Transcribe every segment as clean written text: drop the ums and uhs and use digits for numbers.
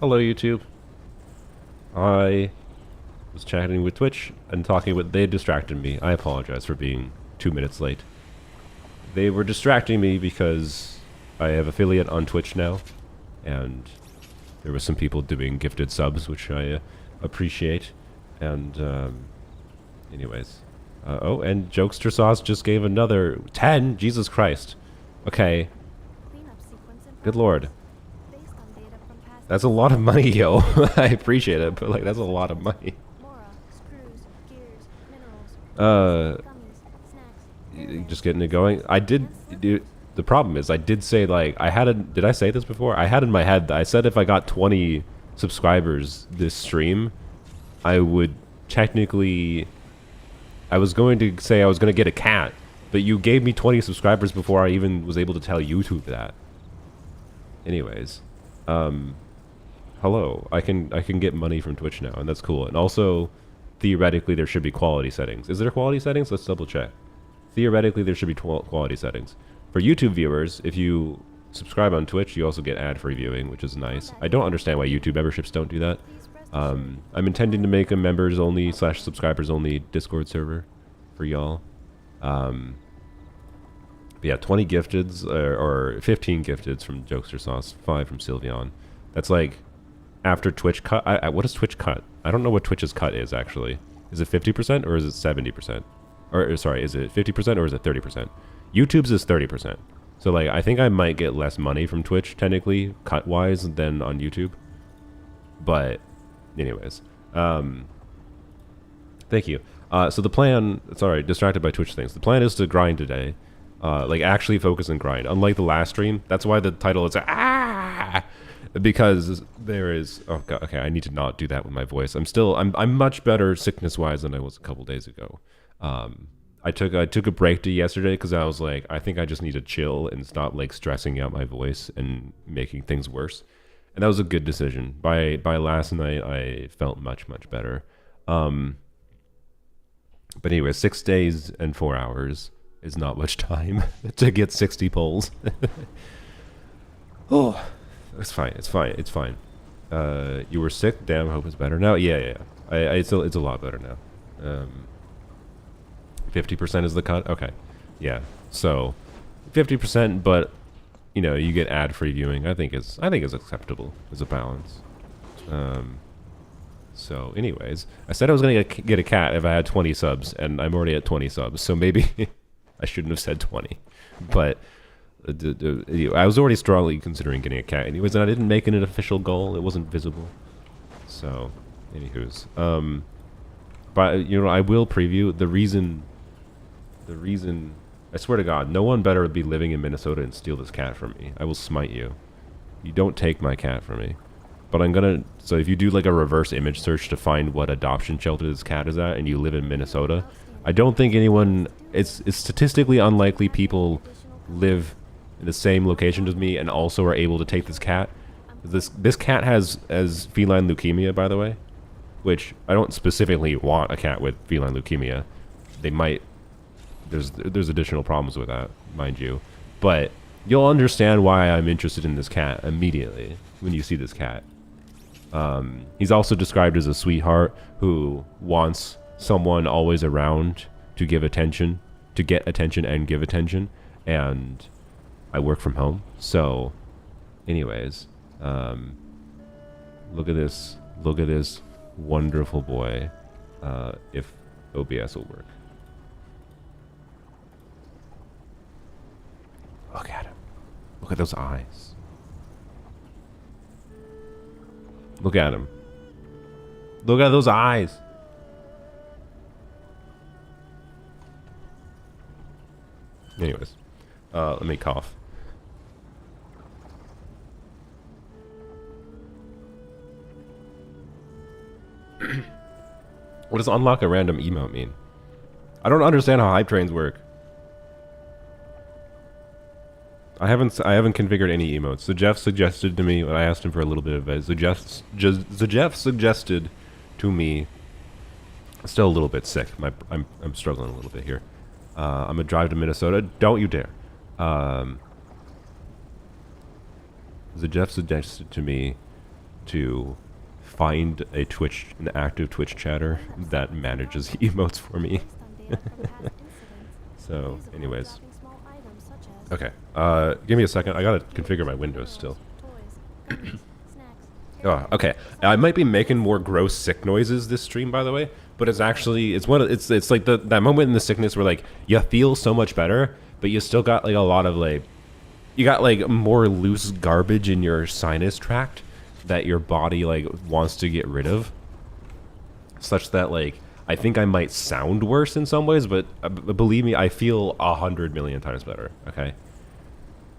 Hello, YouTube. I was chatting with Twitch and talking with. They distracted me. I apologize for being 2 minutes late. They were distracting me because I have affiliate on Twitch now, and there were some people doing gifted subs, which I appreciate. And, anyways. Oh, and Jokester Sauce just gave another 10? Jesus Christ. Okay. Good lord. That's a lot of money, yo. I appreciate it, but like that's a lot of money. Just getting it going. I did. The problem is, I did say like I had a. Did I say this before? I had in my head. I said if I got 20 subscribers this stream, I would technically. I was going to say I was going to get a cat, but you gave me 20 subscribers before I even was able to tell YouTube that. Anyways, hello. I can get money from Twitch now, and that's cool. And also, theoretically, there should be quality settings. Is there quality settings? Let's double check. Theoretically, there should be quality settings. For YouTube viewers, if you subscribe on Twitch, you also get ad-free viewing, which is nice. I don't understand why YouTube memberships don't do that. I'm intending to make a members-only / subscribers-only Discord server for y'all. But yeah, 20 gifteds, or 15 gifteds from Jokester Sauce, 5 from Sylveon. That's like after Twitch cut. What is Twitch cut? I don't know what Twitch's cut is, actually. Is it 50% or is it 70%? Or, sorry, is it 50% or is it 30%? YouTube's is 30%. So, like, I think I might get less money from Twitch, technically, cut-wise, than on YouTube. But, anyways. Thank you. So the plan... Sorry, distracted by Twitch things. The plan is to grind today. Like, actually focus and grind. Unlike the last stream. That's why the title is... Ah! Because there is... Oh, God. Okay, I need to not do that with my voice. I'm much better sickness-wise than I was a couple days ago. I took a break to yesterday because I was like, I think I just need to chill and stop like stressing out my voice and making things worse. And that was a good decision. By last night, I felt much better. But anyway, 6 days and 4 hours is not much time to get 60 polls. Oh, it's fine. It's fine. It's fine. You were sick. Damn, I hope it's better now. Yeah. It's a lot better now. 50% is the cut? Okay. Yeah. So 50%, but you know, you get ad-free viewing. I think is acceptable as a balance. So anyways, I said I was going to get a cat if I had 20 subs, and I'm already at 20 subs, so maybe I shouldn't have said 20. But I was already strongly considering getting a cat anyways, and I didn't make it an official goal. It wasn't visible. So, anywho's. But, you know, I will preview the reason, I swear to God, no one better be living in Minnesota and steal this cat from me. I will smite you. You don't take my cat from me. But I'm gonna, so if you do like a reverse image search to find what adoption shelter this cat is at and you live in Minnesota, I don't think anyone, it's statistically unlikely people live in the same location as me and also are able to take this cat. This cat has feline leukemia, by the way, which I don't specifically want a cat with feline leukemia. They might, there's additional problems with that, mind you. But you'll understand why I'm interested in this cat immediately when you see this cat. He's also described as a sweetheart who wants someone always around to give attention, to get attention and give attention. And I work from home, so anyways, look at this wonderful boy, if OBS will work. Look at him. Look at those eyes. Look at him. Look at those eyes. Anyways, let me cough. What does unlock a random emote mean? I don't understand how hype trains work. I haven't configured any emotes. So Jeff suggested to me when I asked him for a little bit of advice. So Jeff suggested to me. Still a little bit sick. I'm struggling a little bit here. I'm gonna drive to Minnesota. Don't you dare. So Jeff suggested to me to find an active Twitch chatter that manages emotes for me. So, anyways. Okay, give me a second. I gotta configure my Windows still. Oh, okay. I might be making more gross sick noises this stream, by the way, but it's actually it's like that moment in the sickness where like you feel so much better, but you still got like a lot of like you got like more loose garbage in your sinus tract that your body like wants to get rid of, such that like I think I might sound worse in some ways, but believe me, I feel 100 million times better. Okay,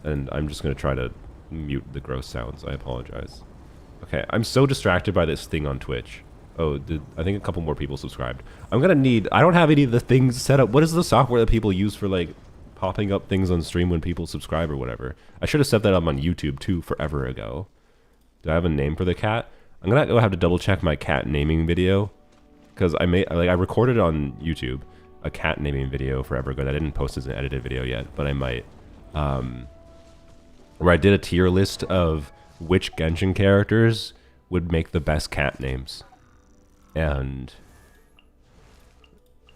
and I'm just gonna try to mute the gross sounds. I apologize. Okay, I'm so distracted by this thing on Twitch. Oh, I think a couple more people subscribed. I don't have any of the things set up. What is the software that people use for like popping up things on stream when people subscribe or whatever? I should have set that up on YouTube too forever ago. Do I have a name for the cat? I'm gonna go have to double check my cat naming video, because I recorded on YouTube a cat naming video forever ago that I didn't post as an edited video yet, but I might. Where I did a tier list of which Genshin characters would make the best cat names, and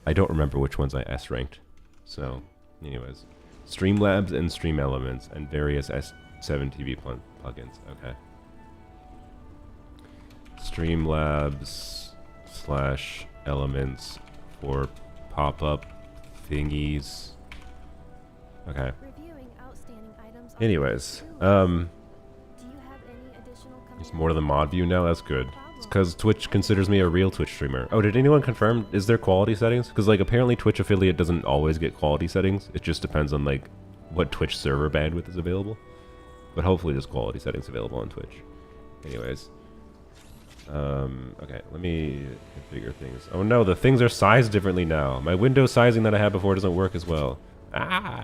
I don't remember which ones I S-ranked. So, anyways, Streamlabs and Stream Elements and various S7TV plugins. Okay. Streamlabs / Elements for pop-up thingies. Okay. Anyways, there's more to the mod view now. That's good. It's because Twitch considers me a real Twitch streamer. Oh, did anyone confirm? Is there quality settings? Because like apparently Twitch affiliate doesn't always get quality settings. It just depends on like what Twitch server bandwidth is available. But hopefully there's quality settings available on Twitch. Anyways. Okay, let me configure things. Oh no, the things are sized differently now. My window sizing that I had before doesn't work as well. Ah!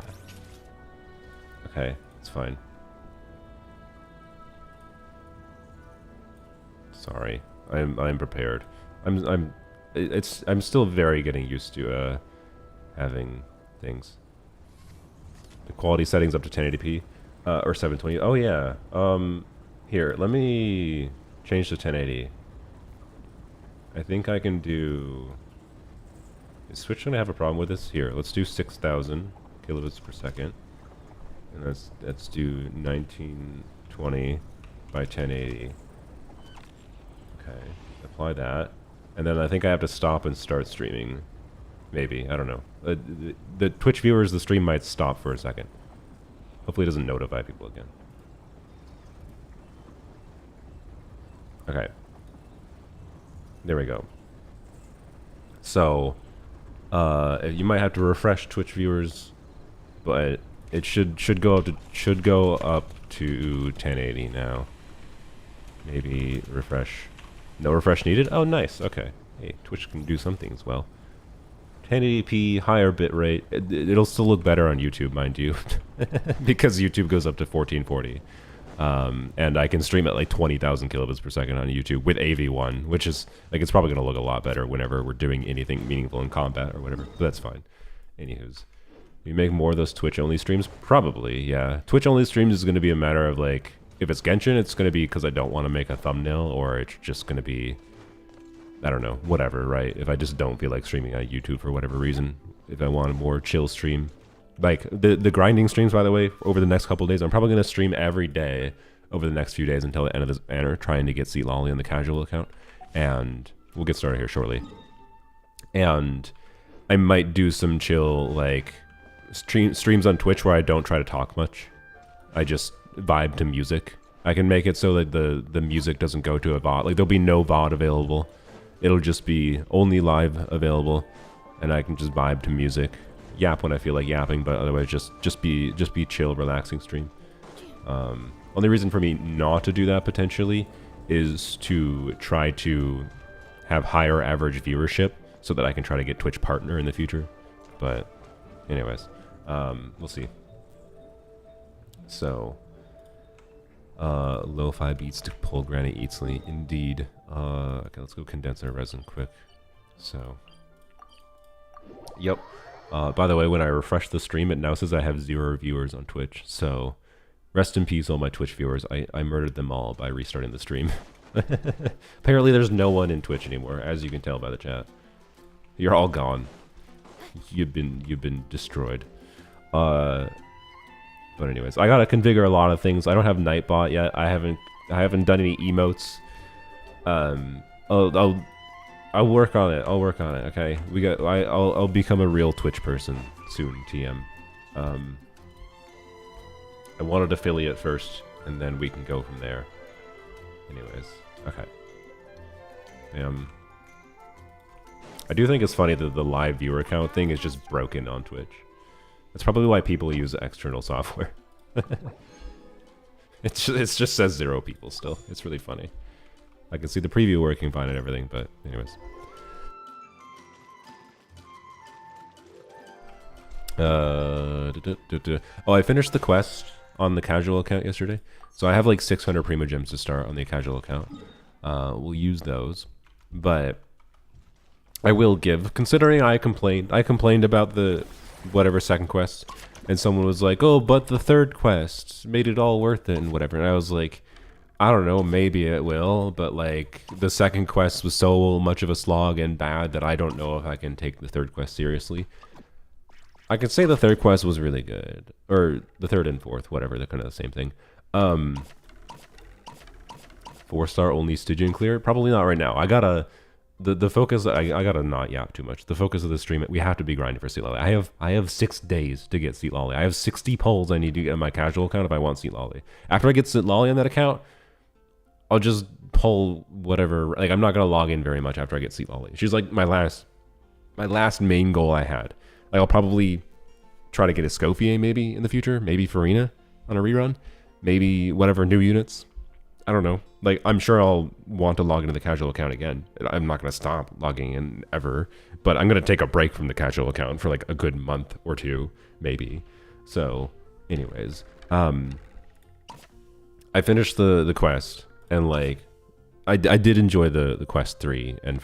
Okay, it's fine. Sorry, I'm prepared. I'm still very getting used to having things. The quality settings up to 1080p or 720. Oh yeah. Here, let me change to 1080. I think I can do. Is Switch gonna have a problem with this? Here, let's do 6,000 kilobits per second, and let's do 1920 by 1080. Okay, apply that, and then I think I have to stop and start streaming. Maybe, I don't know. The Twitch viewers, the stream might stop for a second. Hopefully it doesn't notify people again. Okay. There we go. So, you might have to refresh Twitch viewers, but it should go up to 1080 now. Maybe refresh. No refresh needed? Oh, nice. Okay. Hey, Twitch can do some things well. 1080p, higher bitrate. It'll still look better on YouTube, mind you, because YouTube goes up to 1440. And I can stream at like 20,000 kilobits per second on YouTube with AV1, which is like it's probably going to look a lot better whenever we're doing anything meaningful in combat or whatever. But that's fine. Anywho's, we make more of those Twitch-only streams? Probably, yeah. Twitch-only streams is going to be a matter of like, if it's Genshin, it's going to be because I don't want to make a thumbnail, or it's just going to be, I don't know, whatever, right? If I just don't feel like streaming on YouTube for whatever reason, if I want a more chill stream. Like, the grinding streams, by the way, over the next couple of days, I'm probably going to stream every day over the next few days until the end of this banner, trying to get Seat Lolly on the casual account. And we'll get started here shortly. And I might do some chill, like, streams on Twitch where I don't try to talk much. I just vibe to music. I can make it so that the music doesn't go to a VOD. Like, there'll be no VOD available. It'll just be only live available, and I can just vibe to music. Yap when I feel like yapping, but otherwise just be chill, relaxing stream. Only reason for me not to do that potentially is to try to have higher average viewership so that I can try to get Twitch partner in the future. But anyways, we'll see. So, lo-fi beats to pull Granny easily, indeed. Okay, let's go condense our resin quick. So, yep. By the way, when I refresh the stream, it now says I have 0 viewers on Twitch. So, rest in peace, all my Twitch viewers. I murdered them all by restarting the stream. Apparently there's no one in Twitch anymore, as you can tell by the chat. You're all gone. You've been destroyed. But anyways, I gotta configure a lot of things. I don't have Nightbot yet. I haven't done any emotes. I'll work on it. I'll work on it. Okay, I'll become a real Twitch person soon. TM. I wanted affiliate first, and then we can go from there. Anyways, okay. I do think it's funny that the live viewer account thing is just broken on Twitch. That's probably why people use external software. It just says 0 people still. It's really funny. I can see the preview working fine and everything, but anyways. Oh, I finished the quest on the casual account yesterday. So I have like 600 Primo Gems to start on the casual account. We'll use those. But I will give, considering I complained about the whatever second quest, and someone was like, oh, but the third quest made it all worth it and whatever. And I was like, I don't know, maybe it will, but like the second quest was so much of a slog and bad that I don't know if I can take the third quest seriously. I could say the third quest was really good, or the third and fourth, whatever, they're kind of the same thing. 4-star only Stygian clear? Probably not right now. I gotta, the focus, I gotta not yap too much. The focus of the stream, we have to be grinding for Seat Lolly. I have 6 days to get Seat Lolly. I have 60 polls I need to get on my casual account if I want Seat Lolly. After I get Seat Lolly on that account, I'll just pull whatever, like I'm not gonna log in very much after I get Seat Lolly. She's like my last main goal I had. Like I'll probably try to get a Scofier maybe in the future, maybe Farina on a rerun, maybe whatever new units. I don't know. Like I'm sure I'll want to log into the casual account again. I'm not gonna stop logging in ever, but I'm gonna take a break from the casual account for like a good month or 2, maybe. So, anyways, I finished the quest, and like I did enjoy the quest 3 and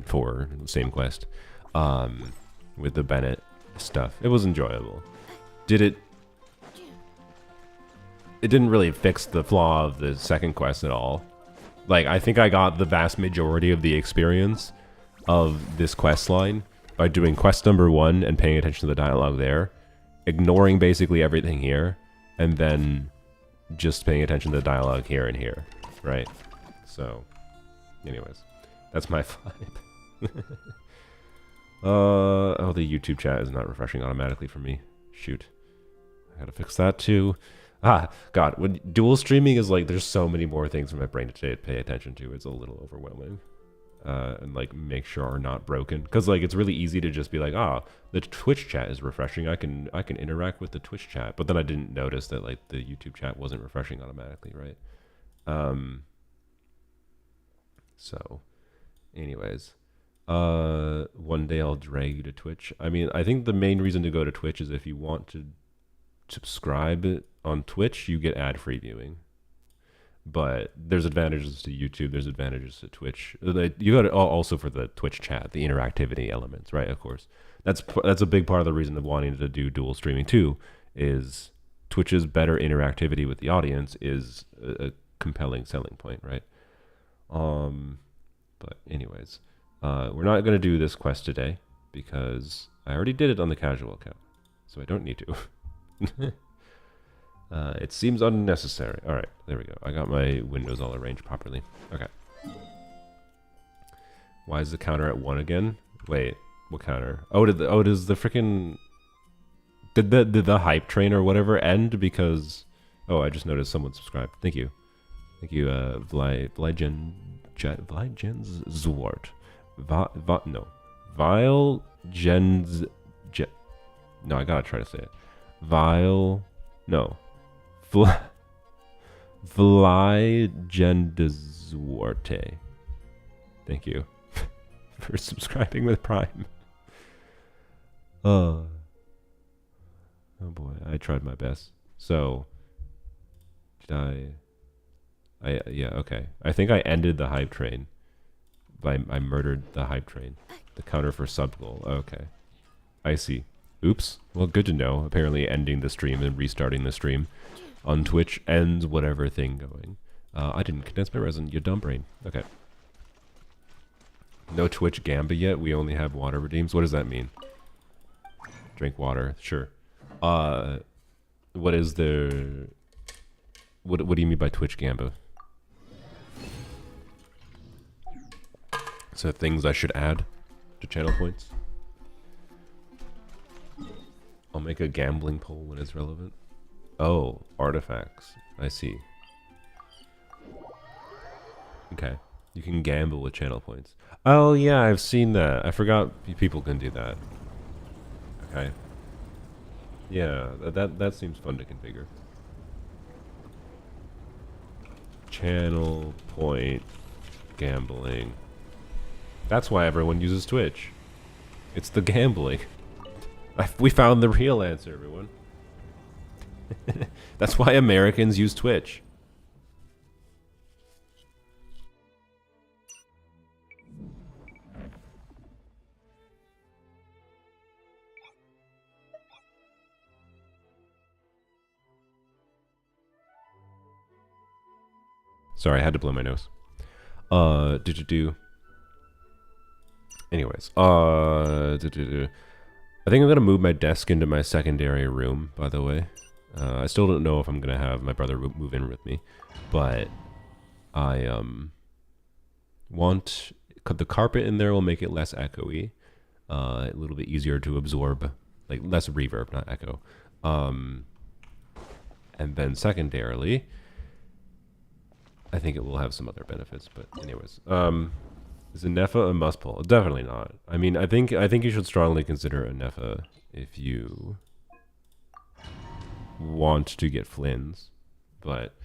4, same quest, with the Bennett stuff. It was enjoyable. It didn't really fix the flaw of the second quest at all. Like, I think I got the vast majority of the experience of this quest line by doing quest number 1 and paying attention to the dialogue there, ignoring basically everything here, and then just paying attention to the dialogue here and here, right? So, anyways, that's my vibe. Oh, the YouTube chat is not refreshing automatically for me. Shoot. I gotta fix that too. Ah, God, when dual streaming is like, there's so many more things for my brain to pay attention to. It's a little overwhelming. And like make sure are not broken. Cause like, it's really easy to just be like, ah, the Twitch chat is refreshing. I can interact with the Twitch chat. But then I didn't notice that like the YouTube chat wasn't refreshing automatically, right? So anyways, one day I'll drag you to Twitch. I mean, I think the main reason to go to Twitch is if you want to subscribe on Twitch, you get ad-free viewing. But there's advantages to YouTube, there's advantages to Twitch. You got to also for the Twitch chat, the interactivity elements, right? Of course, that's a big part of the reason of wanting to do dual streaming too. Is Twitch's better interactivity with the audience is a compelling selling point, right? But anyways, we're not going to do this quest today because I already did it on the casual account, so I don't need to. It seems unnecessary. All right, there we go. I got my windows all arranged properly. Okay. Why is the counter at 1 again? Wait, what counter? Oh, does the freaking did the hype train or whatever end because? Oh, I just noticed someone subscribed. Thank you, Vlygen Zwart. No, Vile Gens. No, I gotta try to say it. Vile. No. Vlygendazwarte. Thank you for subscribing with Prime. Oh boy, I tried my best. So, did yeah, okay. I think I ended the hype train. I murdered the hype train. The counter for sub goal. Okay. I see. Oops. Well, good to know. Apparently ending the stream and restarting the stream on Twitch ends whatever thing going. I didn't condense my resin, you dumb brain. Okay. No Twitch Gamba yet. We only have water redeems. What does that mean? Drink water. Sure. What is the... What do you mean by Twitch Gamba? So things I should add to channel points? I'll make a gambling poll when it's relevant. Oh, artifacts. I see. Okay. You can gamble with channel points. Oh yeah, I've seen that. I forgot people can do that. Okay. Yeah, that seems fun to configure. Channel point gambling. That's why everyone uses Twitch. It's the gambling. We found the real answer, everyone. That's why Americans use Twitch. Sorry, I had to blow my nose. Anyways, I think I'm gonna move my desk into my secondary room, by the way. I still don't know if I'm gonna have my brother move in with me, but I want the carpet in there will make it less echoey, a little bit easier to absorb, like less reverb, not echo. And then secondarily, I think it will have some other benefits, but anyways, is a NEFA a must pull? Definitely not. I mean, I think you should strongly consider a NEFA if you want to get Flins, but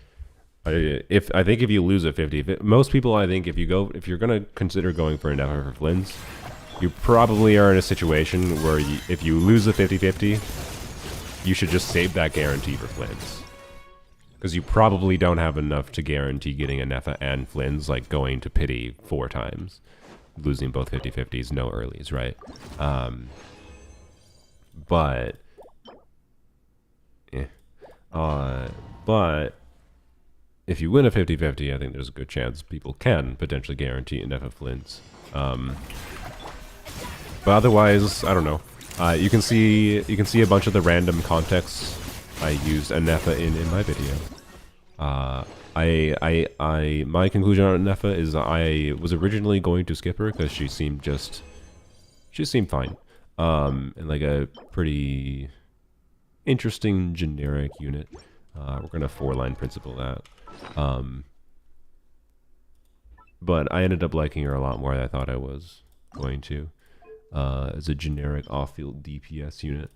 I think if you lose a 50, most people, I think if you're gonna consider going for a NEFA for Flins, you probably are in a situation where if you lose a 50-50, you should just save that guarantee for Flins. Because you probably don't have enough to guarantee getting a NEFA and Flins, like going to pity 4 times. Losing both 50-50s, no earlies, right? But if you win a 50-50, I think there's a good chance people can potentially guarantee a NEFA Flins. But otherwise, I don't know. You can see a bunch of the random contexts I used a NEFA in my video. My conclusion on NEFA is I was originally going to skip her because she seemed fine. And like a pretty interesting generic unit. We're gonna 4-line principle that. But I ended up liking her a lot more than I thought I was going to. As a generic off-field DPS unit.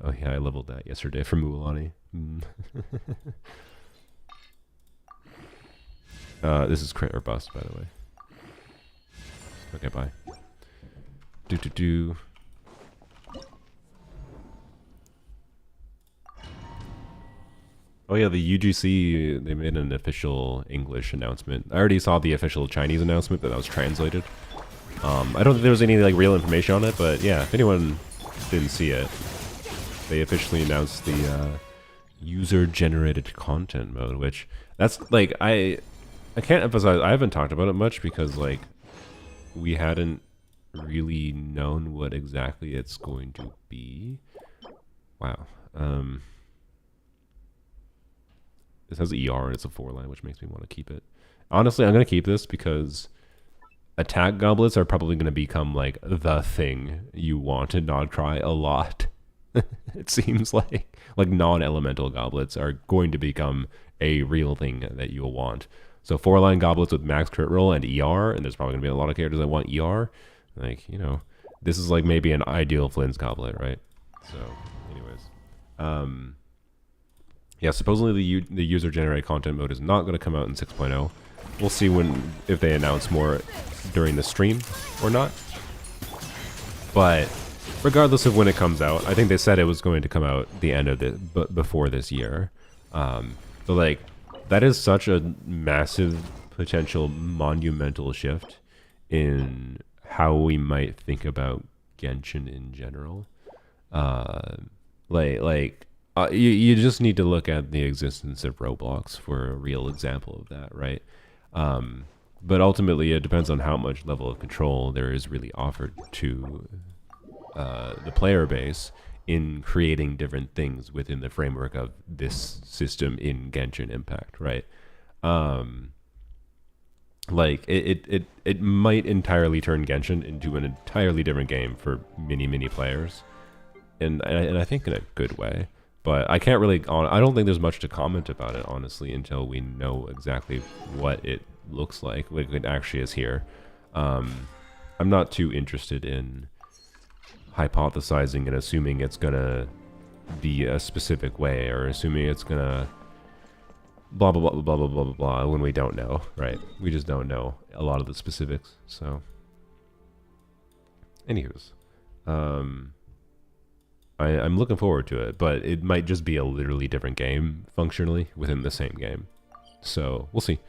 Oh yeah, I leveled that yesterday for Mualani. This is crit or bust, by the way. Okay, bye. Oh yeah, the UGC, they made an official English announcement. I already saw the official Chinese announcement, but that was translated. I don't think there was any like real information on it, but yeah, if anyone didn't see it, they officially announced the user-generated content mode, which that's like I can't emphasize. I haven't talked about it much because like we hadn't really known what exactly it's going to be. Wow. This has ER and it's a 4-line, which makes me want to keep it. Honestly, I'm gonna keep this because attack goblets are probably gonna become like the thing you want to not cry a lot. It seems like non-elemental goblets are going to become a real thing that you'll want. So 4-line goblets with max crit roll and ER, and there's probably gonna be a lot of characters that want ER. Like, you know, this is like maybe an ideal Flynn's goblet, right? So, anyways, yeah, supposedly the user-generated content mode is not going to come out in 6.0. We'll see if they announce more during the stream or not. But regardless of when it comes out, I think they said it was going to come out the end of before this year. So like that is such a massive potential monumental shift in how we might think about Genshin in general. Like You just need to look at the existence of Roblox for a real example of that, right? But ultimately, it depends on how much level of control there is really offered to the player base in creating different things within the framework of this system in Genshin Impact, right? Like it might entirely turn Genshin into an entirely different game for many players, and I think in a good way. But I can't really. I don't think there's much to comment about it honestly until we know exactly what it looks like it actually is here. I'm not too interested in hypothesizing and assuming it's gonna be a specific way or assuming it's gonna blah blah blah blah blah blah blah blah when we don't know, right? We just don't know a lot of the specifics. So, anywho's, I'm looking forward to it, but it might just be a literally different game functionally within the same game. So we'll see.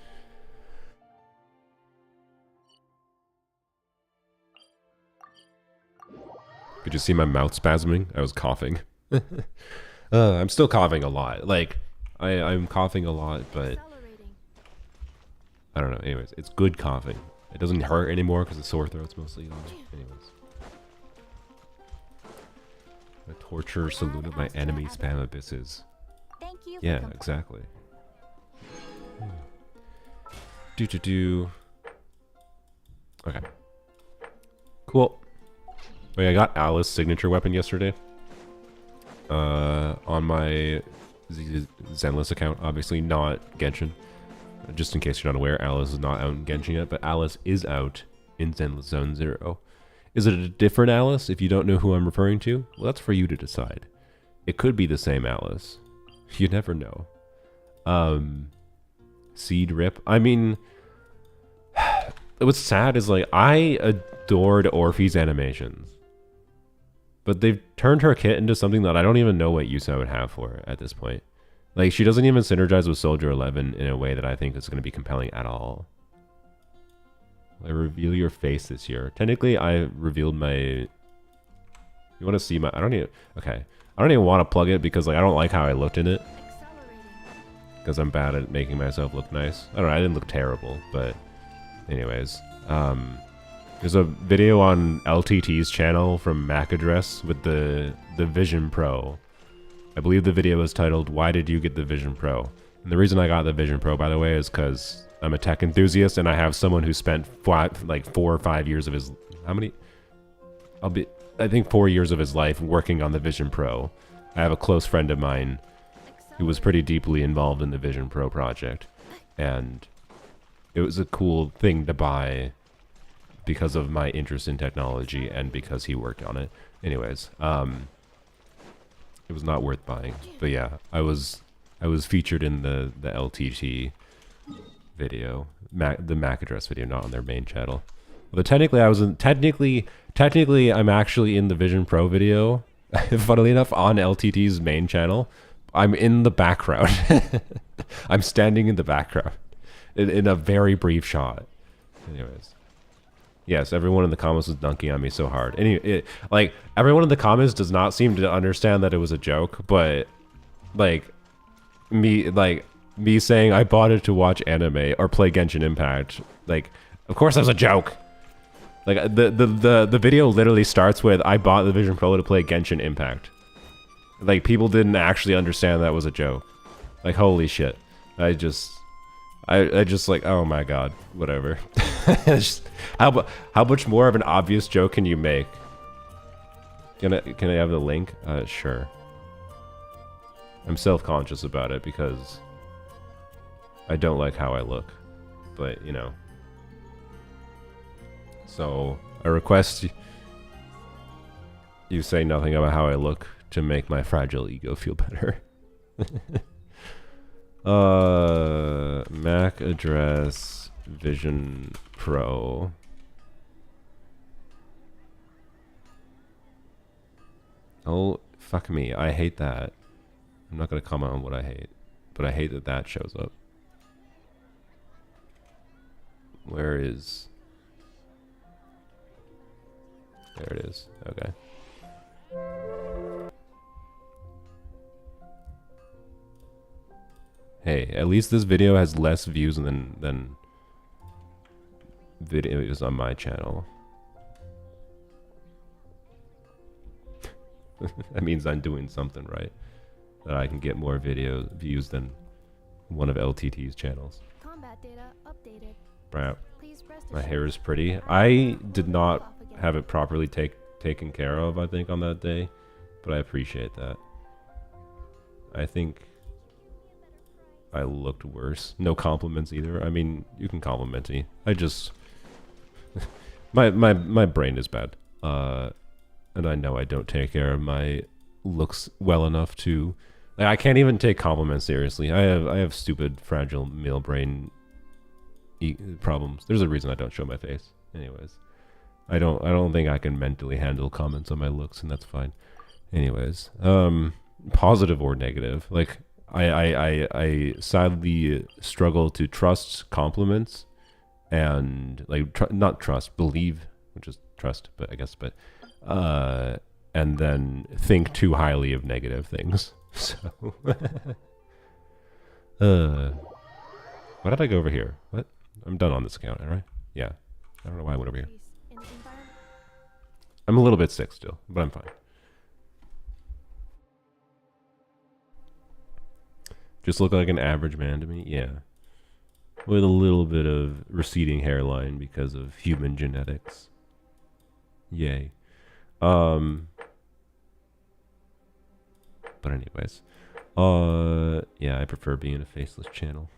Could you see my mouth spasming? I was coughing. I'm still coughing a lot. Like, I'm coughing a lot, but I don't know. Anyways, it's good coughing. It doesn't hurt anymore because the sore throat's mostly gone. Anyways. A torture salute of my enemy spam abysses. Thank you. Yeah, exactly. Do. Okay. Cool. Wait, I got Alice's signature weapon yesterday. On my Zenless account, obviously not Genshin. Just in case you're not aware, Alice is not out in Genshin yet, but Alice is out in Zenless Zone 0. Is it a different Alice if you don't know who I'm referring to? Well, that's for you to decide. It could be the same Alice. You never know. Seed rip. I mean, what's sad is like, I adored Orphe's animations. But they've turned her kit into something that I don't even know what use I would have for it at this point. Like, she doesn't even synergize with Soldier 11 in a way that I think is going to be compelling at all. I reveal your face this year. Technically, I revealed my... You want to see my... I don't even... Okay. I don't even want to plug it because like I don't like how I looked in it. Because I'm bad at making myself look nice. I don't know. I didn't look terrible, but... Anyways. There's a video on LTT's channel from MAC Address with the Vision Pro. I believe the video is titled, "Why Did You Get the Vision Pro?" And the reason I got the Vision Pro, by the way, is because I'm a tech enthusiast and I have someone who spent 4 or 5 years of his... How many? I think 4 years of his life working on the Vision Pro. I have a close friend of mine who was pretty deeply involved in the Vision Pro project. And it was a cool thing to buy because of my interest in technology and because he worked on it. Anyways, it was not worth buying. But yeah, I was featured in the LTT video, the MAC Address video, not on their main channel. But technically, technically, I'm actually in the Vision Pro video. Funnily enough, on LTT's main channel, I'm in the background. I'm standing in the background in a very brief shot. Anyways. Yes, everyone in the comments was dunking on me so hard. Anyway, like, everyone in the comments does not seem to understand that it was a joke, but, like, me saying I bought it to watch anime or play Genshin Impact, like, of course that was a joke. Like, the video literally starts with, I bought the Vision Pro to play Genshin Impact. Like, people didn't actually understand that was a joke. Like, holy shit. I just like, oh my god, whatever. Just, how much more of an obvious joke can you make? Can I have the link? Sure. I'm self-conscious about it because I don't like how I look, but you know. So I request you say nothing about how I look to make my fragile ego feel better. MAC Address Vision Pro. Oh, fuck me. I hate that. I'm not going to comment on what I hate, but I hate that that shows up. Where is... There it is. Okay. Hey, at least this video has less views than videos on my channel. That means I'm doing something right. That I can get more video views than one of LTT's channels. Combat data updated. Right. My hair is pretty. I did not have it properly taken care of, I think, on that day. But I appreciate that. I think I looked worse. No compliments either. I mean, you can compliment me. I just... my brain is bad. And I know I don't take care of my looks well enough to... Like, I can't even take compliments seriously. I have stupid, fragile male brain problems. There's a reason I don't show my face. Anyways. I don't think I can mentally handle comments on my looks, and that's fine. Anyways. Positive or negative. Like, I sadly struggle to trust compliments and like not trust, believe, which is trust, but I guess, but and then think too highly of negative things. So why did I go over here? What? I'm done on this account, right? Yeah. I don't know why I went over here. I'm a little bit sick still, but I'm fine. Just look like an average man to me? Yeah. With a little bit of receding hairline because of human genetics. Yay. But anyways. Yeah, I prefer being a faceless channel.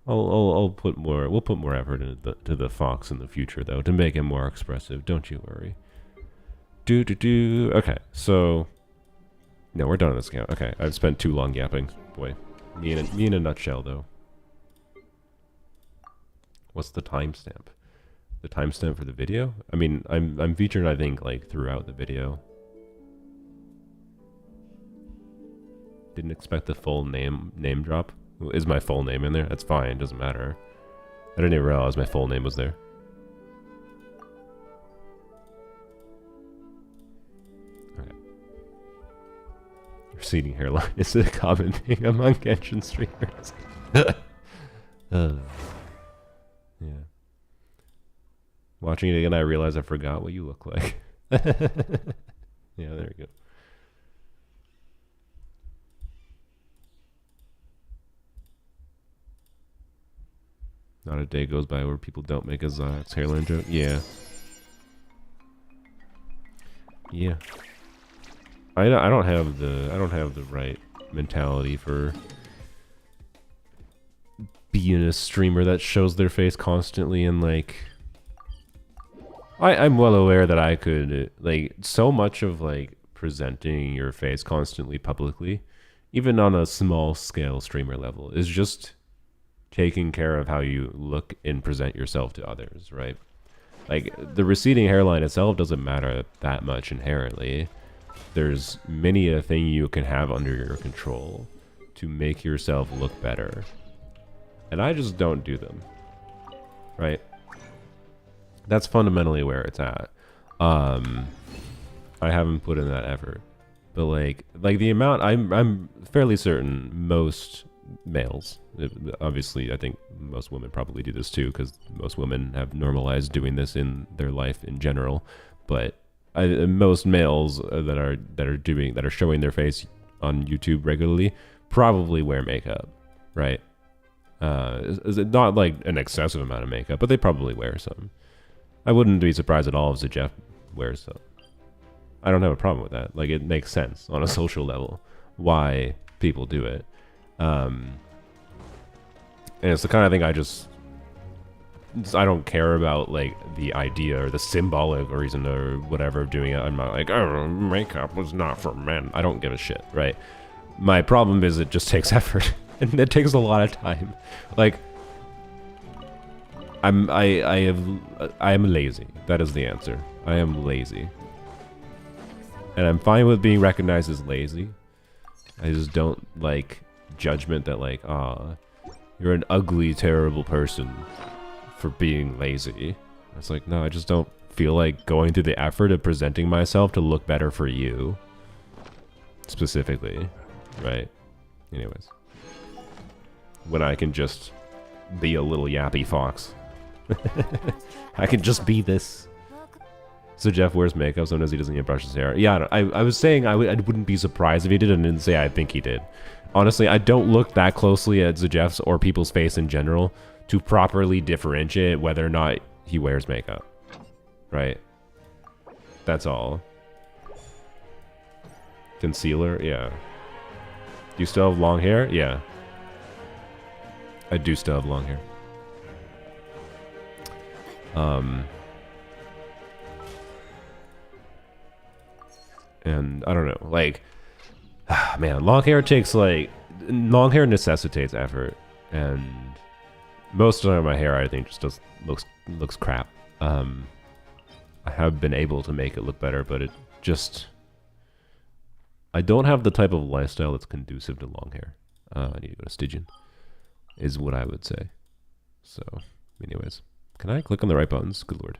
I'll put more, we'll put more effort into the Fox in the future though, to make him more expressive, don't you worry. Okay, so... No, we're done on this account. Okay, I've spent too long yapping. Boy, me in a nutshell, though. What's the timestamp? The timestamp for the video? I mean, I'm featured, I think, like throughout the video. Didn't expect the full name drop. Is my full name in there? That's fine. Doesn't matter. I didn't even realize my full name was there. Receding hairline is a common thing among Genshin streamers. Yeah. Watching it again, I realize I forgot what you look like. Yeah, there you go. Not a day goes by where people don't make a Zox hairline joke. Yeah. Yeah. I don't have the right mentality for being a streamer that shows their face constantly, and like I'm well aware that I could like so much of like presenting your face constantly publicly, even on a small scale streamer level, is just taking care of how you look and present yourself to others, right? Like the receding hairline itself doesn't matter that much inherently. There's many a thing you can have under your control to make yourself look better. And I just don't do them. Right? That's fundamentally where it's at. I haven't put in that effort. But like the amount, I'm fairly certain most males, obviously I think most women probably do this too, because most women have normalized doing this in their life in general, but most males that are showing their face on YouTube regularly probably wear makeup, right? Is it not like an excessive amount of makeup, but they probably wear some. I wouldn't be surprised at all if Jeff wears some. I don't have a problem with that. Like, it makes sense on a social level why people do it. And it's the kind of thing I don't care about, like, the idea or the symbolic reason or whatever of doing it. I'm not like, oh, makeup was not for men. I don't give a shit, right? My problem is it just takes effort, and it takes a lot of time. Like, I'm lazy. That is the answer. I am lazy. And I'm fine with being recognized as lazy. I just don't like judgment that, like, you're an ugly, terrible person for being lazy. It's like, no, I just don't feel like going through the effort of presenting myself to look better for you. Specifically. Right? Anyways. when I can just be a little yappy fox. I can just be this. So Jeff wears makeup, sometimes he doesn't even brush his hair. Yeah, I was saying I wouldn't be surprised if he did, and didn't say I think he did. Honestly, I don't look that closely at Zajeff's or people's face in general to properly differentiate whether or not he wears makeup. Right? That's all. Concealer? Yeah. Do you still have long hair? Yeah. I do still have long hair. And I don't know, like, man, long hair necessitates effort, and most of the time my hair, I think, just looks crap. I have been able to make it look better, but it just, I don't have the type of lifestyle that's conducive to long hair. I need to go to Stygian, is what I would say. So, anyways, can I click on the right buttons? Good lord.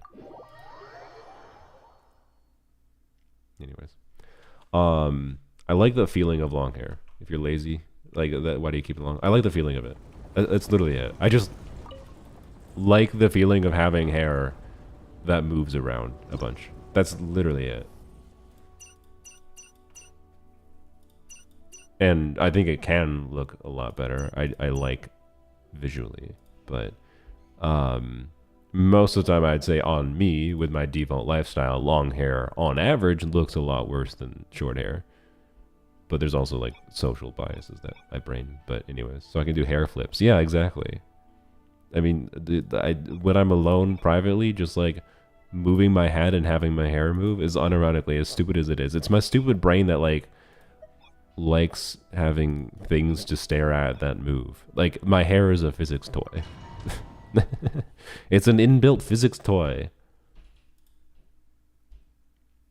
Anyways. I like the feeling of long hair. If you're lazy, like that, why do you keep it long? I like the feeling of it. That's literally it. I just like the feeling of having hair that moves around a bunch. That's literally it. And I think it can look a lot better. I like visually, but most of the time I'd say on me, with my default lifestyle, long hair on average looks a lot worse than short hair. But there's also like social biases that I brain. But anyways, so I can do hair flips. Yeah, exactly. I mean, when I'm alone privately, just like moving my head and having my hair move is unironically, as stupid as it is. It's my stupid brain that like likes having things to stare at that move. Like my hair is a physics toy. It's an inbuilt physics toy.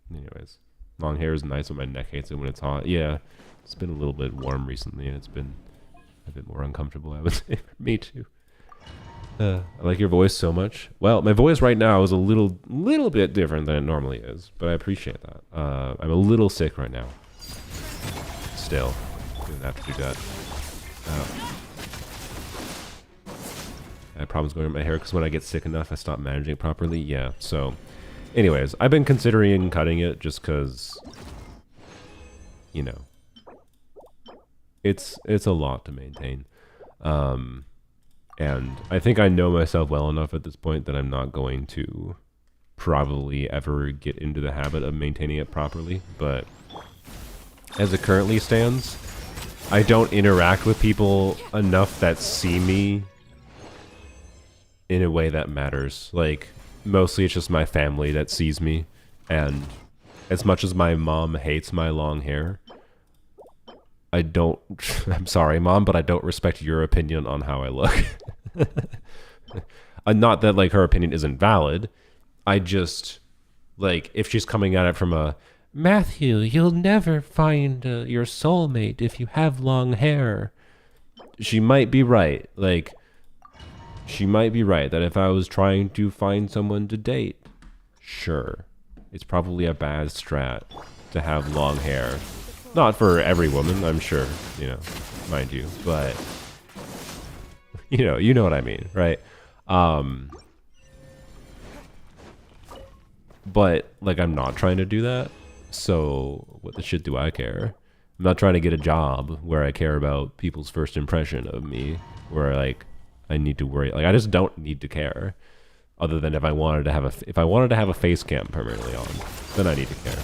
Anyways, long hair is nice when my neck hates it when it's hot. Yeah, it's been a little bit warm recently, and it's been a bit more uncomfortable, I would say, for me too. I like your voice so much. Well, my voice right now is a little bit different than it normally is, but I appreciate that. I'm a little sick right now. Still, didn't have to do that. I have problems going with my hair because when I get sick enough, I stop managing it properly. Yeah, so anyways, I've been considering cutting it just because, you know, it's a lot to maintain. And I think I know myself well enough at this point that I'm not going to probably ever get into the habit of maintaining it properly. But as it currently stands, I don't interact with people enough that see me in a way that matters. Like, mostly it's just my family that sees me, and as much as my mom hates my long hair, I don't, I'm sorry mom, but I don't respect your opinion on how I look. Not that like her opinion isn't valid, I just, like, if she's coming at it from a, Matthew, you'll never find your soulmate if you have long hair, she might be right. Like, she might be right that if I was trying to find someone to date, sure, it's probably a bad strat to have long hair. Not for every woman, I'm sure, you know, mind you, but you know what I mean, right? But like, I'm not trying to do that, so what the shit do I care? I'm not trying to get a job where I care about people's first impression of me, where like I need to worry. Like, I just don't need to care. Other than if I wanted to have a face cam permanently on, then I need to care.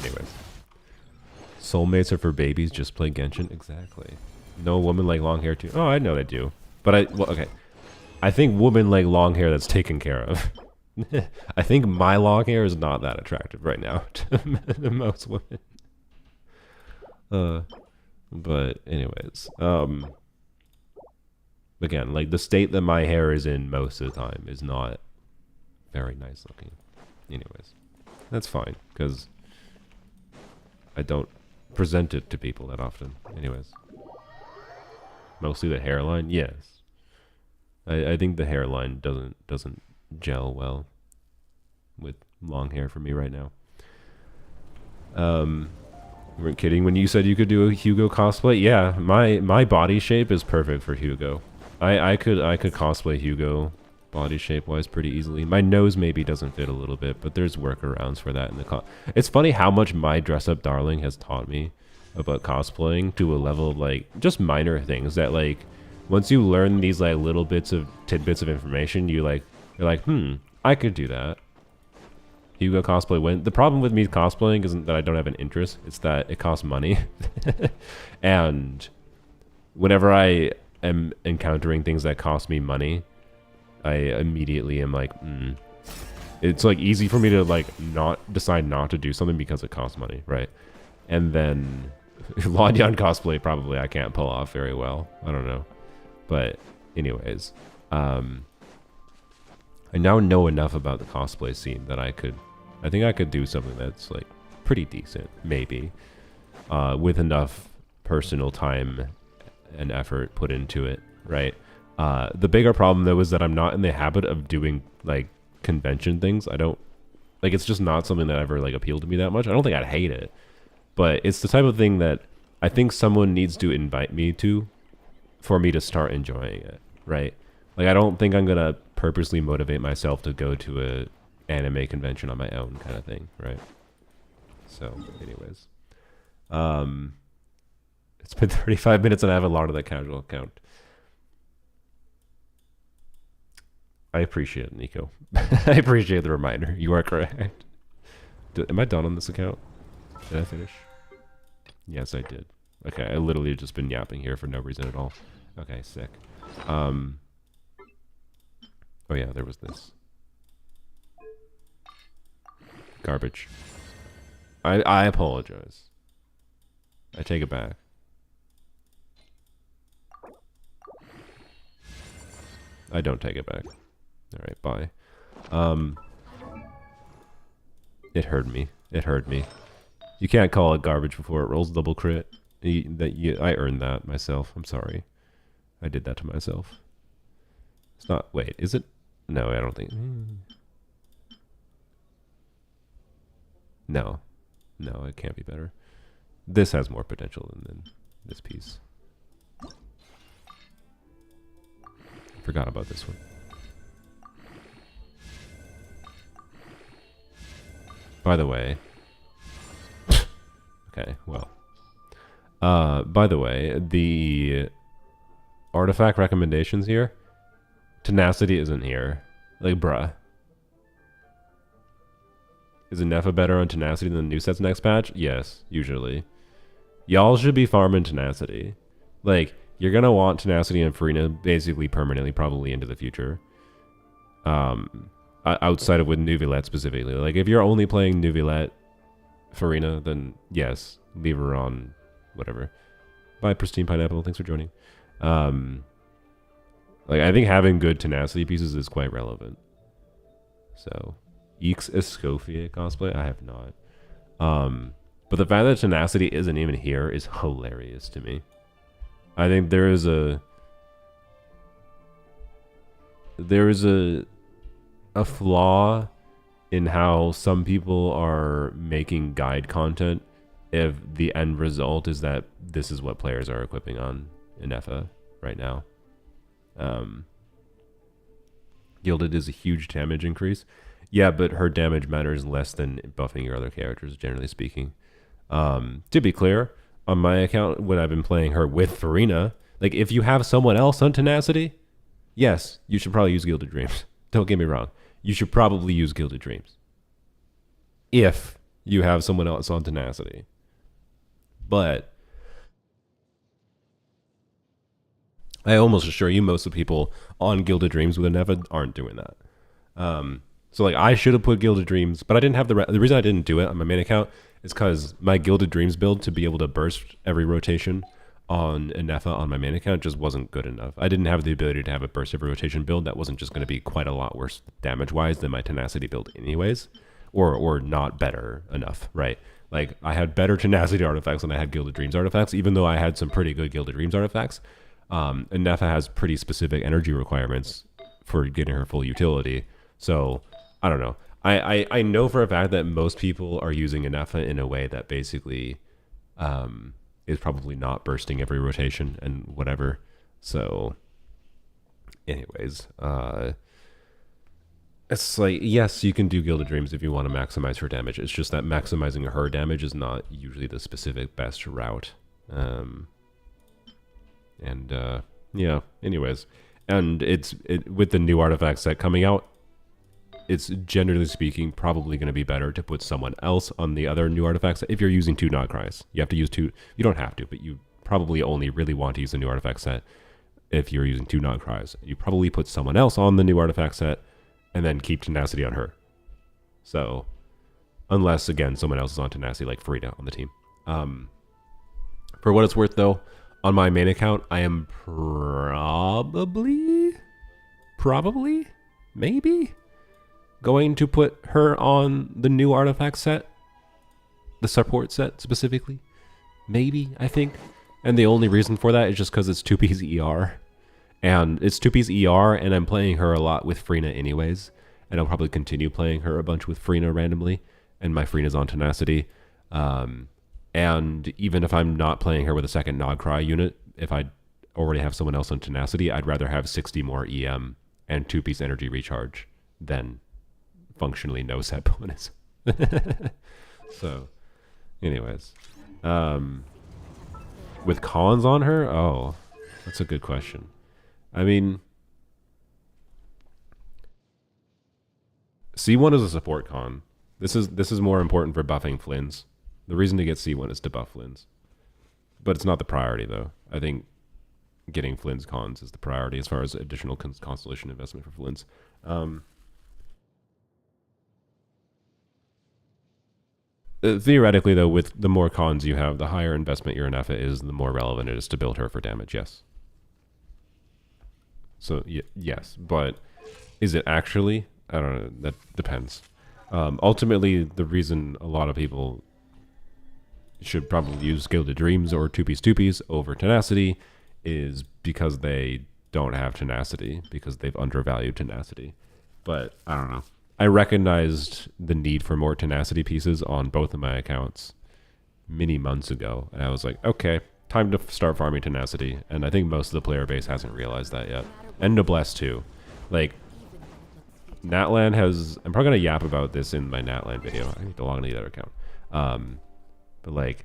Anyways, soulmates are for babies. Just play Genshin. Exactly. No woman like long hair too. Oh, I know they do. But well, okay. I think women like long hair that's taken care of. I think my long hair is not that attractive right now to most women. But anyways, again, like the state that my hair is in most of the time is not very nice looking. Anyways, that's fine because I don't present it to people that often. Anyways, mostly the hairline, yes. I think the hairline doesn't gel well with long hair for me right now. You weren't kidding when you said you could do a Hugo cosplay. Yeah, my body shape is perfect for Hugo. I could cosplay Hugo body shape wise pretty easily. My nose maybe doesn't fit a little bit, but there's workarounds for that in the It's funny how much my dress up darling has taught me about cosplaying to a level of like just minor things that like once you learn these like little bits of tidbits of information, you're like, I could do that. Hugo cosplay win. The problem with me cosplaying isn't that I don't have an interest, it's that it costs money. And whenever I am encountering things that cost me money, I immediately am like, It's like easy for me to like not decide not to do something because it costs money, right? And then Lodyan cosplay probably I can't pull off very well. I don't know. But anyways, I now know enough about the cosplay scene that I think I could do something that's like pretty decent, maybe, with enough personal time and effort put into it, right? The bigger problem though is that I'm not in the habit of doing like convention things. I don't like, it's just not something that ever like appealed to me that much. I don't think I'd hate it, but it's the type of thing that I think someone needs to invite me to for me to start enjoying it, right? Like I don't think I'm gonna purposely motivate myself to go to a anime convention on my own kind of thing, right? So anyways, it's been 35 minutes and I have a lot of that casual account. I appreciate it, Nico. I appreciate the reminder. You are correct. Am I done on this account? Did I finish? Yes, I did. Okay, I literally just been yapping here for no reason at all. Okay, sick. Oh yeah, there was this. Garbage. I apologize. I take it back. I don't take it back. Alright, bye. It hurt me. It hurt me. You can't call it garbage before it rolls double crit. I earned that myself. I'm sorry. I did that to myself. It's not... Wait, is it? No, I don't think... No. No, it can't be better. This has more potential than this piece. Forgot about this one. By the way... Okay, well. By the way, the artifact recommendations here, tenacity isn't here. Like, bruh. Is Nefa better on tenacity than the new set's next patch? Yes, usually. Y'all should be farming tenacity. Like, you're gonna want tenacity and Farina basically permanently, probably into the future. Outside of with Nuvilette specifically. Like, if you're only playing Nuvilette Farina, then yes, leave her on whatever. Bye, Pristine Pineapple. Thanks for joining. Like, I think having good tenacity pieces is quite relevant. So, Eeks Escoffier cosplay? I have not. But the fact that tenacity isn't even here is hilarious to me. I think there is a flaw in how some people are making guide content if the end result is that this is what players are equipping on in Nefa right now. Gilded is a huge damage increase. Yeah, but her damage matters less than buffing your other characters, generally speaking. To be clear, on my account, when I've been playing her with Farina, like, if you have someone else on tenacity, yes, you should probably use Gilded Dreams. Don't get me wrong. You should probably use Gilded Dreams. If you have someone else on tenacity. But I almost assure you most of the people on Gilded Dreams with a Nefa aren't doing that. So, like, I should have put Gilded Dreams, but I didn't have the reason I didn't do it on my main account is because my Gilded Dreams build to be able to burst every rotation on Nefa on my main account just wasn't good enough. I didn't have the ability to have a burst every rotation build that wasn't just going to be quite a lot worse damage-wise than my tenacity build anyways, or not better enough, right? Like, I had better tenacity artifacts than I had Gilded Dreams artifacts, even though I had some pretty good Gilded Dreams artifacts. And Nefa has pretty specific energy requirements for getting her full utility. So, I don't know. I know for a fact that most people are using Nefa in a way that basically is probably not bursting every rotation and whatever. So, anyways, it's like, yes, you can do Gilded Dreams if you want to maximize her damage. It's just that maximizing her damage is not usually the specific best route. Yeah, anyways. And with the new artifact set coming out, it's generally speaking probably going to be better to put someone else on the other new artifacts. If you're using 2 Nogcries, you have to use 2. You don't have to, but you probably only really want to use the new artifact set if you're using 2 Nogcries. You probably put someone else on the new artifact set and then keep Tenacity on her. So, unless, again, someone else is on Tenacity, like Farida on the team. For what it's worth, though, on my main account, I am probably, maybe, going to put her on the new artifact set. The support set, specifically. Maybe, I think. And the only reason for that is just because it's 2-piece ER. And it's 2-piece ER, and I'm playing her a lot with Frina anyways. And I'll probably continue playing her a bunch with Frina randomly. And my Frina's on Tenacity. And even if I'm not playing her with a second Nogcry unit, if I already have someone else on Tenacity, I'd rather have 60 more EM and 2-piece energy recharge than functionally no set bonus. So, anyways. With cons on her? Oh, that's a good question. I mean, C1 is a support con. This is more important for buffing Flynn's. The reason to get C1 is to buff Flynn's. But it's not the priority, though. I think getting Flynn's cons is the priority as far as additional constellation investment for Flynn's. Theoretically, though, with the more cons you have, the higher investment your Nefa is, the more relevant it is to build her for damage, yes. So, yes. But is it actually? I don't know. That depends. Ultimately, the reason a lot of people should probably use Gilded Dreams or 2-piece over Tenacity is because they don't have Tenacity, because they've undervalued Tenacity. But I don't know. I recognized the need for more Tenacity pieces on both of my accounts many months ago, and I was like, okay, time to start farming Tenacity. And I think most of the player base hasn't realized that yet. And Noblesse too. Like, Natlan has... I'm probably going to yap about this in my Natlan video. I need to log into the other account. But like,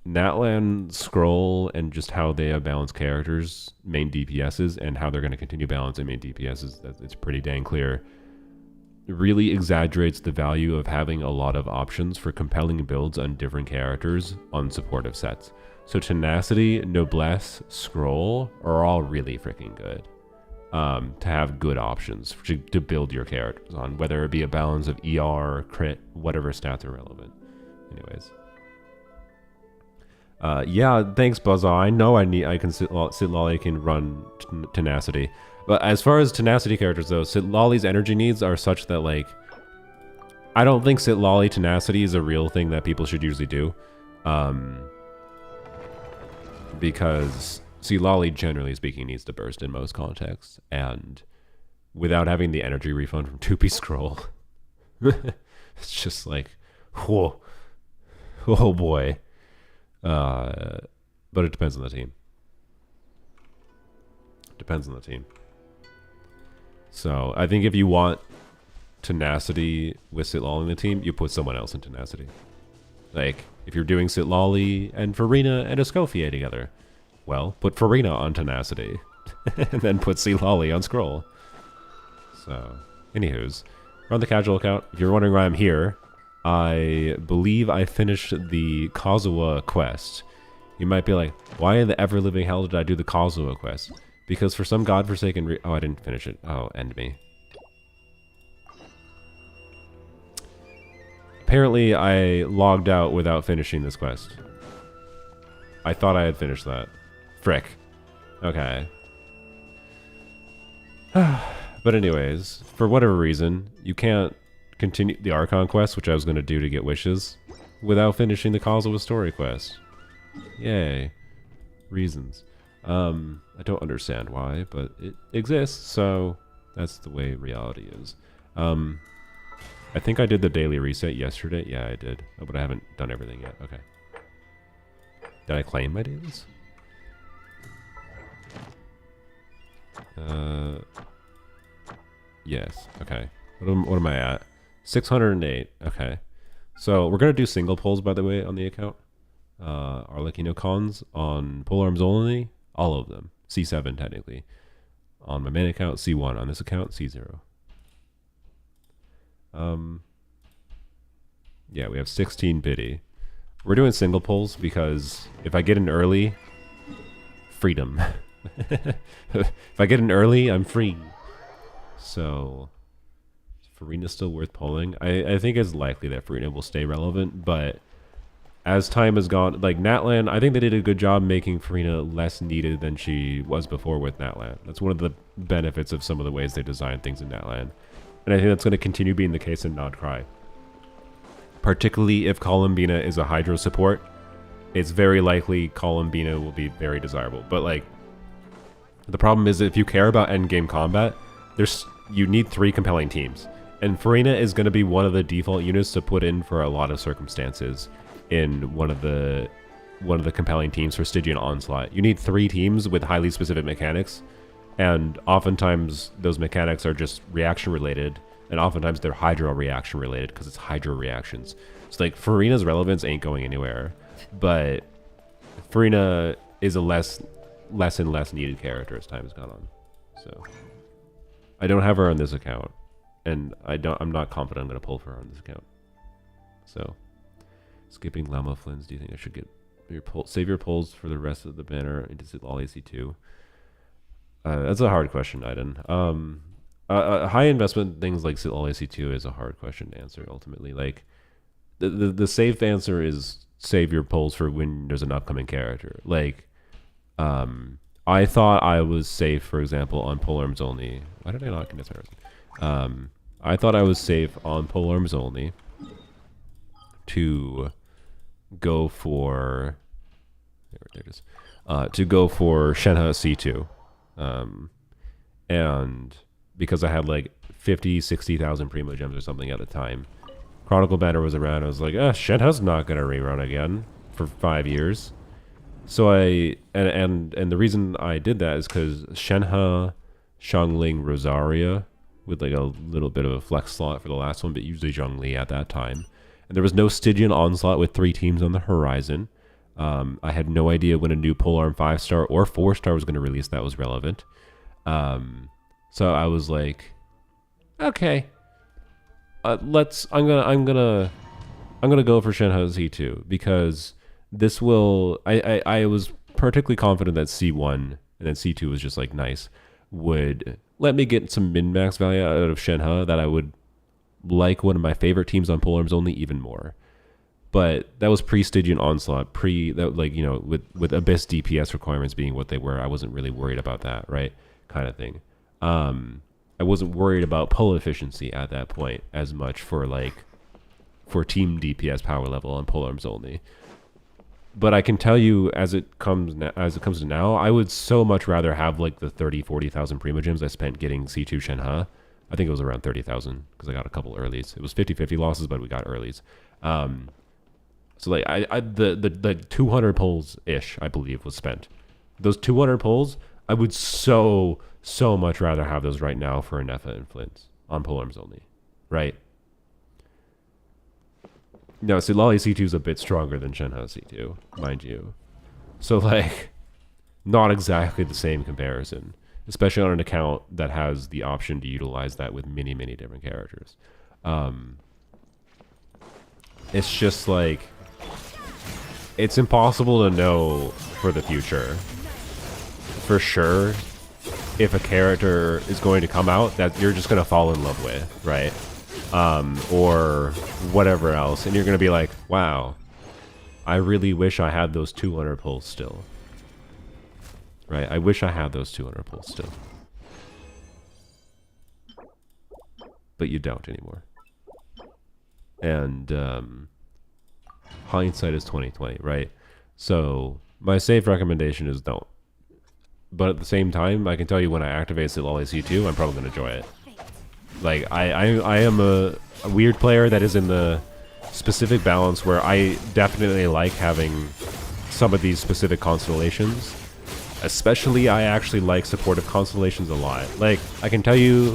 Natlan scroll and just how they have balanced characters, main DPSs, and how they're going to continue balancing main DPSs, it's pretty dang clear. It really exaggerates the value of having a lot of options for compelling builds on different characters on supportive sets. So Tenacity, Noblesse, Scroll are all really freaking good. To have good options to build your characters on, whether it be a balance of ER, crit, whatever stats are relevant. Anyways. Yeah, thanks, Buzzaw. I know Sitlolly can run Tenacity. But as far as Tenacity characters, though, Sitlolly's energy needs are such that, like, I don't think Sitlolly Tenacity is a real thing that people should usually do. Because Sitlolly, generally speaking, needs to burst in most contexts. And without having the energy refund from 2-piece scroll, it's just like, whoa. Oh, boy. But it depends on the team. Depends on the team. So I think if you want Tenacity with Sitlolly in the team, you put someone else in Tenacity. Like, if you're doing Sitlolly and Farina and Escoffier together, well, put Farina on Tenacity. And then put Sitlolly on Scroll. So, anywho's, we're on the casual account. If you're wondering why I'm here, I believe I finished the Kazuha quest. You might be like, why in the ever-living hell did I do the Kazuha quest? Because for some godforsaken oh, I didn't finish it. Oh, end me. Apparently, I logged out without finishing this quest. I thought I had finished that. Frick. Okay. But anyways, for whatever reason, you can't continue the Archon quest, which I was going to do to get wishes, without finishing the Kazuha story quest. Yay. Reasons. I don't understand why, but it exists, so that's the way reality is. I think I did the daily reset yesterday. Yeah, I did. Oh, but I haven't done everything yet. Okay. Did I claim my dailies? Yes. Okay. What am I at? 608. Okay. So we're gonna do single polls, by the way, on the account. Arlecchino cons on polearms only, all of them. C7 technically. On my main account, C1. On this account, C0. Yeah, we have 16 biddy. We're doing single polls because if I get in early, freedom. If I get in early, I'm free. So, is Farina still worth polling? I think it's likely that Farina will stay relevant, but as time has gone, like Natlan, I think they did a good job making Farina less needed than she was before with Natlan. That's one of the benefits of some of the ways they design things in Natlan. And I think that's going to continue being the case in Not Cry. Particularly if Columbina is a Hydro support, it's very likely Columbina will be very desirable. But like, the problem is that if you care about endgame combat, you need 3 compelling teams. And Farina is going to be one of the default units to put in for a lot of circumstances in one of the compelling teams for Stygian Onslaught. You need 3 teams with highly specific mechanics, and oftentimes those mechanics are just reaction related, and oftentimes they're hydro reaction related because it's hydro reactions. So like Farina's relevance ain't going anywhere, but Farina is a less and less needed character as time has gone on. So I don't have her on this account, and I'm not confident I'm going to pull for her on this account. So skipping Lama Flins, do you think I should get save your polls for the rest of the banner into Sitlali C2? That's a hard question, Aiden. High investment things like Sitlali C2 is a hard question to answer ultimately. Like the safe answer is save your polls for when there's an upcoming character. Like I thought I was safe, for example, on polearms only. Why did I not convince my person? I thought I was safe on polearms only to go for there it is. To go for Shenhe C2. And because I had like 50,000-60,000 Primo Gems or something at the time. Chronicle Banner was around, I was like, Shenhe's not gonna rerun again for 5 years. So and the reason I did that is because Shenhe, Xiangling, Rosaria, with like a little bit of a flex slot for the last one, but usually Zhongli at that time. And there was no Stygian Onslaught with 3 teams on the horizon. I had no idea when a new polearm 5-star or 4-star was going to release that was relevant. So I was like, okay, I'm gonna go for Shenhe Z2 because this will. I was particularly confident that C1 and then C2 was just like nice, would let me get some min-max value out of Shenhe that I would like one of my favorite teams on polearms only even more. But that was pre-Stygian Onslaught, with Abyss DPS requirements being what they were. I wasn't really worried about that, right? Kind of thing. I wasn't worried about pull efficiency at that point as much for team DPS power level on polearms only. But I can tell you, as it comes to now, I would so much rather have like the 30,000-40,000 Primo Gems I spent getting C2 Shenhe. I think it was around 30,000 because I got a couple earlies. It was 50-50 losses, but we got earlies. So like the 200 pulls ish, I believe, was spent. Those 200 pulls, I would so much rather have those right now for Nefa and Flint on polearms only, right? No, Sitlali C2 is a bit stronger than Shenhe C2, mind you. So like, not exactly the same comparison, especially on an account that has the option to utilize that with many different characters. It's just like, it's impossible to know for the future, for sure, if a character is going to come out that you're just going to fall in love with, right? Or whatever else, and you're going to be like, wow, I really wish I had those 200 pulls still. Right? I wish I had those 200 pulls still. But you don't anymore. And hindsight is 20/20, right? So my safe recommendation is don't. But at the same time, I can tell you when I activate Sitlali C2, I'm probably going to enjoy it. Like, I am a weird player that is in the specific balance where I definitely like having some of these specific constellations. Especially, I actually like supportive constellations a lot. Like, I can tell you,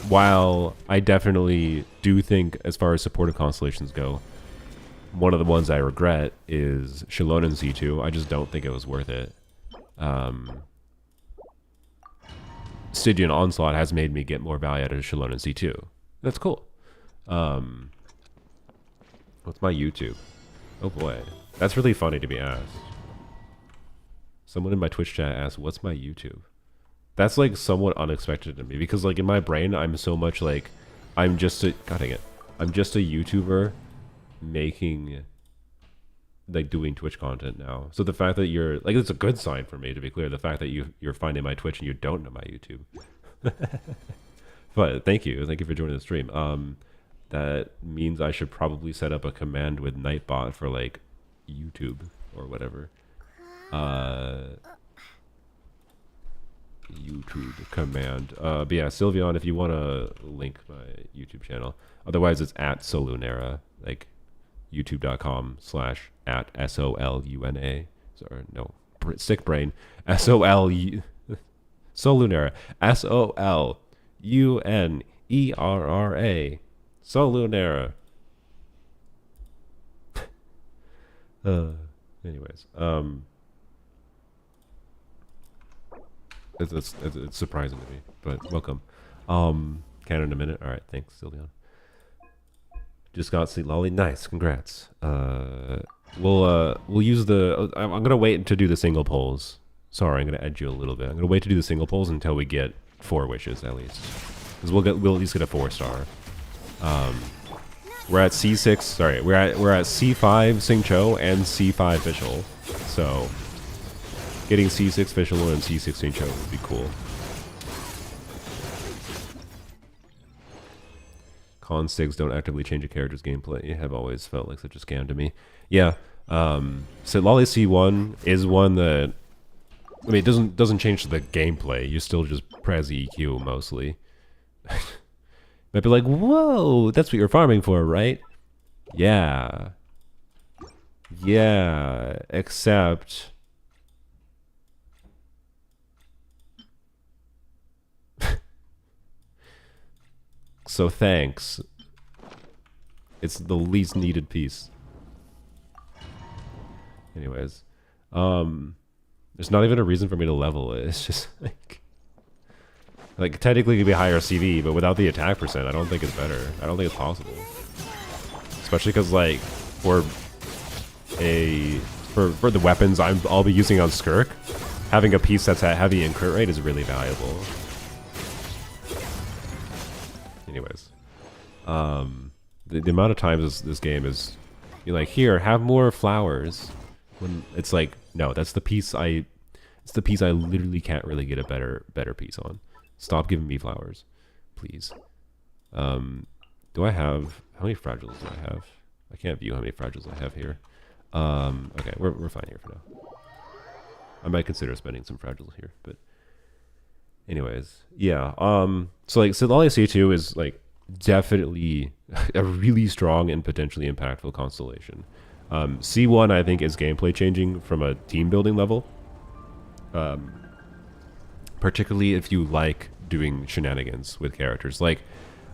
while I definitely do think, as far as supportive constellations go, one of the ones I regret is Shilonen C2. I just don't think it was worth it. Stygian Onslaught has made me get more value out of Shilonen C2. That's cool. What's my YouTube? Oh boy. That's really funny to be asked. Someone in my Twitch chat asked, what's my YouTube? That's like somewhat unexpected to me because like in my brain, I'm so much like, I'm just a, God dang it. I'm just a YouTuber making, like doing Twitch content now. So the fact that you're, like it's a good sign for me to be clear. The fact that you're finding my Twitch and you don't know my YouTube. But thank you for joining the stream. That means I should probably set up a command with Nightbot for like YouTube or whatever. YouTube command. But yeah, Sylveon, if you want to link my YouTube channel. Otherwise, it's at Solunera, like youtube.com/@SOLUNA. Sorry, no, sick brain. SOLU Solunera. SOLUNERRA. Solunera. Anyways, it's surprising to me, but welcome. Count in a minute. All right, thanks, Sylveon. Just got Sleep Lolly. Nice, congrats. We'll use the. I'm gonna wait to do the single polls. Sorry, I'm gonna edge you a little bit. I'm gonna wait to do the single polls until we get 4 wishes at least, because we'll at least get a 4-star. We're at C6. Sorry, we're at C5 Xingqiu and C5 Fischl. So getting C6 Fischl and C6 Xingqiu would be cool. Constigs don't actively change a character's gameplay. Have always felt like such a scam to me. Yeah. So Lolly C1 is one that, I mean, it doesn't change the gameplay. You still just press EQ mostly. Might be like, whoa, that's what you're farming for, right? Yeah. Yeah, except so thanks. It's the least needed piece. Anyways, there's not even a reason for me to level it. It's just like technically it could be higher CV, but without the attack percent, I don't think it's better. I don't think it's possible. Especially because like for the weapons I'll be using on Skirk, having a piece that's at heavy and crit rate is really valuable. Anyways, the amount of times this game is, you're like, here, have more flowers, when it's like, no, it's the piece I literally can't really get a better piece on. Stop giving me flowers, please. Do I have, how many fragiles do I have? I can't view how many fragiles I have here. Okay, we're fine here for now. I might consider spending some fragiles here, but anyways, yeah. So like Lolly C2 is like definitely a really strong and potentially impactful constellation. C1 I think is gameplay changing from a team building level. Particularly if you like doing shenanigans with characters. Like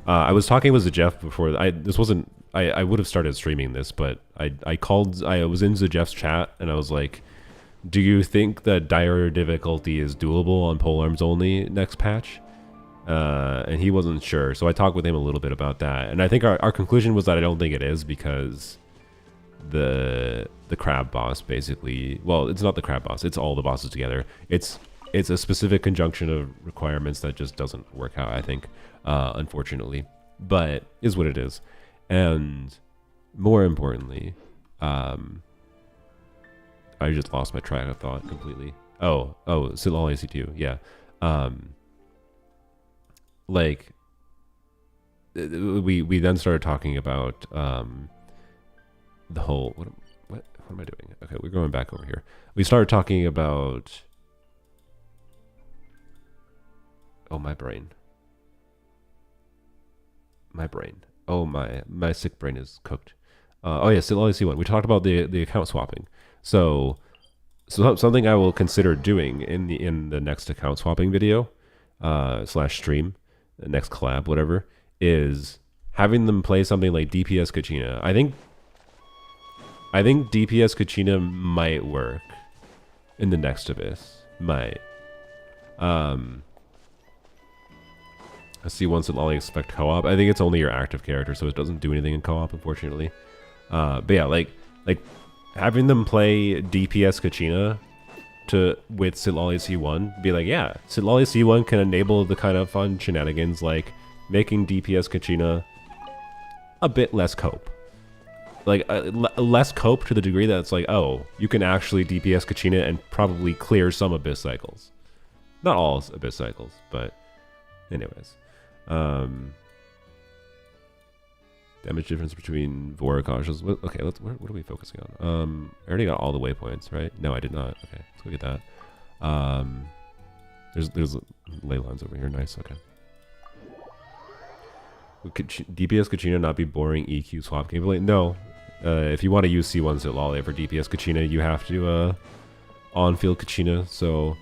I was talking with Jeff before. I would have started streaming this, but I was in Jeff's chat and I was like, do you think that dire difficulty is doable on polearms only next patch? And he wasn't sure, so I talked with him a little bit about that. And I think our conclusion was that I don't think it is, because the crab boss basically, well, it's not the crab boss, it's all the bosses together. It's a specific conjunction of requirements that just doesn't work out, I think, unfortunately. But is what it is. And more importantly, I just lost my track of thought completely. Oh, Silal AC2, yeah. Like, we then started talking about the whole, what am I doing? Okay, we're going back over here. We started talking about, oh, my brain. Oh, my sick brain is cooked. Oh yeah, still only C1. We talked about the account swapping. So something I will consider doing in the next account swapping video slash stream, the next collab, whatever, is having them play something like DPS Kachina. I think DPS Kachina might work in the next Abyss. Might. I see once at Lolly expect co-op. I think it's only your active character, so it doesn't do anything in co-op, unfortunately. But yeah, like having them play DPS Kachina with Sitlolly C1, be like, yeah, Sitlolly C1 can enable the kind of fun shenanigans like making DPS Kachina a bit less cope. Like less cope to the degree that it's like, oh, you can actually DPS Kachina and probably clear some Abyss cycles. Not all Abyss cycles, but anyways. Damage difference between Voracautions. Okay, what are we focusing on? I already got all the waypoints, right? No, I did not. Okay, let's go get that. There's ley lines over here. Nice. Okay. Could DPS Kachina not be boring EQ swap gameplay? No. If you want to use C1s at Lolly for DPS Kachina, you have to on-field Kachina. So,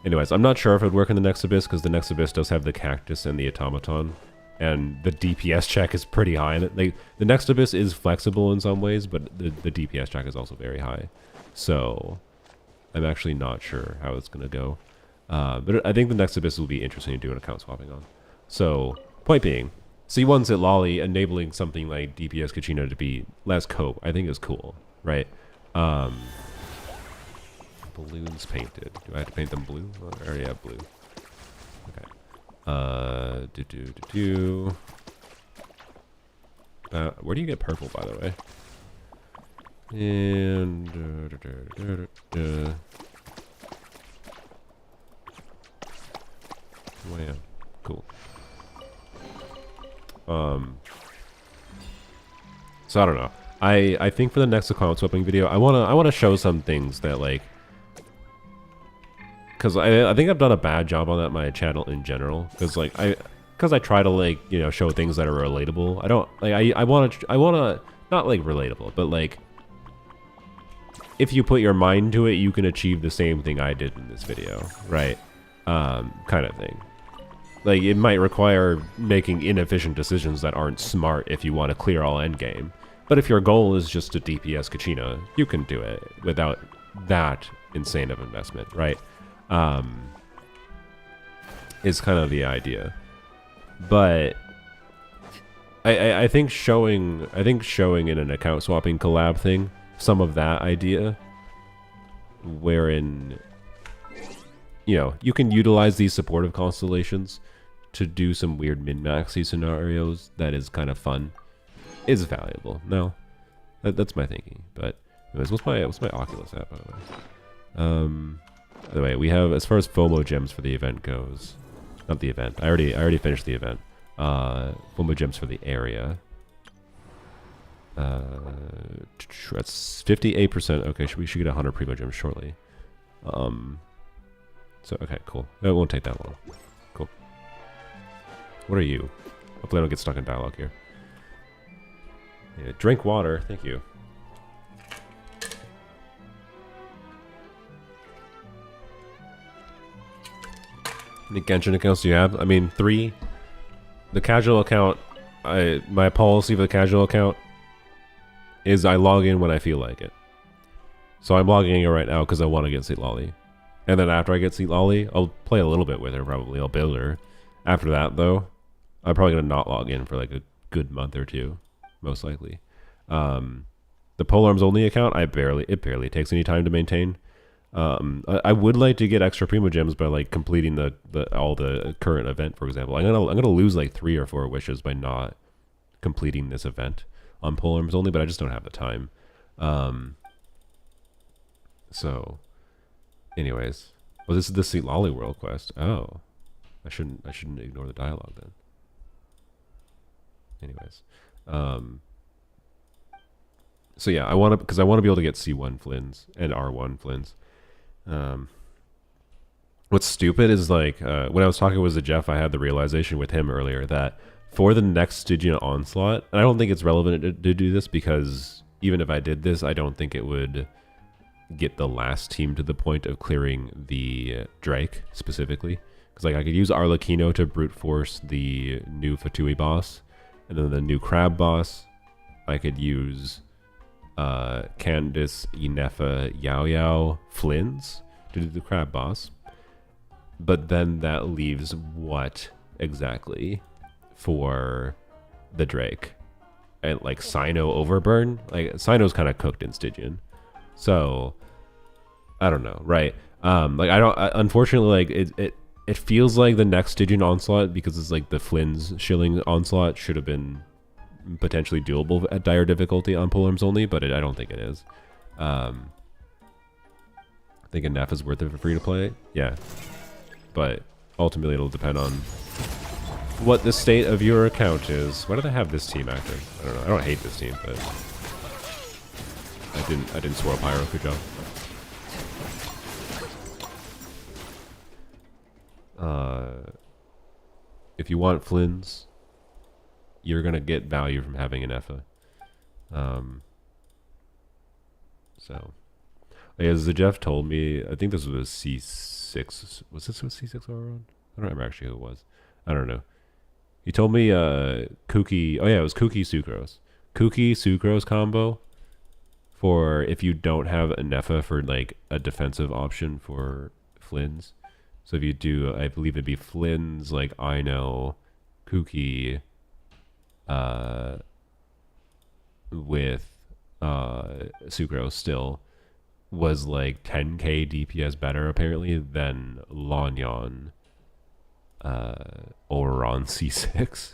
anyways, I'm not sure if it would work in the next Abyss because the next Abyss does have the Cactus and the Automaton. And the DPS check is pretty high. And the next Abyss is flexible in some ways, but the DPS check is also very high. So I'm actually not sure how it's going to go. But I think the next Abyss will be interesting to do an account swapping on. So point being, C1's at Lolly enabling something like DPS Kachina to be less cope, I think is cool, right? Balloons painted. Do I have to paint them blue? Oh, I already have blue. Okay. Where do you get purple, by the way? And oh yeah, cool. So I don't know. I think for the next account swapping video, I wanna show some things that like. Because I think I've done a bad job on that on my channel in general. Because like I try to like show things that are relatable. I don't like I want to not like relatable, but like if you put your mind to it, you can achieve the same thing I did in this video, right? Kind of thing. Like it might require making inefficient decisions that aren't smart if you want to clear all endgame. But if your goal is just to DPS Kachina, you can do it without that insane of investment, right? Is kind of the idea, but I think showing in an account swapping collab thing some of that idea, wherein you can utilize these supportive constellations to do some weird min-maxy scenarios that is kind of fun, is valuable. No, that's my thinking. But anyways, what's my Oculus at, by the way? By the way, we have, as far as FOMO gems for the event goes, not the event. I already finished the event. FOMO gems for the area. That's 58%. Okay, we should get 100 Primo gems shortly. So okay, cool. It won't take that long. Cool. What are you? Hopefully I don't get stuck in dialogue here. Yeah, drink water. Thank you. How many Genshin accounts do you have? I mean, 3. The casual account, my policy for the casual account is I log in when I feel like it. So I'm logging in right now because I want to get Sitlolly. And then after I get Sitlolly, I'll play a little bit with her probably. I'll build her. After that, though, I'm probably going to not log in for like a good month or two, most likely. The Polearms only account, it barely takes any time to maintain. I would like to get extra Primo Gems by like completing all the current event, for example. I'm gonna lose like 3 or 4 wishes by not completing this event on Polearms only, but I just don't have the time. So, anyways, well, this is the Sitlolly World quest. Oh, I shouldn't ignore the dialogue then. Anyways, so yeah, I want to be able to get C1 Flins and R1 Flins. What's stupid is like when I was talking with Jeff, I had the realization with him earlier that for the next Stygian Onslaught, and I don't think it's relevant to do this because even if I did this, I don't think it would get the last team to the point of clearing the Drake specifically. Because like I could use Arlecchino to brute force the new Fatui boss, and then the new Crab boss. I could use Candice, Inefa, Yao Yao, Flins to do the Crab boss. But then that leaves what exactly for the Drake? And like Sino Overburn? Like Sino's kind of cooked in Stygian. So I don't know, right? Like I don't unfortunately like it feels like the next Stygian onslaught, because it's like the Flynn's shilling onslaught, should have been potentially doable at dire difficulty on polearms only, but I don't think it is. I think enough is worth it for free to play. Yeah. But ultimately it'll depend on what the state of your account is. Why do they have this team active? I don't know. I don't hate this team, but I didn't swirl pyro. Good job. If you want Flynn's, you're gonna get value from having an Effa. So, as the Jeff told me, I think this was a C6. Was this a C6 all around? I don't remember actually who it was. I don't know. He told me Kuki. Oh yeah, it was Kuki Sucrose. Kuki Sucrose combo for if you don't have a Nefa for like a defensive option for Flynn's. So if you do, I believe it'd be Flynn's, like Ino, Kuki, with Sucrose still was like 10k DPS better apparently than Lanyon Oreron C6.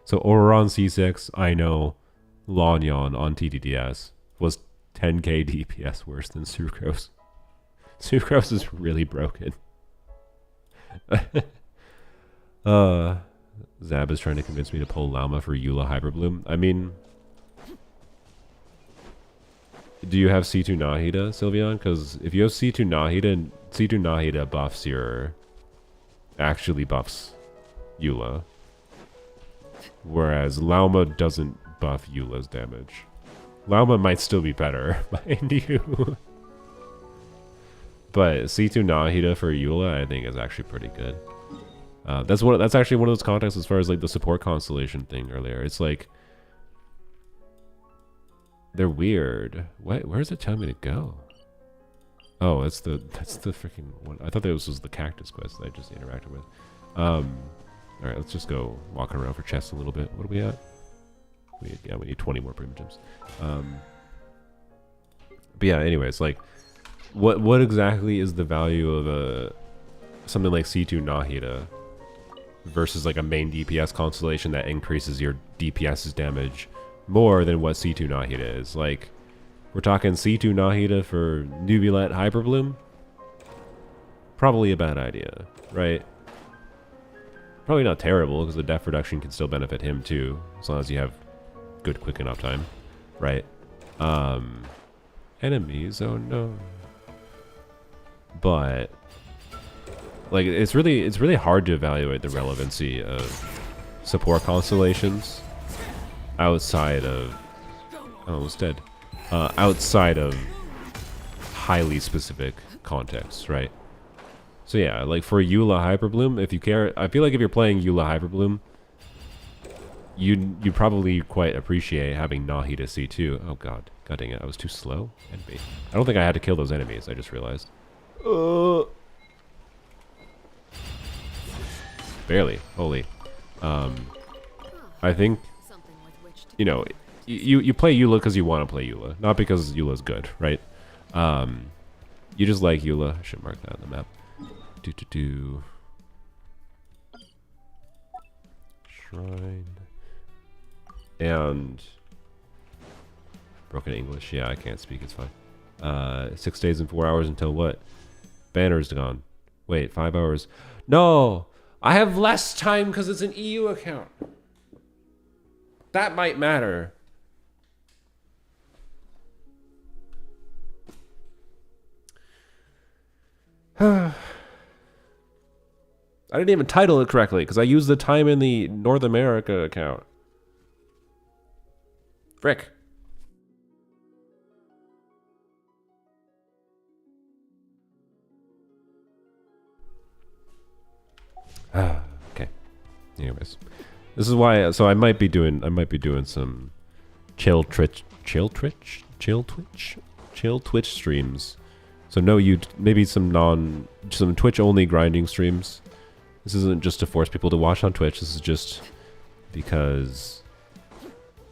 So Oreron C6, I know Lanyon on TTDS was 10k DPS worse than Sucrose. Sucrose is really broken. Zab is trying to convince me to pull Llama for Eula Hyperbloom. I mean, do you have C2 Nahida, Sylveon? Because if you have C2 Nahida, C2 Nahida buffs your... actually buffs Eula. Whereas Lauma doesn't buff Eula's damage. Lauma might still be better, mind you. But C2 Nahida for Eula, I think, is actually pretty good. That's actually one of those contexts as far as like the support constellation thing earlier. It's like they're weird. Where's it telling me to go? Oh, that's the freaking one. I thought that was the cactus quest that I just interacted with. All right, let's just go walking around for chests a little bit. What are we at? We need 20 more primitives. But yeah, anyways, like, what exactly is the value of something like C2 Nahida versus like a main DPS constellation that increases your DPS's damage more than what C2 Nahida is? Like, we're talking C2 Nahida for Nubilet Hyperbloom? Probably a bad idea, right? Probably not terrible, because the def reduction can still benefit him too, as long as you have good quick enough time, right? Enemies, oh no. But like it's really hard to evaluate the relevancy of support constellations outside of almost dead. Outside of highly specific contexts, right? So yeah, like for Eula Hyperbloom, if you care, I feel like if you're playing Eula Hyperbloom, you probably quite appreciate having Nahida C2. Oh god dang it, I was too slow. Enemy. I don't think I had to kill those enemies, I just realized. Barely. Holy. I think, you know, you play Eula because you want to play Eula, not because Eula's good, right? You just like Eula. I should mark that on the map. Shrine. And broken English. Yeah, I can't speak. It's fine. 6 days and 4 hours until what? Banner's gone. Wait, 5 hours. No! I have less time because it's an EU account. That might matter. I didn't even title it correctly because I used the time in the North America account. Frick. Okay. Anyways, this is why. So I might be doing some chill Twitch streams. So no, maybe some Twitch only grinding streams. This isn't just to force people to watch on Twitch. This is just because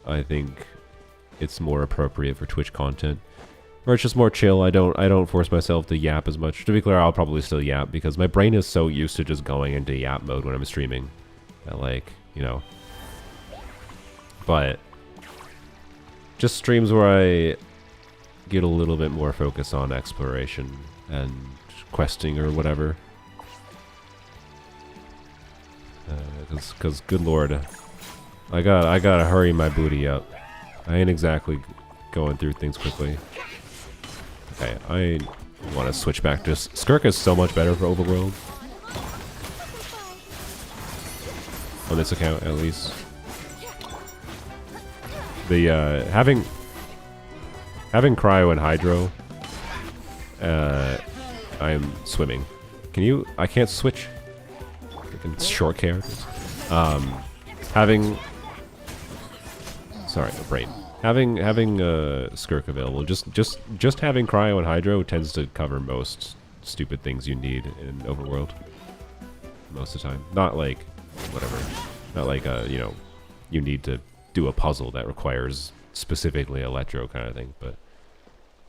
I think it's more appropriate for Twitch content. Or it's just more chill. I don't force myself to yap as much. To be clear, I'll probably still yap because my brain is so used to just going into yap mode when I'm streaming. That, like, you know. But just streams where I get a little bit more focus on exploration and questing or whatever. Cause good lord, I gotta hurry my booty up. I ain't exactly going through things quickly. Okay, I want to switch back to Skirk is so much better for Overworld. On this account, at least. The having cryo and hydro. I am swimming. Can you? I can't switch. Freaking short characters. Sorry, the brain. Having Skirk available, just having cryo and hydro tends to cover most stupid things you need in Overworld. Most of the time, not like whatever, not like you know, you need to do a puzzle that requires specifically electro kind of thing, but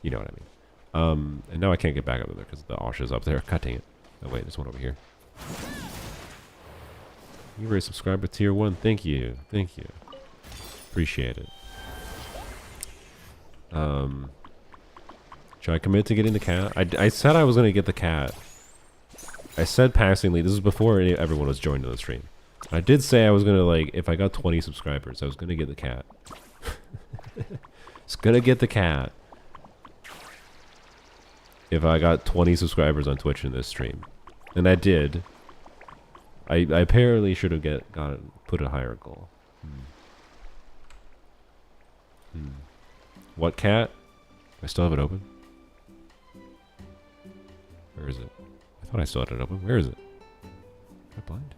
you know what I mean. And now I can't get back up there because the Osh is up there. God dang it! Oh wait, there's one over here. You were a subscriber tier 1. Thank you. Appreciate it. Should I commit to getting the cat? I said I was gonna get the cat. I said passingly. This is before everyone was joined on the stream. I did say I was gonna, like, if I got 20 subscribers, I was gonna get the cat. It's gonna get the cat. If I got 20 subscribers on Twitch in this stream, and I did. I apparently should have put a higher goal. What cat? I still have it open. Where is it? I thought I still had it open. Where is it? Am I blind?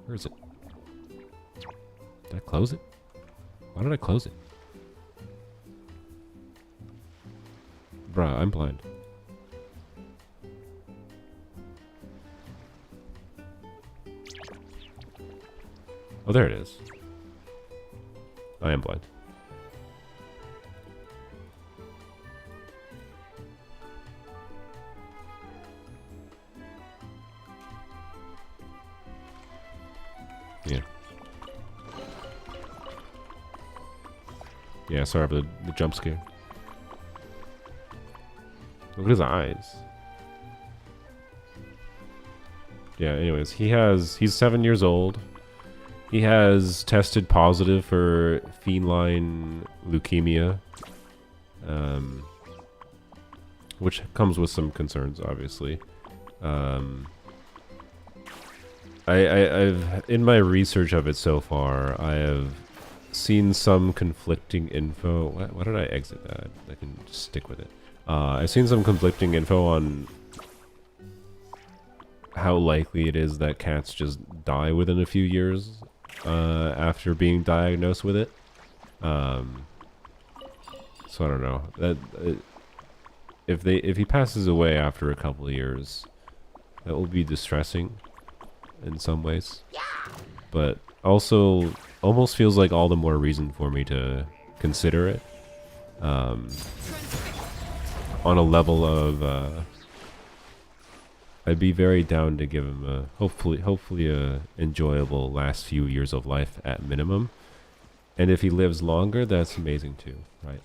Where is it? Did I close it? Why did I close it? Bruh, I'm blind. Oh, there it is. I am blind. Yeah. Yeah, sorry for the jump scare. Look at his eyes. Yeah, anyways, he's 7 years old. He has tested positive for feline leukemia, which comes with some concerns, obviously. I've in my research of it so far, I have seen some conflicting info. Why did I exit that? I can just stick with it. I've seen some conflicting info on how likely it is that cats just die within a few years after being diagnosed with it. So I don't know. If he passes away after a couple of years, that will be distressing in some ways. But also almost feels like all the more reason for me to consider it. On a level of I'd be very down to give him a hopefully a enjoyable last few years of life at minimum. And if he lives longer, that's amazing too, right?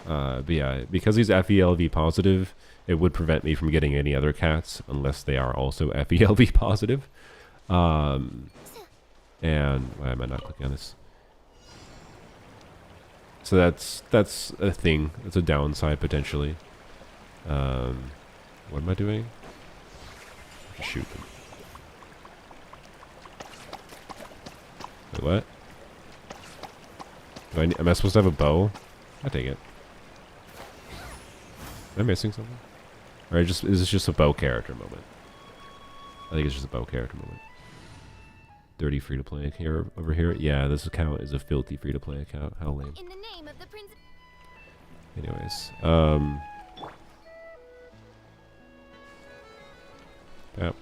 But yeah, because he's FELV positive, it would prevent me from getting any other cats unless they are also FELV positive. And why am I not clicking on this? So that's a thing. It's a downside potentially. What am I doing? Shoot them. Wait, what? Am I supposed to have a bow? I take it. Am I missing something? Or is this just a bow character moment? I think it's just a bow character moment. 30 free-to-play here over here. Yeah, this account is a filthy free-to-play account. How lame. In the name of the prince. Anyways, yep.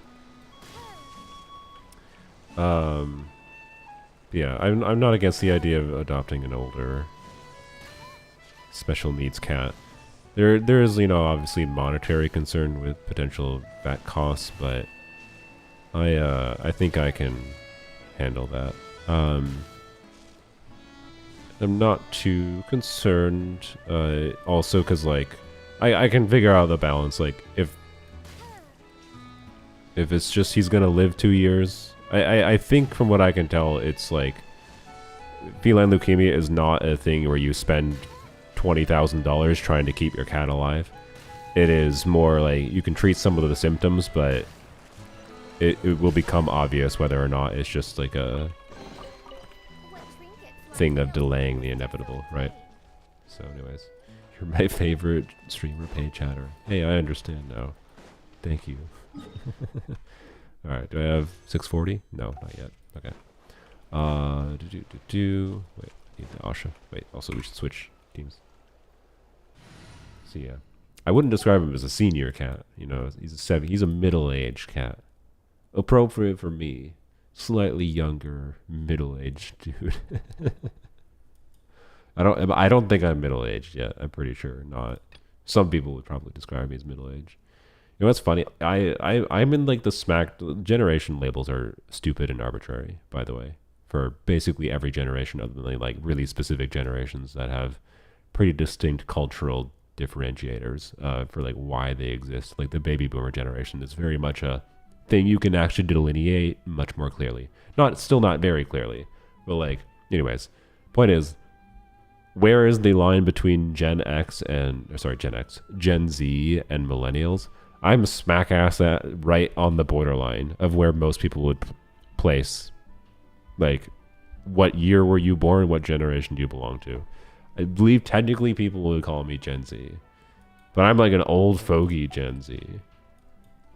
Yeah, I'm not against the idea of adopting an older special needs cat. There is, you know, obviously monetary concern with potential vet costs, but I think I can handle that. I'm not too concerned, also because, like, I can figure out the balance. Like, if it's just he's gonna live 2 years, I think from what I can tell, it's like feline leukemia is not a thing where you spend $20,000 trying to keep your cat alive. It is more like you can treat some of the symptoms, but it will become obvious whether or not it's just like a thing of delaying the inevitable, right? So anyways, you're my favorite streamer, paid chatter. Hey, I understand now. Thank you. Alright, do I have 640? No, not yet. Okay. Wait, I need the Asha. Wait, also we should switch teams. So yeah. I wouldn't describe him as a senior cat. You know, he's a middle-aged cat. Appropriate for me. Slightly younger, middle-aged dude. I don't think I'm middle-aged yet. I'm pretty sure not. Some people would probably describe me as middle-aged. You know what's funny? I'm in like the generation labels are stupid and arbitrary, by the way, for basically every generation other than like really specific generations that have pretty distinct cultural differentiators for like why they exist. Like the baby boomer generation is very much a thing you can actually delineate much more clearly. Still not very clearly, but like, anyways, point is, where is the line between Gen Z and millennials? I'm smack ass at right on the borderline of where most people would place, like, what year were you born? What generation do you belong to? I believe technically people would call me Gen Z, but I'm like an old fogey Gen Z.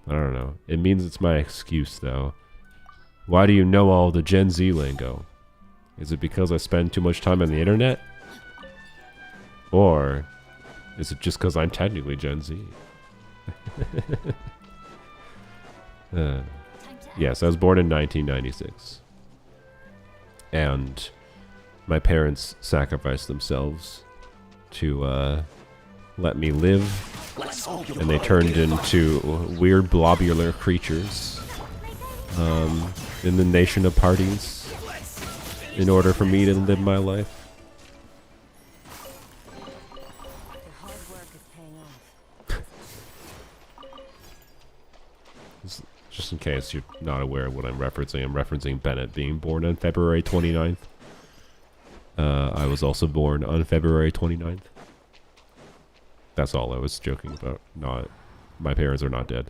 I don't know. It means it's my excuse though. Why do you know all the Gen Z lingo? Is it because I spend too much time on the internet? Or is it just because I'm technically Gen Z? Yes, I was born in 1996. And my parents sacrificed themselves to let me live. And they turned into weird blobular creatures in the nation of parties in order for me to live my life. Just in case you're not aware of what I'm referencing Bennett being born on February 29th. I was also born on February 29th. That's all I was joking about. Not, my parents are not dead.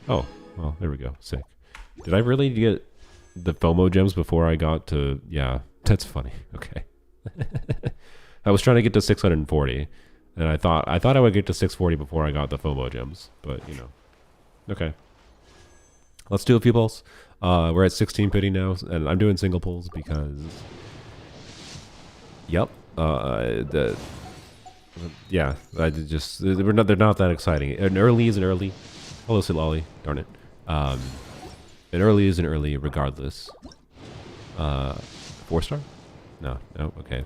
Oh, well, there we go. Sick. Did I really get the FOMO gems before I got to... Yeah, that's funny. Okay. I was trying to get to 640, and I thought I would get to 640 before I got the FOMO gems, but, you know. Okay. Let's do a few polls. We're at 16 pity now, and I'm doing single polls because... Yep. Yeah, they're not that exciting. An early is an early. Hello, Silali. Darn it. An early is an early regardless. 4-star? No, okay.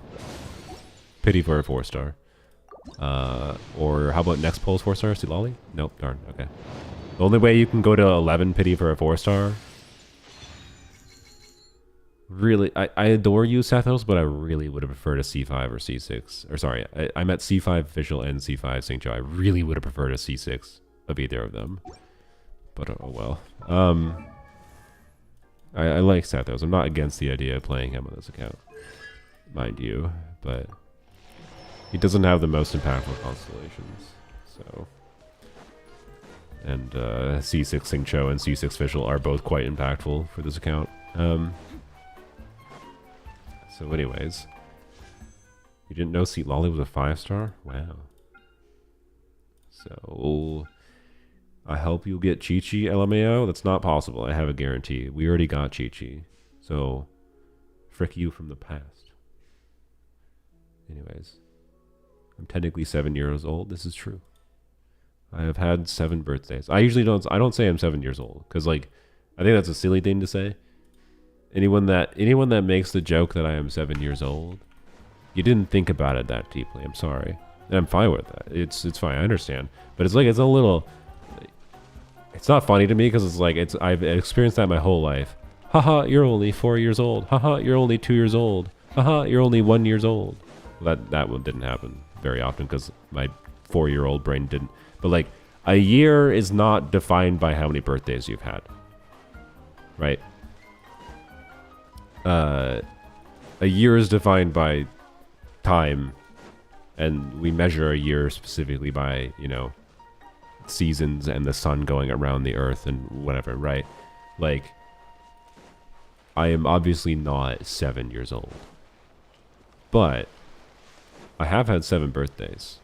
Pity for a 4-star. Or how about next poll's 4-star? Silali? Nope, darn, okay. The only way you can go to 11 pity for a 4-star. Really, I adore you, Sathos, but I really would have preferred a C5 or C6. Or sorry, I'm at C5 official and C5 St. Joe. I really would have preferred a C6 of either of them. But oh well. I like Sathos. I'm not against the idea of playing him on this account, mind you, but he doesn't have the most impactful constellations, so. And C6 Sing Cho and C6 Official are both quite impactful for this account. So anyways, you didn't know Seat Lolly was a 5-star? Wow. So I hope you'll get Chi-Chi, LMAO. That's not possible. I have a guarantee. We already got Chi-Chi. So, frick you from the past. Anyways, I'm technically 7 years old. This is true. I have had 7 birthdays. I don't say I'm 7 years old because like I think that's a silly thing to say. Anyone that makes the joke that I am 7 years old, you didn't think about it that deeply. I'm sorry. And I'm fine with that. It's fine. I understand. But it's like it's a little. It's not funny to me because it's like I've experienced that my whole life. Haha, you're only 4 years old. Haha, you're only 2 years old. Haha, you're only 1 years old. That one didn't happen very often because my 4-year-old brain didn't. But like a year is not defined by how many birthdays you've had, right? A year is defined by time, and we measure a year specifically by, you know, seasons and the sun going around the earth and whatever, right? Like, I am obviously not 7 years old, but I have had 7 birthdays.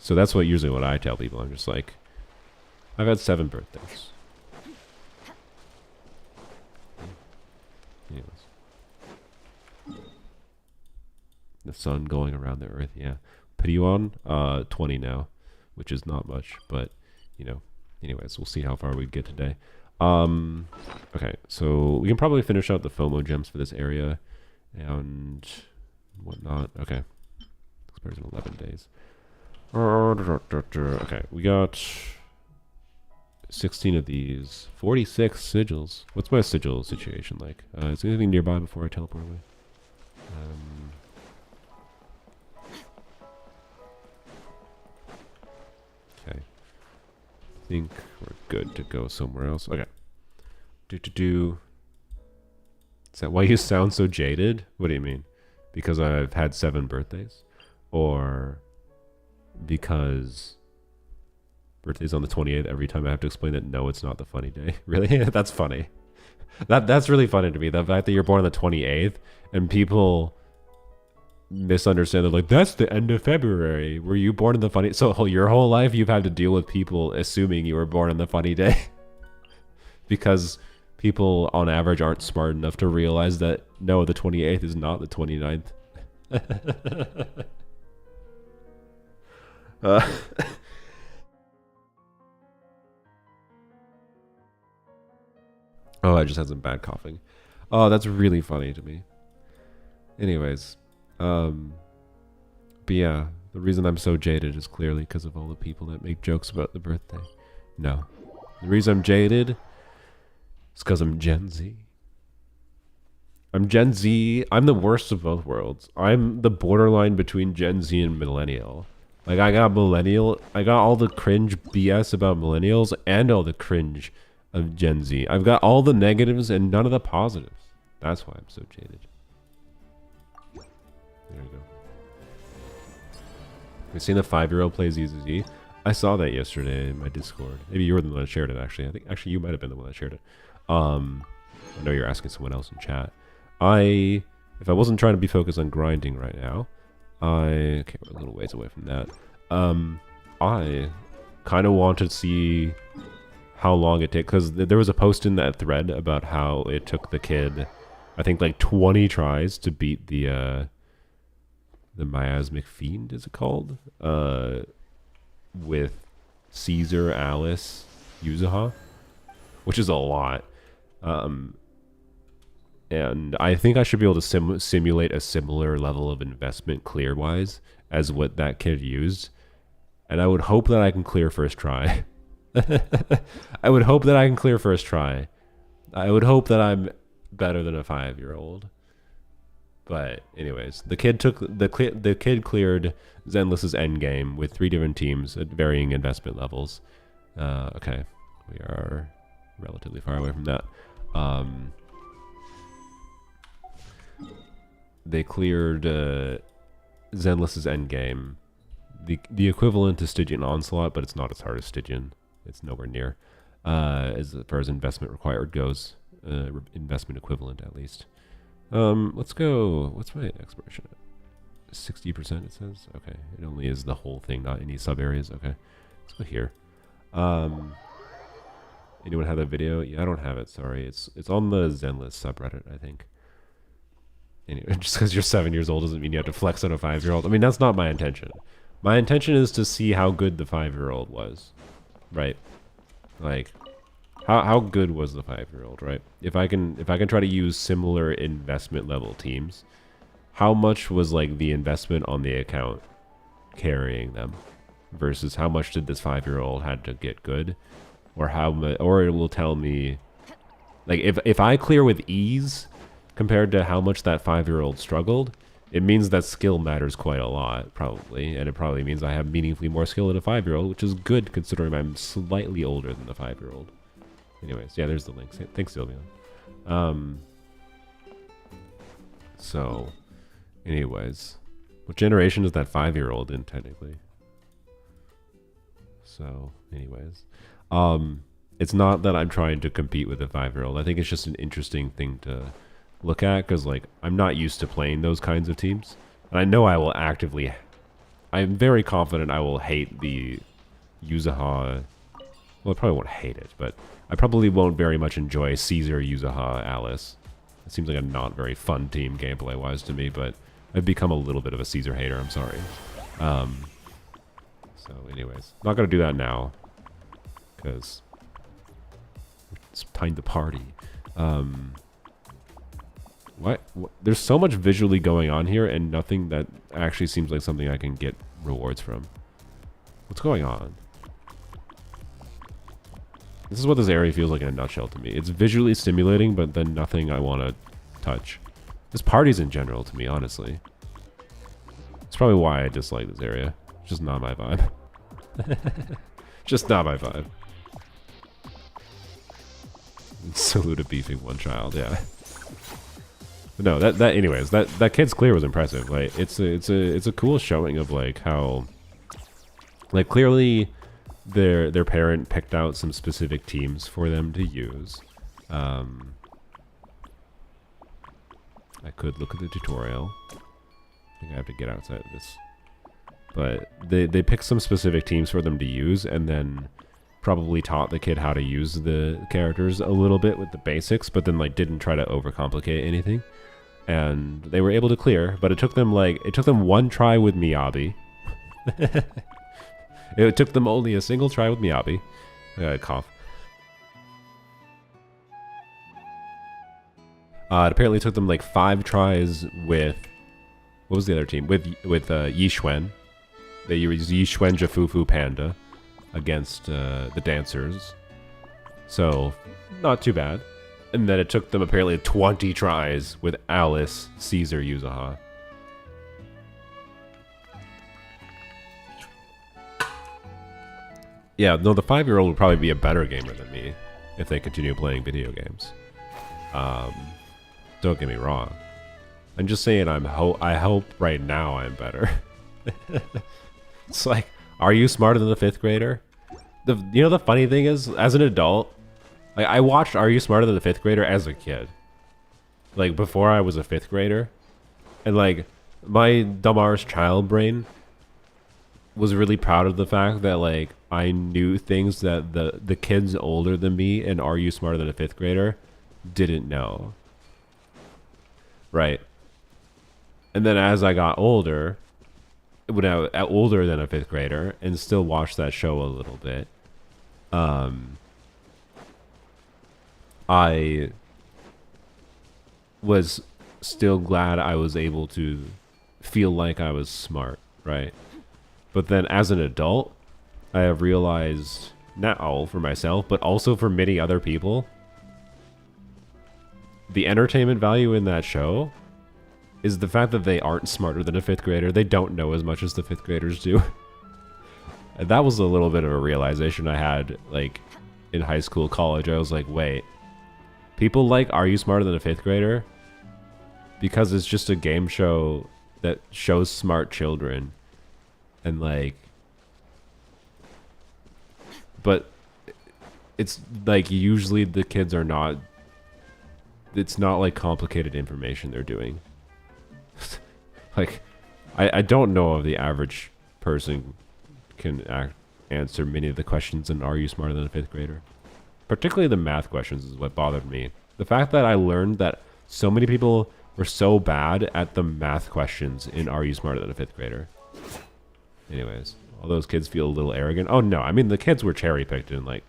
So that's usually what I tell people. I'm just like, I've had 7 birthdays. Anyways. The sun going around the earth, yeah. Put you on 20 now, which is not much, but you know. Anyways, we'll see how far we get today. Okay, so we can probably finish out the FOMO gems for this area and whatnot. Okay, expires in 11 days. Okay, we got 16 of these, 46 sigils. What's my sigil situation like? Is there anything nearby before I teleport away? Okay, I think we're good to go somewhere else. Okay. Is that why you sound so jaded? What do you mean? Because I've had 7 birthdays? Or because birthday's on the 28th every time I have to explain that no, it's not the funny day? Really? That's funny. That's really funny to me. The fact that you're born on the 28th and people misunderstand. They're like, that's the end of February. Were you born in the funny? So your whole life you've had to deal with people assuming you were born on the funny day. Because people on average aren't smart enough to realize that no, the 28th is not the 29th. Oh, I just had some bad coughing. Oh, that's really funny to me. Anyways, but yeah, the reason I'm so jaded is clearly because of all the people that make jokes about the birthday. No, the reason I'm jaded is because I'm Gen Z. I'm Gen Z. I'm the worst of both worlds. I'm the borderline between Gen Z and millennial. Like, I got all the cringe BS about millennials and all the cringe of Gen Z. I've got all the negatives and none of the positives. That's why I'm so jaded. There you go. We've seen the 5-year-old play ZZZ. I saw that yesterday in my Discord. Maybe you were the one that shared it, actually. I think, actually, you might have been the one that shared it. I know you're asking someone else in chat. If I wasn't trying to be focused on grinding right now, okay, we're a little ways away from that. I kind of want to see how long it takes, because there was a post in that thread about how it took the kid, I think, like 20 tries to beat the miasmic fiend, is it called? With Caesar, Alice, Yuzuha, which is a lot. And I think I should be able to simulate a similar level of investment clear-wise as what that kid used. And I would hope that I can clear first try. I would hope that I can clear first try. I would hope that I'm better than a 5-year-old. But anyways, the kid cleared Zenless's endgame with 3 different teams at varying investment levels. Okay, we are relatively far away from that. They cleared Zenless's endgame, the equivalent to Stygian Onslaught, but it's not as hard as Stygian. It's nowhere near as far as investment required goes. Investment equivalent, at least. Let's go. What's my exploration at? 60% it says? Okay. It only is the whole thing, not any sub areas. Okay. Let's go here. Anyone have that video? Yeah, I don't have it. Sorry, it's on the Zenless subreddit, I think. Anyway, just because you're 7 years old doesn't mean you have to flex on a 5-year-old. I mean, that's not my intention. My intention is to see how good the 5-year-old was, right? Like, how good was the 5-year-old, right? If I can try to use similar investment level teams, how much was like the investment on the account carrying them, versus how much did this 5-year-old had to get good, or how much, or it will tell me, like if I clear with ease compared to how much that 5-year-old struggled, it means that skill matters quite a lot, probably. And it probably means I have meaningfully more skill than a 5-year-old, which is good considering I'm slightly older than the 5-year-old. Anyways, yeah, there's the link. Thanks, Sylvia. So, anyways, what generation is that 5-year-old in, technically? So, anyways. It's not that I'm trying to compete with a 5-year-old. I think it's just an interesting thing to look at, because like I'm not used to playing those kinds of teams, and I know I will actively, I'm very confident I will hate the Yuzuha. Well, I probably won't hate it, but I probably won't very much enjoy Caesar, Yuzuha, Alice. It seems like a not very fun team gameplay wise to me, but I've become a little bit of a Caesar hater. I'm sorry. So anyways, not gonna do that now because it's time to party. What? There's so much visually going on here and nothing that actually seems like something I can get rewards from. What's going on? This is what this area feels like in a nutshell to me. It's visually stimulating, but then nothing I want to touch. This party's in general to me, honestly. It's probably why I dislike this area. It's just not my vibe. Just not my vibe. Salute a beefing one child, yeah. No, anyways, that kid's clear was impressive. Like it's a cool showing of like how, like clearly their parent picked out some specific teams for them to use. I could look at the tutorial. I think I have to get outside of this. But they picked some specific teams for them to use, and then probably taught the kid how to use the characters a little bit with the basics, but then like didn't try to overcomplicate anything. And they were able to clear, but it took them one try with Miyabi. It took them only a single try with Miyabi. I got a cough. It apparently took them like 5 tries with, what was the other team? With Yixuan. They used Yixuan Jafufu Panda against the dancers. So, not too bad. And then it took them apparently 20 tries with Alice, Caesar, Yuzuha. Yeah, no, the 5-year-old would probably be a better gamer than me if they continue playing video games. Don't get me wrong. I'm just saying I hope right now I'm better. It's like, are you smarter than the 5th grader? You know the funny thing is, as an adult, like I watched Are You Smarter Than the 5th Grader as a kid. Like before I was a 5th grader. And like my dumbass child brain was really proud of the fact that like I knew things that the kids older than me and Are You Smarter Than a 5th Grader didn't know. Right. And then as I got older, when I was older than a 5th grader and still watched that show a little bit, I was still glad I was able to feel like I was smart, right? But then as an adult, I have realized, not all for myself, but also for many other people, the entertainment value in that show is the fact that they aren't smarter than a 5th grader. They don't know as much as the 5th graders do. And that was a little bit of a realization I had, like, in high school, college. I was like, wait, people like Are You Smarter Than a 5th Grader? Because it's just a game show that shows smart children. And, like, but it's, like, usually the kids are not, it's not, like, complicated information they're doing. Like, I don't know if the average person can answer many of the questions in Are You Smarter Than a Fifth Grader? Particularly the math questions is what bothered me. The fact that I learned that so many people were so bad at the math questions in Are You Smarter Than a Fifth Grader? Anyways, all those kids feel a little arrogant. Oh no, I mean the kids were cherry picked and like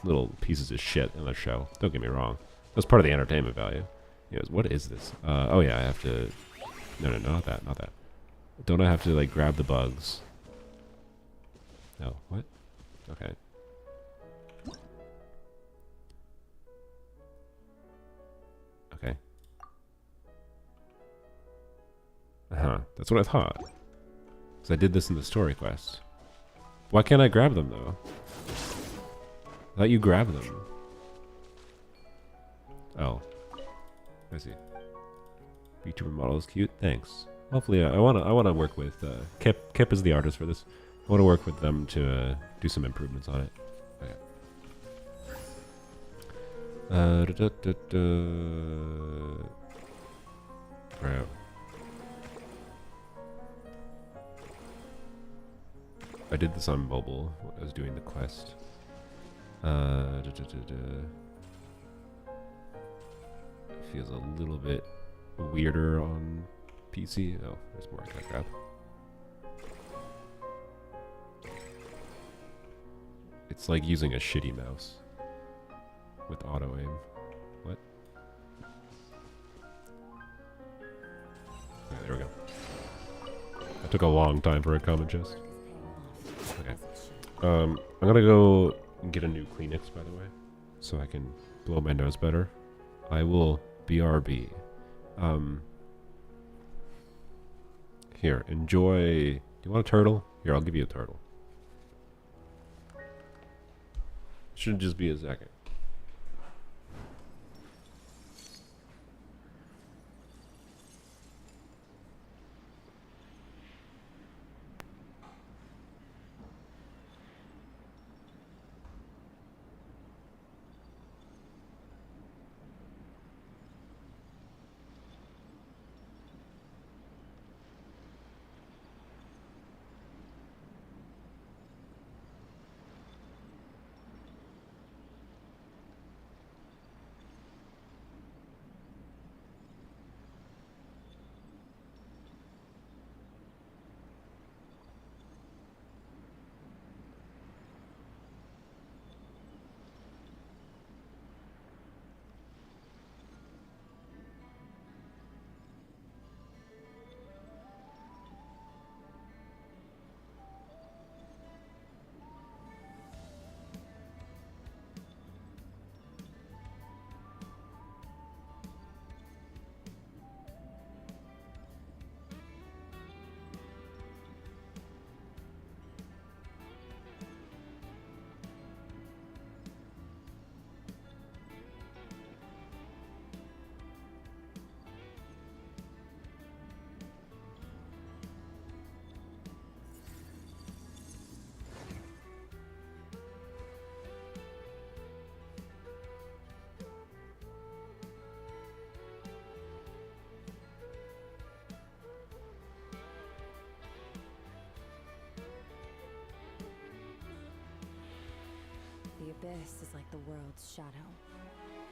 little pieces of shit in the show. Don't get me wrong. That's part of the entertainment value. Anyways, what is this? Oh yeah, I have to... No, not that. Don't I have to like grab the bugs? No, what? Okay. Okay. That's what I thought. Because I did this in the story quest. Why can't I grab them though? I thought you grab them. Oh. I see. VTuber model is cute. Thanks. Hopefully, I wanna work with Kip is the artist for this. I wanna work with them to do some improvements on it. Okay. Crap. I did this on mobile when I was doing the quest. Feels a little bit weirder on PC. Oh, there's more I gotta grab. It's like using a shitty mouse with auto aim. What? Okay, there we go. That took a long time for a common chest. Okay. I'm gonna go and get a new Kleenex, by the way, so I can blow my nose better. I will BRB. Here, enjoy. Do you want a turtle? Here, I'll give you a turtle. Should just be a second. The abyss is like the world's shadow.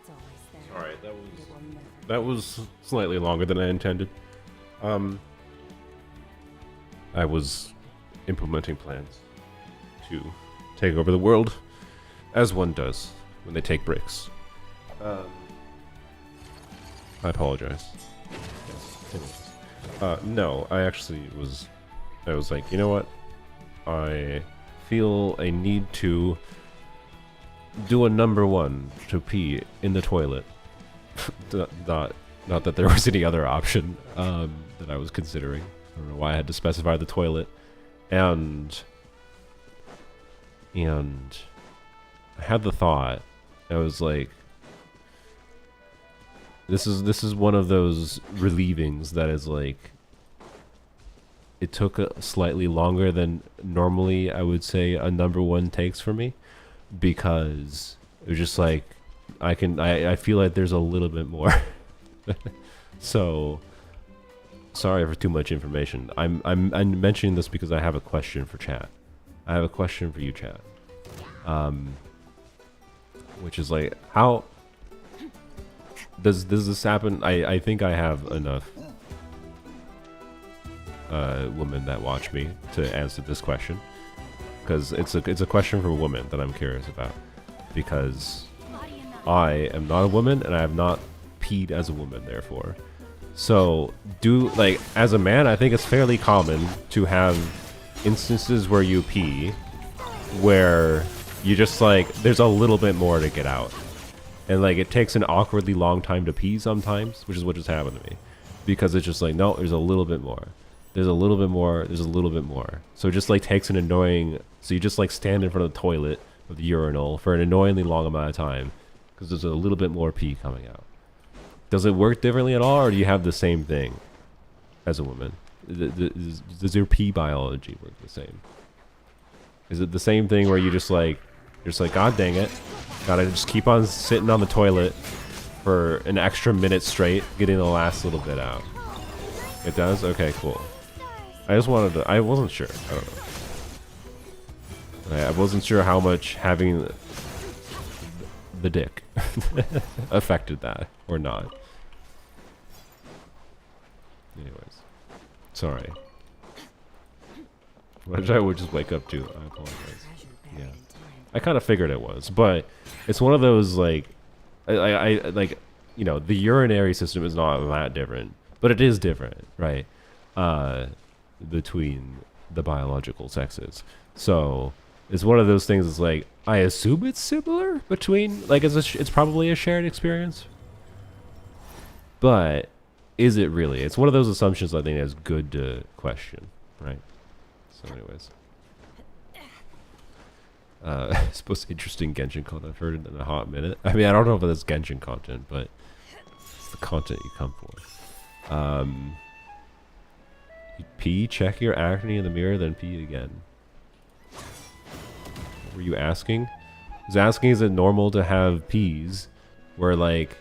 It's always there. Alright, It will never that was slightly longer than I intended. I was implementing plans to take over the world, as one does when they take bricks. I apologize. No, I actually was... I was like, you know what? I feel a need to do a number one to pee in the toilet. Not that there was any other option that I was considering. I don't know why I had to specify the toilet. And I had the thought. I was like, this is one of those relievings that is like, it took slightly longer than normally I would say a number one takes for me, because it was just like I feel like there's a little bit more. So sorry for too much information. I'm mentioning this because I have a question for chat. I have a question for you, chat. Which is like, how does this happen? I think I have enough women that watch me to answer this question, because it's a question for a woman that I'm curious about, because I am not a woman and I have not peed as a woman, therefore. So like, as a man, I think it's fairly common to have instances where you pee where you just like, there's a little bit more to get out, and like it takes an awkwardly long time to pee sometimes, which is what just happened to me, because it's just like, no, there's a little bit more, there's a little bit more, there's a little bit more. So it just like takes an annoying, so you just like stand in front of the toilet of the urinal for an annoyingly long amount of time because there's a little bit more pee coming out. Does it work differently at all, or do you have the same thing as a woman? Does your pee biology work the same? Is it the same thing where you just like, you're just like, God dang it, gotta just keep on sitting on the toilet for an extra minute straight, getting the last little bit out? It does? Okay, cool. I just wanted to, I wasn't sure. I don't know. I wasn't sure how much having the dick affected that or not. Anyways, sorry. What did I just wake up to? I apologize. Yeah, I kind of figured it was, but it's one of those like, I like, you know, the urinary system is not that different, but it is different, right? Between the biological sexes. So it's one of those things. It's like, I assume it's similar between, like, it's probably a shared experience, but is it really? It's one of those assumptions I think that's good to question, right? So anyways, it's the most interesting Genshin content I've heard in a hot minute. I mean, I don't know if that's Genshin content, but it's the content you come for. You pee, check your acne in the mirror, then pee again. What were you asking? I was asking, is it normal to have pees where like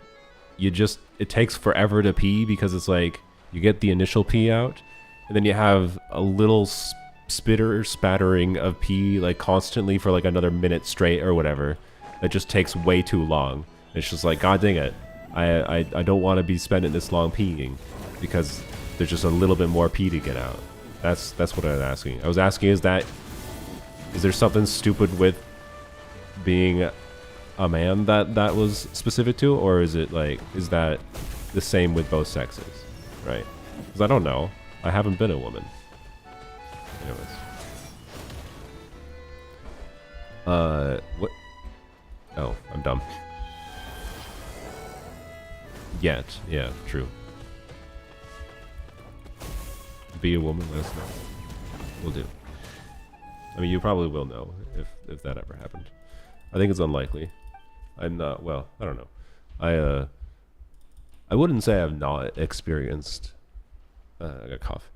you just, it takes forever to pee because it's like you get the initial pee out and then you have a little spattering of pee like constantly for like another minute straight or whatever. That just takes way too long. It's just like, God dang it, I don't want to be spending this long peeing because there's just a little bit more pee to get out. That's what I was asking. I was asking, is there something stupid with being a man that was specific to, or is it like, is that the same with both sexes, right? Because I don't know. I haven't been a woman. Anyways. What? Oh, I'm dumb. Yet. Yeah, true. Be a woman, let us know. We'll do. I mean, you probably will know if that ever happened. I think it's unlikely. I'm not, well, I don't know. I wouldn't say I've not experienced I got a cough.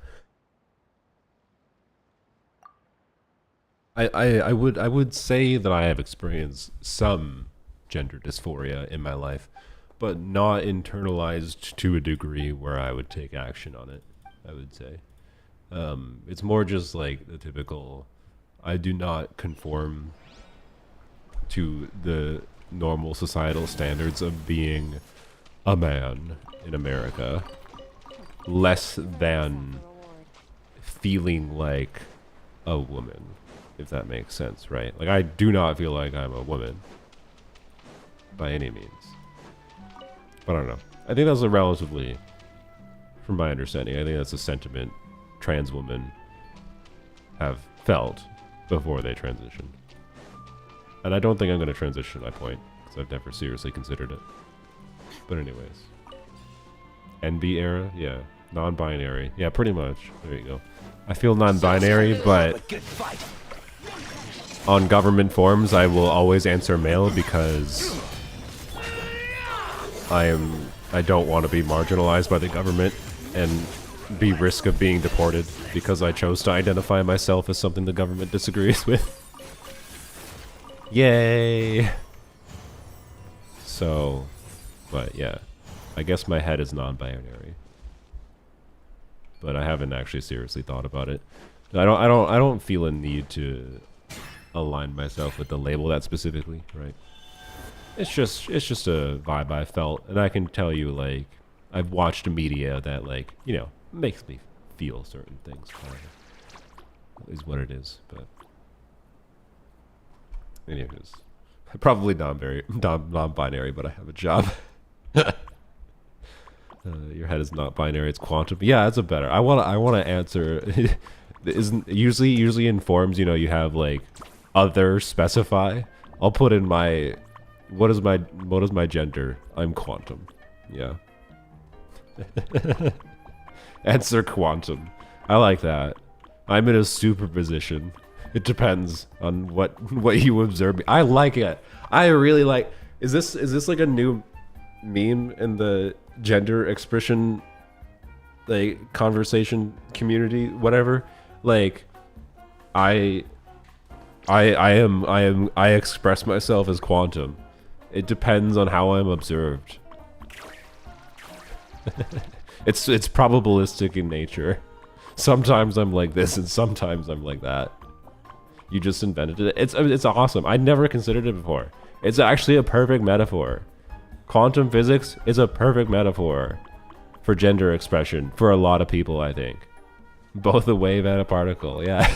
I would say that I have experienced some gender dysphoria in my life, but not internalized to a degree where I would take action on it, I would say. It's more just like the typical, I do not conform to the normal societal standards of being a man in America, less than feeling like a woman, if that makes sense, right? Like, I do not feel like I'm a woman by any means. But I don't know. I think that's a relatively, from my understanding, I think that's a sentiment trans women have felt before they transitioned. And I don't think I'm going to transition at my point, because I've never seriously considered it. But anyways. NB era? Yeah. Non-binary. Yeah, pretty much. There you go. I feel non-binary, but on government forms, I will always answer male because I don't want to be marginalized by the government and be risk of being deported because I chose to identify myself as something the government disagrees with. Yay! So, but yeah, I guess my head is non-binary, but I haven't actually seriously thought about it. I don't feel a need to align myself with the label that specifically, right? It's just a vibe I felt, and I can tell you, like, I've watched media that, like, you know, makes me feel certain things. Kind of, is what it is. But anyways, probably non-binary, but I have a job. Your head is not binary; it's quantum. Yeah, that's a better. I wanna answer. Isn't usually in forms, you know, you have like other specify. I'll put in my what is my gender? I'm quantum. Yeah. Answer quantum. I like that. I'm in a superposition. It depends on what you observe. I like it. I really like. Is this like a new meme in the gender expression, like, conversation community, whatever? Like, I express myself as quantum. It depends on how I'm observed. It's probabilistic in nature. Sometimes I'm like this, and sometimes I'm like that. You just invented it. It's awesome. I'd never considered it before. It's actually a perfect metaphor. Quantum physics is a perfect metaphor for gender expression for a lot of people, I think. Both a wave and a particle, yeah.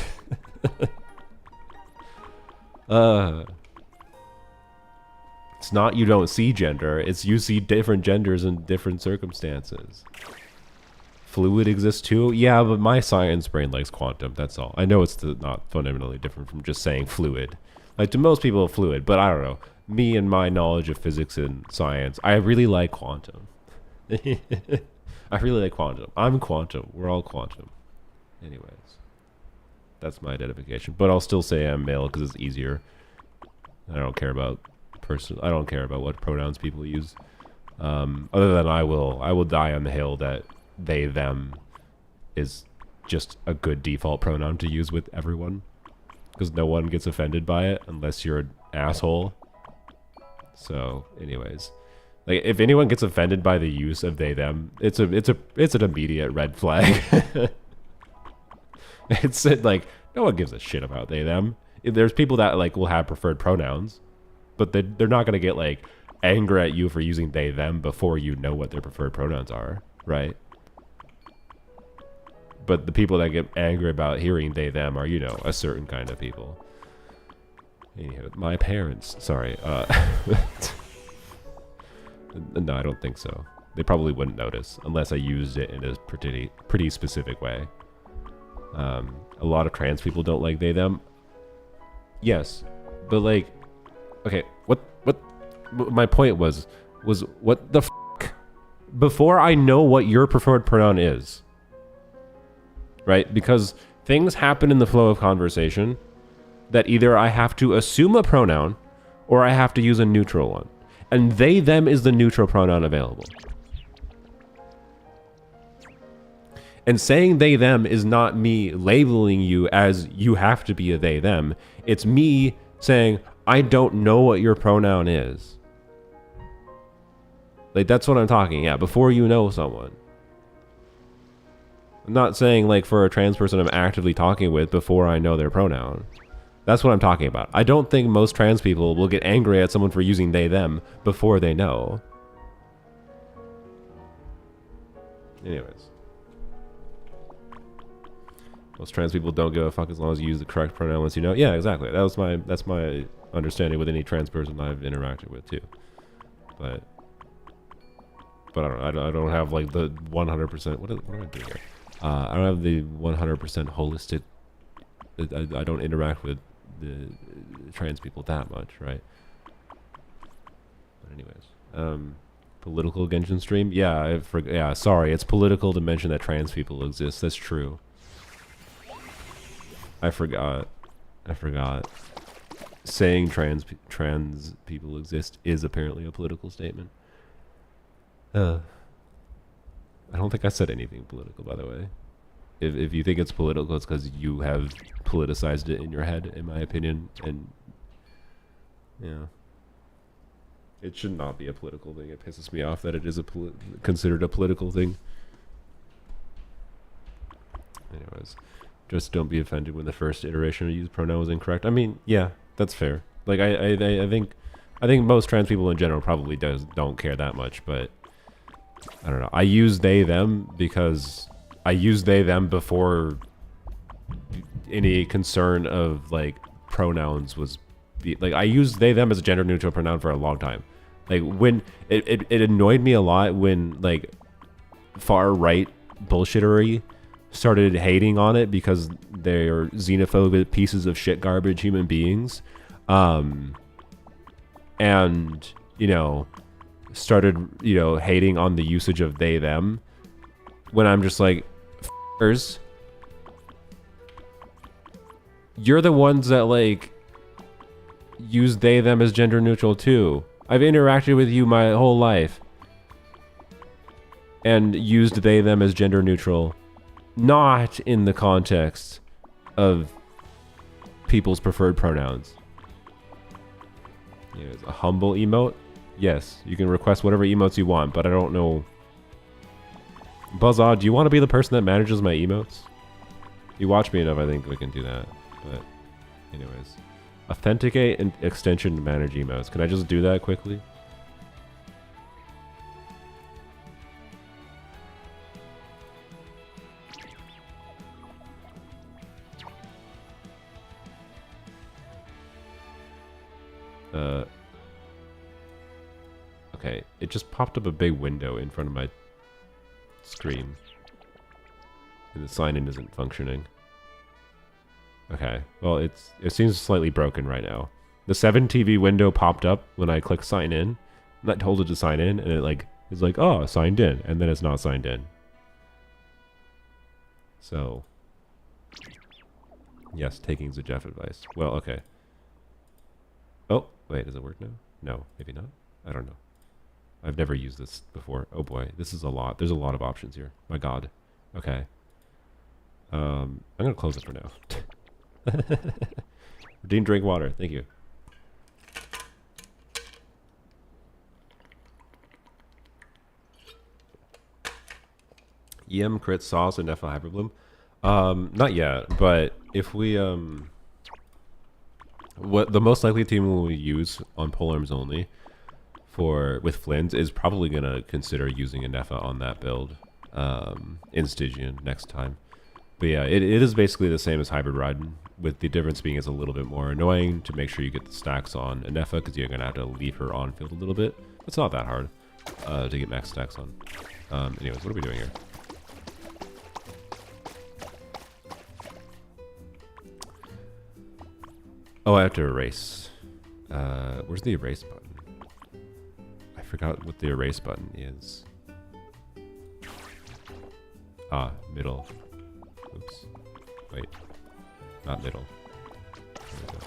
It's not you don't see gender, it's you see different genders in different circumstances. Fluid exists too? Yeah, but my science brain likes quantum, that's all. I know it's not fundamentally different from just saying fluid. Like, to most people, fluid, but I don't know. Me and my knowledge of physics and science, I really like quantum. I really like quantum. I'm quantum. We're all quantum. Anyways, that's my identification. But I'll still say I'm male because it's easier. I don't care about I don't care about what pronouns people use. Other than I will die on the hill that they them is just a good default pronoun to use with everyone, because no one gets offended by it unless you're an asshole. So, anyways, like, if anyone gets offended by the use of they them, it's an immediate red flag. It's like, no one gives a shit about they them. There's people that, like, will have preferred pronouns, but they're not gonna get, like, angry at you for using they them before you know what their preferred pronouns are, right? But the people that get angry about hearing they them are, you know, a certain kind of people. Anywho, my parents, sorry, no, I don't think so. They probably wouldn't notice unless I used it in a pretty specific way. A lot of trans people don't like they them. Yes, but, like, okay, what my point was what the f***? Before I know what your preferred pronoun is, right? Because things happen in the flow of conversation that either I have to assume a pronoun or I have to use a neutral one. And they, them is the neutral pronoun available. And saying they, them is not me labeling you as you have to be a they, them. It's me saying, I don't know what your pronoun is. Like, that's what I'm talking, yeah, before you know someone. I'm not saying, like, for a trans person I'm actively talking with before I know their pronoun. That's what I'm talking about. I don't think most trans people will get angry at someone for using they, them before they know. Anyways. Most trans people don't give a fuck as long as you use the correct pronoun once you know. Yeah, exactly. That's my understanding with any trans person I've interacted with too. But I don't have, like, the 100%. What am I doing here? I don't have the 100% holistic. I don't interact with the trans people that much, right? But anyways, political Genshin stream. Yeah, yeah. Sorry, it's political to mention that trans people exist. That's true. I forgot. Saying trans people exist is apparently a political statement. I don't think I said anything political, by the way. If you think it's political, it's because you have politicized it in your head, in my opinion. And yeah, it should not be a political thing. It pisses me off that it is considered a political thing. Anyways, Just don't be offended when the first iteration of used pronoun was incorrect. I mean, yeah, that's fair. Like I think most trans people in general probably don't care that much, but I don't know. I use they them because I use they them before any concern of like pronouns was like I used they them as a gender neutral pronoun for a long time. Like when it annoyed me a lot when like far right bullshittery started hating on it because they're xenophobic pieces of shit garbage human beings, and you know started hating on the usage of they them when I'm just like, f***ers, you're the ones that like use they them as gender neutral too. I've interacted with you my whole life and used they them as gender neutral, not in the context of people's preferred pronouns. It's a humble emote. Yes, you can request whatever emotes you want, but I don't know. Buzzod, do you want to be the person that manages my emotes? You watch me enough, I think we can do that. But anyways, authenticate and extension to manage emotes. Can I just do that quickly? Okay, it just popped up a big window in front of my screen. And the sign-in isn't functioning. Okay, well, it seems slightly broken right now. The 7TV window popped up when I clicked sign in. And I told it to sign in, and it like is like, oh, signed in, and then it's not signed in. So, yes, taking the Jeff advice. Well, okay. Oh, wait, does it work now? No, maybe not. I don't know. I've never used this before. Oh boy, this is a lot. There's a lot of options here. My god. Okay. I'm gonna close it for now. Redeem drink water. Thank you. EM crit sauce and Nepha hyperbloom. Not yet, but if we what the most likely team we'll use on polearms only with Flynn's is probably gonna consider using a Nepha on that build in Stygian next time. But yeah, it is basically the same as hybrid riding, with the difference being it's a little bit more annoying to make sure you get the stacks on a Nepha because you're gonna have to leave her on field a little bit. It's not that hard to get max stacks on. Anyways, what are we doing here? Oh, I have to erase. Where's the erase button? I forgot what the erase button is. Ah, middle. Oops. Wait. Not middle. There we go.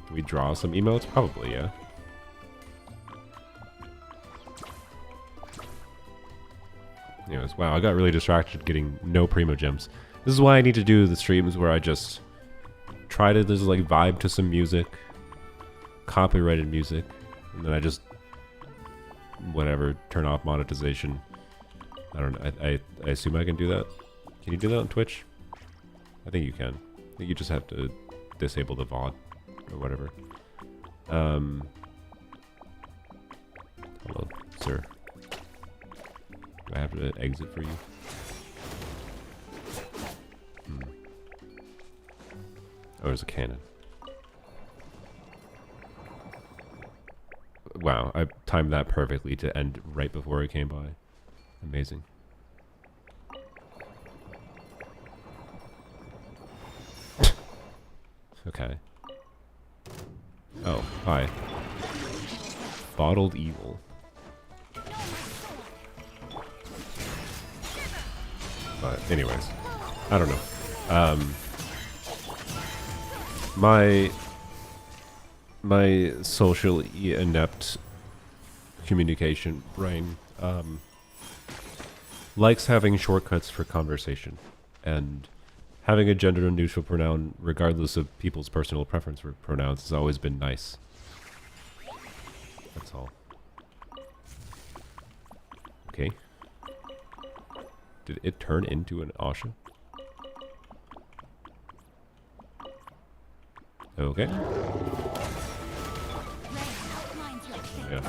Can we draw some emotes? Probably, yeah. Anyways, wow, I got really distracted getting no Primo Gems. This is why I need to do the streams where I just try to just like vibe to some music, copyrighted music, and then I just whatever, turn off monetization. I don't know. I assume I can do that. Can you do that on Twitch? I think you can. I think you just have to disable the VOD or whatever. Hello, sir. Do I have to exit for you? Oh, there's a cannon. Wow, I timed that perfectly to end right before it came by. Amazing. Okay. Oh, hi. Bottled evil. But anyways, I don't know. My socially inept communication brain likes having shortcuts for conversation, and having a gender neutral pronoun regardless of people's personal preference for pronouns has always been nice. That's all. Okay. Did it turn into an Asha? Okay. Yeah.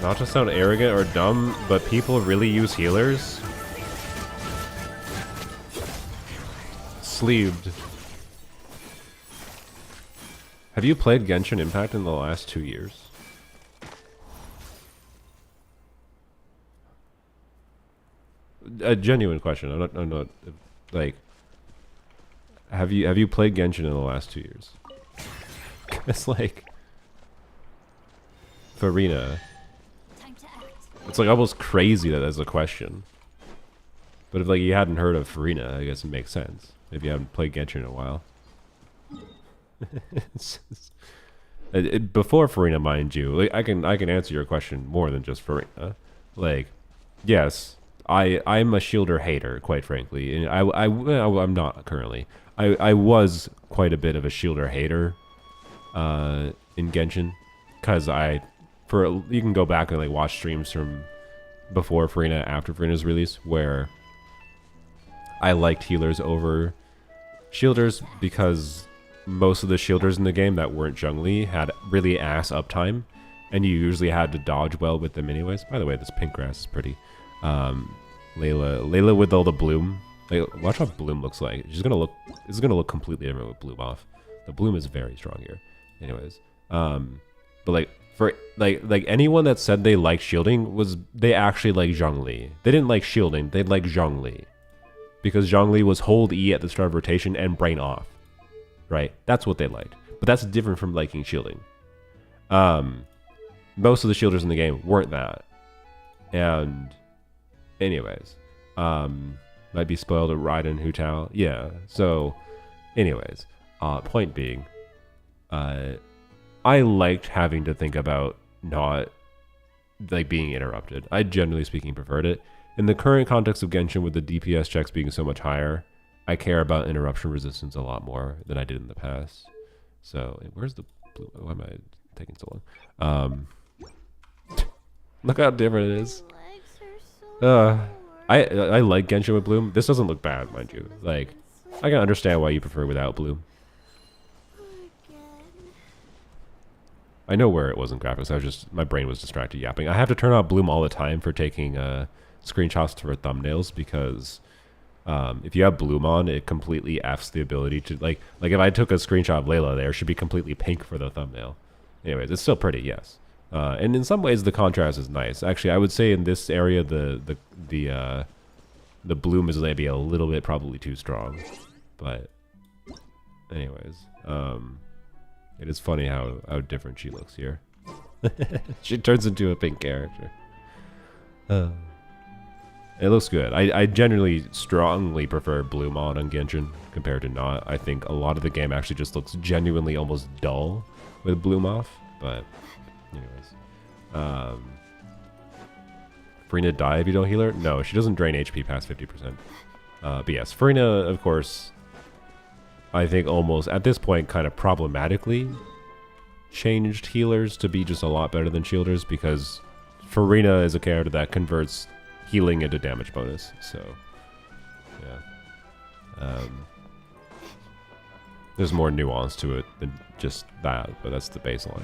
Not to sound arrogant or dumb, but people really use healers. Sleeved. Have you played Genshin Impact in the last 2 years? A genuine question. I'm not like. Have you played Genshin in the last 2 years? It's like Farina. It's like almost crazy that that's a question. But if like you hadn't heard of Farina, I guess it makes sense. If you haven't played Genshin in a while. Before Farina, mind you, like I can answer your question more than just Farina. Like, yes, I'm a Shielder hater, quite frankly, and I'm not currently. I was quite a bit of a Shielder hater in Genshin, cause you can go back and like watch streams from before Farina, after Farina's release, where I liked healers over shielders because most of the shielders in the game that weren't Zhongli had really ass uptime, and you usually had to dodge well with them anyways. By the way, this pink grass is pretty. Layla with all the bloom. Like, watch how bloom looks like. It's gonna look completely different with bloom off. The bloom is very strong here. Anyways, but like for like anyone that said they liked shielding they actually like Zhongli. They didn't like shielding. They liked Zhongli because Zhongli was hold E at the start of rotation and brain off. Right? That's what they liked. But that's different from liking shielding. Most of the shielders in the game weren't that. And anyways, might be spoiled at Raiden Hu Tao. Yeah. So anyways, point being, I liked having to think about not like being interrupted. I generally speaking preferred it. In the current context of Genshin with the DPS checks being so much higher, I care about interruption resistance a lot more than I did in the past. So, where's the blue? Why am I taking so long? Look how different it is. I like Genshin with Bloom. This doesn't look bad, mind you. Like, I can understand why you prefer without Bloom. I know where it was in graphics. My brain was distracted yapping. I have to turn on Bloom all the time for taking screenshots for thumbnails because if you have Bloom on, it completely F's the ability to like if I took a screenshot of Layla there, it should be completely pink for the thumbnail. Anyways, it's still pretty, yes. And in some ways the contrast is nice. Actually, I would say in this area the Bloom is maybe a little bit probably too strong. But anyways, it is funny how different she looks here. She turns into a pink character. It looks good. I generally strongly prefer Bloom on Genshin compared to not. I think a lot of the game actually just looks genuinely almost dull with Bloom off. But anyways. Farina die if you don't heal her? No, she doesn't drain HP past 50%. But yes, Farina, of course, I think almost at this point kind of problematically changed healers to be just a lot better than shielders because Farina is a character that converts healing into damage bonus. So, yeah. There's more nuance to it than just that, but that's the baseline.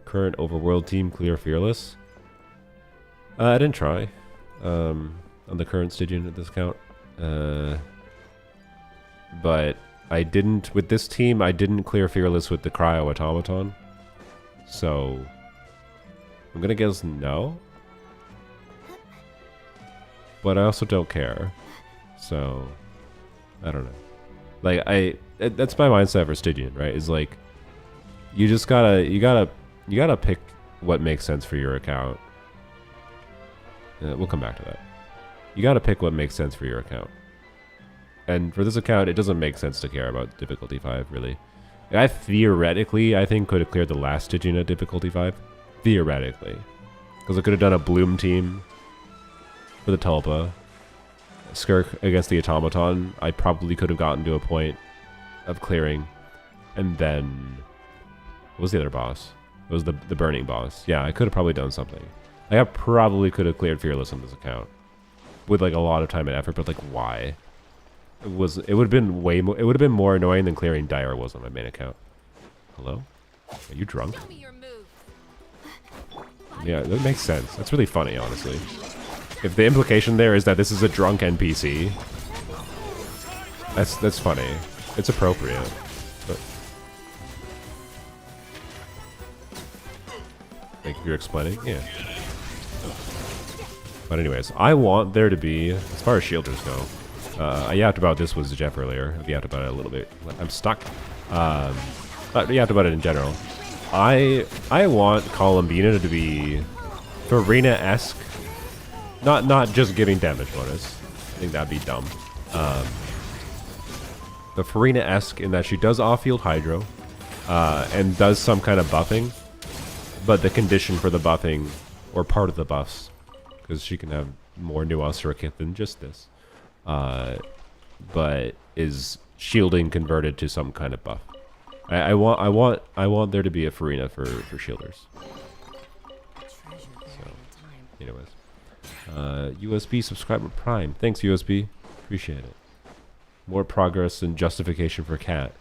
Current overworld team clear fearless. I didn't try on the current Stygian at this count. But I didn't, with this team, I didn't clear fearless with the cryo automaton. So I'm gonna guess no. But I also don't care. So I don't know. Like that's my mindset for Stygian, right? Is like you just you gotta pick what makes sense for your account. We'll come back to that. You gotta pick what makes sense for your account. And for this account, it doesn't make sense to care about difficulty 5, really. I theoretically, I think, could have cleared the last Stygian at difficulty 5. Theoretically. Because I could have done a Bloom team for the Tulpa. Skirk against the Automaton, I probably could have gotten to a point of clearing. And then... what was the other boss? It was the burning boss. Yeah, I could have probably done something. Like, I probably could have cleared Fearless on this account with like a lot of time and effort, but like why? It would have been way more. It would have been more annoying than clearing Dire was on my main account. Hello? Are you drunk? Show me your move. Yeah, that makes sense. That's really funny, honestly. If the implication there is that this is a drunk NPC, that's funny. It's appropriate. But like you're explaining, yeah. But anyways, I want there to be, as far as shielders go, I yapped about this with Jeff earlier. I've yapped about it a little bit. I'm stuck. But yapped about it in general. I want Columbina to be Farina-esque. Not just giving damage bonus. I think that'd be dumb. The Farina-esque in that she does off-field Hydro, and does some kind of buffing, but the condition for the buffing, or part of the buffs, because she can have more nuance to her kit than just this, but is shielding converted to some kind of buff. I want there to be a Farina for shielders. So, anyways, USB subscriber Prime. Thanks USB, appreciate it. More progress and justification for Cat.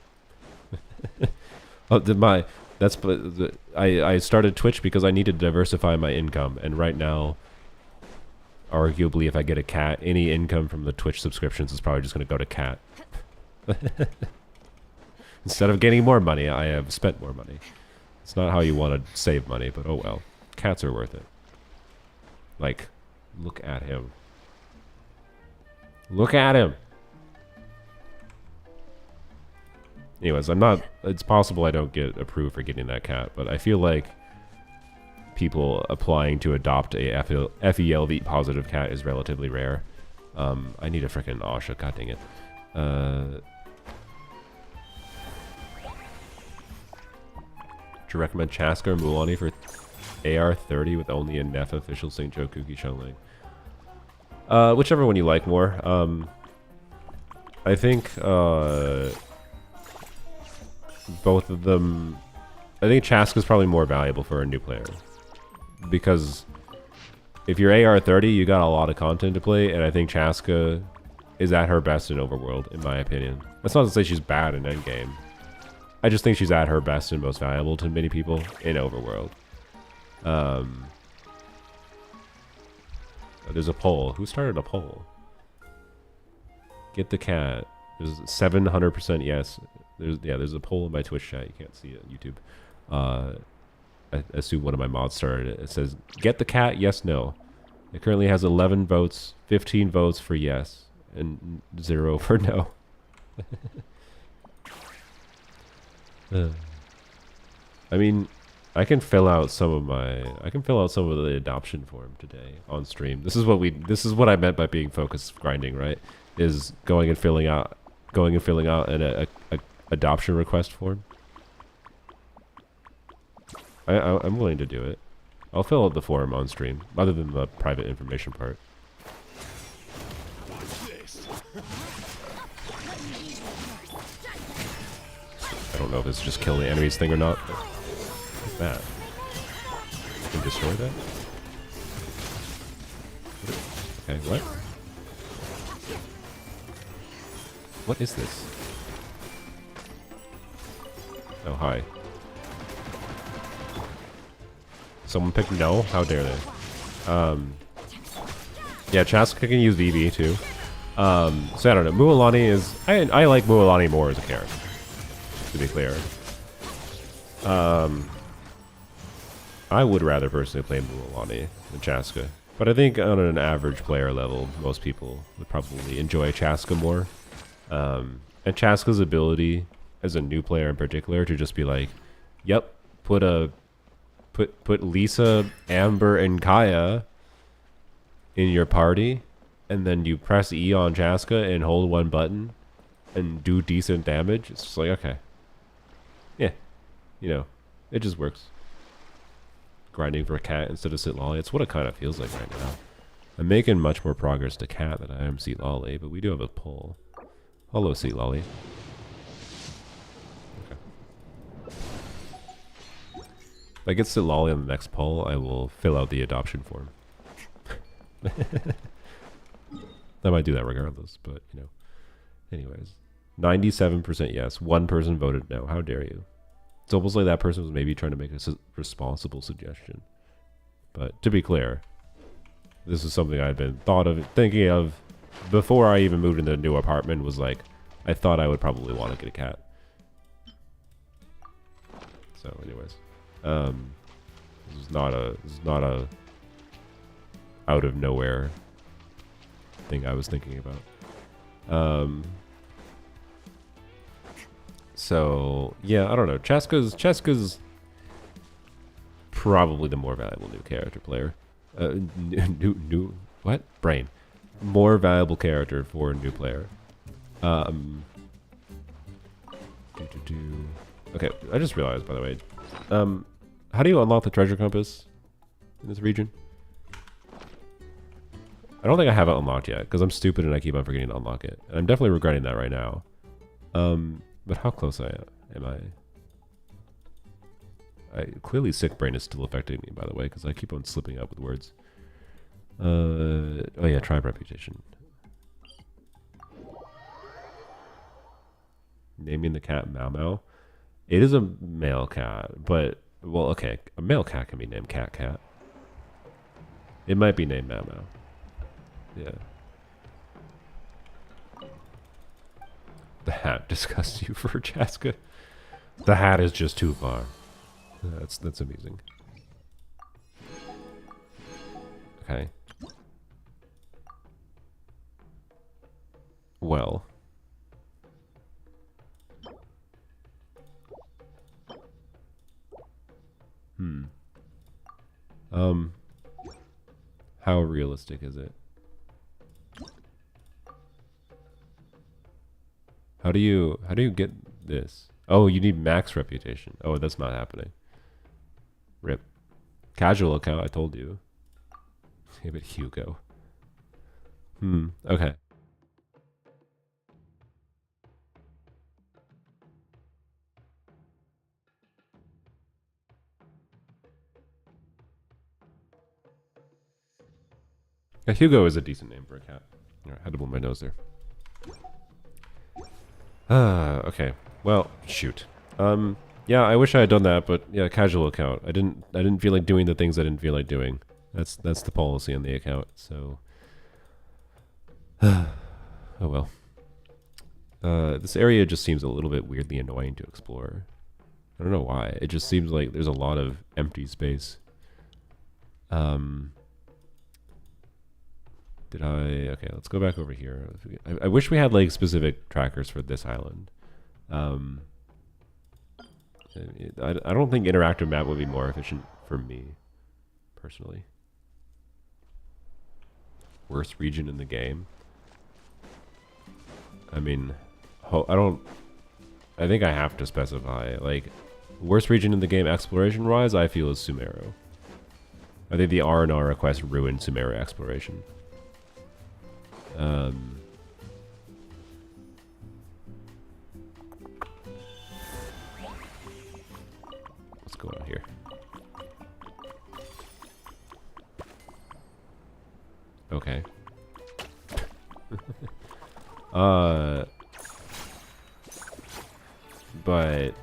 I started Twitch because I needed to diversify my income, and right now, arguably, if I get a cat, any income from the Twitch subscriptions is probably just going to go to Cat. Instead of getting more money, I have spent more money. It's not how you want to save money, but oh well. Cats are worth it. Like, look at him. Look at him! Anyways, it's possible I don't get approved for getting that cat, but I feel like people applying to adopt a FELV positive cat is relatively rare. I need a frickin' Asha, god dang it. Do you recommend Chaska or Mulaney for AR-30 with only a Neff official St. Joe Kuki Shunling? Whichever one you like more. I think both of them. I think Chaska's probably more valuable for a new player, because if you're AR-30, you got a lot of content to play, and I think Chaska is at her best in Overworld, in my opinion. That's not to say she's bad in Endgame. I just think she's at her best and most valuable to many people in Overworld. There's a poll. Who started a poll? Get the cat. There's 700% yes. There's a poll in my Twitch chat. You can't see it on YouTube. I assume one of my mods started it. It says, get the cat, yes, no. It currently has 11 votes, 15 votes for yes, and 0 for no. I mean, I can fill out some of the adoption form today on stream. This is what I meant by being focused grinding, right? Is going and filling out an adoption request form. I'm willing to do it. I'll fill out the form on stream, other than the private information part. I don't know if it's just kill the enemies thing or not, but what's that? You can destroy that? Okay, what? What is this? Oh, hi. Someone picked no? How dare they? Yeah, Chaska can use VV too. So I don't know. Mualani is... I like Mualani more as a character, to be clear. I would rather personally play Mualani than Chaska. But I think on an average player level, most people would probably enjoy Chaska more. And Chaska's ability, as a new player in particular, to just be like, yep, put Lisa, Amber, and Kaya in your party, and then you press E on Chaska and hold one button and do decent damage. It's just like, okay. Yeah. You know, it just works. Grinding for a cat instead of Sit Lolly. It's what it kind of feels like right now. I'm making much more progress to cat than I am Seat Lolly, but we do have a poll. Hello, Seat Lolly. Okay. If I get Silali on the next poll, I will fill out the adoption form. I might do that regardless, but you know. Anyways, 97% yes. One person voted no. How dare you? It's almost like that person was maybe trying to make a responsible suggestion. But to be clear, this is something I've been thinking of before I even moved into the new apartment. Was like, I thought I would probably want to get a cat. So, anyways, this is not a out of nowhere thing I was thinking about. So yeah, I don't know. Cheska's probably the more valuable new character player. New what? Brain. More valuable character for a new player. Okay, I just realized, by the way. How do you unlock the treasure compass in this region? I don't think I have it unlocked yet, because I'm stupid and I keep on forgetting to unlock it. And I'm definitely regretting that right now. But how close am I? Clearly sick brain is still affecting me, by the way, because I keep on slipping up with words. Oh yeah, tribe reputation. Naming the cat Mau Mau. It is a male cat, but, well, okay, a male cat can be named Cat Cat. It might be named Mau Mau. Yeah. The hat disgusts you, for Chaska. The hat is just too far. That's amusing. Okay. Well. How realistic is it? How do you get this? Oh, you need max reputation. Oh, that's not happening. Rip. Casual account, I told you. Yeah, but Hugo. Okay. Yeah, Hugo is a decent name for a cat. I had to blow my nose there. Okay. Well, shoot. Yeah, I wish I had done that, but yeah, casual account. I didn't feel like doing the things I didn't feel like doing. That's the policy on the account. So, oh well. This area just seems a little bit weirdly annoying to explore. I don't know why. It just seems like there's a lot of empty space. Okay, let's go back over here. I wish we had like specific trackers for this island. I don't think interactive map would be more efficient for me, personally. Worst region in the game? I mean, I think I have to specify, like, worst region in the game exploration-wise, I feel is Sumeru. I think the R&R request ruined Sumeru exploration. What's going on here? Okay. But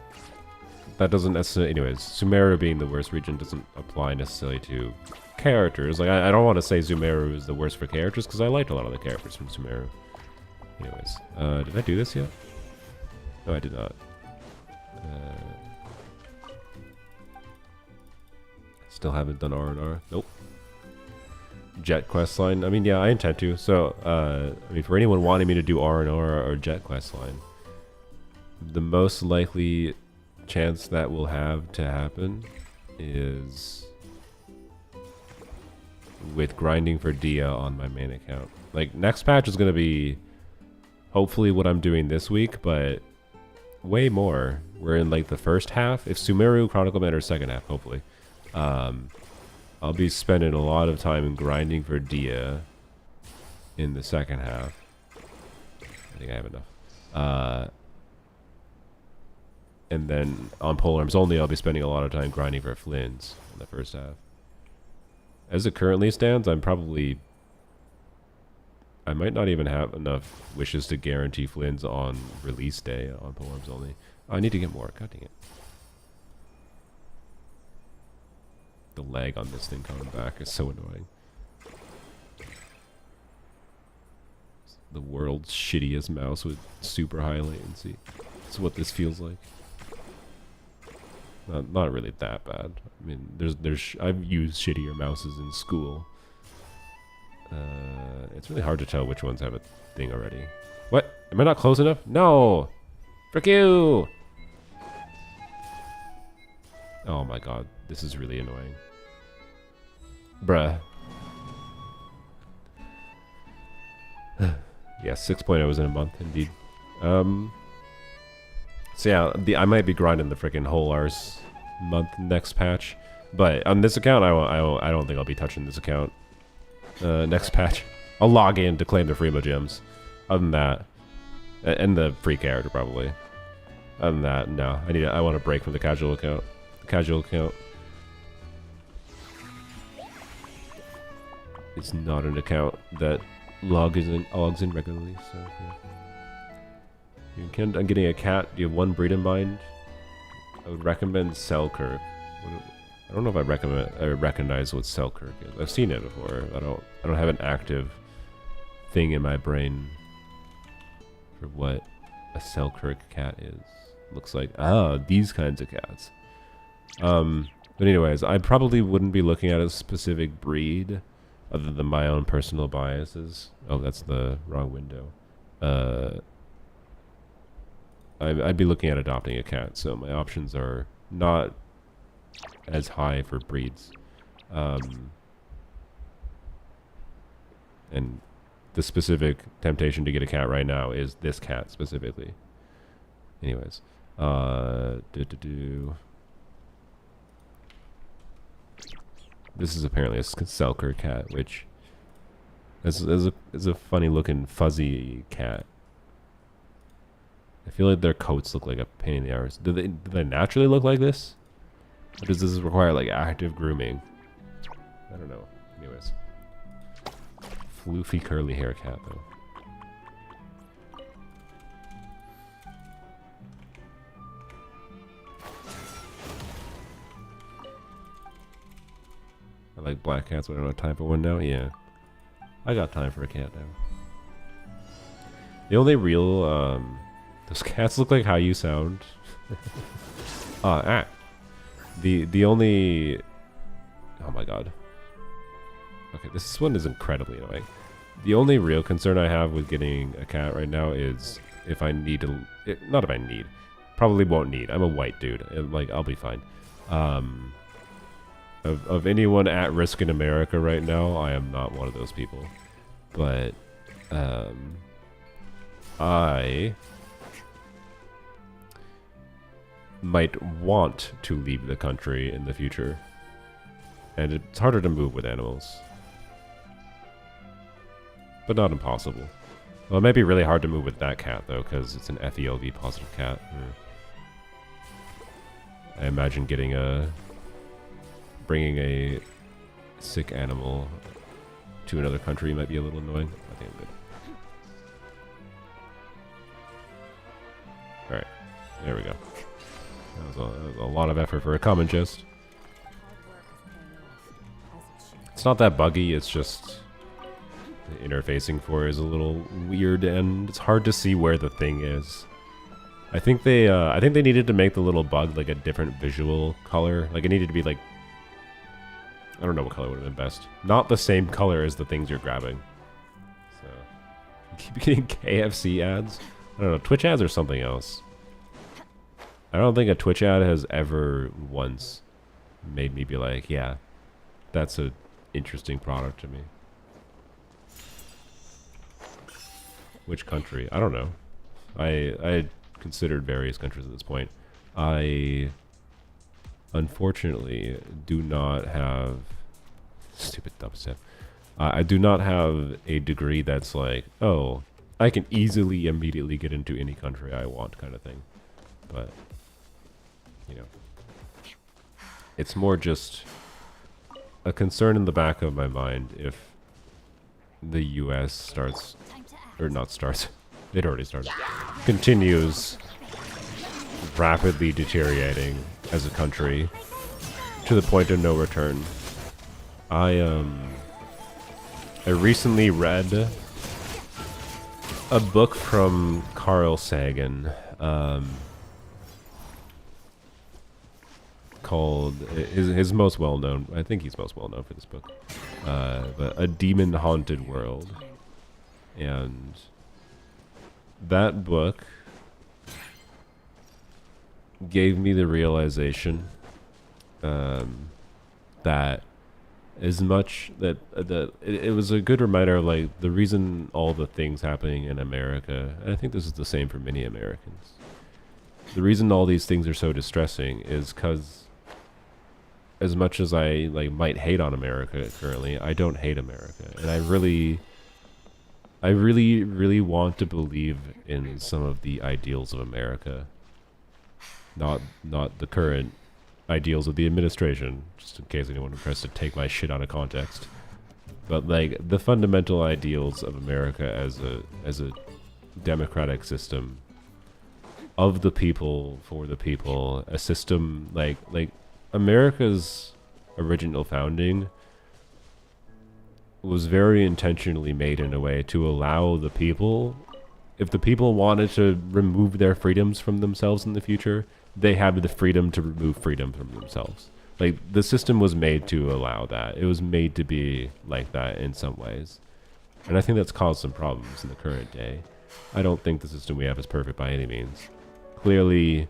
that doesn't necessarily, anyways, Sumeru being the worst region doesn't apply necessarily to characters. Like, I don't want to say Sumeru is the worst for characters, because I liked a lot of the characters from Sumeru. Anyways, did I do this yet? No, I did not. Still haven't done R&R. Nope. Jet quest line. I mean, yeah, I intend to. So, I mean, for anyone wanting me to do R&R or Jet quest line, the most likely chance that will have to happen is with grinding for Dia on my main account. Like, next patch is going to be hopefully what I'm doing this week, but way more. We're in like the first half. If Sumeru Chronicle Matter second half, hopefully. I'll be spending a lot of time grinding for Dia in the second half. I think I have enough. And then on polearms only, I'll be spending a lot of time grinding for Flynn's in the first half. As it currently stands, I might not even have enough wishes to guarantee Flynn's on release day on polearms only. Oh, I need to get more. God dang it. The lag on this thing coming back is so annoying. It's the world's shittiest mouse with super high latency. That's what this feels like. Not really that bad. I mean, I've used shittier mouses in school. It's really hard to tell which ones have a thing already. What? Am I not close enough? No! Frick you! Oh my god, this is really annoying. Bruh. Yeah, 6.0 is in a month, indeed. So yeah, I might be grinding the freaking whole arse month next patch, but on this account, I don't think I'll be touching this account next patch. I'll log in to claim the Freemo gems. Other than that, and the free character probably. Other than that, no. I want a break from the casual account. The casual account. It's not an account that logs in regularly, so yeah. I'm getting a cat. Do you have one breed in mind? I would recommend Selkirk. I don't know if I recognize what Selkirk is. I've seen it before. I don't have an active thing in my brain for what a Selkirk cat is. Looks like these kinds of cats. But anyways, I probably wouldn't be looking at a specific breed other than my own personal biases. Oh, that's the wrong window. I'd be looking at adopting a cat, so my options are not as high for breeds. And the specific temptation to get a cat right now is this cat specifically. Anyways, this is apparently a Selkirk cat, which is a funny looking fuzzy cat. I feel like their coats look like a pain in the arse. Do they naturally look like this? Or does this require like active grooming? I don't know. Anyways. Floofy curly hair cat though. I like black cats, but I don't have time for one now. Yeah. I got time for a cat now. The only real those cats look like how you sound. The only... Oh my god. Okay, this one is incredibly annoying. The only real concern I have with getting a cat right now is if I need to... not if I need. Probably won't need. I'm a white dude. Like, I'll be fine. Of anyone at risk in America right now, I am not one of those people. But, I might want to leave the country in the future. And it's harder to move with animals. But not impossible. Well, it might be really hard to move with that cat, though, because it's an FELV positive cat. I imagine bringing a sick animal to another country might be a little annoying. I think I'm good. Alright, there we go. That was a lot of effort for a common chest. It's not that buggy, it's just the interfacing for it is a little weird and it's hard to see where the thing is. I think they needed to make the little bug like a different visual color. Like it needed to be like, I don't know what color would have been best. Not the same color as the things you're grabbing. So, keep getting KFC ads. I don't know, Twitch ads or something else. I don't think a Twitch ad has ever once made me be like, yeah, that's an interesting product to me. Which country? I don't know. I considered various countries at this point. I unfortunately do not have stupid dubstep. I do not have a degree that's like, oh, I can easily immediately get into any country I want kind of thing. But you know, it's more just a concern in the back of my mind if the U.S. starts, Time to act. or not starts, it already started, continues rapidly deteriorating as a country to the point of no return. I recently read a book from Carl Sagan, called his most well known. I think he's most well known for this book, but A Demon Haunted World, and that book gave me the realization that as much that it was a good reminder of like the reason all the things happening in America, and I think this is the same for many Americans, the reason all these things are so distressing is because as much as I like might hate on America currently, I don't hate America, and I really want to believe in some of the ideals of America, not the current ideals of the administration, just in case anyone tries to take my shit out of context, but like the fundamental ideals of America as a democratic system of the people for the people, a system like America's original founding was very intentionally made in a way to allow the people, if the people wanted to remove their freedoms from themselves in the future, they have the freedom to remove freedom from themselves. Like, the system was made to allow that. It was made to be like that in some ways. And I think that's caused some problems in the current day. I don't think the system we have is perfect by any means. Clearly,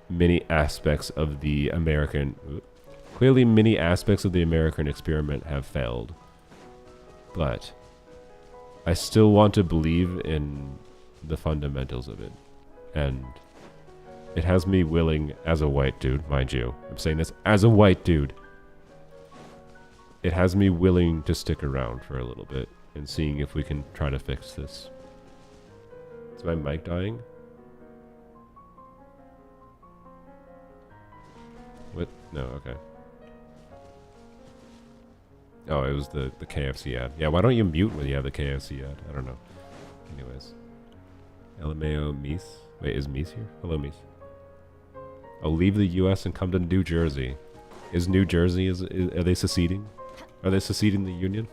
many aspects of the American experiment have failed. But I still want to believe in the fundamentals of it. And it has me willing, as a white dude, mind you, I'm saying this as a white dude, it has me willing to stick around for a little bit and seeing if we can try to fix this. Is my mic dying? What? No, okay. Oh, it was the KFC ad. Yeah, why don't you mute when you have the KFC ad? I don't know. Anyways. LMAO Mies. Wait, is Mies here? Hello, Mies. I'll leave the U.S. and come to New Jersey. Is New Jersey, are they seceding? Are they seceding the Union?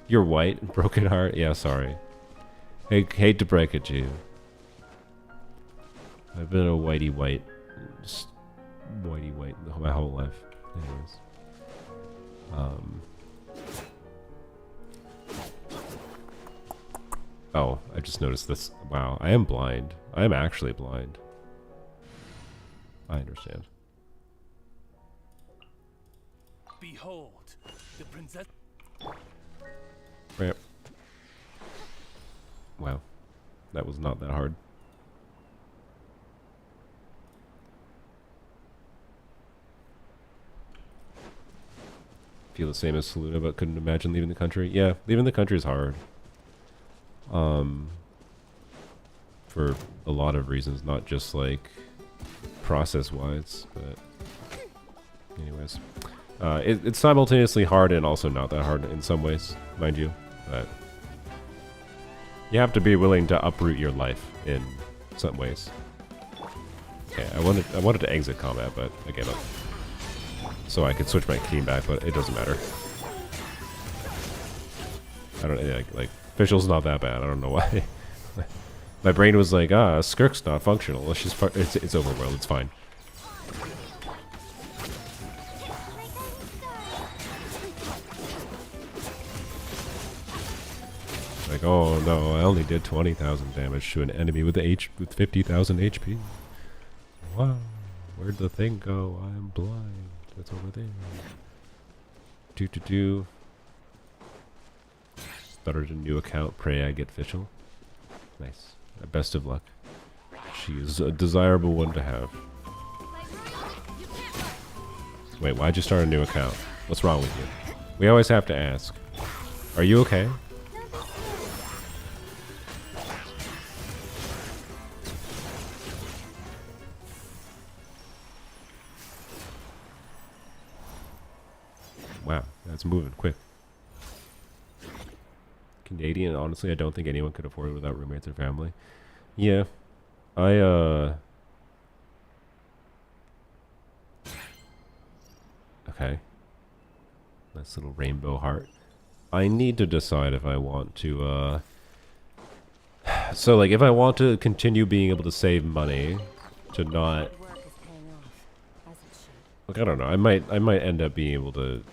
You're white, broken heart? Yeah, sorry. Hate to break it to you. I've been a whitey-white. Just whitey-white my whole life. Anyways. Oh, I just noticed this. Wow, I am blind. I am actually blind. I understand. Behold, the princess. Yep. Wow, that was not that hard. Feel the same as Saluna, but couldn't imagine leaving the country. Yeah, leaving the country is hard. For a lot of reasons, not just like process-wise, but anyways. It's simultaneously hard and also not that hard in some ways, mind you. But you have to be willing to uproot your life in some ways. Okay, I wanted to exit combat, but I gave up. So I could switch my team back, but it doesn't matter. I don't like Fischl's not that bad. I don't know why. My brain was like, Skirk's not functional. Let's just it's overworld. It's fine. Like, oh no, I only did 20,000 damage to an enemy with 50,000 HP. Wow, where'd the thing go? I'm blind. That's over there. Started a new account. Pray I get Fischl. Nice. Best of luck. She is a desirable one to have. Wait, why'd you start a new account? What's wrong with you? We always have to ask. Are you okay? wow, that's moving quick. Canadian, honestly, I don't think anyone could afford it without roommates or family. Yeah. Okay. Nice little rainbow heart. I need to decide if I want to, so, like, if I want to continue being able to save money, to not... Hard work is paying off, as it should. Like, I don't know. I might end up being able to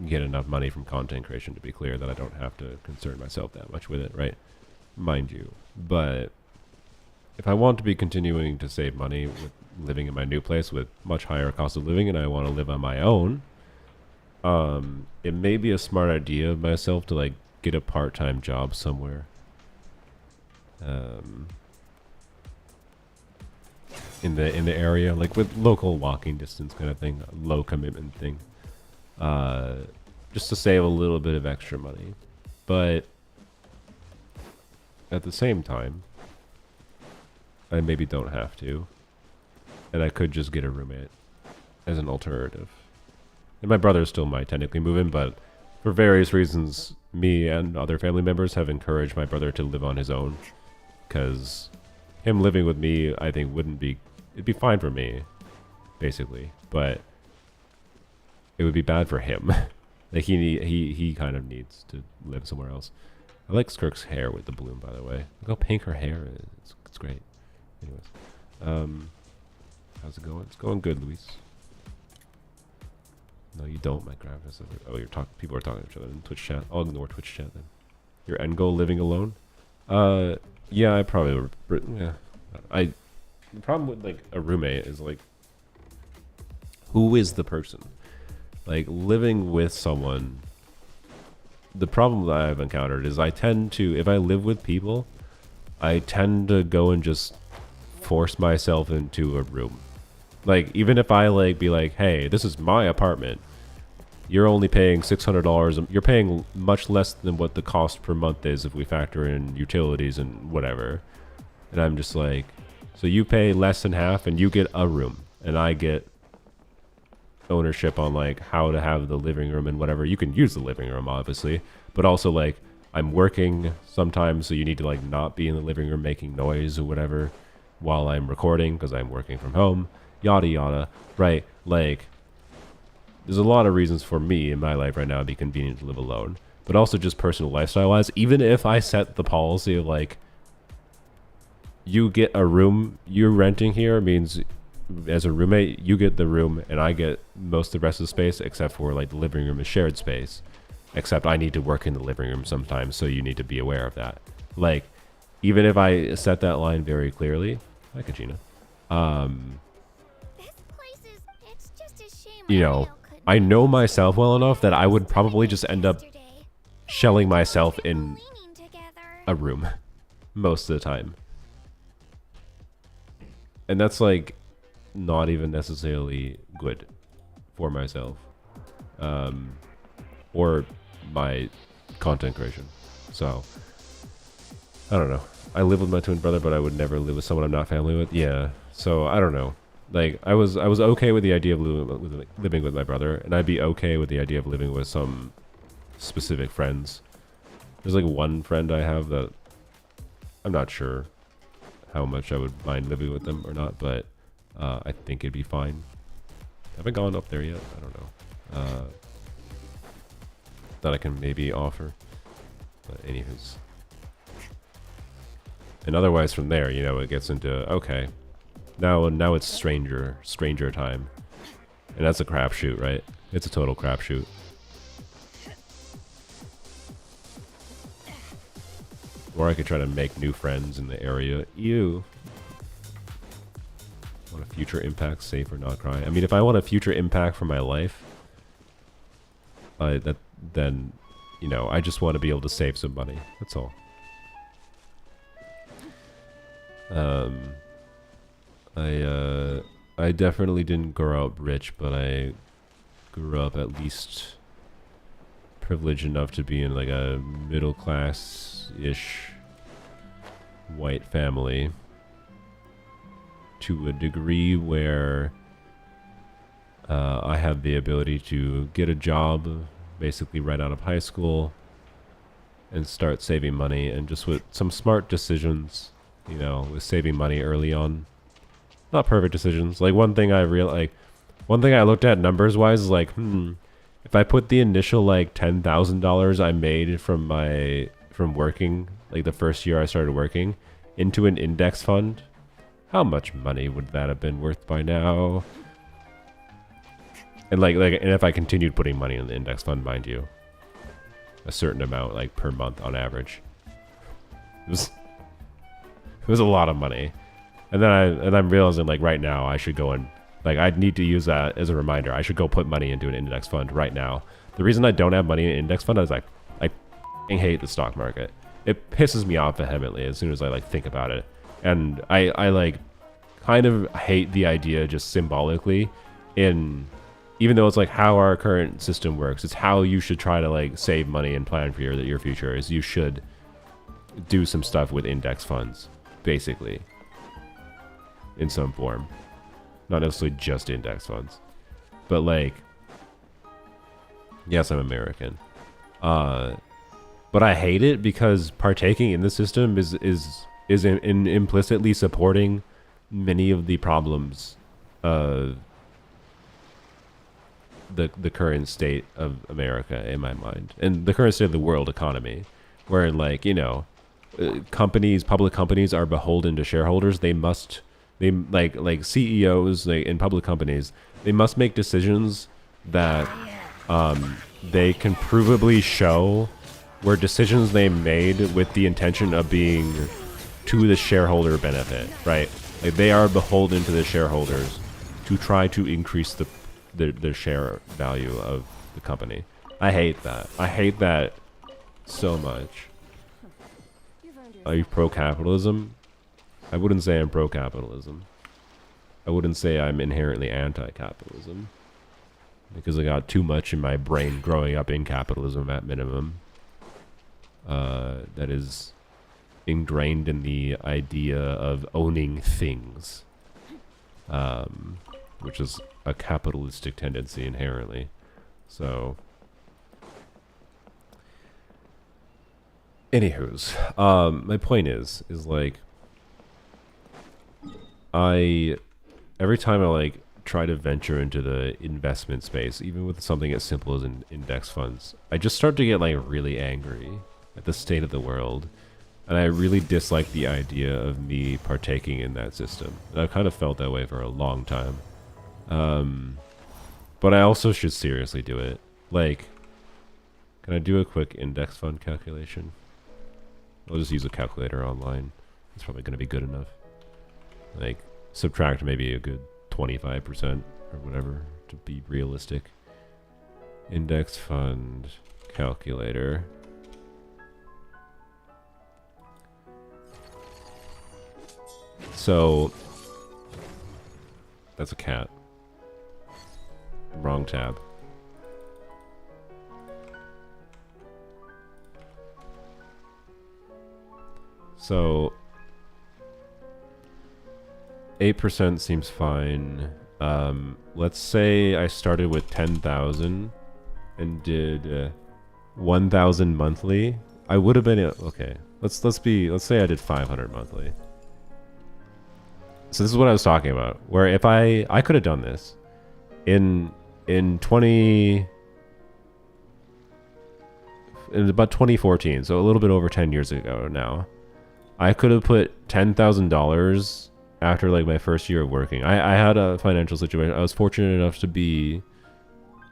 get enough money from content creation to be clear that I don't have to concern myself that much with it, right? Mind you. But if I want to be continuing to save money with living in my new place with much higher cost of living and I want to live on my own, it may be a smart idea of myself to like get a part-time job somewhere. In the area, like with local walking distance kind of thing, low commitment thing, just to save a little bit of extra money. But at the same time, I maybe don't have to, and I could just get a roommate as an alternative. And my brother still might technically move in, but for various reasons, me and other family members have encouraged my brother to live on his own, because him living with me, I think, it'd be fine for me, basically, but it would be bad for him. Like, he kind of needs to live somewhere else. I like Skirk's hair with the bloom, by the way. Look how pink her hair is. It's great. Anyways, how's it going? It's going good, Luis. No, you don't, my graphics. Oh, people are talking to each other in Twitch chat. I'll ignore Twitch chat then. Your end goal, living alone? Yeah, I probably yeah. The problem with like a roommate is like, who is the person? Like, living with someone, the problem that I've encountered is I tend to, if I live with people, I tend to go and just force myself into a room. Like, even if I like be like, hey, this is my apartment, you're only paying $600. You're paying much less than what the cost per month is if we factor in utilities and whatever. And I'm just like, so you pay less than half and you get a room, and I get ownership on like how to have the living room and whatever. You can use the living room, obviously, but also like I'm working sometimes, so you need to like not be in the living room making noise or whatever while I'm recording because I'm working from home. Yada yada, right? Like, there's a lot of reasons for me in my life right now it'd be convenient to live alone, but also just personal lifestyle wise. Even if I set the policy of like, you get a room, you're renting here means as a roommate you get the room and I get most of the rest of the space, except for like the living room is shared space, except I need to work in the living room sometimes, so you need to be aware of that. Like, even if I set that line very clearly, hi Kachina, It's just a shame you know, I know myself well enough that I would probably just end up shelling myself in a room most of the time. And that's like not even necessarily good for myself, or my content creation. So I don't know. I live with my twin brother, but I would never live with someone I'm not family with. Yeah. So I don't know. Like, I was okay with the idea of living with my brother, and I'd be okay with the idea of living with some specific friends. There's like one friend I have that I'm not sure how much I would mind living with them or not, but I think it'd be fine. Haven't gone up there yet. I don't know. That I can maybe offer. But anywho's. And otherwise from there, you know, it gets into, okay, now it's stranger time. And that's a crapshoot, right? It's a total crapshoot. Or I could try to make new friends in the area. Ew. Want a future impact, safe or not cry? I mean, if I want a future impact for my life, then, you know, I just want to be able to save some money. That's all. I definitely didn't grow up rich, but I grew up at least privileged enough to be in like a middle class-ish white family to a degree where I have the ability to get a job basically right out of high school and start saving money, and just with some smart decisions, you know, with saving money early on. Not perfect decisions. Like one thing I looked at numbers wise is like, if I put the initial like $10,000 I made from working, like the first year I started working, into an index fund, how much money would that have been worth by now? And and if I continued putting money in the index fund, mind you, a certain amount, like per month on average, it was a lot of money. And then I'm realizing like right now I should go and like I'd need to use that as a reminder. I should go put money into an index fund right now. The reason I don't have money in an index fund is like I f***ing hate the stock market. It pisses me off vehemently as soon as I like think about it. And I like kind of hate the idea just symbolically even though it's like how our current system works, it's how you should try to like save money and plan for your future is you should do some stuff with index funds, basically, in some form. Not necessarily just index funds, but like, yes, I'm American. But I hate it because partaking in the system is implicitly supporting many of the problems the current state of America in my mind, and the current state of the world economy, where like, you know, public companies are beholden to shareholders. They like CEOs in public companies, they must make decisions that they can provably show were decisions they made with the intention of being to the shareholder benefit, right? Like they are beholden to the shareholders to try to increase the share value of the company. I hate that. I hate that so much. Are you pro-capitalism? I wouldn't say I'm pro-capitalism. I wouldn't say I'm inherently anti-capitalism, because I got too much in my brain growing up in capitalism at minimum. That is ingrained in the idea of owning things, which is a capitalistic tendency inherently. So, anywho's, my point is like, every time I like try to venture into the investment space, even with something as simple as index funds, I just start to get like really angry at the state of the world, and I really dislike the idea of me partaking in that system. And I've kind of felt that way for a long time. But I also should seriously do it. Like, can I do a quick index fund calculation? I'll just use a calculator online. It's probably going to be good enough. Like, subtract maybe a good 25% or whatever to be realistic. Index fund calculator. So, that's a cat. Wrong tab. So 8% seems fine. Let's say I started with 10,000 and did 1,000 monthly. I would have been okay. Let's say I did 500 monthly. So this is what I was talking about. Where if I could have done this in about 2014, so a little bit over 10 years ago now, I could have put $10,000 after like my first year of working. I had a financial situation. I was fortunate enough to be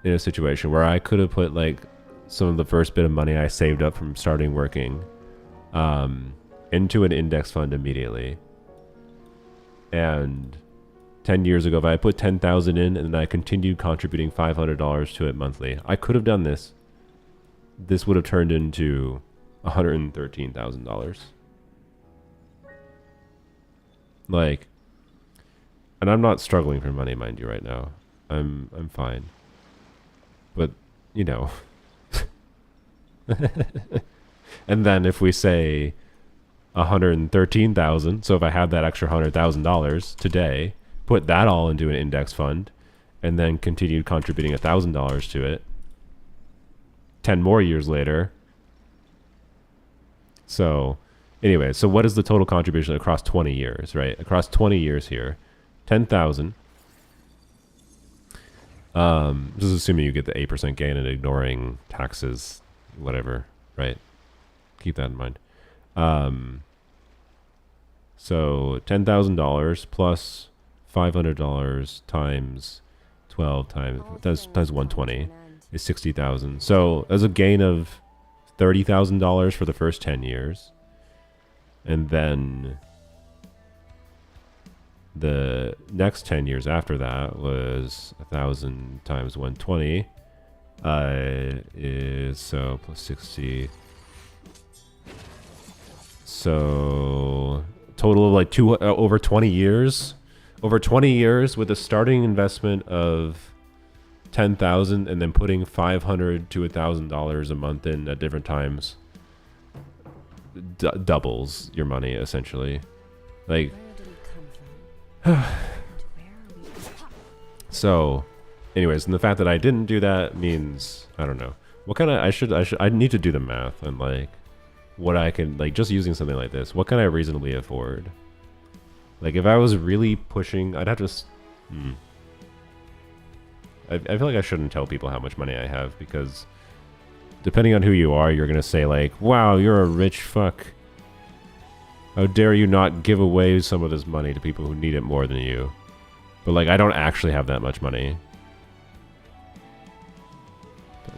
in a situation where I could have put like some of the first bit of money I saved up from starting working into an index fund immediately. And 10 years ago, if I put 10,000 in and then I continued contributing $500 to it monthly, I could have done this. This would have turned into $113,000. Like, and I'm not struggling for money, mind you, right now. I'm fine. But, you know. And then if we say 113,000, so if I have that extra $100,000 today, put that all into an index fund, and then continued contributing $1,000 to it, 10 more years later. So, anyway, so what is the total contribution across 20 years, right? Across 20 years here, 10,000. Just assuming you get the 8% gain and ignoring taxes, whatever, right? Keep that in mind. So $10,000 plus $500 times 12 times times 120 is 60,000. So there's a gain of $30,000 for the first 10 years, and then the next 10 years after that was 1,000 times 120 is so plus 60. So total of like over 20 years. Over 20 years with a starting investment of 10,000 and then putting $500 to $1,000 a month in at different times doubles your money essentially. Like so anyways, and the fact that I didn't do that means I don't know. What kind of I need to do the math and like what I can like just using something like this. What can I reasonably afford? Like if I was really pushing, I'd have to I feel like I shouldn't tell people how much money I have because depending on who you are, you're going to say like, wow, you're a rich fuck. How dare you not give away some of this money to people who need it more than you. But like, I don't actually have that much money.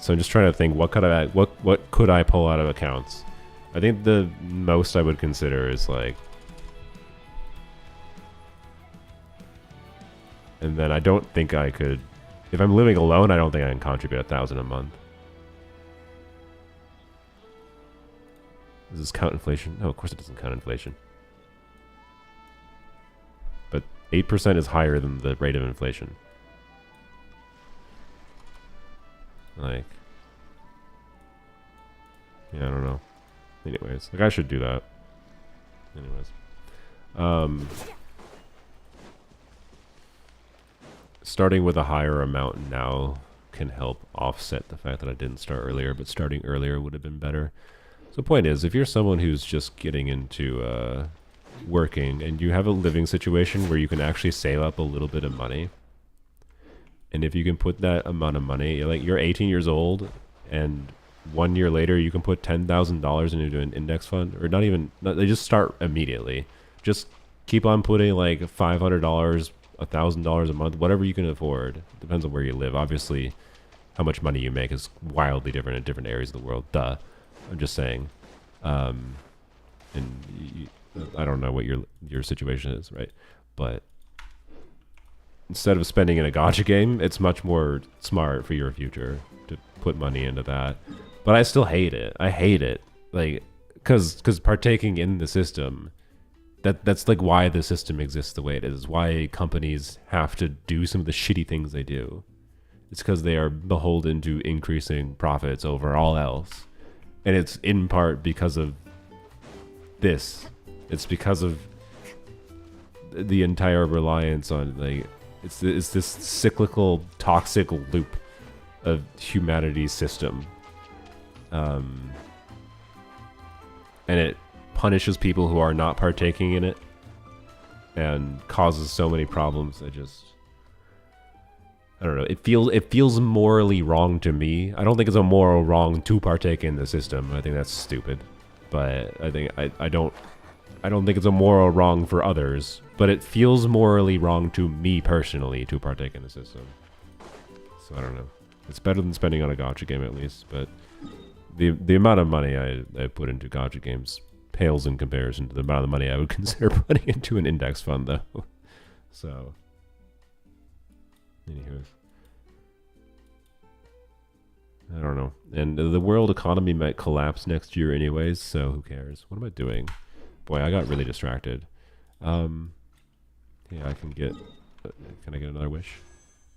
So I'm just trying to think, what could I pull out of accounts? I think the most I would consider is like, and then I don't think I could, if I'm living alone, I don't think I can contribute 1,000 a month. Does this count inflation? No, of course it doesn't count inflation. But 8% is higher than the rate of inflation. Like, yeah, I don't know. Anyways, like I should do that. Anyways. Starting with a higher amount now can help offset the fact that I didn't start earlier, but starting earlier would have been better. So the point is, if you're someone who's just getting into working and you have a living situation where you can actually save up a little bit of money, and if you can put that amount of money, like you're 18 years old and 1 year later you can put $10,000 into an index fund, or they just start immediately. Just keep on putting like $500, $1,000 a month, whatever you can afford. Depends on where you live. Obviously, how much money you make is wildly different in different areas of the world. Duh. I'm just saying. I don't know what your situation is, right? But instead of spending in a gacha game, it's much more smart for your future to put money into that. But I still hate it. I hate it. Like, because partaking in the system, that's like why the system exists the way it is. Why companies have to do some of the shitty things they do. It's because they are beholden to increasing profits over all else. And it's in part because of this. It's because of the entire reliance on like it's this cyclical toxic loop of humanity's system. And it punishes people who are not partaking in it and causes so many problems. I don't know. It feels morally wrong to me. I don't think it's a moral wrong to partake in the system. I think that's stupid. But I think I don't think it's a moral wrong for others. But it feels morally wrong to me personally to partake in the system. So I don't know. It's better than spending on a gacha game at least. But the amount of money I put into gacha games pales in comparison to the amount of money I would consider putting into an index fund, though. So. Anywho, I don't know. And the world economy might collapse next year anyways, so who cares? What am I doing? Boy, I got really distracted. Yeah, I can get... can I get another wish?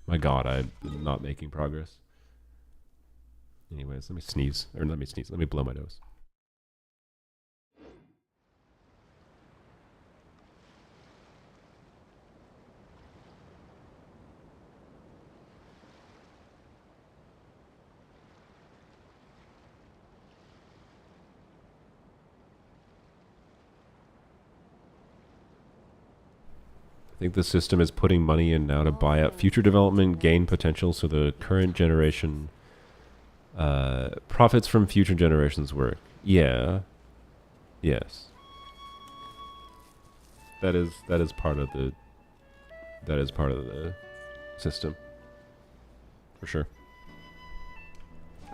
My god, I'm not making progress. Anyways, let me sneeze. Or let me blow my nose. think the system is putting money in now to buy up future development, gain potential, so the current generation profits from future generations' work. Yeah. Yes. That is part of the system. For sure.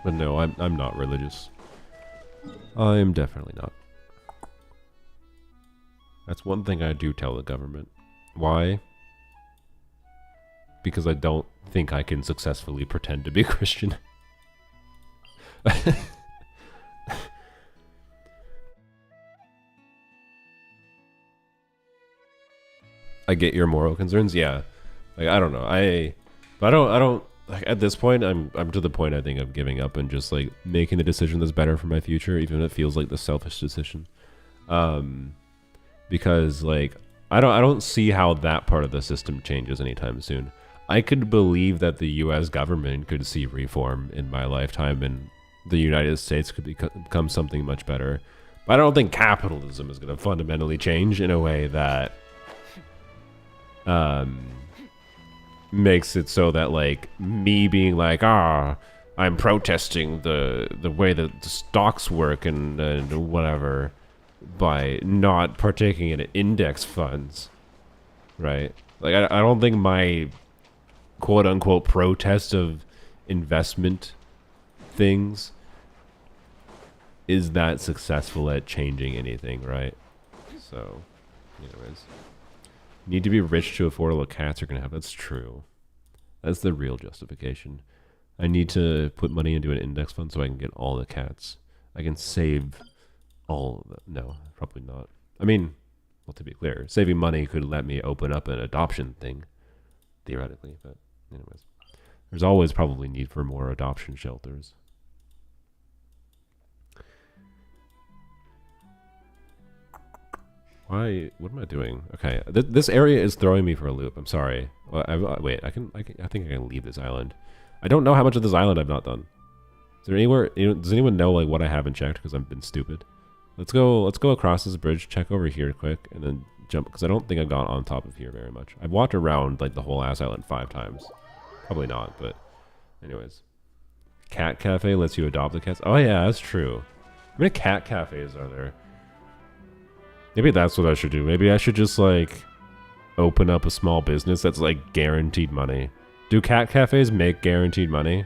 But no, I'm not religious. I am definitely not. That's one thing I do tell the government. Why? Because I don't think I can successfully pretend to be Christian. I get your moral concerns, yeah. Like, I don't know. I don't like, at this point I'm to the point I think of giving up and just like making the decision that's better for my future, even if it feels like the selfish decision. Because like I don't see how that part of the system changes anytime soon. I could believe that the US government could see reform in my lifetime and the United States could become something much better. But I don't think capitalism is going to fundamentally change in a way that makes it so that like me being like, I'm protesting the way that the stocks work and whatever by not partaking in index funds, right? Like I don't think my quote unquote protest of investment things is that successful at changing anything, right? So, anyways. Need to be rich to afford all the cats you're going to have. That's true. That's the real justification. I need to put money into an index fund so I can get all the cats. I can save all of them. No, probably not. I mean, well, to be clear, saving money could let me open up an adoption thing, theoretically. But anyways, there's always probably need for more adoption shelters. Why? What am I doing? Okay, this area is throwing me for a loop. I'm sorry. Well, wait, I think I can leave this island. I don't know how much of this island I've not done. Is there anywhere? Does anyone know like what I haven't checked because I've been stupid? Let's go across this bridge. Check over here quick, and then jump because I don't think I've gone on top of here very much. I've walked around like the whole ass island 5 times. Probably not, but anyways. Cat cafe lets you adopt the cats. Oh yeah, that's true. How many cat cafes are there? Maybe that's what I should do. Maybe I should just like open up a small business that's like guaranteed money. Do cat cafes make guaranteed money?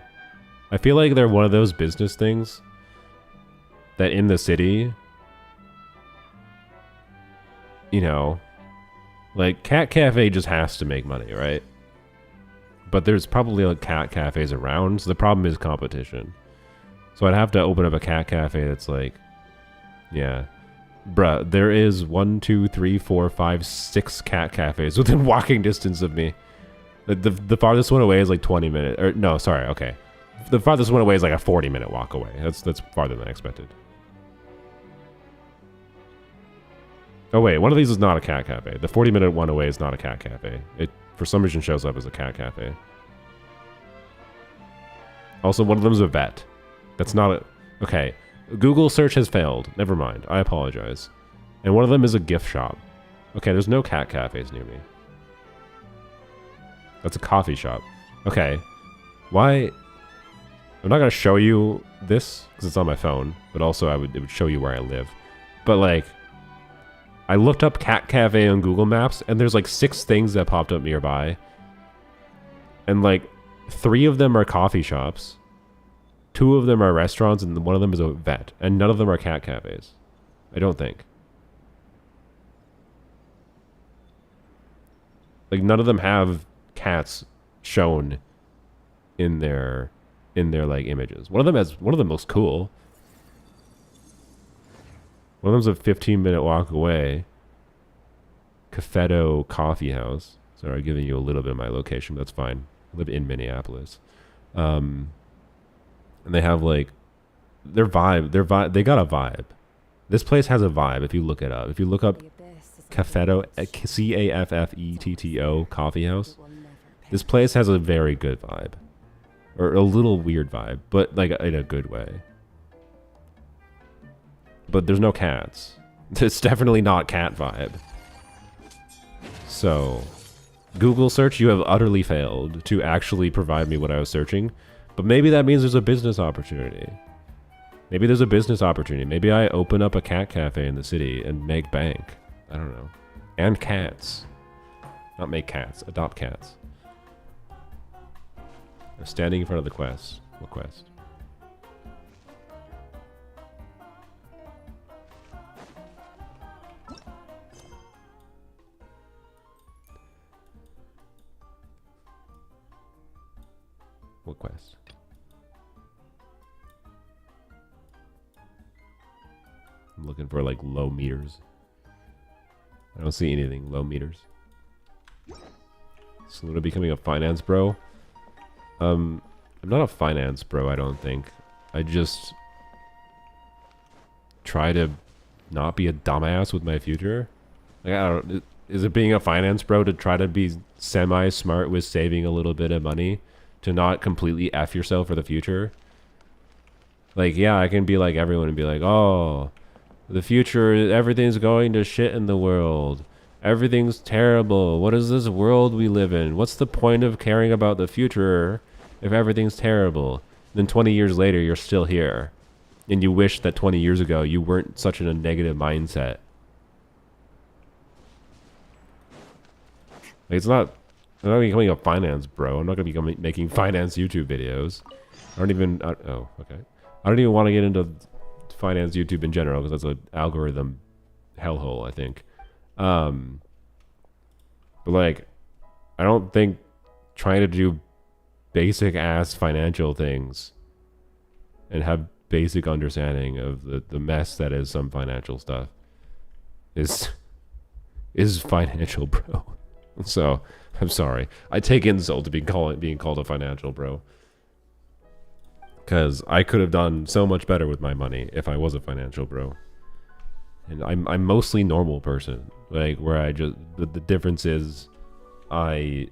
I feel like they're one of those business things that in the city, you know, like cat cafe just has to make money, right? But there's probably like cat cafes around. So the problem is competition. So I'd have to open up a cat cafe that's like, yeah. Bruh, there is 1, 2, 3, 4, 5, 6 cat cafes within walking distance of me. The farthest one away is like 20 minutes. Or no, sorry, okay. The farthest one away is like a 40-minute walk away. That's farther than I expected. Oh wait, one of these is not a cat cafe. The 40-minute one away is not a cat cafe. It for some reason shows up as a cat cafe. Also, one of them is a vet. That's not a... Okay. Google search has failed. Never mind. I apologize. And one of them is a gift shop. Okay, there's no cat cafes near me. That's a coffee shop. Okay. Why? I'm not going to show you this because it's on my phone, but also it would show you where I live. But like, I looked up cat cafe on Google Maps and there's like 6 things that popped up nearby. And like 3 of them are coffee shops. 2 of them are restaurants, and one of them is a vet. And none of them are cat cafes. I don't think. Like, none of them have cats shown in their like, images. One of them looks cool. One of them's a 15-minute walk away. Cafeto Coffee House. Sorry, I'm giving you a little bit of my location, but that's fine. I live in Minneapolis. And they have like their vibe. They got a vibe. This place has a vibe. If you look it up, if you look up Cafetto, Caffetto Coffee House, this place has a very good vibe, or a little weird vibe, but like in a good way. But there's no cats. It's definitely not cat vibe. So Google search, you have utterly failed to actually provide me what I was searching. But maybe that means there's a business opportunity. Maybe there's a business opportunity. Maybe I open up a cat cafe in the city and make bank. I don't know. And cats. Not make cats. Adopt cats. I'm standing in front of the quest. What quest? What quest? I'm looking for like low meters. I don't see anything low meters. So becoming a finance bro. I'm not a finance bro, I don't think. I just try to not be a dumbass with my future. Like, I don't. Is it being a finance bro to try to be semi-smart with saving a little bit of money to not completely F yourself for the future? Like, yeah, I can be like everyone and be like, oh, the future, everything's going to shit in the world. Everything's terrible. What is this world we live in? What's the point of caring about the future if everything's terrible? Then 20 years later, you're still here. And you wish that 20 years ago, you weren't such in a negative mindset. Like, I'm not becoming a finance bro. I'm not going to be making finance YouTube videos. I don't even... oh, okay. I don't even want to get into finance YouTube in general because that's an algorithm hellhole, I think. But like, I don't think trying to do basic ass financial things and have basic understanding of the mess that is some financial stuff is financial bro. So I'm sorry. I take insult to being called a financial bro. Because I could have done so much better with my money if I was a financial bro. And I'm mostly normal person. Like, where I just... The difference is I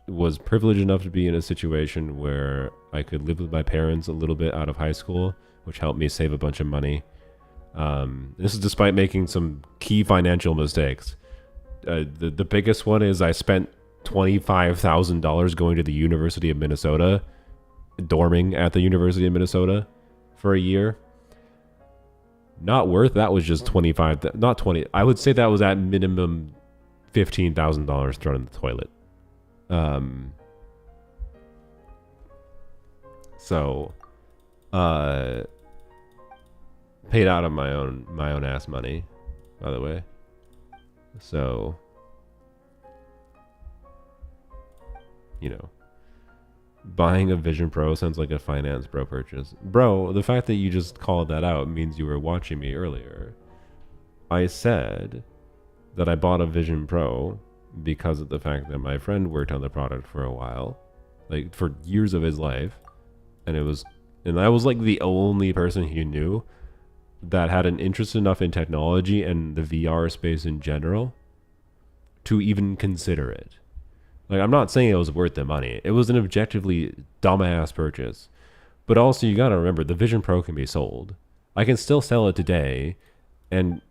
was privileged enough to be in a situation where I could live with my parents a little bit out of high school, which helped me save a bunch of money. This is despite making some key financial mistakes. The biggest one is I spent $25,000 going to the University of Minnesota, dorming at the University of Minnesota for a year. Not worth. That was just 25. Not 20. I would say that was at minimum $15,000 thrown in the toilet. So, paid out of my own ass money, by the way. So, you know, buying a Vision Pro sounds like a finance bro purchase. Bro, the fact that you just called that out means you were watching me earlier. I said that I bought a Vision Pro because of the fact that my friend worked on the product for a while, like for years of his life, and I was like the only person he knew that had an interest enough in technology and the VR space in general to even consider it. Like, I'm not saying it was worth the money. It was an objectively dumbass purchase. But also, you gotta remember, the Vision Pro can be sold. I can still sell it today, and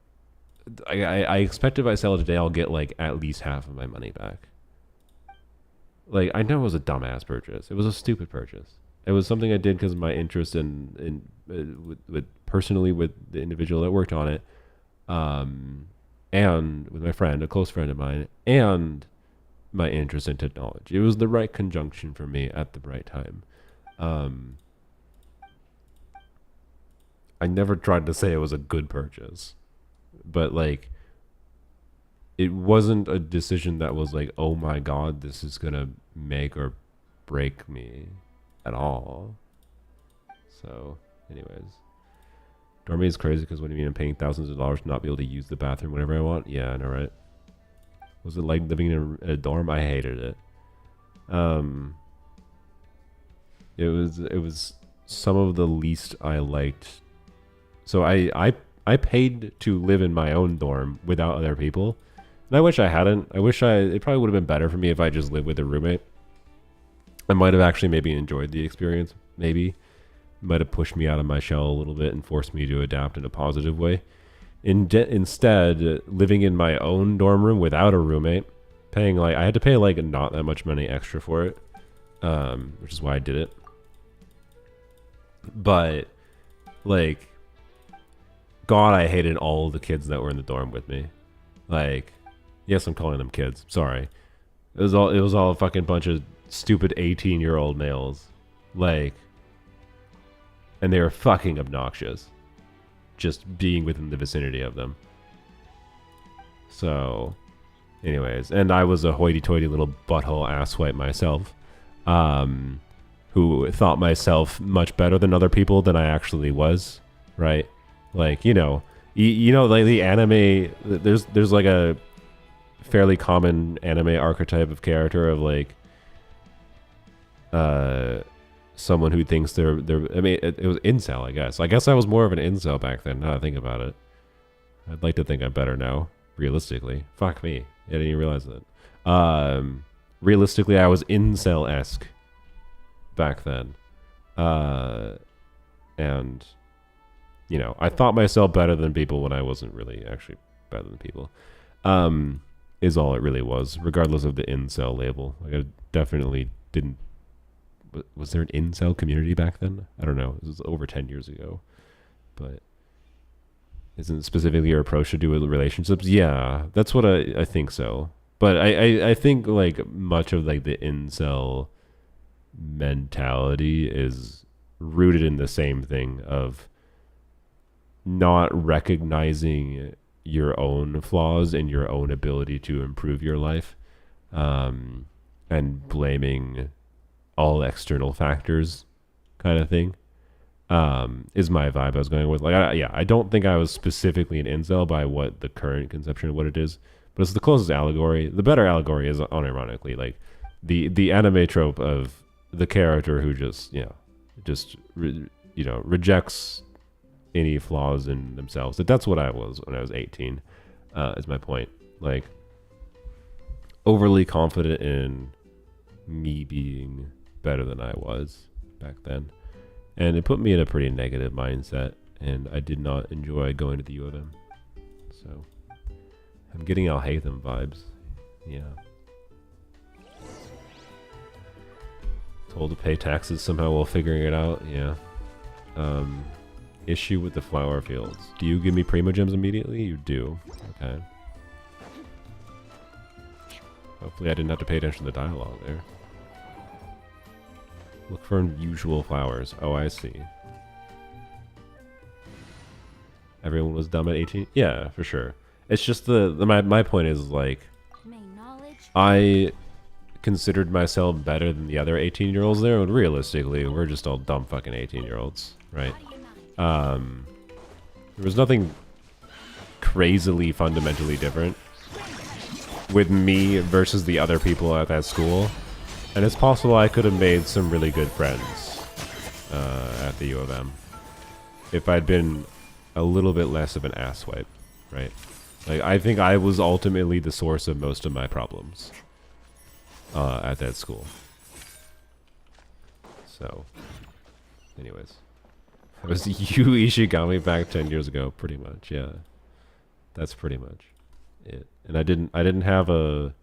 I expect if I sell it today, I'll get, like, at least half of my money back. Like, I know it was a dumbass purchase. It was a stupid purchase. It was something I did because of my interest with personally with the individual that worked on it, and with my friend, a close friend of mine, and my interest in technology. It was the right conjunction for me at the right time. I never tried to say it was a good purchase, but like, it wasn't a decision that was like, oh my god, this is gonna make or break me at all. So, anyways, dorming is crazy because what do you mean I'm paying thousands of dollars to not be able to use the bathroom whenever I want? Yeah, I know, right? Was it like living in a dorm? I hated it. It was some of the least I liked. So I paid to live in my own dorm without other people, and I wish I hadn't. It probably would have been better for me if I just lived with a roommate. I might have actually maybe enjoyed the experience. Maybe might have pushed me out of my shell a little bit and forced me to adapt in a positive way. Instead, living in my own dorm room without a roommate paying like I had to pay like not that much money extra for it, which is why I did it. But like, God, I hated all the kids that were in the dorm with me. Like, yes, I'm calling them kids. Sorry, it was all a fucking bunch of stupid 18-year-old males, like, and they were fucking obnoxious. Just being within the vicinity of them. So, anyways, and I was a hoity-toity little butthole asswipe myself, who thought myself much better than other people than I actually was, right? Like, you know, like the anime, there's like a fairly common anime archetype of character of like, someone who thinks they're I mean, it was incel, I guess. I guess I was more of an incel back then, now that I think about it. I'd like to think I'm better now, realistically. Fuck me. I didn't even realize that. Realistically, I was incel-esque back then. And, you know, I thought myself better than people when I wasn't really actually better than people. Is all it really was, regardless of the incel label. Like, I definitely didn't... Was there an incel community back then? I don't know. It was over 10 years ago. But isn't specifically your approach to do with relationships? Yeah, that's what I think so. But I think like much of like the incel mentality is rooted in the same thing of not recognizing your own flaws and your own ability to improve your life, and blaming all external factors kind of thing, is my vibe I was going with. Like, I don't think I was specifically an incel by what the current conception of what it is, but it's the closest allegory. The better allegory is unironically like the anime trope of the character who just, rejects any flaws in themselves. That's what I was when I was 18, is my point. Like, overly confident in me being better than I was back then, and it put me in a pretty negative mindset, and I did not enjoy going to the U of M. So I'm getting Al-Haytham vibes. Yeah, told to pay taxes somehow while figuring it out. Yeah. Issue with the flower fields. Do you give me primogems immediately? You do. Okay. Hopefully I didn't have to pay attention to the dialogue there. Look for unusual flowers. Oh, I see. Everyone was dumb at 18? Yeah, for sure. It's just my point is like, I considered myself better than the other 18-year-olds there, and realistically, we're just all dumb fucking 18-year-olds, right? There was nothing crazily fundamentally different with me versus the other people at that school. And it's possible I could have made some really good friends at the U of M if I'd been a little bit less of an asswipe, right? Like, I think I was ultimately the source of most of my problems at that school. So, anyways. It was you Ishigami back 10 years ago, pretty much, yeah. That's pretty much it. And I didn't have a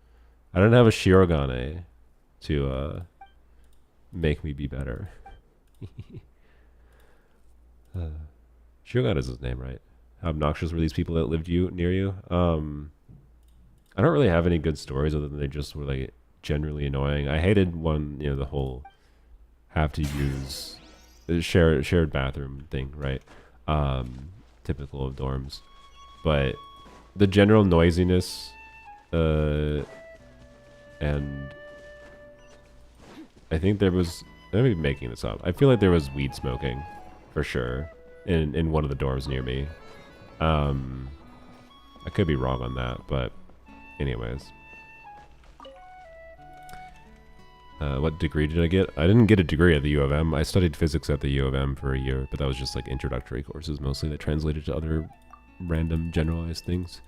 Shirogane to make me be better. Shirogane is his name, right? How obnoxious were these people that lived near you? I don't really have any good stories other than they just were like generally annoying. I hated one, the whole have to use shared bathroom thing, right? Typical of dorms. But the general noisiness, and I think there was, I may be making this up, I feel like there was weed smoking for sure in one of the dorms near me. I could be wrong on that, but anyways. What degree did I get? I didn't get a degree at the U of M. I studied physics at the U of M for a year, but that was just like introductory courses mostly that translated to other random generalized things.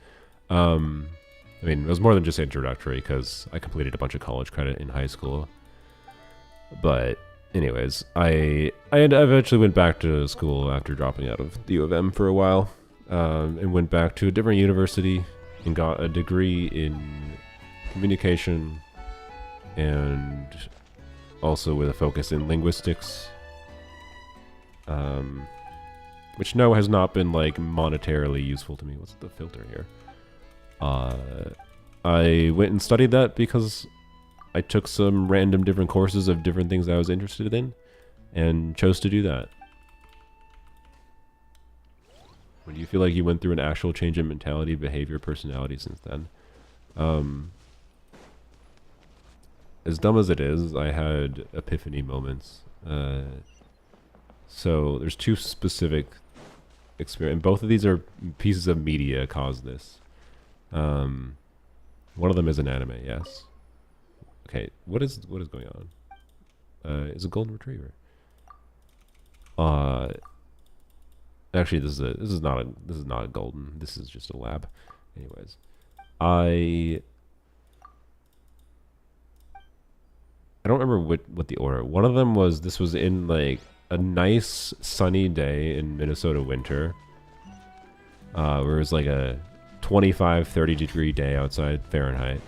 I mean, it was more than just introductory because I completed a bunch of college credit in high school. But anyways, I eventually went back to school after dropping out of the U of M for a while, and went back to a different university and got a degree in communication, and also with a focus in linguistics. Which no has not been like monetarily useful to me. What's the filter here? I went and studied that because I took some random different courses of different things I was interested in and chose to do that. When do you feel like you went through an actual change in mentality, behavior, personality since then? As dumb as it is, I had epiphany moments. So there's two specific experience. Both of these are pieces of media caused this. One of them is an anime, yes. Okay, what is going on? It's a golden retriever. Actually, this is not a golden. This is just a lab. Anyways, I don't remember what the order. One of them was, this was in like a nice sunny day in Minnesota winter, where it was like a 25-30 degree day outside Fahrenheit,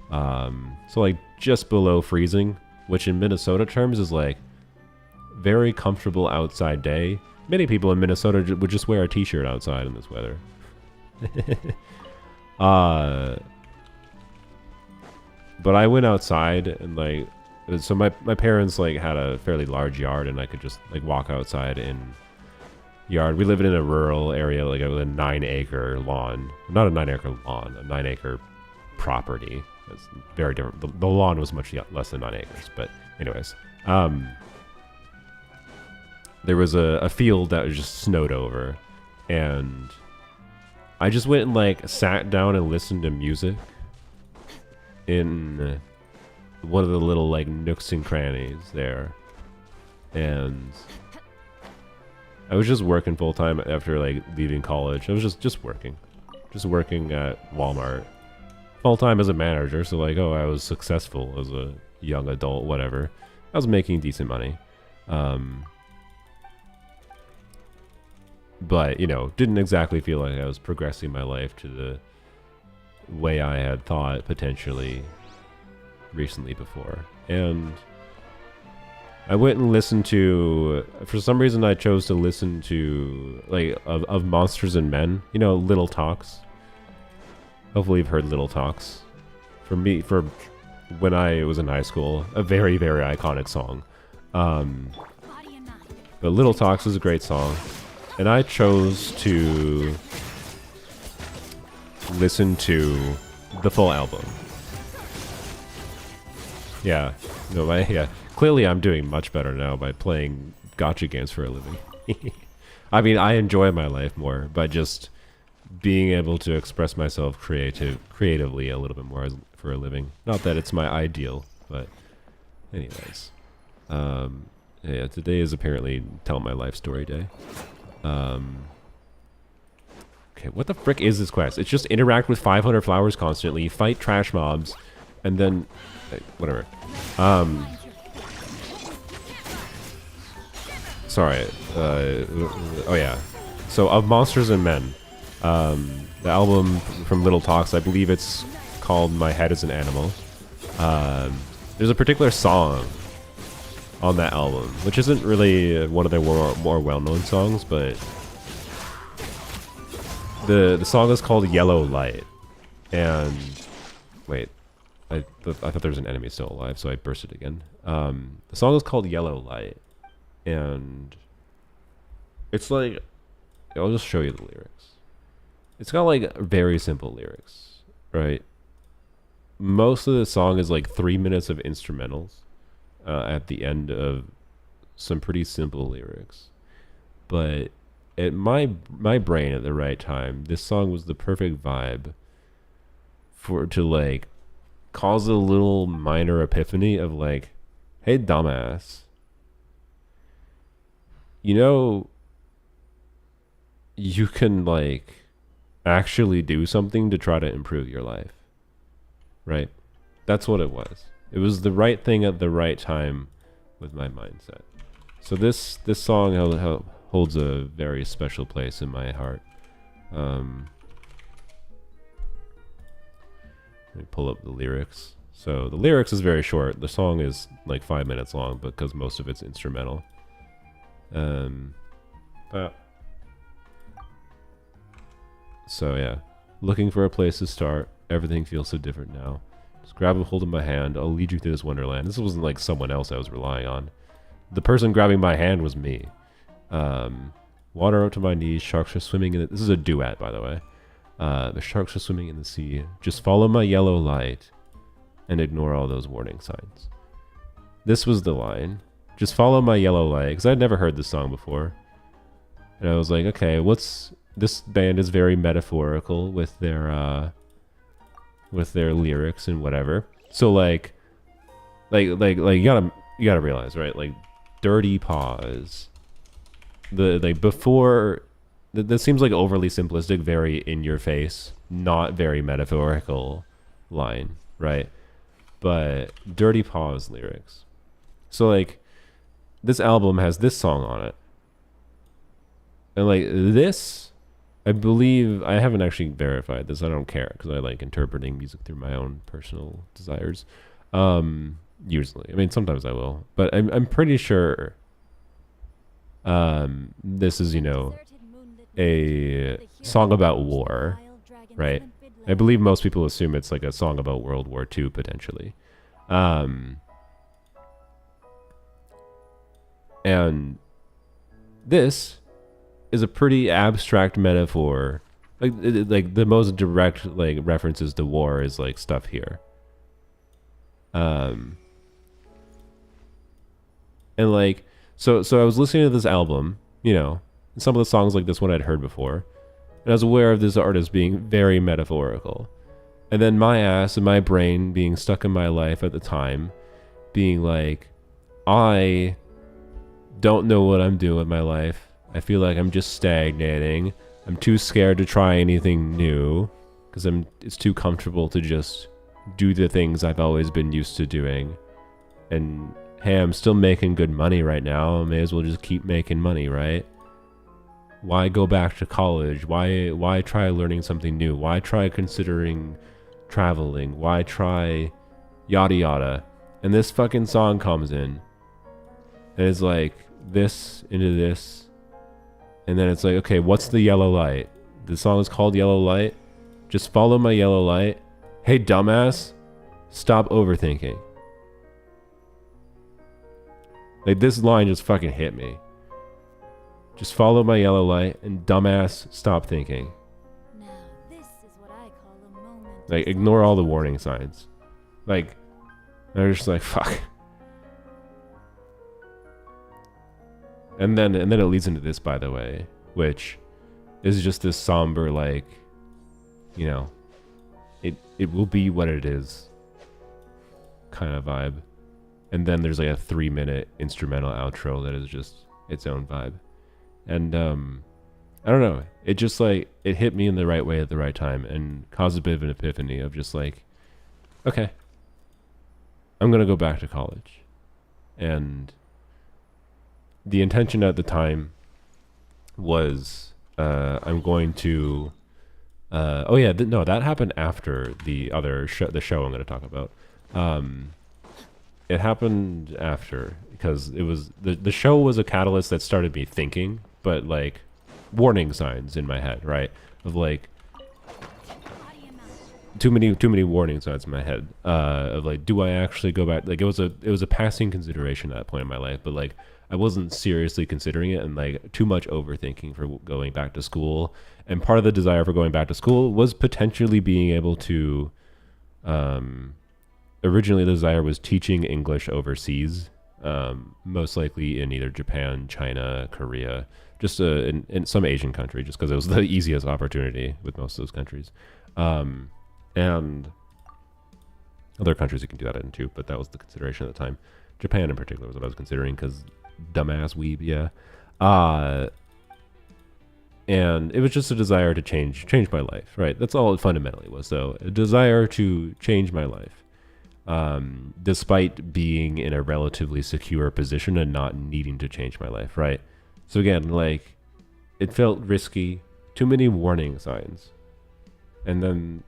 so like just below freezing, which in Minnesota terms is like very comfortable outside day. Many people in Minnesota would just wear a t-shirt outside in this weather. But I went outside and like, so my parents like had a fairly large yard, and I could just like walk outside in yard. We live in a rural area, like a 9-acre lawn. Not a 9-acre lawn, a 9-acre property. It's very different. The lawn was much less than 9 acres. But anyways, there was a field that was just snowed over, and I just went and like sat down and listened to music in one of the little like nooks and crannies there, and I was just working full time after like leaving college. I was just working at Walmart full time as a manager. So like, oh, I was successful as a young adult, whatever. I was making decent money, but you know, didn't exactly feel like I was progressing my life to the way I had thought potentially recently before. And I went and listened to, for some reason I chose to listen to like of Monsters and Men, you know, Little Talks. Hopefully you've heard Little Talks. For me, for when I was in high school, a very, very iconic song. But Little Talks is a great song, and I chose to listen to the full album. Yeah, no, yeah. Clearly, I'm doing much better now by playing gacha games for a living. I mean, I enjoy my life more by just being able to express myself creatively a little bit more for a living. Not that it's my ideal, but anyways. Yeah, today is apparently Tell My Life Story Day. Okay, what the frick is this quest? It's just interact with 500 flowers constantly, fight trash mobs, and then... whatever. Sorry. Oh yeah. So, of Monsters and Men, the album from Little Talks, I believe it's called My Head is an Animal. There's a particular song on that album, which isn't really one of their more well-known songs, but the song is called Yellow Light. And wait, I thought there was an enemy still alive, so I bursted again. The song is called Yellow Light, and it's like, I'll just show you the lyrics. It's got like very simple lyrics, right? Most of the song is like 3 minutes of instrumentals at the end of some pretty simple lyrics. But at my brain at the right time, this song was the perfect vibe to like cause a little minor epiphany of like, hey dumbass, you know, you can like actually do something to try to improve your life, right? That's what it was. It was the right thing at the right time with my mindset. So this song holds a very special place in my heart. Let me pull up the lyrics. So the lyrics is very short. The song is like 5 minutes long because most of it's instrumental. But so yeah, looking for a place to start. Everything feels so different now. Just grab a hold of my hand. I'll lead you through this wonderland. This wasn't like someone else I was relying on. The person grabbing my hand was me. Water up to my knees. Sharks are swimming in it. This is a duet, by the way. The sharks are swimming in the sea. Just follow my yellow light and ignore all those warning signs. This was the line. Just follow my yellow light. Because I'd never heard this song before. And I was like, okay, this band is very metaphorical with their lyrics and whatever. So like you gotta realize, right? Like, dirty paws. That seems like overly simplistic, very in your face, not very metaphorical line, right? But dirty paws lyrics. So like, this album has this song on it. And like this, I believe, I haven't actually verified this. I don't care because I like interpreting music through my own personal desires. Usually, I mean, sometimes I will, but I'm pretty sure. This is, you know, a song about war, right? I believe most people assume it's like a song about World War II potentially. And this is a pretty abstract metaphor. Like the most direct like references to war is like stuff here. And like so I was listening to this album, you know, and some of the songs like this one I'd heard before, and I was aware of this artist being very metaphorical. And then my ass and my brain being stuck in my life at the time, being like, I don't know what I'm doing with my life. I feel like I'm just stagnating. I'm too scared to try anything new because it's too comfortable to just do the things I've always been used to doing. And hey, I'm still making good money right now. I may as well just keep making money, right? Why go back to college? Why try learning something new? Why try considering traveling? Why try yada yada? And this fucking song comes in and it's like this into this. And then it's like, okay, what's the yellow light? The song is called Yellow Light. Just follow my yellow light. Hey, dumbass, stop overthinking. Like, this line just fucking hit me. Just follow my yellow light and dumbass, stop thinking. Now, this is what I call a moment. Like, ignore all the warning signs. Like, they're just like, fuck. And then it leads into this, by the way, which is just this somber, like, you know, it will be what it is kind of vibe. And then there's like a 3-minute instrumental outro that is just its own vibe. And I don't know, it just like, it hit me in the right way at the right time and caused a bit of an epiphany of just like, okay, I'm gonna go back to college. And the intention at the time was I'm going to oh yeah, no, that happened after the other the show I'm going to talk about. It happened after because it was the show was a catalyst that started me thinking, but like warning signs in my head, right? Of like too many warning signs in my head of like, do I actually go back? Like it was a passing consideration at that point in my life, but like I wasn't seriously considering it, and like too much overthinking for going back to school. And part of the desire for going back to school was potentially being able to originally the desire was teaching English overseas, most likely in either Japan, China, Korea, just in some Asian country, just because it was the easiest opportunity with most of those countries. And other countries you can do that in too, but that was the consideration at the time. Japan in particular was what I was considering because dumbass weeb, yeah. And it was just a desire to change my life, right? That's all it fundamentally was. So a desire to change my life, despite being in a relatively secure position and not needing to change my life, right? So again, like, it felt risky, too many warning signs. And then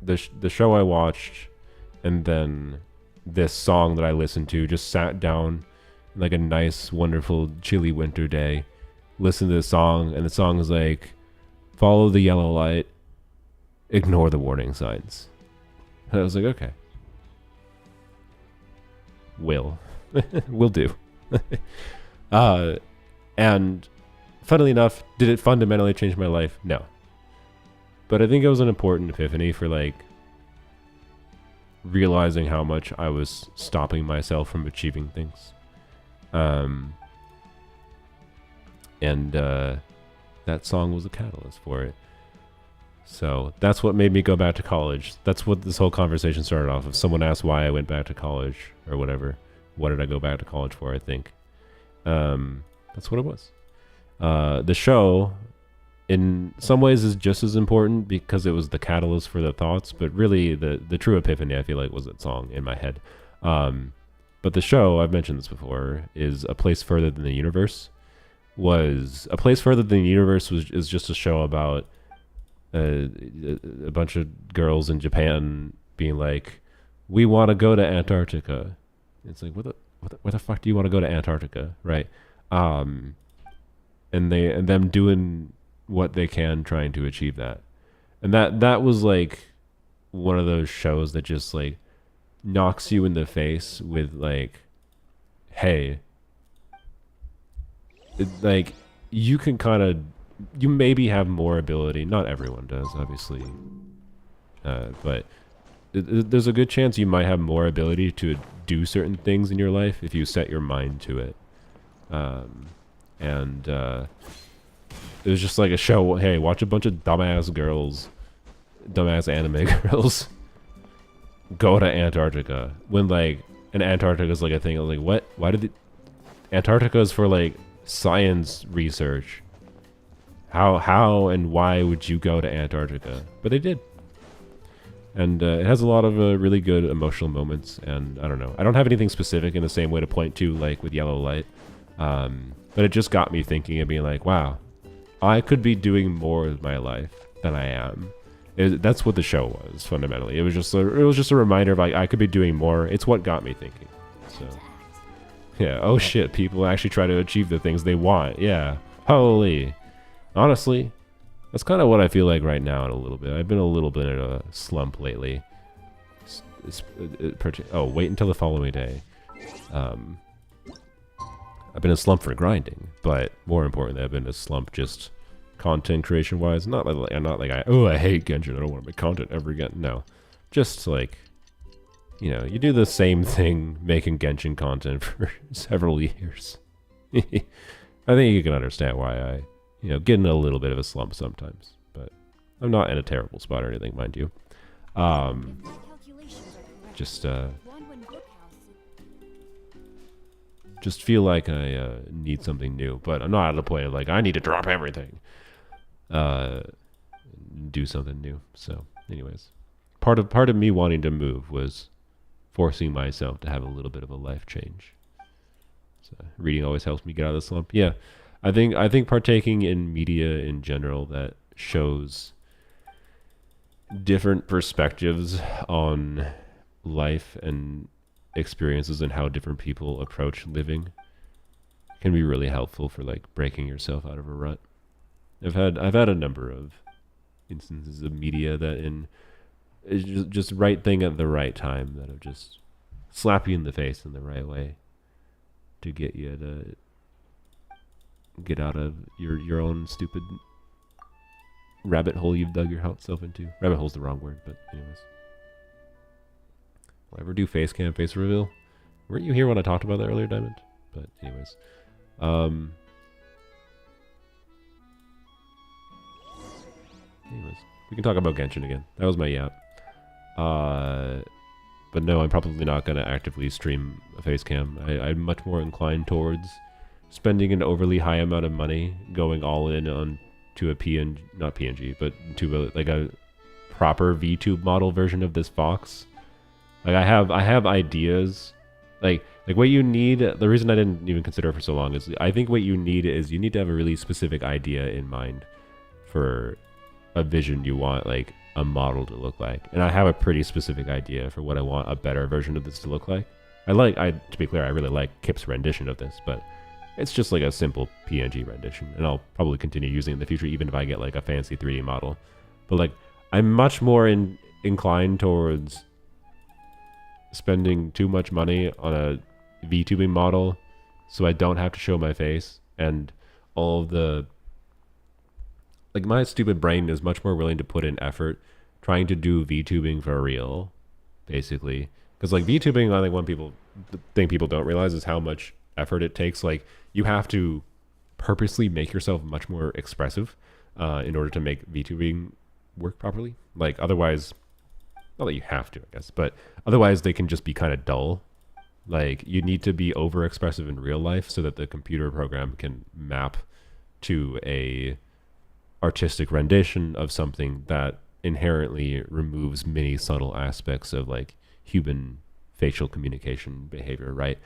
the show I watched, and then this song that I listened to, just sat down like a nice, wonderful, chilly winter day, listened to the song, and the song is like, follow the yellow light, ignore the warning signs. And I was like, okay. Will do. And funnily enough, did it fundamentally change my life? No. But I think it was an important epiphany for like realizing how much I was stopping myself from achieving things. And that song was a catalyst for it. So that's what made me go back to college. That's what this whole conversation started off of. Someone asked why I went back to college or whatever. What did I go back to college for, I think. That's what it was. The show, in some ways, is just as important because it was the catalyst for the thoughts, but really the true epiphany, I feel like, was that song in my head. But the show, I've mentioned this before, is A Place Further Than the Universe. Is just a show about a bunch of girls in Japan being like, we want to go to Antarctica. It's like, where the fuck do you want to go to Antarctica, right? And them doing what they can trying to achieve that. And that was like one of those shows that just like knocks you in the face with like, hey, like you can you maybe have more ability. Not everyone does, obviously. But there's a good chance you might have more ability to do certain things in your life if you set your mind to it. And it was just like a show. Hey, watch a bunch of dumbass anime girls go to Antarctica when like, and Antarctica is like a thing. I was like, what? Why did Antarctica is for like science research. How and why would you go to Antarctica? But they did. And it has a lot of really good emotional moments. And I don't know. I don't have anything specific in the same way to point to like with Yellow Light. But it just got me thinking and being like, wow, I could be doing more with my life than I am. That's what the show was fundamentally. It was just a reminder of like I could be doing more. It's what got me thinking. So yeah. Oh shit. People actually try to achieve the things they want. Yeah. Holy. Honestly, that's kind of what I feel like right now in a little bit. I've been a little bit in a slump lately. Wait until the following day. I've been in a slump for grinding, but more importantly, I've been in a slump just content creation wise. Not like I hate Genshin. I don't want to make content ever again. No, just like, you know, you do the same thing making Genshin content for several years. I think you can understand why I, get in a little bit of a slump sometimes, but I'm not in a terrible spot or anything, mind you. Just feel like I need something new, but I'm not at the point of like I need to drop everything, do something new. So, anyways, part of me wanting to move was forcing myself to have a little bit of a life change. So, reading always helps me get out of the slump. Yeah. I think partaking in media in general that shows different perspectives on life and experiences and how different people approach living can be really helpful for like breaking yourself out of a rut. I've had a number of instances of media that is just right thing at the right time that have just slap you in the face in the right way to get you to get out of your own stupid rabbit hole you've dug yourself into. Rabbit hole's the wrong word, but anyways. Will I ever do face reveal? Weren't you here when I talked about that earlier, Diamond? But anyways. We can talk about Genshin again. That was my yap. But no, I'm probably not going to actively stream a face cam. I'm much more inclined towards spending an overly high amount of money, going all in on to a not PNG, but to a proper VTube model version of this Fox. Like I have ideas, like what you need. The reason I didn't even consider it for so long is I think what you need to have a really specific idea in mind for a vision you want, like a model to look like. And I have a pretty specific idea for what I want a better version of this to look like. To be clear, I really like Kip's rendition of this, but it's just like a simple PNG rendition, and I'll probably continue using it in the future, even if I get like a fancy 3D model. But like, I'm much more inclined towards spending too much money on a VTubing model, so I don't have to show my face, and all of the like, my stupid brain is much more willing to put in effort trying to do VTubing for real, basically. Because like VTubing, I think the thing people don't realize is how much effort it takes. Like, you have to purposely make yourself much more expressive in order to make VTubing work properly. Like, otherwise, not that you have to, I guess, but otherwise they can just be kind of dull. Like, you need to be over expressive in real life so that the computer program can map to a artistic rendition of something that inherently removes many subtle aspects of like human facial communication behavior, right?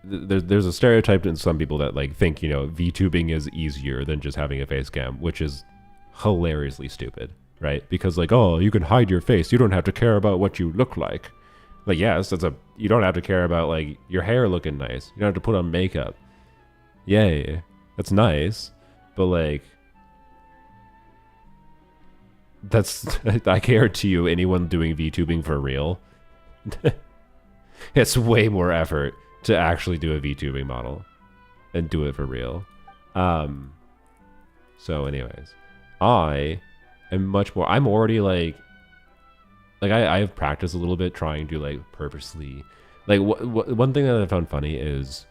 There's a stereotype in some people that like think, you know, VTubing is easier than just having a face cam, which is hilariously stupid, right? Because like, oh, you can hide your face, you don't have to care about what you look like. Like, yes, you don't have to care about like your hair looking nice, you don't have to put on makeup. Yay, that's nice, but like, I guarantee you, anyone doing VTubing for real, it's way more effort to actually do a VTubing model and do it for real. So anyways, I am much more, I'm already like I have practiced a little bit trying to like purposely, like one thing that I found funny is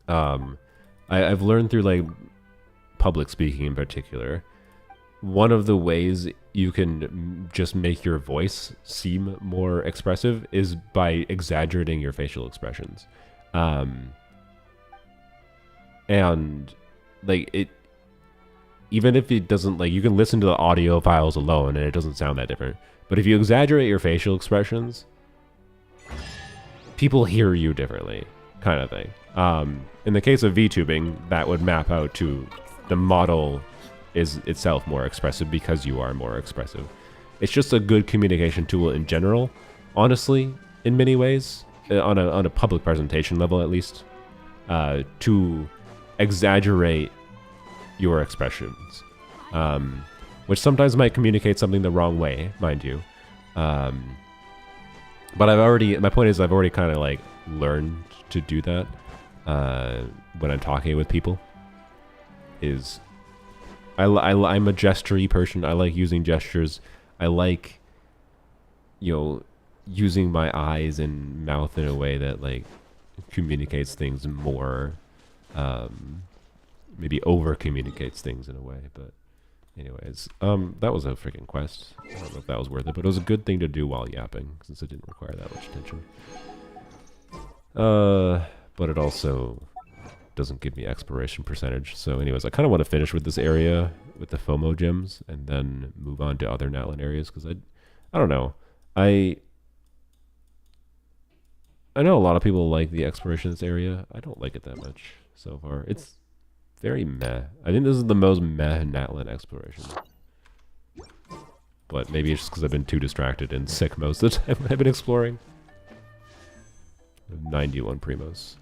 I've learned through like public speaking in particular, one of the ways you can just make your voice seem more expressive is by exaggerating your facial expressions. And like it, even if it doesn't, like, you can listen to the audio files alone and it doesn't sound that different. But if you exaggerate your facial expressions, people hear you differently, kind of thing. In the case of VTubing, that would map out to the model is itself more expressive because you are more expressive. It's just a good communication tool in general, honestly, in many ways, on a public presentation level at least, to exaggerate your expressions, which sometimes might communicate something the wrong way, mind you. But my point is I've already kind of like learned to do that when I'm talking with people. I'm a gestury person. I like using gestures. I like, you know, using my eyes and mouth in a way that like communicates things more, maybe over communicates things in a way. But anyways, that was a freaking quest. I don't know if that was worth it, but it was a good thing to do while yapping since it didn't require that much attention. But it also doesn't give me exploration percentage. So anyways, I kind of want to finish with this area with the FOMO gems and then move on to other Natlan areas, because I don't know. I know a lot of people like the exploration in this area. I don't like it that much so far. It's very meh. I think this is the most meh Natlan exploration. But maybe it's just because I've been too distracted and sick most of the time when I've been exploring. 91 primos.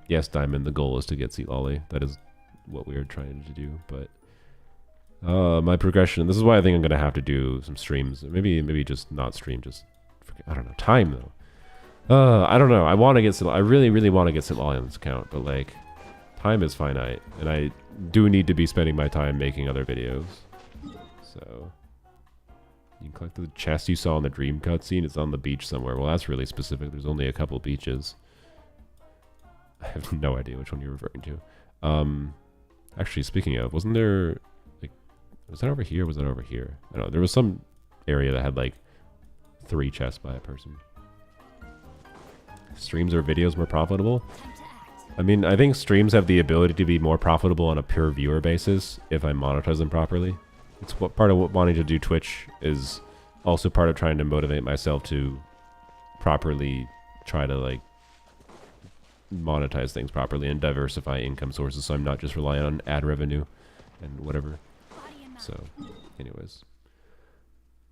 Yes, Diamond, the goal is to get Seat Lolly. That is what we are trying to do, but my progression, this is why I think I'm gonna have to do some streams. Maybe just not stream, just I don't know, time though. I don't know. I want to get I really want to get Seat Lolly on this account, but like time is finite, and I do need to be spending my time making other videos. So you can collect the chest you saw in the dream cutscene. It's on the beach somewhere. Well, that's really specific. There's only a couple beaches. I have no idea which one you're referring to. Actually, speaking of, wasn't there, like, was that over here or was that over here? I don't know. There was some area that had, like, 3 chests by a person. Streams or videos more profitable? I mean, I think streams have the ability to be more profitable on a pure viewer basis if I monetize them properly. It's what part of what wanting to do Twitch is also part of trying to motivate myself to properly try to, like, monetize things properly and diversify income sources, so I'm not just relying on ad revenue and whatever. So, anyways,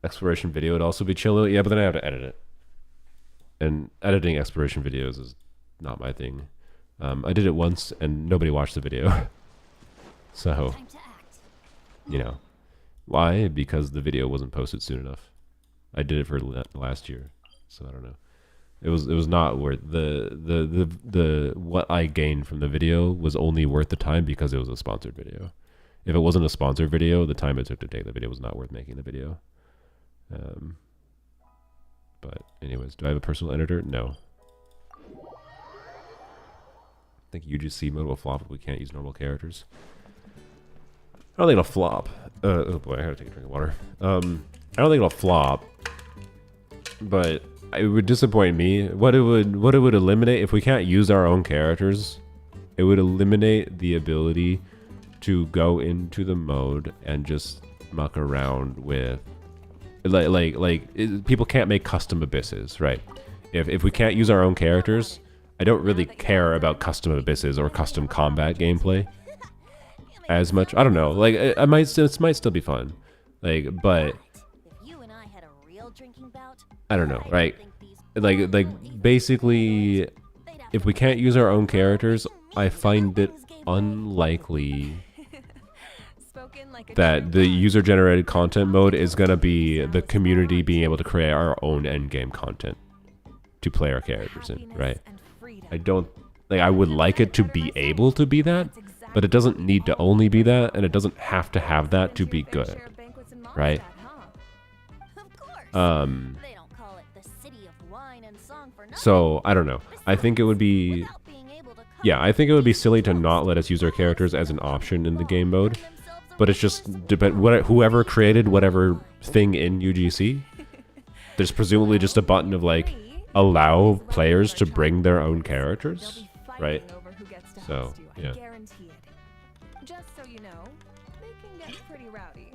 exploration video would also be chill. Yeah, but then I have to edit it, and editing exploration videos is not my thing. I did it once and nobody watched the video. So, Time to act. you know, why? Because the video wasn't posted soon enough. I did it for last year, so I don't know. It was not worth the what I gained from the video was only worth the time because it was a sponsored video. If it wasn't a sponsored video, the time it took to take the video was not worth making the video. But anyways, do I have a personal editor? No. I think UGC mode will flop if we can't use normal characters. I don't think it'll flop. Oh boy, I gotta take a drink of water. I don't think it'll flop, but it would disappoint me. What it would eliminate if we can't use our own characters, it would eliminate the ability to go into the mode and just muck around with people can't make custom abysses, right? If we can't use our own characters, I don't really care about custom abysses or custom combat gameplay as much. I don't know. Like it might still be fun. Like, but If you and I had a real drinking bout, I don't know, I right? think these Like basically, they'd have if we can't use our own characters, I find it unlikely Spoken like a that true the man. user-generated content mode is gonna be the community being able to create our own endgame content to play our characters in, Happiness right? and freedom. I don't like. I would like it to be able to be that, but it doesn't need to only be that, and it doesn't have to have that to be good, right? Of course. They don't call it the city of wine and song for nothing. So I don't know. I think it would be, Without being able to yeah, I think it would be silly to not let us use our characters as an option in the game mode. But it's just whoever created whatever thing in UGC, there's presumably just a button of like allow players to bring their own characters, right? So, yeah. Just so you know, they can get pretty rowdy.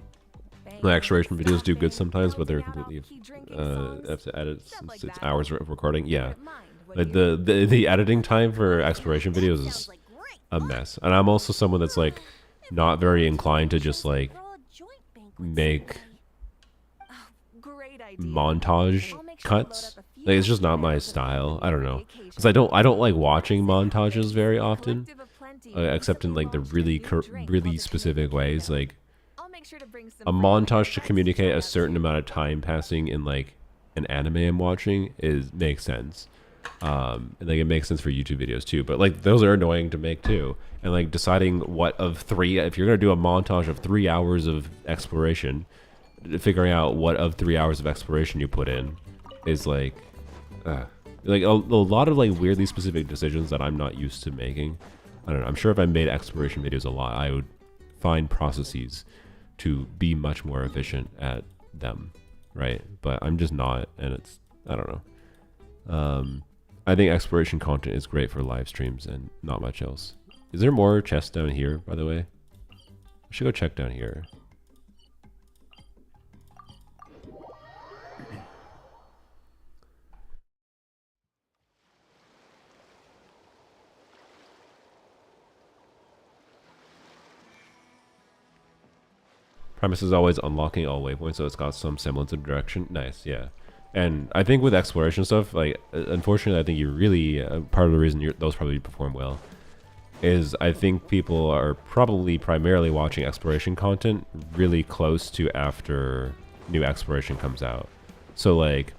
The exploration videos do good sometimes, but they're completely have to edit since it's hours of recording. Yeah, like the editing time for exploration videos is a mess, and I'm also someone that's like not very inclined to just like make montage cuts. Like it's just not my style. I don't know, because I don't like watching montages very often, except in like the really specific ways. Like a montage to communicate a certain amount of time passing in like an anime I'm watching makes sense. And like it makes sense for YouTube videos too, but like those are annoying to make too. And like deciding if you're gonna do a montage of 3 hours of exploration, figuring out what of 3 hours of exploration you put in is like a lot of like weirdly specific decisions that I'm not used to making. I don't know. I'm sure if I made exploration videos a lot, I would find processes to be much more efficient at them, right? But I'm just not, and I don't know. I think exploration content is great for live streams and not much else. Is there more chests down here, by the way? I should go check down here. Premise is always unlocking all waypoints, so it's got some semblance of direction. Nice, yeah. And I think with exploration stuff, like, unfortunately, I think you really, part of the reason those probably perform well is I think people are probably primarily watching exploration content really close to after new exploration comes out. So, like,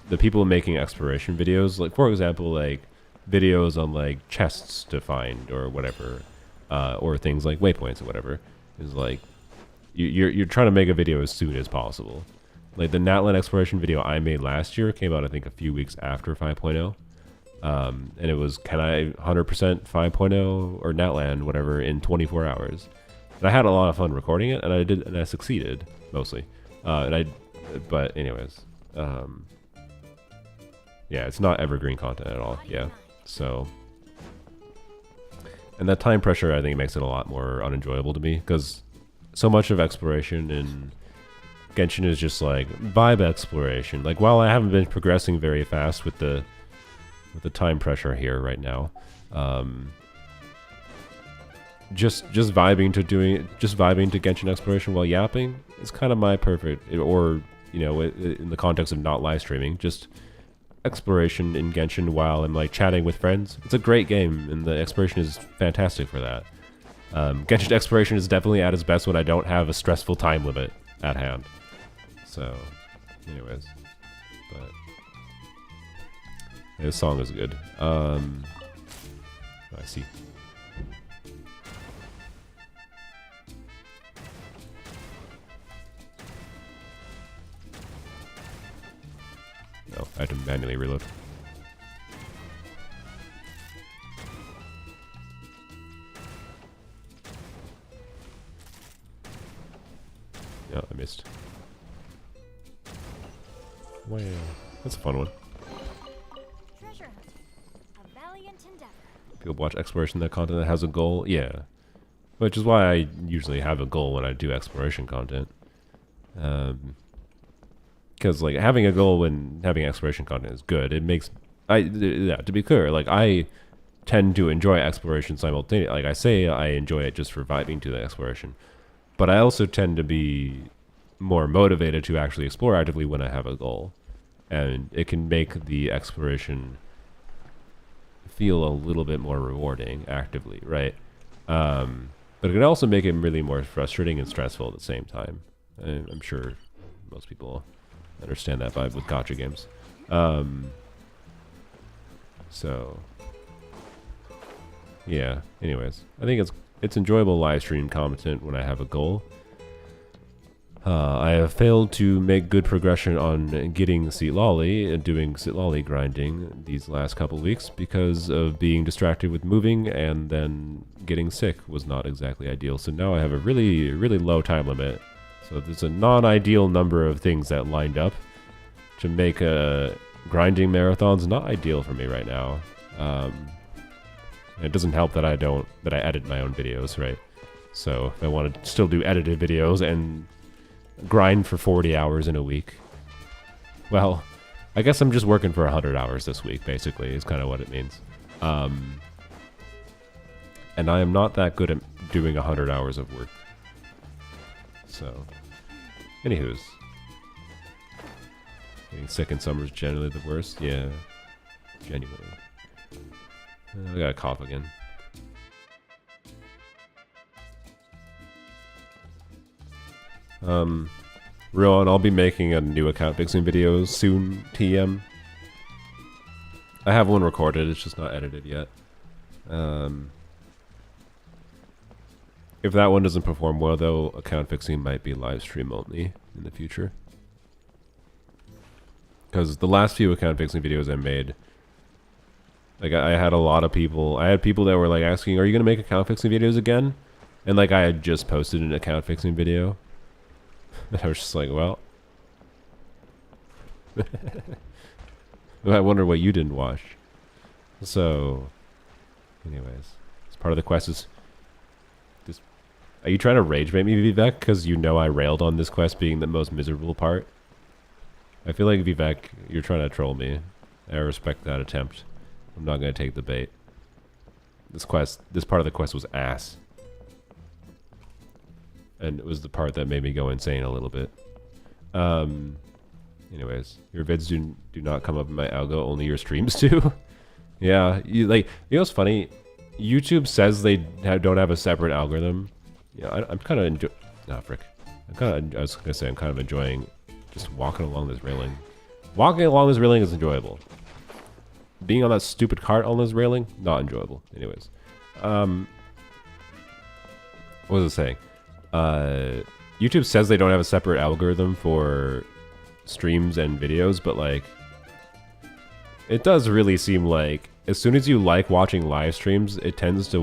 the people making exploration videos, like, for example, like, videos on, like, chests to find or whatever, or things like waypoints or whatever, is like, you're trying to make a video as soon as possible. Like the Natlan exploration video I made last year came out, I think, a few weeks after 5.0. And it was, can I 100% 5.0 or Natlan, whatever, in 24 hours. And I had a lot of fun recording it, and I succeeded, mostly. But anyways, yeah, it's not evergreen content at all, yeah. So, and that time pressure, I think, makes it a lot more unenjoyable to me, because so much of exploration in Genshin is just like vibe exploration. Like while I haven't been progressing very fast with the time pressure here right now, Just vibing to Genshin exploration while yapping is kind of my perfect, or you know, in the context of not live streaming, just exploration in Genshin while I'm like chatting with friends. It's a great game, and the exploration is fantastic for that. Genshin exploration is definitely at its best when I don't have a stressful time limit at hand. So, anyways, but this song is good. I see. No, I had to manually reload. Yeah, I missed. Wow, that's a fun one. Treasure hunt. A valiant endeavor. People watch exploration that content that has a goal. Yeah, which is why I usually have a goal when I do exploration content. Because like having a goal when having exploration content is good. It makes to be clear, like I tend to enjoy exploration simultaneously. Like I say, I enjoy it just for vibing to the exploration, but I also tend to be more motivated to actually explore actively when I have a goal, and it can make the exploration feel a little bit more rewarding actively, right? But it can also make it really more frustrating and stressful at the same time. I'm sure most people understand that vibe with gacha games. So yeah, anyways, I think it's enjoyable live stream content when I have a goal. I have failed to make good progression on getting Seat Lolly and doing Seat Lolly grinding these last couple weeks because of being distracted with moving, and then getting sick was not exactly ideal. So now I have a really, really low time limit. So there's a non-ideal number of things that lined up to make grinding marathons not ideal for me right now. It doesn't help that I edit my own videos, right? So if I want to still do edited videos and grind for 40 hours in a week, well, I guess I'm just working for 100 hours this week, basically, is kind of what it means. And I am not that good at doing 100 hours of work. So, anywho's. Getting sick in summer is generally the worst. Yeah, genuinely. I got a cough again. Real, and I'll be making a new account fixing video soon, TM. I have one recorded, it's just not edited yet. If that one doesn't perform well though, account fixing might be live stream only in the future. Because the last few account fixing videos I made, like I had a lot of people, I had people that were like asking, are you going to make account fixing videos again? And like I had just posted an account fixing video. And I was just like, well. I wonder what you didn't watch. So, anyways, it's part of the quest is... Are you trying to rage bait me, Vivek? Because you know I railed on this quest being the most miserable part. I feel like, Vivek, you're trying to troll me. I respect that attempt. I'm not going to take the bait. This part of the quest was ass. And it was the part that made me go insane a little bit. Anyways, your vids do not come up in my algo, only your streams do. Yeah, you know what's funny? YouTube says they don't have a separate algorithm. Yeah, I'm kind of enjoying... Nah, frick. I was going to say, I'm kind of enjoying just walking along this railing. Walking along this railing is enjoyable. Being on that stupid cart on this railing, not enjoyable. Anyways. What was I saying? YouTube says they don't have a separate algorithm for streams and videos, but like... It does really seem like as soon as you like watching live streams, it tends to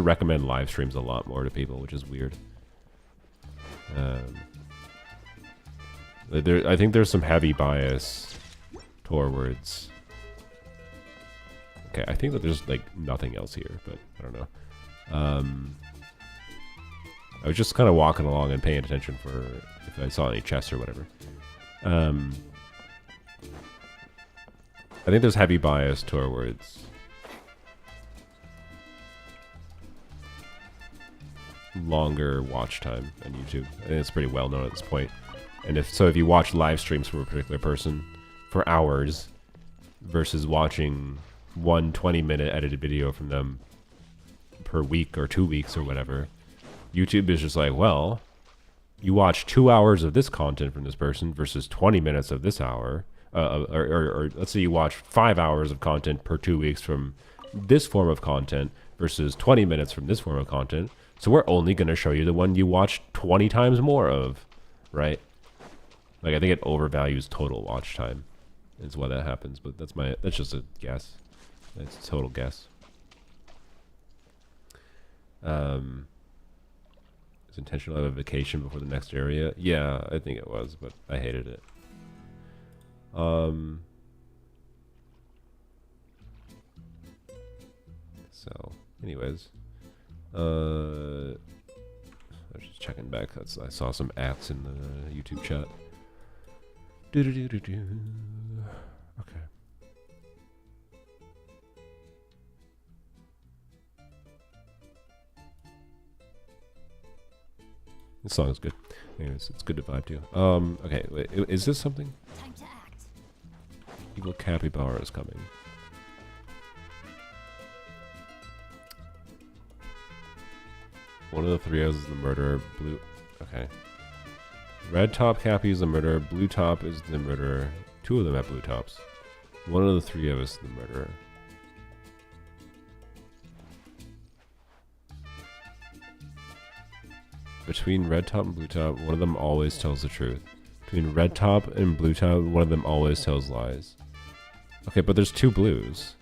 recommend live streams a lot more to people, which is weird. I think there's some heavy bias towards... Okay, I think that there's like nothing else here, but I don't know. I was just kind of walking along and paying attention for if I saw any chests or whatever. I think there's heavy bias towards longer watch time on YouTube. And it's pretty well known at this point. And if you watch live streams from a particular person for hours versus watching one 20-minute edited video from them per week or 2 weeks or whatever, YouTube is just like, well, you watch 2 hours of this content from this person versus 20 minutes of this hour, or let's say you watch 5 hours of content per 2 weeks from this form of content versus 20 minutes from this form of content. So we're only going to show you the one you watch 20 times more of, right? Like, I think it overvalues total watch time is why that happens, but that's just a guess. It's a total guess. Is intentional to have a vacation before the next area? Yeah, I think it was, but I hated it. So, anyways, I was just checking back. I saw some ads in the YouTube chat. Okay. This song is good. Anyways, it's good to vibe to. Okay, wait, is this something? Time to act. Evil capybara is coming. One of the three is the murderer. Blue. Okay. Red top cappy is the murderer. Blue top is the murderer. Two of them have blue tops. One of the three of us is the murderer. Between red top and blue top, one of them always tells the truth. Between red top and blue top, one of them always tells lies. Okay, but there's two blues.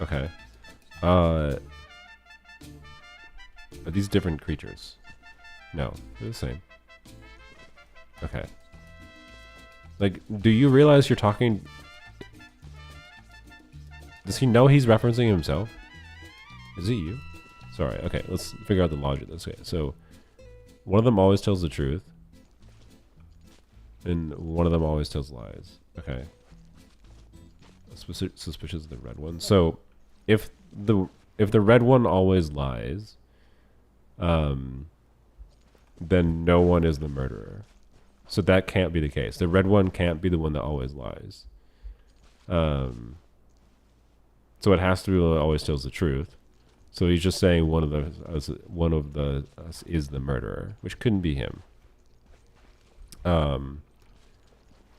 Okay. Are these different creatures? No, they're the same. Okay. Like, do you realize you're talking... Does he know he's referencing himself? Is it you? Sorry, okay, let's figure out the logic. Okay, so one of them always tells the truth. And one of them always tells lies. Okay. Suspicious of the red one. So if the red one always lies, then no one is the murderer. So that can't be the case. The red one can't be the one that always lies. So it has to be the one that always tells the truth. So he's just saying one of the us is the murderer, which couldn't be him.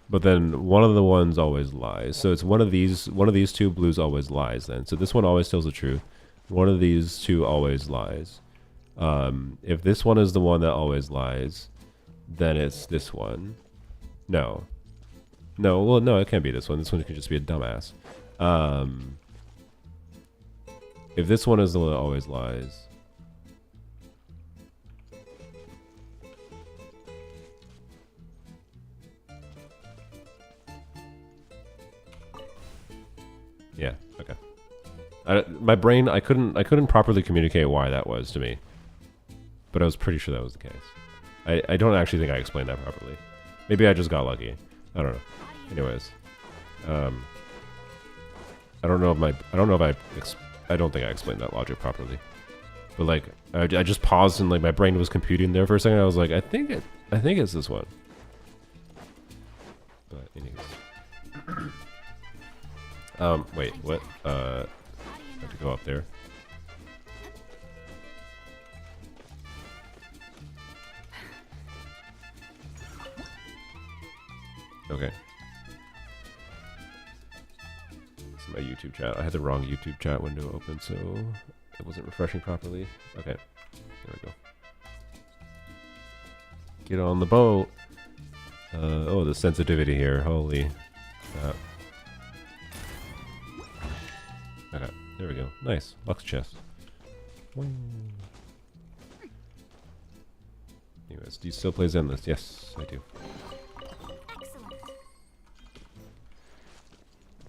But then one of the ones always lies. So it's one of these two blues always lies then. So this one always tells the truth. One of these two always lies. If this one is the one that always lies, then it's this one. No. No, well, no, it can't be this one. This one could just be a dumbass. If this one is the one that always lies... Yeah, okay. My brain, I couldn't properly communicate why that was to me. But I was pretty sure that was the case. I don't actually think I explained that properly. Maybe I just got lucky. I don't know. Anyways. I don't think I explained that logic properly. But like, I just paused and like my brain was computing there for a second. I was like, I think it's this one. But anyways. Wait, what? I have to go up there. Okay. This is my YouTube chat. I had the wrong YouTube chat window open, so it wasn't refreshing properly. Okay. There we go. Get on the boat. Oh, the sensitivity here. Holy. Okay, there we go. Nice. Lux chest. Anyways, do you still play Zenless? Yes, I do.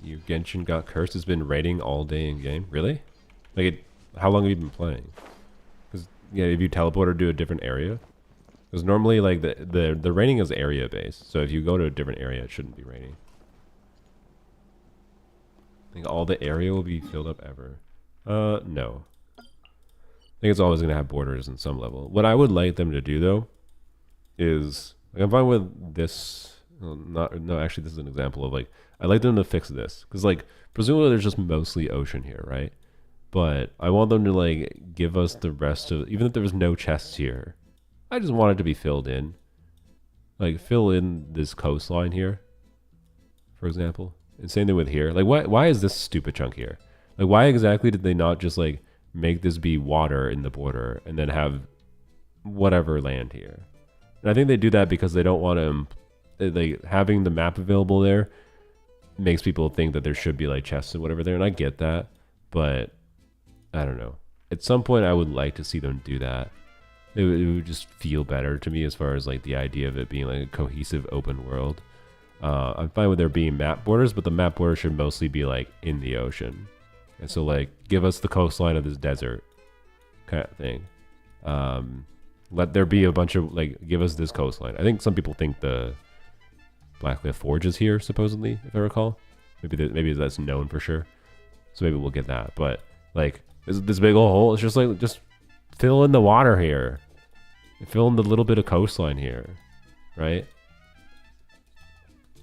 Your Genshin got cursed has been raiding all day in game. Really? Like, how long have you been playing? Because yeah, if you teleport to a different area, because normally like the raiding is area based. So if you go to a different area, it shouldn't be raining. think all the area will be filled up ever. No. I think it's always going to have borders in some level. What I would like them to do, though, is... Like, I'm fine with this... Well, no, actually, this is an example of, like... I'd like them to fix this. Because, like, presumably there's just mostly ocean here, right? But I want them to, like, give us the rest of... Even if there was no chests here, I just want it to be filled in. Like, fill in this coastline here, for example. And same thing with here. Like, why is this stupid chunk here? Like, why exactly did they not just, like, make this be water in the border and then have whatever land here? And I think they do that because they don't want to... Like, having the map available there makes people think that there should be, like, chests and whatever there. And I get that. But, I don't know. At some point, I would like to see them do that. It would just feel better to me as far as, like, the idea of it being, like, a cohesive open world. I'm fine with there being map borders, but the map border should mostly be, like, in the ocean. And so, like, give us the coastline of this desert kind of thing. Let there be a bunch of, like, give us this coastline. I think some people think the Blackcliff Forge is here, supposedly, if I recall. Maybe that's known for sure. So maybe we'll get that. But, like, this big old hole, it's just, like, just fill in the water here. Fill in the little bit of coastline here. Right?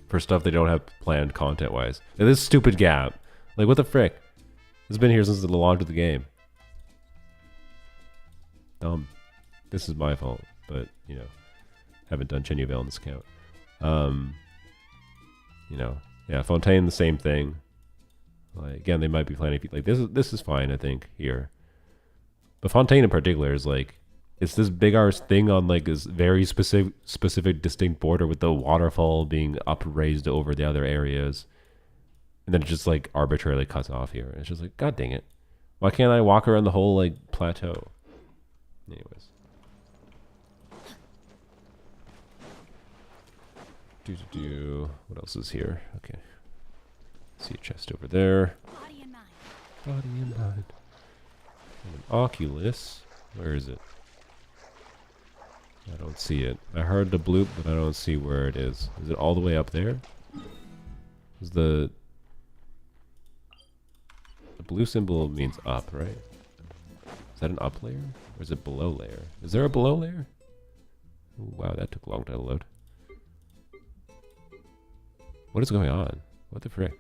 For stuff they don't have planned content-wise. And this stupid gap. Like, what the frick? It's been here since the launch of the game. This is my fault, but, you know, haven't done Chenuvel on this account. You know, yeah, Fontaine, the same thing. Like, again, they might be planning, like, this is fine, I think, here. But Fontaine in particular is, like, it's this big-ass thing on, like, this very specific distinct border with the waterfall being upraised over the other areas. And then it just, like, arbitrarily cuts off here. And it's just like, God dang it. Why can't I walk around the whole, like, plateau? Anyways. What else is here? Okay. See a chest over there. Body and mind. Body and mind. And an Oculus. Where is it? I don't see it. I heard the bloop, but I don't see where it is. Is it all the way up there? Is the blue symbol means up, right? Is that an up layer? Or is it below layer? Is there a below layer? Ooh, wow, that took a long time to load. What is going on? What the frick?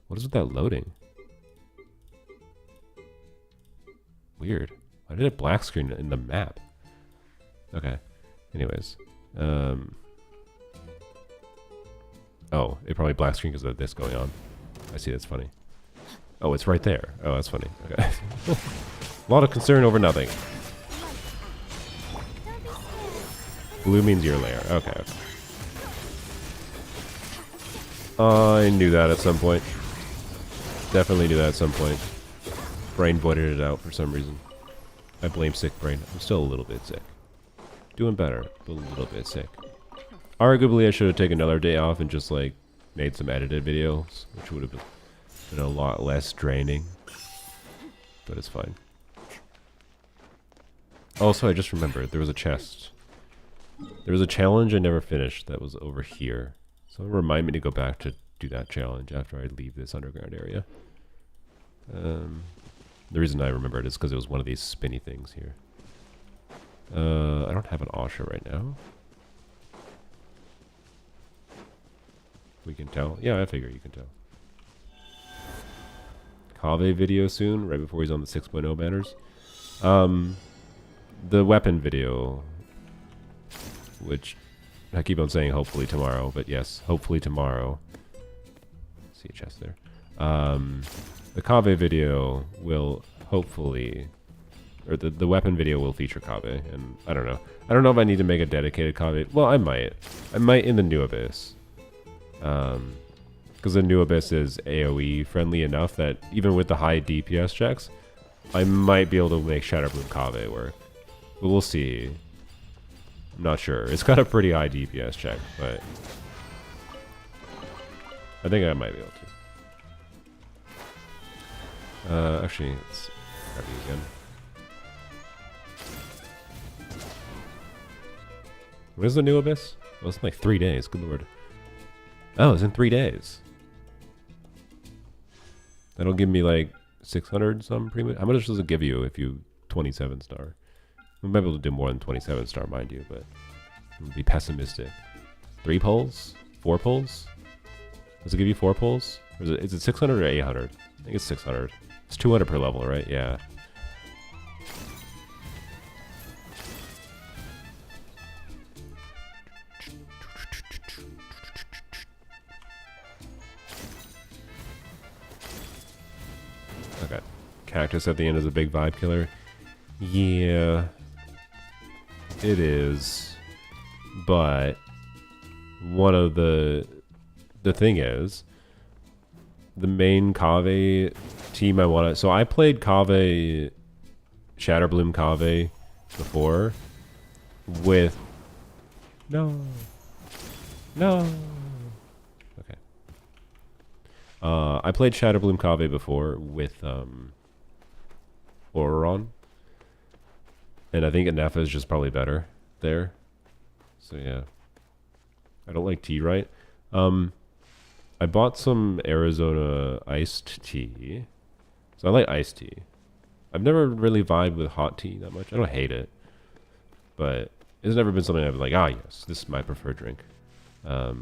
What is with that loading? Weird. Why did it black screen in the map? Okay. Anyways. Oh, it probably black screen because of this going on. I see, that's funny. Oh, it's right there. Oh, that's funny. Okay. A lot of concern over nothing. Blue means your layer. Okay. I knew that at some point. Definitely knew that at some point. Brain voided it out for some reason. I blame sick brain. I'm still a little bit sick. Doing better, but a little bit sick. Arguably, I should have taken another day off and just, like, made some edited videos, which would have been a lot less draining. But it's fine. Also, I just remembered, there was a chest. There was a challenge I never finished that was over here. So remind me to go back to do that challenge after I leave this underground area. The reason I remember it is because it was one of these spinny things here. I don't have an Asha right now. We can tell. Yeah, I figure you can tell. Kave video soon, right before he's on the 6.0 banners. The weapon video, which I keep on saying hopefully tomorrow, but yes, hopefully tomorrow. See a chest there. The Kave video will hopefully, or the weapon video will feature Kave, and I don't know. I don't know if I need to make a dedicated Kave. Well, I might. I might in the New Abyss. Because the New Abyss is AoE friendly enough that even with the high DPS checks, I might be able to make Shatterbloom Kave work. But we'll see. I'm not sure. It's got a pretty high DPS check, but I think I might be able to. Actually, let's grab these again. When is the New Abyss? Well, it's in like 3 days. Good lord. Oh, it's in 3 days. That'll give me like 600 some premium. How much does it give you if you 27 star? We might be able to do more than 27 star, mind you, but I'm gonna be pessimistic. 3 pulls? 4 pulls? Does it give you 4 pulls? Or is it 600 or 800? I think it's 600. It's 200 per level, right? Yeah. Okay. Cactus at the end is a big vibe killer. Yeah. It is. But one of the thing is, the main Kave team I want to... So I played Kave, Shatterbloom Kave before with... No. Okay. I played Shatterbloom Kave before with Auron. And I think Anefa is just probably better there. So yeah. I don't like tea, right? I bought some Arizona iced tea. So I like iced tea. I've never really vibed with hot tea that much. I don't hate it. But it's never been something I've been like, ah yes, this is my preferred drink. But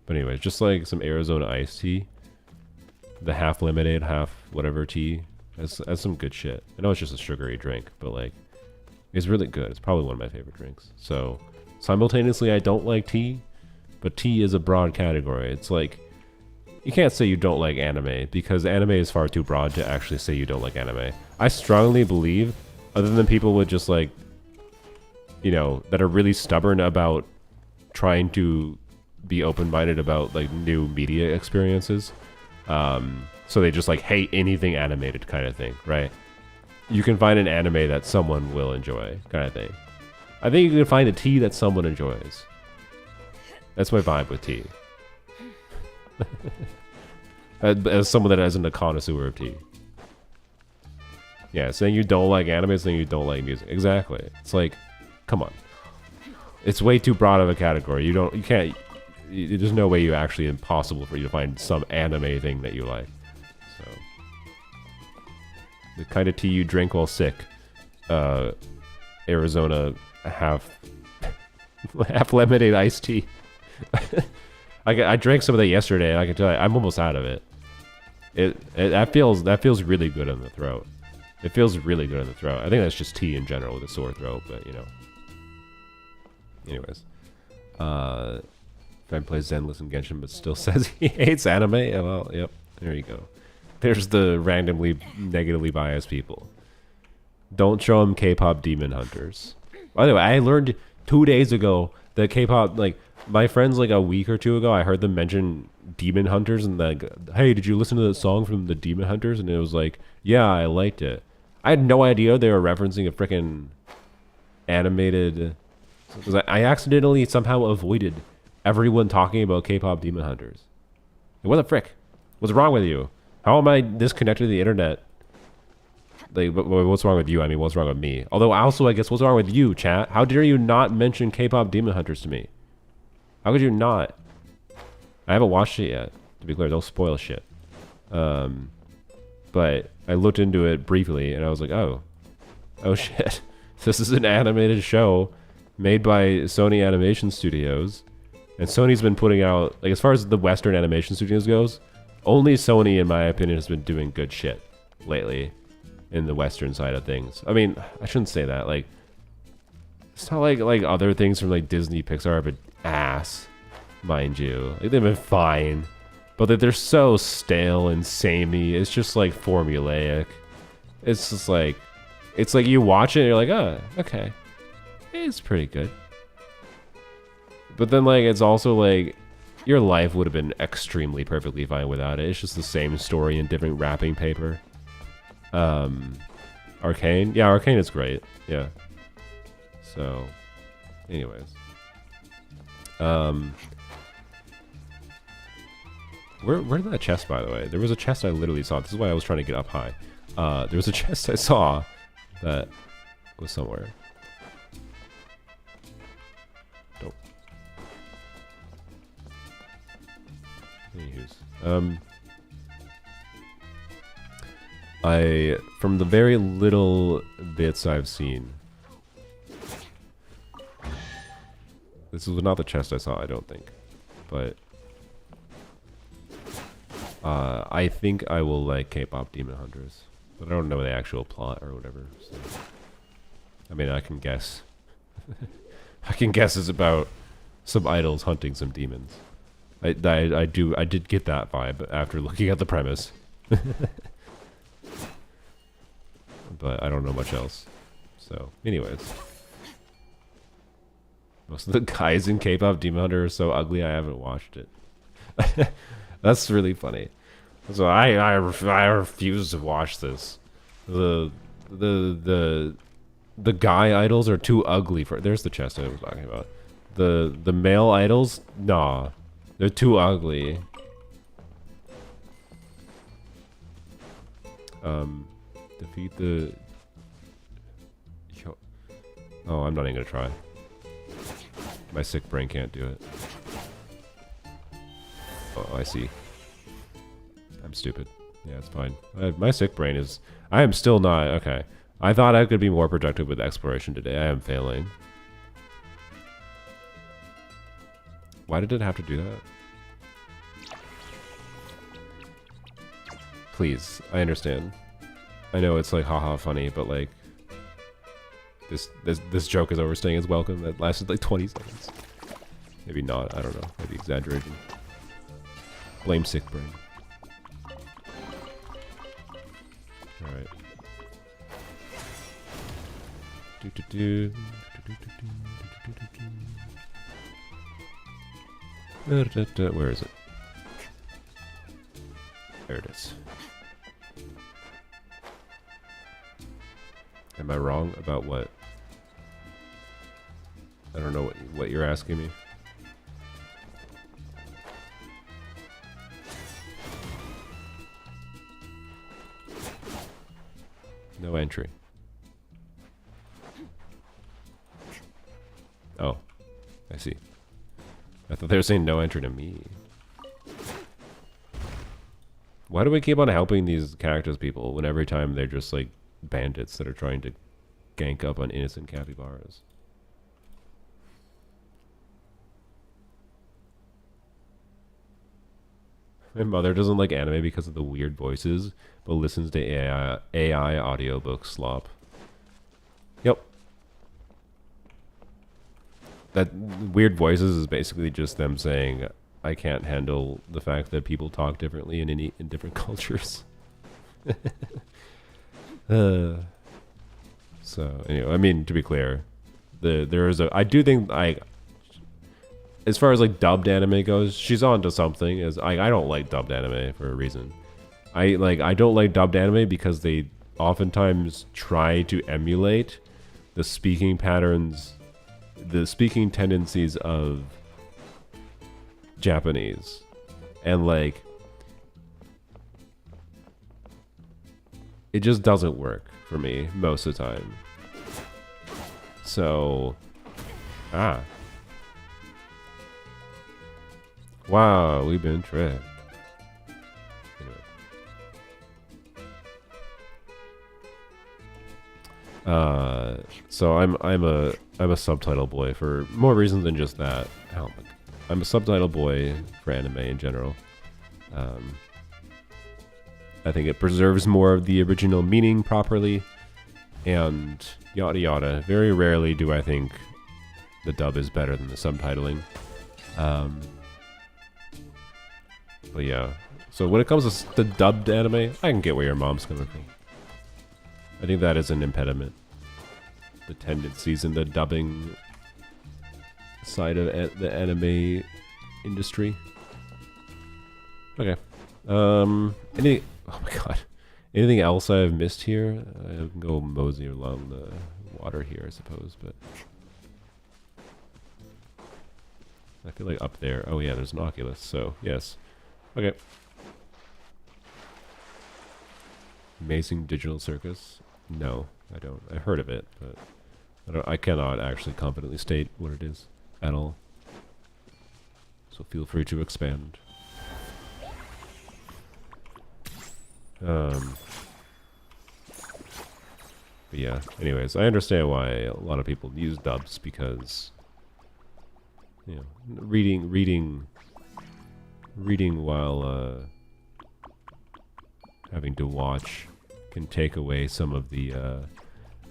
anyways, just like some Arizona iced tea. The half lemonade, half whatever tea. Has some good shit. I know it's just a sugary drink, but like, it's really good. It's probably one of my favorite drinks. So simultaneously, I don't like tea. But tea is a broad category. It's like, you can't say you don't like anime, because anime is far too broad to actually say you don't like anime. I strongly believe, other than people with just like, you know, that are really stubborn about trying to be open-minded about like new media experiences, so they just like hate anything animated kind of thing, right? You can find an anime that someone will enjoy kind of thing. I think you can find a tea that someone enjoys. That's my vibe with tea. As someone that isn't a connoisseur of tea. Yeah, saying you don't like anime is saying you don't like music. Exactly. It's like, come on. It's way too broad of a category. You can't, there's no way impossible for you to find some anime thing that you like. So, the kind of tea you drink while sick. Arizona half lemonade iced tea. I drank some of that yesterday, and I can tell you, I'm almost out of it. That feels really good in the throat. It feels really good in the throat. I think that's just tea in general with a sore throat, but you know. Anyways, friend plays Zenless and Genshin, but still says he hates anime. Well, yep, there you go. There's the randomly negatively biased people. Don't show them K-pop Demon Hunters. By the way, I learned 2 days ago that K-pop, like, my friends, like, a week or two ago, I heard them mention Demon Hunters, and like, hey, did you listen to the song from the Demon Hunters? And it was like, yeah, I liked it. I had no idea they were referencing a freaking animated... Because I accidentally somehow avoided everyone talking about K-pop Demon Hunters. Like, what the frick? What's wrong with you? How am I disconnected to the internet? Like, what's wrong with you? I mean, what's wrong with me? Although, also, I guess, what's wrong with you, chat? How dare you not mention K-pop Demon Hunters to me? How could you not? I haven't watched it yet. To be clear, don't spoil shit. But I looked into it briefly, and I was like, oh shit. This is an animated show made by Sony Animation Studios. And Sony's been putting out, like, as far as the Western animation studios goes, only Sony, in my opinion, has been doing good shit lately in the Western side of things. I mean, I shouldn't say that. Like, it's not like other things from like Disney, Pixar have been ass, mind you. Like, they've been fine, but they're so stale and samey. It's just like formulaic. It's just like, it's like you watch it and you're like, oh, okay, it's pretty good. But then, like, it's also like, your life would have been extremely perfectly fine without it. It's just the same story in different wrapping paper. Arcane? Yeah, Arcane is great. Yeah. So, anyways. Where did that chest, by the way? There was a chest I literally saw. This is why I was trying to get up high. There was a chest I saw that was somewhere. Dope. Anywho's. from the very little bits I've seen, this was not the chest I saw, I don't think, but I think I will like K-pop Demon Hunters, but I don't know the actual plot or whatever. So. I mean, I can guess. I can guess it's about some idols hunting some demons. I did get that vibe after looking at the premise. But I don't know much else. So, anyways. Most of the guys in K-pop Demon Hunter are so ugly I haven't watched it. That's really funny. So I refuse to watch this. The guy idols are too ugly for. There's the chest I was talking about. The male idols, nah, they're too ugly. Defeat the. Oh, I'm not even gonna try. My sick brain can't do it. Oh, I see. I'm stupid. Yeah, it's fine. My sick brain is. I am still not. Okay. I thought I could be more productive with exploration today. I am failing. Why did it have to do that? Please, I understand. I know it's like haha funny, but like this joke is overstaying its welcome. That lasted like 20 seconds. Maybe not. I don't know. Maybe exaggerating. Blame sick brain. All right. Where is it? There it is. Am I wrong about what? I don't know what you're asking me. No entry. Oh, I see. I thought they were saying no entry to me. Why do we keep on helping these characters people when every time they're just like bandits that are trying to gank up on innocent capybaras? My mother doesn't like anime because of the weird voices, but listens to AI audiobook slop. Yep. That weird voices is basically just them saying, I can't handle the fact that people talk differently in different cultures. So anyway, I mean, to be clear, there is I do think as far as like dubbed anime goes, she's on to something. I don't like dubbed anime for a reason. I don't like dubbed anime because they oftentimes try to emulate the speaking patterns, the speaking tendencies of Japanese, and like it just doesn't work for me most of the time. So wow, we've been tricked. Anyway. So I'm a subtitle boy for more reasons than just that. Oh my God. I'm a subtitle boy for anime in general. I think it preserves more of the original meaning properly, and yada yada. Very rarely do I think the dub is better than the subtitling. But yeah, so when it comes to the dubbed anime, I can get where your mom's coming from. I think that is an impediment. The tendencies in the dubbing side of the anime industry. Okay. Oh my god. Anything else I've missed here? I can go mosey along the water here, I suppose, but I feel like up there. Oh yeah, there's an Oculus, so yes. Okay. Amazing Digital Circus? No, I don't. I heard of it, but I cannot actually confidently state what it is at all. So feel free to expand. But yeah, anyways, I understand why a lot of people use dubs because, you know, reading while having to watch can take away some of the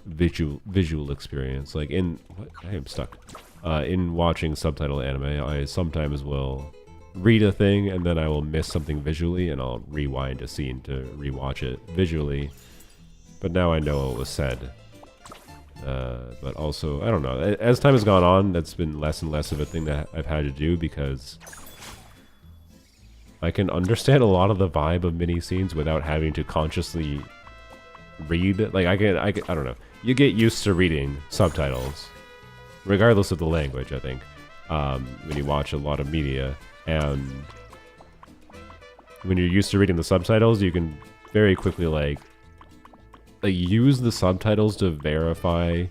visual experience. Like I am stuck. In watching subtitled anime, I sometimes will read a thing and then I will miss something visually and I'll rewind a scene to rewatch it visually. But now I know what was said. But also, I don't know. As time has gone on, that's been less and less of a thing that I've had to do because I can understand a lot of the vibe of mini scenes without having to consciously read. Like I don't know. You get used to reading subtitles, regardless of the language. I think when you watch a lot of media, and when you're used to reading the subtitles, you can very quickly like use the subtitles to verify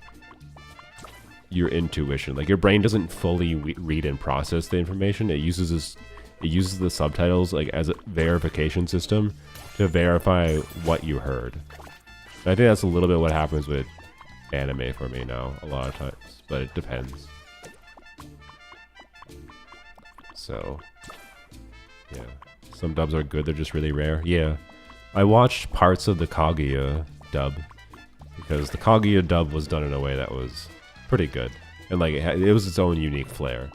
your intuition. Like your brain doesn't fully read and process the information. It uses the subtitles like as a verification system to verify what you heard. And I think that's a little bit what happens with anime for me now a lot of times, but it depends. So yeah, some dubs are good, they're just really rare. Yeah, I watched parts of the Kaguya dub because the Kaguya dub was done in a way that was pretty good, and like it was its own unique flair.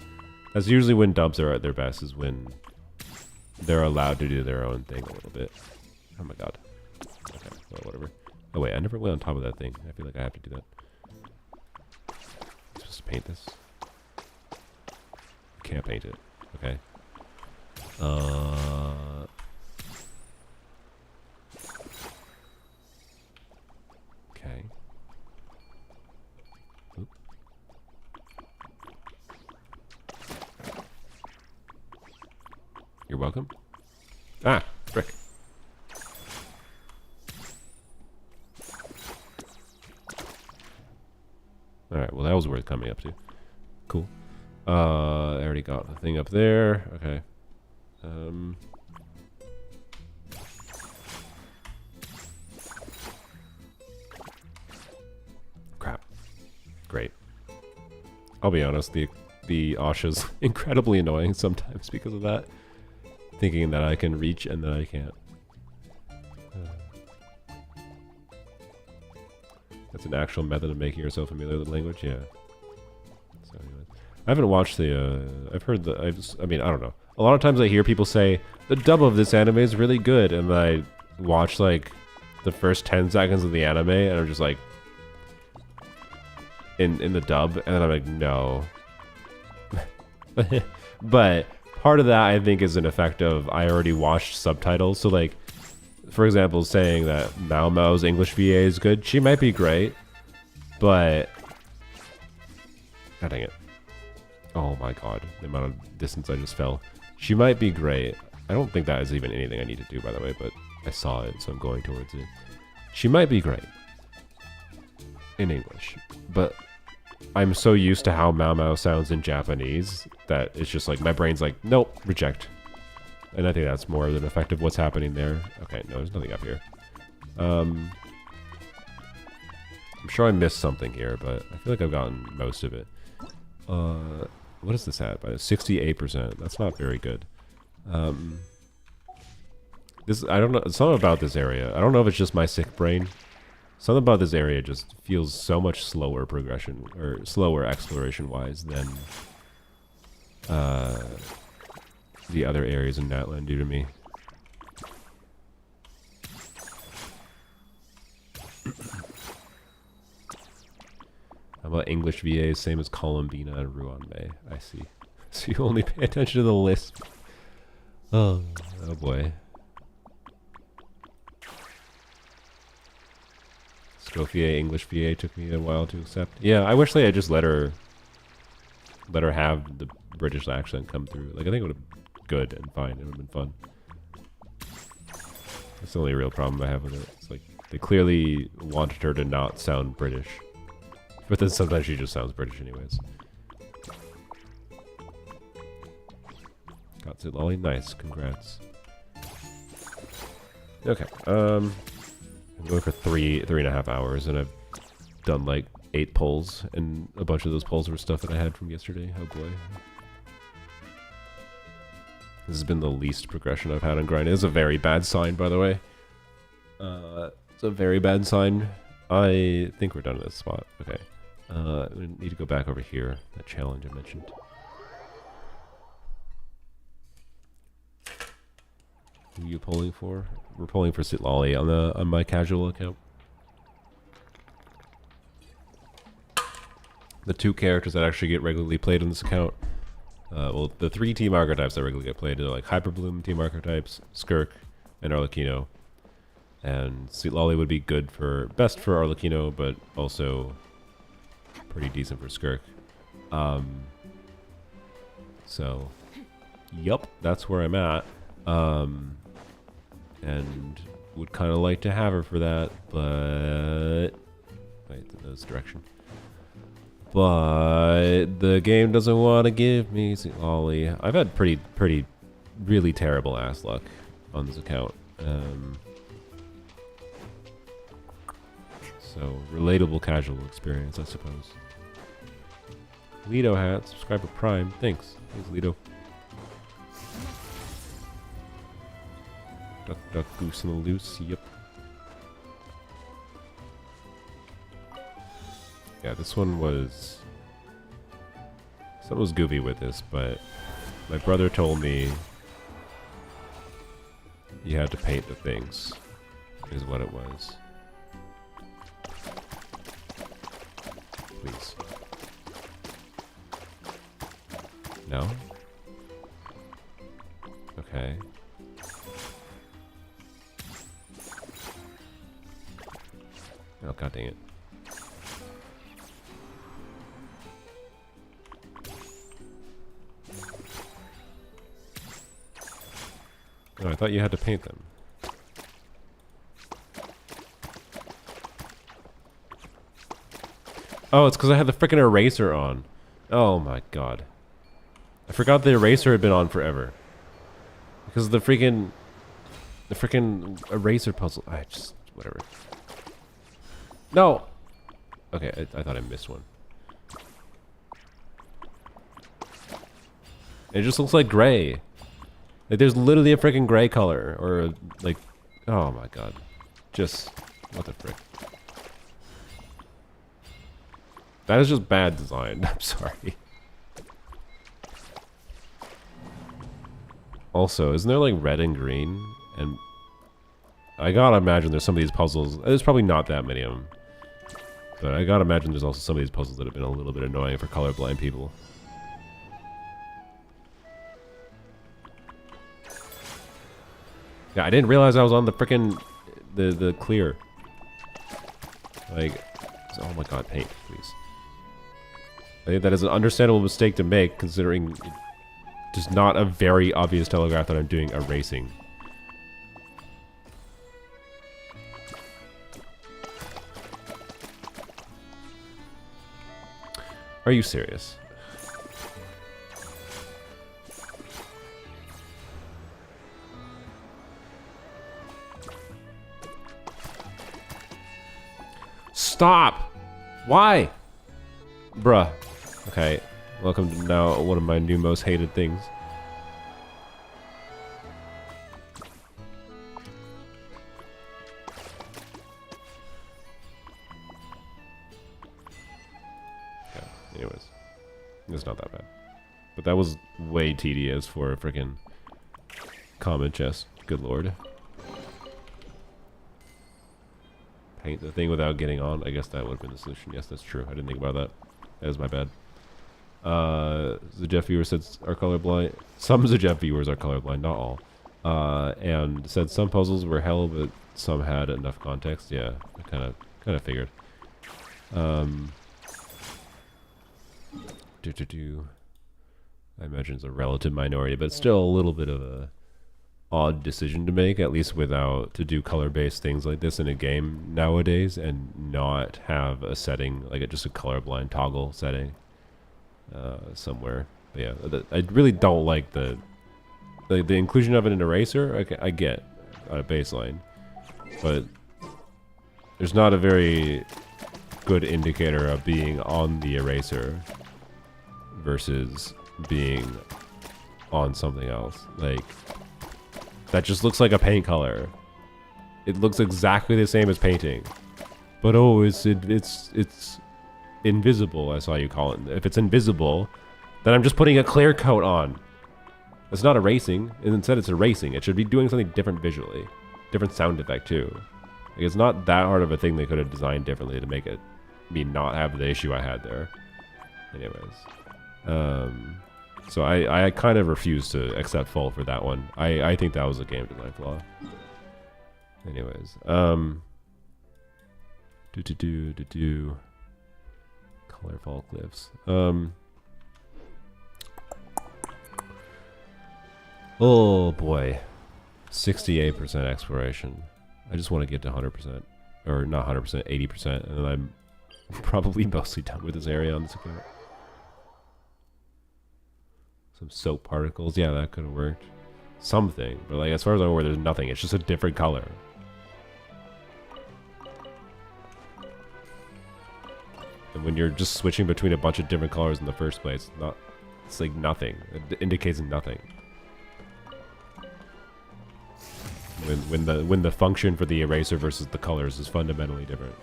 That's usually when dubs are at their best, is when they're allowed to do their own thing a little bit. Oh my god. Okay, well, whatever. Oh wait, I never went on top of that thing. I feel like I have to do that. I'm supposed to paint this? Can't paint it. Okay. Okay. Oop. You're welcome. Ah, frick. Alright, well that was worth coming up to. Cool. I already got the thing up there. Okay. Crap. Great. I'll be honest, the Asha's incredibly annoying sometimes because of that. Thinking that I can reach and that I can't. That's an actual method of making yourself familiar with the language, yeah. So anyway, I haven't watched the. I've heard the. I mean, I don't know. A lot of times I hear people say the dub of this anime is really good, and I watch like the first 10 seconds of the anime, and I'm just like, in the dub, and then I'm like, no. But part of that I think is an effect of I already watched subtitles, so like. For example, saying that Mao Mao's English VA is good. She might be great, but... God dang it. Oh my god, the amount of distance I just fell. She might be great. I don't think that is even anything I need to do, by the way, but I saw it, so I'm going towards it. She might be great in English, but I'm so used to how Mao Mao sounds in Japanese that it's just like, my brain's like, nope, reject. And I think that's more of an effect of what's happening there. Okay, no, there's nothing up here. I'm sure I missed something here, but I feel like I've gotten most of it. What is this at? By 68%. That's not very good. This, I don't know. Something about this area. I don't know if it's just my sick brain. Something about this area just feels so much slower progression, or slower exploration-wise than the other areas in Natlan do to me. How about English VA, same as Columbina and Ruanmei? I see. So you only pay attention to the list. Oh boy. Scofier English VA took me a while to accept. Yeah, I wish they had just let her have the British accent come through. Like, I think it would have been good and fine. It would have been fun. That's the only real problem I have with it. It's like, they clearly wanted her to not sound British. But then sometimes she just sounds British anyways. Got it, Lolly. Nice. Congrats. Okay. I'm going for three and a half hours, and I've done like 8 polls, and a bunch of those polls were stuff that I had from yesterday. Oh boy. This has been the least progression I've had on grind. It's a very bad sign, by the way. It's a very bad sign. I think we're done at this spot. Okay. We need to go back over here. That challenge I mentioned. Who are you polling for? We're polling for Sitlali on my casual account. The 2 characters that actually get regularly played on this account. Well, the 3 team archetypes that regularly get played are like Hyperbloom team archetypes, Skirk, and Arlecchino. And Sitlali would be good for best for Arlecchino, but also pretty decent for Skirk. So, yup, that's where I'm at. And would kind of like to have her for that, but wait, in this direction. But the game doesn't want to give me Sitlali. I've had really terrible ass luck on this account. So, relatable casual experience, I suppose. Lido hat, subscriber Prime. Thanks. Thanks, Lido. Duck, duck, goose in the loose. Yep. Yeah, this one was... Something was goofy with this, but my brother told me you had to paint the things, is what it was. Please. No? Okay. Oh, god dang it. Oh, I thought you had to paint them. Oh, it's because I had the freaking eraser on. Oh my god. I forgot the eraser had been on forever. Because of the freaking eraser puzzle. I just, whatever. No! Okay, I thought I missed one. It just looks like gray. Like, there's literally a freaking gray color. Or, like, oh my god. Just, what the frick. That is just bad design. I'm sorry. Also, isn't there, like, red and green? And I gotta imagine there's some of these puzzles. There's probably not that many of them. But I gotta imagine there's also some of these puzzles that have been a little bit annoying for colorblind people. Yeah, I didn't realize I was on the frickin' the clear. Like, oh my god, paint, please. I think that is an understandable mistake to make, considering it's not a very obvious telegraph that I'm doing erasing. Are you serious? Stop! Why? Bruh. Okay. Welcome to now one of my new most hated things. Okay. Anyways. It's not that bad. But that was way tedious for a freaking common chest. Good lord. Paint the thing without getting on. I guess that would have been the solution. Yes, that's true. I didn't think about that. That is my bad. The Jeff viewer said are colorblind. Some Jeff viewers are colorblind, not all. And said some puzzles were hell, but some had enough context. Yeah, I kind of figured. I imagine it's a relative minority, but still a little bit of a odd decision to make, at least to do color-based things like this in a game nowadays and not have a setting, like just a colorblind toggle setting somewhere. But yeah, I really don't like the inclusion of an eraser. I get on a baseline, but there's not a very good indicator of being on the eraser versus being on something else. Like, that just looks like a paint color. It looks exactly the same as painting. But oh, it's invisible, I saw you call it. If it's invisible, then I'm just putting a clear coat on. It's not erasing, and instead it's erasing. It should be doing something different visually. Different sound effect too. Like, it's not that hard of a thing they could have designed differently to make it me not have the issue I had there. Anyways. So I kind of refuse to accept fault for that one. I think that was a game design flaw. Anyways. Colorful cliffs. Oh boy. 68% exploration. I just want to get to 100%. Or not 100%, 80%. And then I'm probably mostly done with this area on this account. Some soap particles. Yeah, that could have worked. Something. But like, as far as I'm aware, there's nothing. It's just a different color. And when you're just switching between a bunch of different colors in the first place, it's like nothing. It indicates nothing. When the function for the eraser versus the colors is fundamentally different.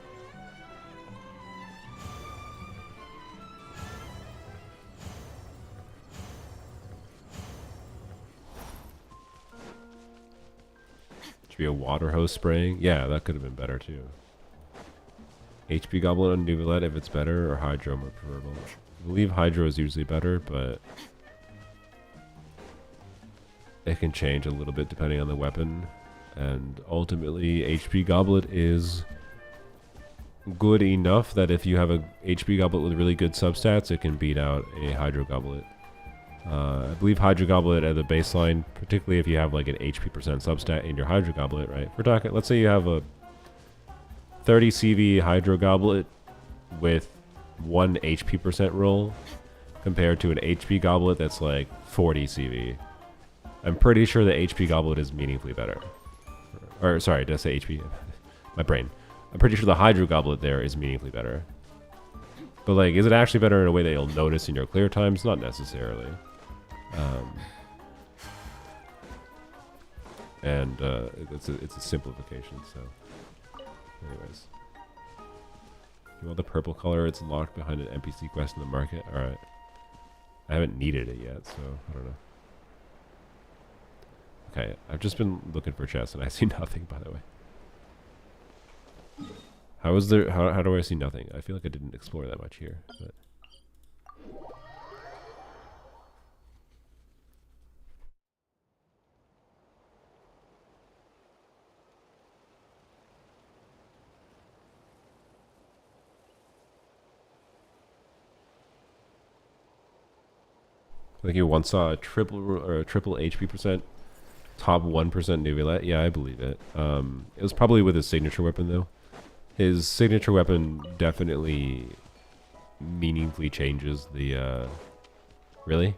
Should be a water hose spraying. Yeah, that could have been better too. HP Goblet on Nuvolette if it's better, or Hydro more preferable. I believe Hydro is usually better, but it can change a little bit depending on the weapon. And ultimately, HP Goblet is good enough that if you have a HP Goblet with really good substats, it can beat out a Hydro Goblet. I believe Hydro Goblet at the baseline, particularly if you have like an HP percent substat in your Hydro Goblet, right? We're talking, let's say you have a 30 CV Hydro Goblet with 1 HP percent roll compared to an HP Goblet that's like 40 CV. I'm pretty sure the HP Goblet is meaningfully better. Or, sorry, did I say HP? My brain. I'm pretty sure the Hydro Goblet there is meaningfully better. But like, is it actually better in a way that you'll notice in your clear times? Not necessarily. It's a simplification, so... Anyways. You want the purple color? It's locked behind an NPC quest in the market? Alright. I haven't needed it yet, so I don't know. Okay, I've just been looking for chests and I see nothing, by the way. How do I see nothing? I feel like I didn't explore that much here, but... Like you once saw a triple HP percent, top 1% Nuvolette. Yeah, I believe it. It was probably with his signature weapon though. His signature weapon definitely meaningfully changes the. Really?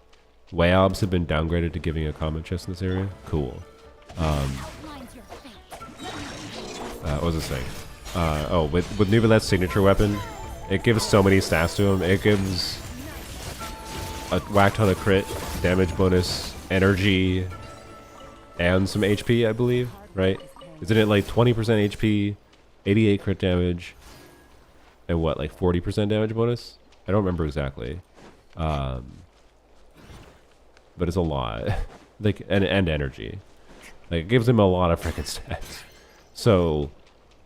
Wayobs have been downgraded to giving a common chest in this area. Cool. What was I saying? Oh, with Nuvolette's signature weapon, it gives so many stats to him. It gives a whack ton of crit, damage bonus, energy, and some HP, I believe, right? Isn't it like 20% HP, 88 crit damage, and what, like 40% damage bonus? I don't remember exactly. But it's a lot. Like, and energy. Like, it gives him a lot of freaking stats. So,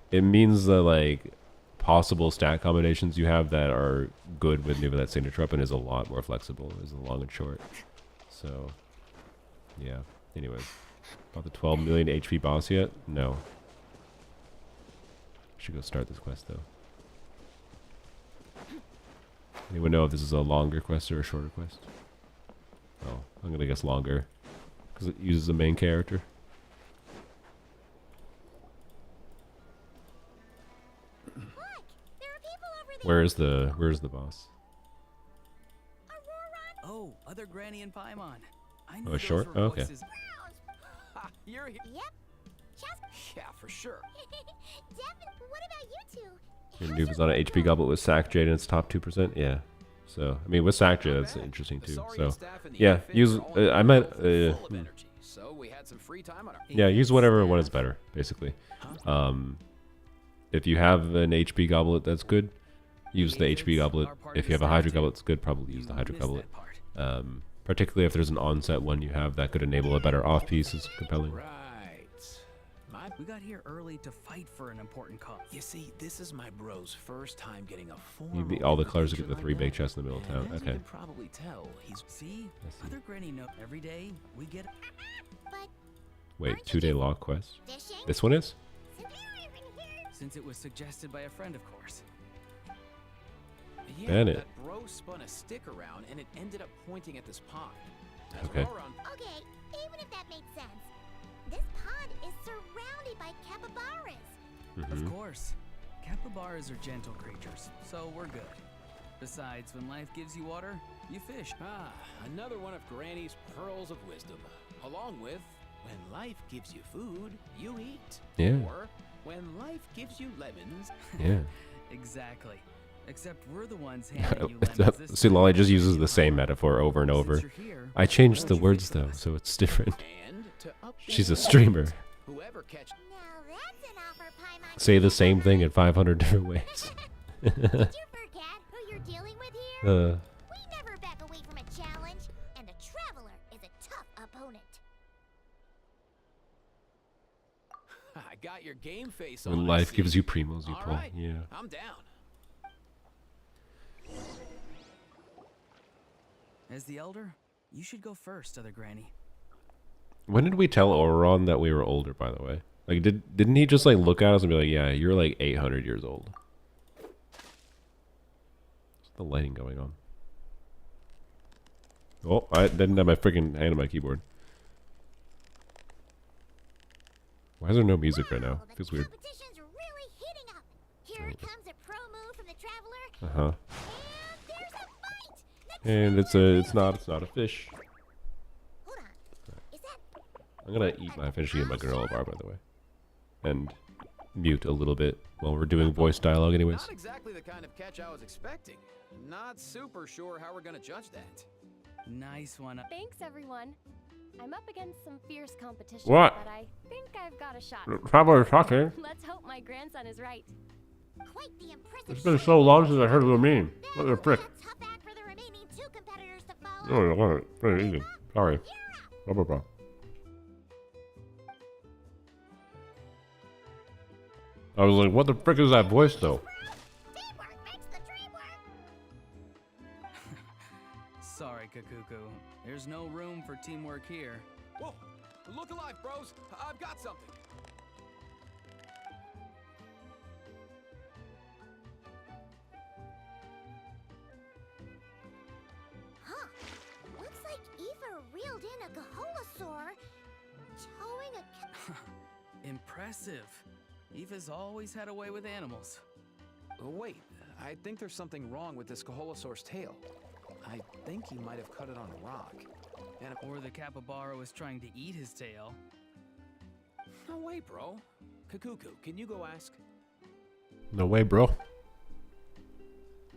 it means that, like, possible stat combinations you have that are good with Nuvolette's signature weapon is a lot more flexible, is the long and short. So, yeah. Anyways. About the 12 million HP boss yet? No. Should go start this quest, though. Anyone know if this is a longer quest or a shorter quest? Oh, I'm gonna guess longer. Because it uses the main character. Where's the boss? Oh, other Granny and Paimon. I Oh, it's short? Oh, okay. Ha, you're here. Yep. Yeah, for sure. Devin, what about you two? Your noob is on an HP goblet with Sack Jade and it's top 2%. Yeah. So I mean, with Sack Jade, that's interesting too. So yeah, use. I might. Yeah, use whatever one is better, basically. If you have an HP goblet, that's good. Use the HP goblet. If you have a Hydro goblet, it's good. Probably use the Hydro goblet. Particularly if there's an onset one you have that could enable a better off piece is compelling. Right. We got here early to fight for an important cause. You see, this is my bro's first time getting a formal All the colors get the invitation 3 like big that. chests in the middle of town. And as you Okay. can probably tell, he's See, other granny know every day we get. But Wait, 2-day log quest. fishing? This one is? Since it was suggested by a friend, of course. yeah, Bennett. that bro spun a stick around and it ended up pointing at this pond. That's Okay. what we're on. Okay, even if that made sense, this pond is surrounded by capybaras. Of course. Capybaras are gentle creatures, so we're good. Besides, when life gives you water, you fish. Ah, another one of Granny's pearls of wisdom. Along with, when life gives you food, you eat. Yeah. Or, when life gives you lemons. Yeah. Exactly. Except we're the ones handing you lemons this See, time. Lolly just uses the same metaphor over and over. Since you're here, I changed why the don't you words fish with though, us? so it's different. And to up She's the a streamer. whoever catch Now that's an offer, Paimon. Say the same thing in 500 different ways. Did you forget who you're dealing with here? We never back away from a challenge, and a traveler is a tough opponent. I got your game face on. When I life see. gives you primos, you All pull. right, Yeah. I'm down. As the elder, you should go first, other granny. When did we tell Auron that we were older, by the way? Like, didn't he just, like, look at us and be like, yeah, you're, like, 800 years old? What's the lighting going on? Oh, I didn't have my freaking hand on my keyboard. Why is there no music right now? Wow, the Feels weird. competition's really heating up. Here it comes, a pro move from the traveler, Uh-huh. and there's a fight. And it's not a fish. Hold on. Is that I'm gonna eat my finish eating my granola bar, by the way. And mute a little bit while we're doing voice dialogue anyways. Not exactly the kind of catch I was expecting. Not super sure how we're gonna judge that. Nice one. Thanks, everyone. I'm up against some fierce competition, What? but I think I've got a shot. Traveler talking. Let's hope my grandson is right. quite the impressive It's been show? so long since I heard of the meme. What the That's frick? a tough act for the remaining 2 competitors to Oh, follow. I love it. Very easy. Sorry. Blah, blah, blah. I was like, what the frick is that voice, though? Teamwork makes the dream work. Sorry, Kakuku. There's no room for teamwork here. Whoa! Look alive, bros! I've got something. Huh. Looks like Eva reeled in a Gaholosaur, towing a Impressive. Eva's always had a way with animals. Oh, wait, I think there's something wrong with this Gaholosaur's tail. I think he might have cut it on a rock. And Or the capybara was trying to eat his tail. no way, bro. Kakuku, can you go ask? No way, bro.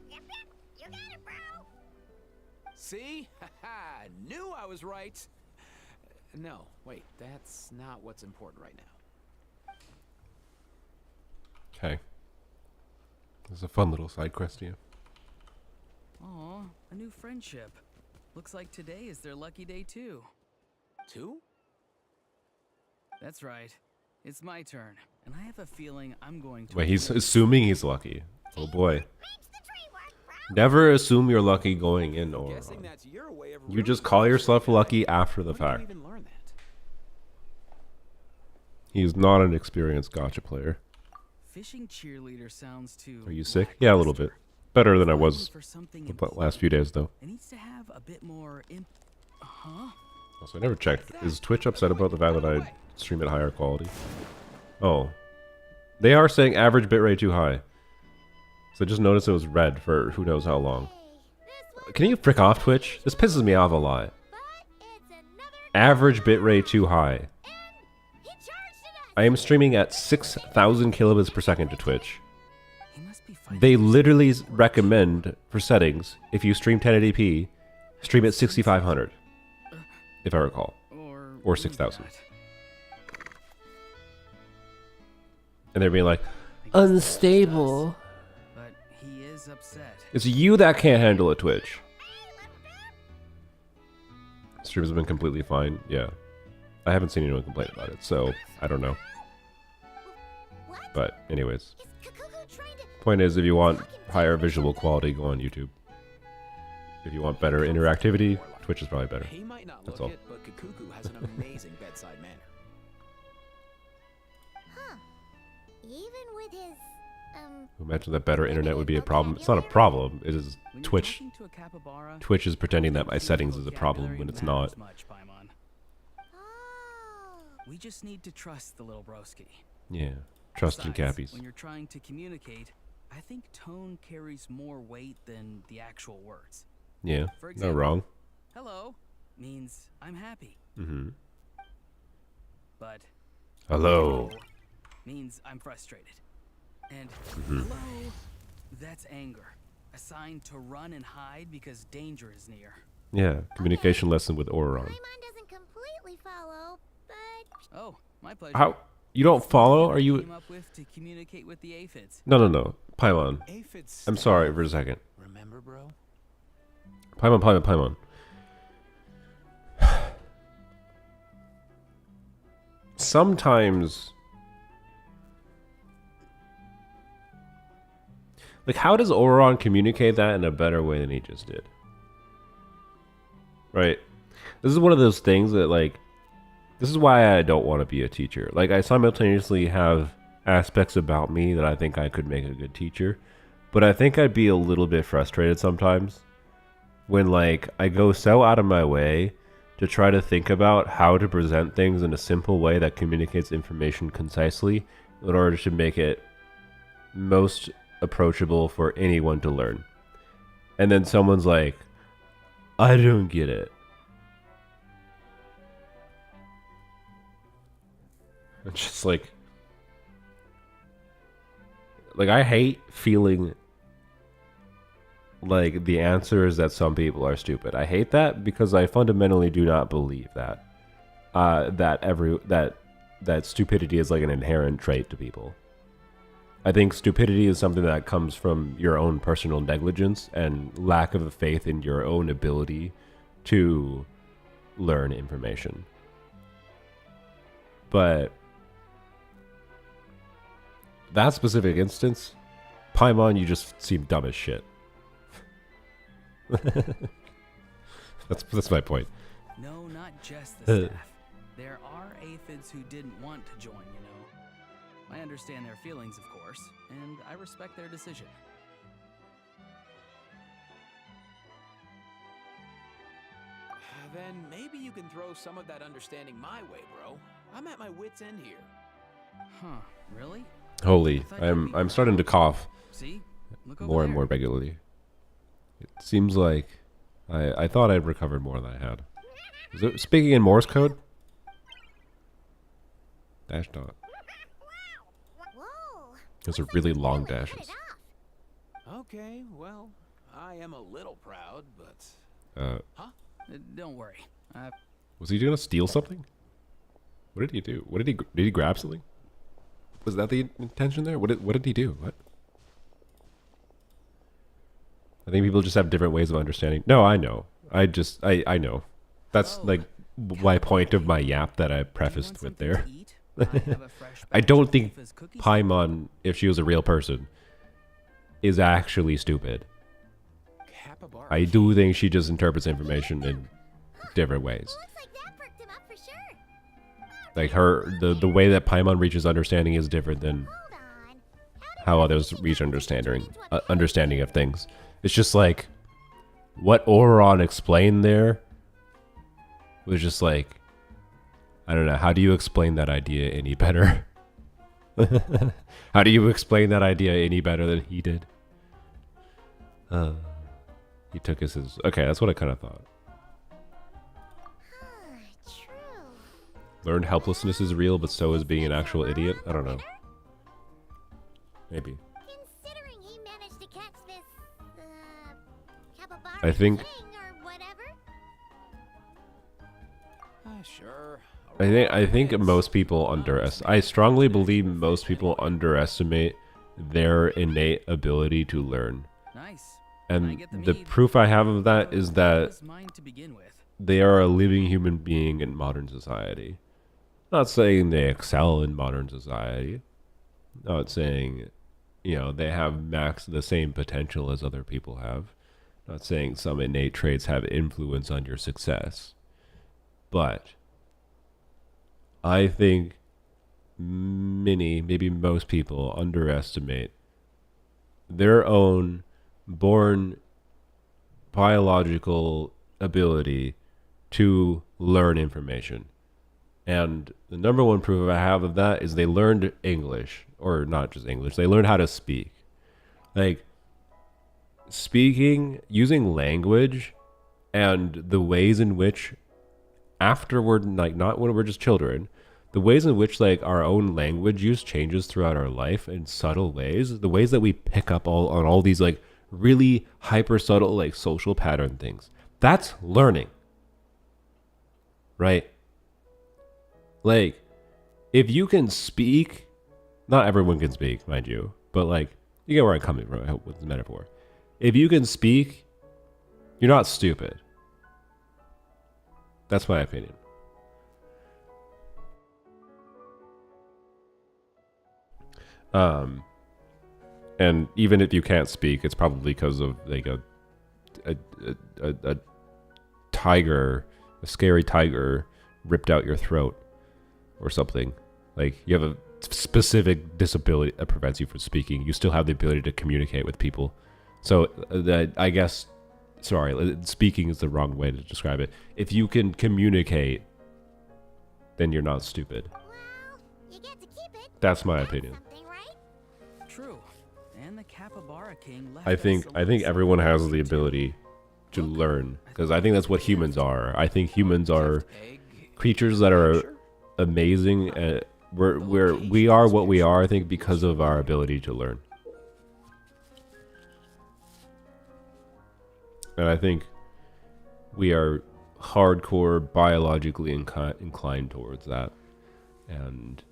You got it, bro. See? Haha, knew I was right. No, wait, that's not what's important right now. Okay. It's a fun little side quest to you. Aw, a new friendship. Looks like today is their lucky day too. 2? That's right. It's my turn, and I have a feeling I'm going to Wait, he's win. assuming he's lucky. Oh boy. Makes the dream work, bro. Never assume you're lucky going in, Guessing Auron. that's your way of You just rooting call for yourself yourself. lucky after the Where did you fact. even learn that? He's not an experienced gotcha player. Fishing cheerleader sounds too. Are you sick? Yeah, a little bit. Better than I Looking was for something the important. last few days, though. It needs to have a bit more Huh? Also, I never checked. Is Twitch upset about the fact that I stream at higher quality? Oh. They are saying average bitrate too high. So I just noticed it was red for who knows how long. Hey, this one, Can you frick off, Twitch? This pisses me off a lot. but it's another. Average bitrate too high. And he charged at us. I am streaming at 6,000 kilobits per second to Twitch. He must be They literally recommend for settings, if you stream 1080p, stream at 6500, if I recall, or 6000. And they're being like, unstable. But he is upset. It's you that can't handle it, Twitch. Streams have been completely fine. Yeah, I haven't seen anyone complain about it, so I don't know. What? But anyways, Is Kakuku trying to... point is, if you want higher visual quality, go on YouTube. If you want better interactivity, Twitch is probably better. He might not That's look all. it, but Kakuku has an amazing bedside manner. Huh. Even with his, Imagine that better internet would be a problem. It's not a problem. It is When you're Twitch. talking to a capybara, Twitch is pretending that my your settings is a problem when it's vocabulary not. matters much, Paimon. Oh. We just need to trust the little broski. Yeah, trust in Besides, cappies. when you're trying to communicate, I think tone carries more weight than the actual words. Yeah, For not example, wrong. hello means I'm happy, Mm-hmm. but Hello. means I'm frustrated. And Mm-hmm. hello, that's anger. A sign to run and hide because danger is near. Yeah, communication lesson with Auron. Paimon doesn't completely follow, but... Oh, my pleasure. How? You don't follow? Are you? Came up with to communicate with the aphids. No. Paimon. Aphids. I'm sorry for a second. Remember, bro? Paimon. Sometimes, like, how does Auron communicate that in a better way than he just did? Right? This is one of those things that, like, this is why I don't want to be a teacher. Like, I simultaneously have aspects about me that I think I could make a good teacher, but I think I'd be a little bit frustrated sometimes when, like, I go so out of my way to try to think about how to present things in a simple way that communicates information concisely in order to make it most approachable for anyone to learn. And then someone's like, I don't get it. It's just like I hate feeling like the answer is that some people are stupid. I hate that because I fundamentally do not believe that that stupidity is like an inherent trait to people. I think stupidity is something that comes from your own personal negligence and lack of a faith in your own ability to learn information. But that specific instance, Paimon, you just seem dumb as shit. That's my point. No, not just the staff. There are aphids who didn't want to join, you know. I understand their feelings, of course, and I respect their decision. Then maybe you can throw some of that understanding my way, bro. I'm at my wit's end here. Huh, really? Holy, I'm starting to cough See? Look over more and there. more regularly. It seems like I thought I'd recovered more than I had. Is it speaking in Morse code? Dash dot. Whoa. Those are looks like really you long really hit dashes. it off. Okay, well, I am a little proud, but... Don't worry. Was he gonna steal something? What did he do? Did he grab something? Was that the intention there? What did he do? What? I think people just have different ways of understanding. No, I know. I know. That's like my point of my yap that I prefaced with there. I don't think Paimon, if she was a real person, is actually stupid. Capybara. I do think she just interprets information in different ways. Looks like that perked him up for sure. Like the way that Paimon reaches understanding is different than Hold on. how others reach understanding of things. It's just like what Auron explained there was just like, I don't know, how do you explain that idea any better? How do you explain that idea any better than he did? He took his okay, that's what I kind of thought. True. Learned helplessness is real, but so is being an actual idiot. I don't know. Maybe. Considering he managed capybara I think king or whatever? Sure. I think most people I strongly believe most people underestimate their innate ability to learn. Nice. And the proof I have of that is that Mine to begin with. they are a living human being in modern society. Not saying they excel in modern society. Not saying, you know, they have the same potential as other people have. Not saying some innate traits have influence on your success. But I think maybe most people underestimate their own born biological ability to learn information. And the number one proof I have of that is they learned English, or not just English, they learned how to speak. Like, speaking, using language, and the ways in which afterward, like not when we're just children, the ways in which like our own language use changes throughout our life in subtle ways, the ways that we pick up on all these like really hyper subtle like social pattern things, that's learning, right? Like, if you can speak, not everyone can speak, mind you, but like, you get where I'm coming from with the metaphor. If you can speak, you're not stupid. That's my opinion. And even if you can't speak, it's probably because of like a tiger, a scary tiger ripped out your throat or something. Like, you have a specific disability that prevents you from speaking. You still have the ability to communicate with people. So that, I guess, sorry, speaking is the wrong way to describe it. If you can communicate, then you're not stupid. Well, you get to keep it. That's my That's opinion. something, right? True. And the capybara king left I think everyone has the ability to learn, because I think that's what humans are. I think humans are creatures that are amazing, and we are what we are, I think, because of our ability to learn. And I think we are hardcore biologically inclined towards that. And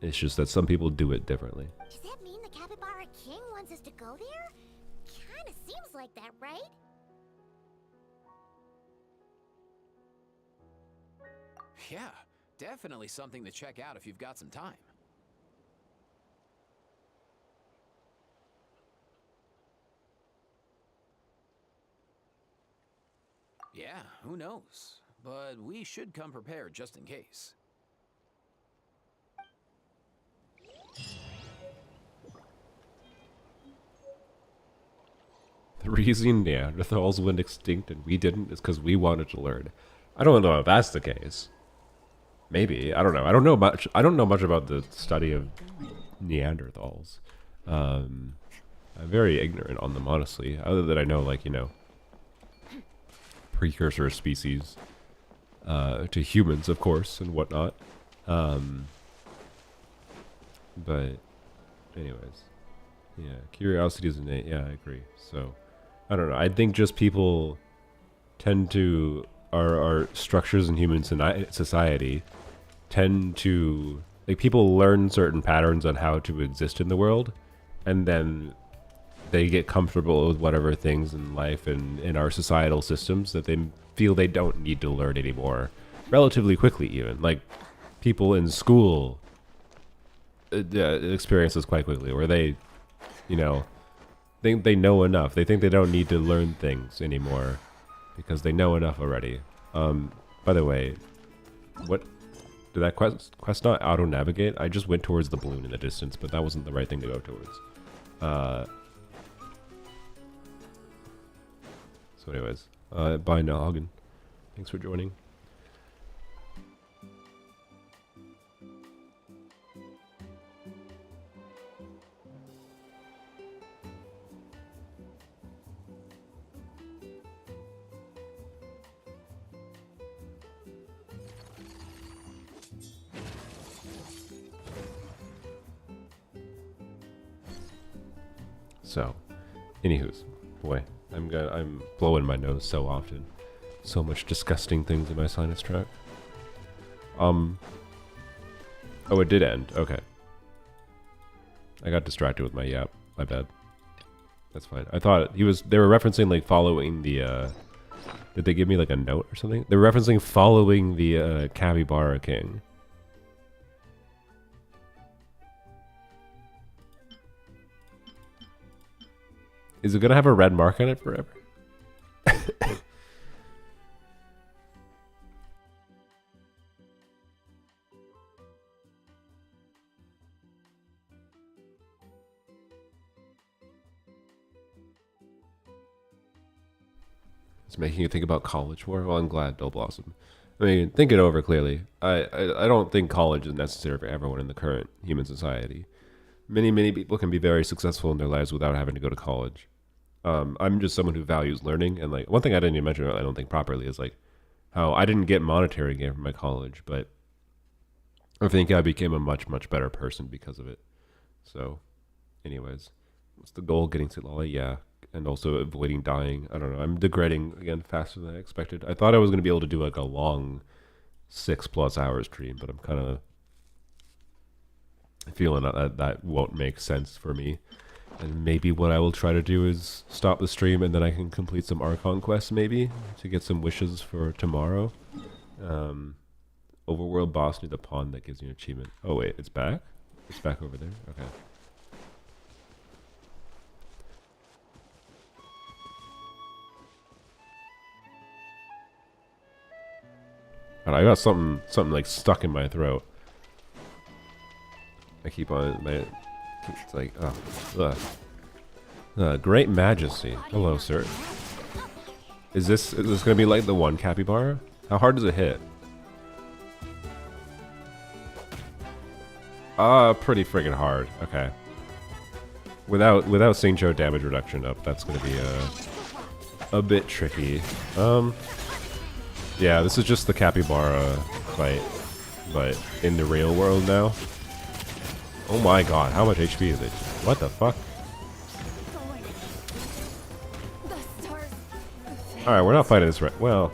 it's just that some people do it differently. Does that mean the capybara king wants us to go there? Kinda seems like that, right? Yeah, definitely something to check out if you've got some time. Yeah, who knows? But we should come prepared just in case. The reason Neanderthals went extinct and we didn't is because we wanted to learn. I don't know if that's the case. Maybe. I don't know. I don't know much about the study of Neanderthals. I'm very ignorant on them, honestly. Other than I know, like, you know, precursor species to humans, of course, and whatnot. But anyways, yeah, curiosity is innate. Yeah, I agree. So I don't know. I think just people tend to our structures in human society tend to, like, people learn certain patterns on how to exist in the world, and then they get comfortable with whatever things in life and in our societal systems that they feel they don't need to learn anymore relatively quickly. Even like people in school experience this quite quickly, where they, you know, think they know enough. They think they don't need to learn things anymore because they know enough already. By the way, what did that quest not auto navigate? I just went towards the balloon in the distance, but that wasn't the right thing to go towards. So anyways, bye Noggin. Thanks for joining. So, anywho's, boy, I'm blowing my nose so often. So much disgusting things in my sinus tract. Oh, it did end. Okay. I got distracted with my yap. My bad. That's fine. I thought they were referencing like following the did they give me like a note or something? They were referencing following the Capybara King. Is it gonna have a red mark on it forever? It's making you think about college more. Well, I'm glad, Bill Blossom. I mean, think it over clearly. I don't think college is necessary for everyone in the current human society. Many people can be very successful in their lives without having to go to college. I'm just someone who values learning, and like one thing I didn't even mention, I don't think properly, is like how I didn't get monetary gain from my college, but I think I became a much better person because of it. So, anyways, what's the goal? Getting to Lolly? Yeah. And also avoiding dying. I don't know. I'm degrading again faster than I expected. I thought I was going to be able to do like a long 6+ hours stream, but I'm kind of feeling that won't make sense for me. And maybe what I will try to do is stop the stream and then I can complete some Archon quests maybe to get some wishes for tomorrow. Overworld boss near the pond that gives you an achievement. Oh wait, it's back? It's back over there? Okay. I got something like stuck in my throat. I keep on it's like great majesty. Hello, sir. Is this gonna be like the one capybara? How hard does it hit? Pretty friggin' hard. Okay. Without Singcho damage reduction up, that's gonna be a bit tricky. Yeah, this is just the capybara fight, but in the real world now. Oh my god, how much HP is it? What the fuck? Alright, we're not fighting this right. Well.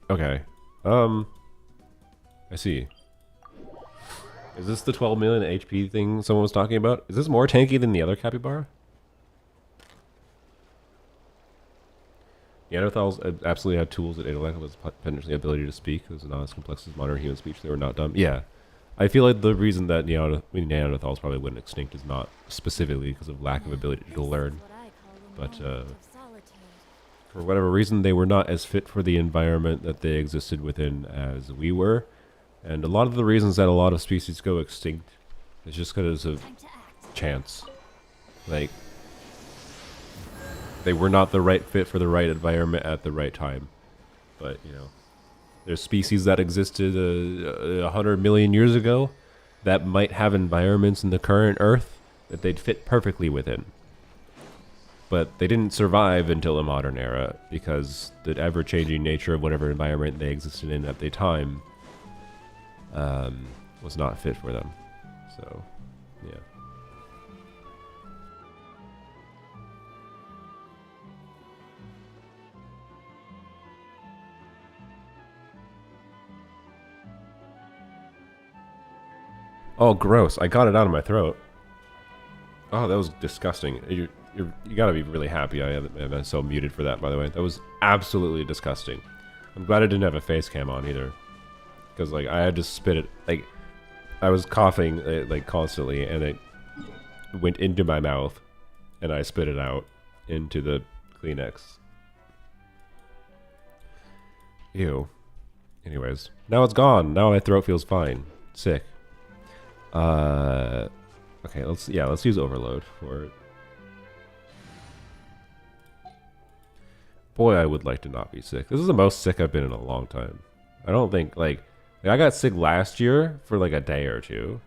Okay. I see. Is this the 12 million HP thing someone was talking about? Is this more tanky than the other capybara? Neanderthals absolutely had tools that intellect was potentially ability to speak. It was not as complex as modern human speech. They were not dumb. Yeah. I feel like the reason that Neanderthals probably went extinct is not specifically because of lack of ability to learn. But for whatever reason, they were not as fit for the environment that they existed within as we were. And a lot of the reasons that a lot of species go extinct is just because of chance. Like, they were not the right fit for the right environment at the right time. But, you know, there's species that existed 100 million years ago that might have environments in the current Earth that they'd fit perfectly within. But they didn't survive until the modern era because the ever-changing nature of whatever environment they existed in at the time was not fit for them. So, yeah. Oh, gross. I got it out of my throat. Oh, that was disgusting. You gotta be really happy I am so muted for that, by the way. That was absolutely disgusting. I'm glad I didn't have a face cam on either. Because, like, I had to spit it. Like, I was coughing, like, constantly, and it went into my mouth, and I spit it out into the Kleenex. Ew. Anyways. Now it's gone. Now my throat feels fine. Sick. Okay, let's use overload for it. Boy, I would like to not be sick. This is the most sick I've been in a long time. I don't think, like I got sick last year for like a day or two.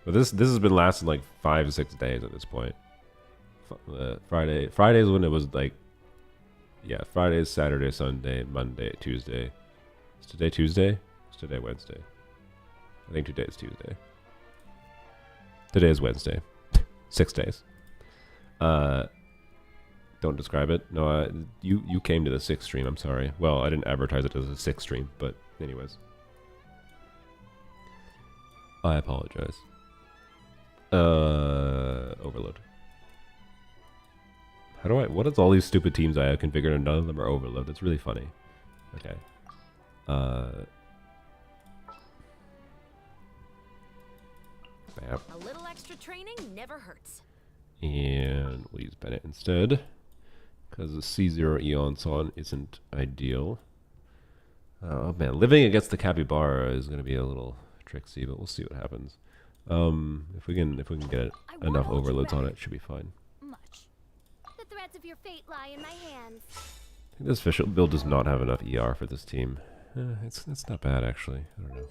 But this has been lasting like 5 to 6 days at this point. Fridays when it was like, yeah, Fridays, Saturday, Sunday, Monday, Tuesday. Is today Tuesday? Is today Wednesday? I think today is Tuesday. Today is Wednesday. 6 days. Don't describe it. No, you came to the 6th stream. I'm sorry. Well, I didn't advertise it as a 6th stream, but anyways. I apologize. Overload. What is all these stupid teams I have configured and none of them are overload? That's really funny. Okay. Bam. A little extra training never hurts. And we'll use Bennett instead. Because the C0 Eon Son isn't ideal. Oh man, living against the Capybara is going to be a little tricksy, but we'll see what happens. If we can get enough overloads on it, should be fine. Much. The threads of your fate lie in my hands. I think this official build does not have enough ER for this team. It's not bad actually. I don't know.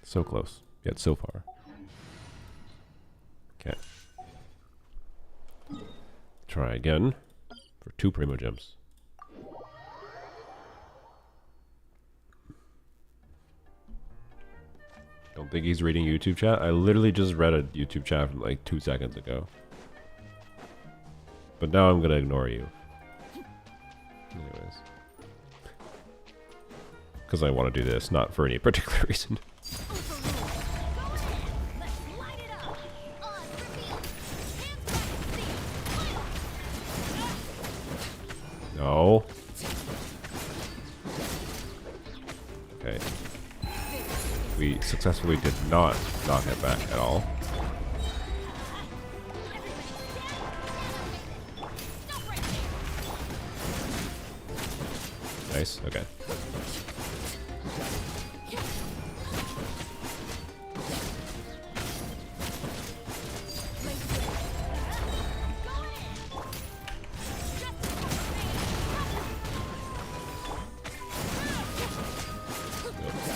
So close, yet so far. Okay. Try again for 2 Primo Gems. Don't think he's reading YouTube chat. I literally just read a YouTube chat from like 2 seconds ago. But now I'm gonna ignore you. Anyways. Because I want to do this, not for any particular reason. No. Okay. We successfully did not knock it back at all. Nice, okay.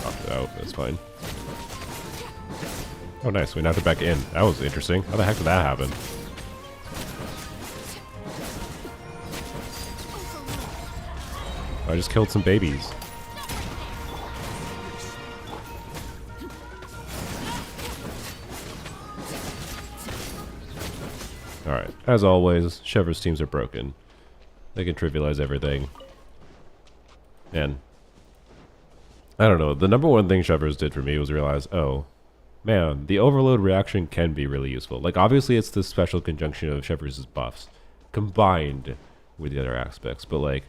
Knocked it out, that's fine. Oh nice, we knocked it back in. That was interesting. How the heck did that happen? I just killed some babies. Alright, as always, Chevr's teams are broken. They can trivialize everything. And I don't know, the number one thing Chevr's did for me was realize, oh, man, the overload reaction can be really useful. Like, obviously it's the special conjunction of Chevr's buffs combined with the other aspects, but like,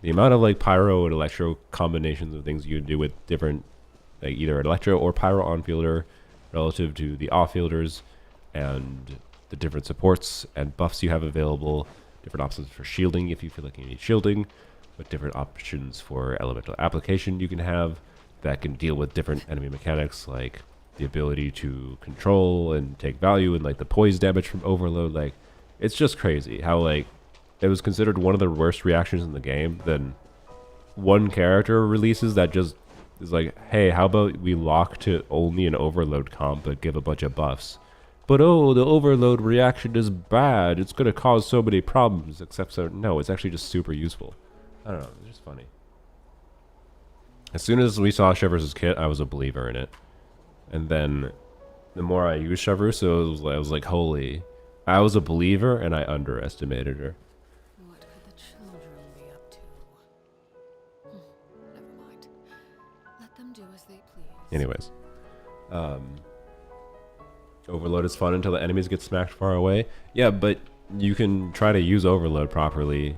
the amount of like pyro and electro combinations of things you can do with different, like either electro or pyro on-fielder relative to the off-fielders, and the different supports and buffs you have available, different options for shielding if you feel like you need shielding, but different options for elemental application you can have that can deal with different enemy mechanics, like the ability to control and take value and like the poise damage from overload. Like, it's just crazy how like it was considered one of the worst reactions in the game. Then one character releases that just is like, hey, how about we lock to only an overload comp but give a bunch of buffs? But oh, the overload reaction is bad. It's going to cause so many problems. Except so, no, it's actually just super useful. I don't know. It's just funny. As soon as we saw Chevr's kit, I was a believer in it. And then the more I used Chevru, so I was like, holy. I was a believer and I underestimated her. What could the children be up to? Never mind. Let them do as they please. Anyways. Overload is fun until the enemies get smacked far away. Yeah, but you can try to use overload properly.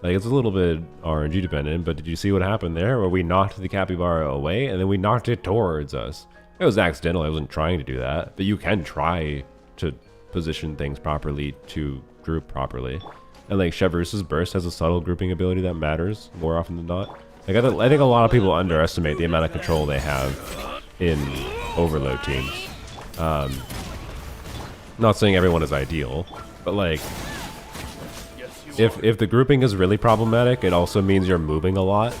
Like, it's a little bit RNG dependent, but did you see what happened there? Where we knocked the capybara away and then we knocked it towards us. It was accidental. I wasn't trying to do that, but you can try to position things properly to group properly. And like Chevrus's burst has a subtle grouping ability that matters more often than not. Like, I think a lot of people underestimate the amount of control they have in overload teams. Not saying everyone is ideal, but like, if the grouping is really problematic, it also means you're moving a lot.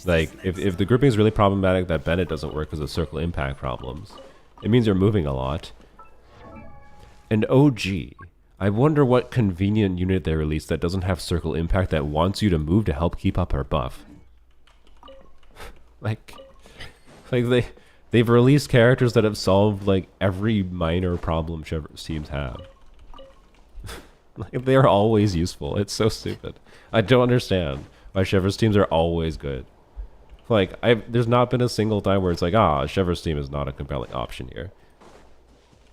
Like, if the grouping is really problematic that Bennett doesn't work because of circle impact problems, it means you're moving a lot. And OG, I wonder what convenient unit they released that doesn't have circle impact that wants you to move to help keep up her buff. like They've released characters that have solved like every minor problem Chevr's teams have. Like, they're always useful. It's so stupid. I don't understand why Chevr's teams are always good. Like, there's not been a single time where it's like, Chevr's team is not a compelling option here.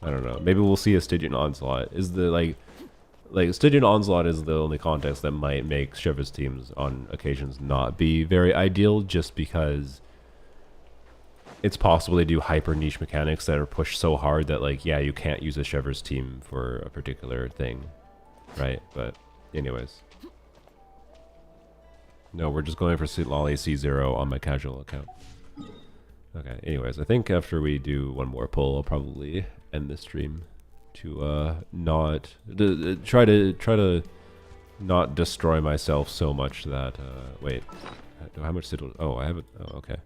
I don't know. Maybe we'll see a Stygian Onslaught. Is the like Stygian Onslaught is the only context that might make Chevr's teams on occasions not be very ideal, just because it's possible they do hyper niche mechanics that are pushed so hard that, like, yeah, you can't use a Chevr's team for a particular thing. Right, but anyways. No, we're just going for Sweet Lolly C0 on my casual account. Okay, anyways, I think after we do one more pull, I'll probably end the stream to try to not destroy myself so much that wait, how much did I have it? Oh, okay.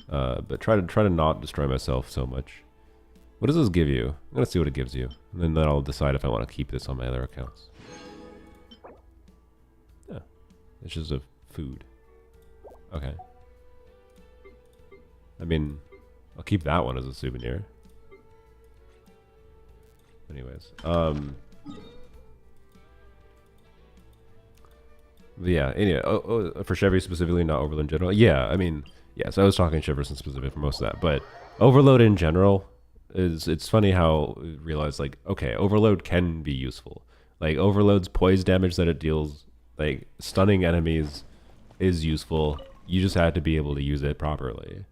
But try to not destroy myself so much. What does this give you? I'm gonna see what it gives you, and then I'll decide if I want to keep this on my other accounts. Yeah, it's just a food. Okay. I mean, I'll keep that one as a souvenir. Anyways, yeah. Anyway, for Chevy specifically, not Overload in general. Yeah, I mean, yes, I was talking Cheverson specific for most of that, but Overload in general it's funny how we realize, like, okay, Overload can be useful. Like, Overload's poise damage that it deals, like, stunning enemies is useful. You just have to be able to use it properly.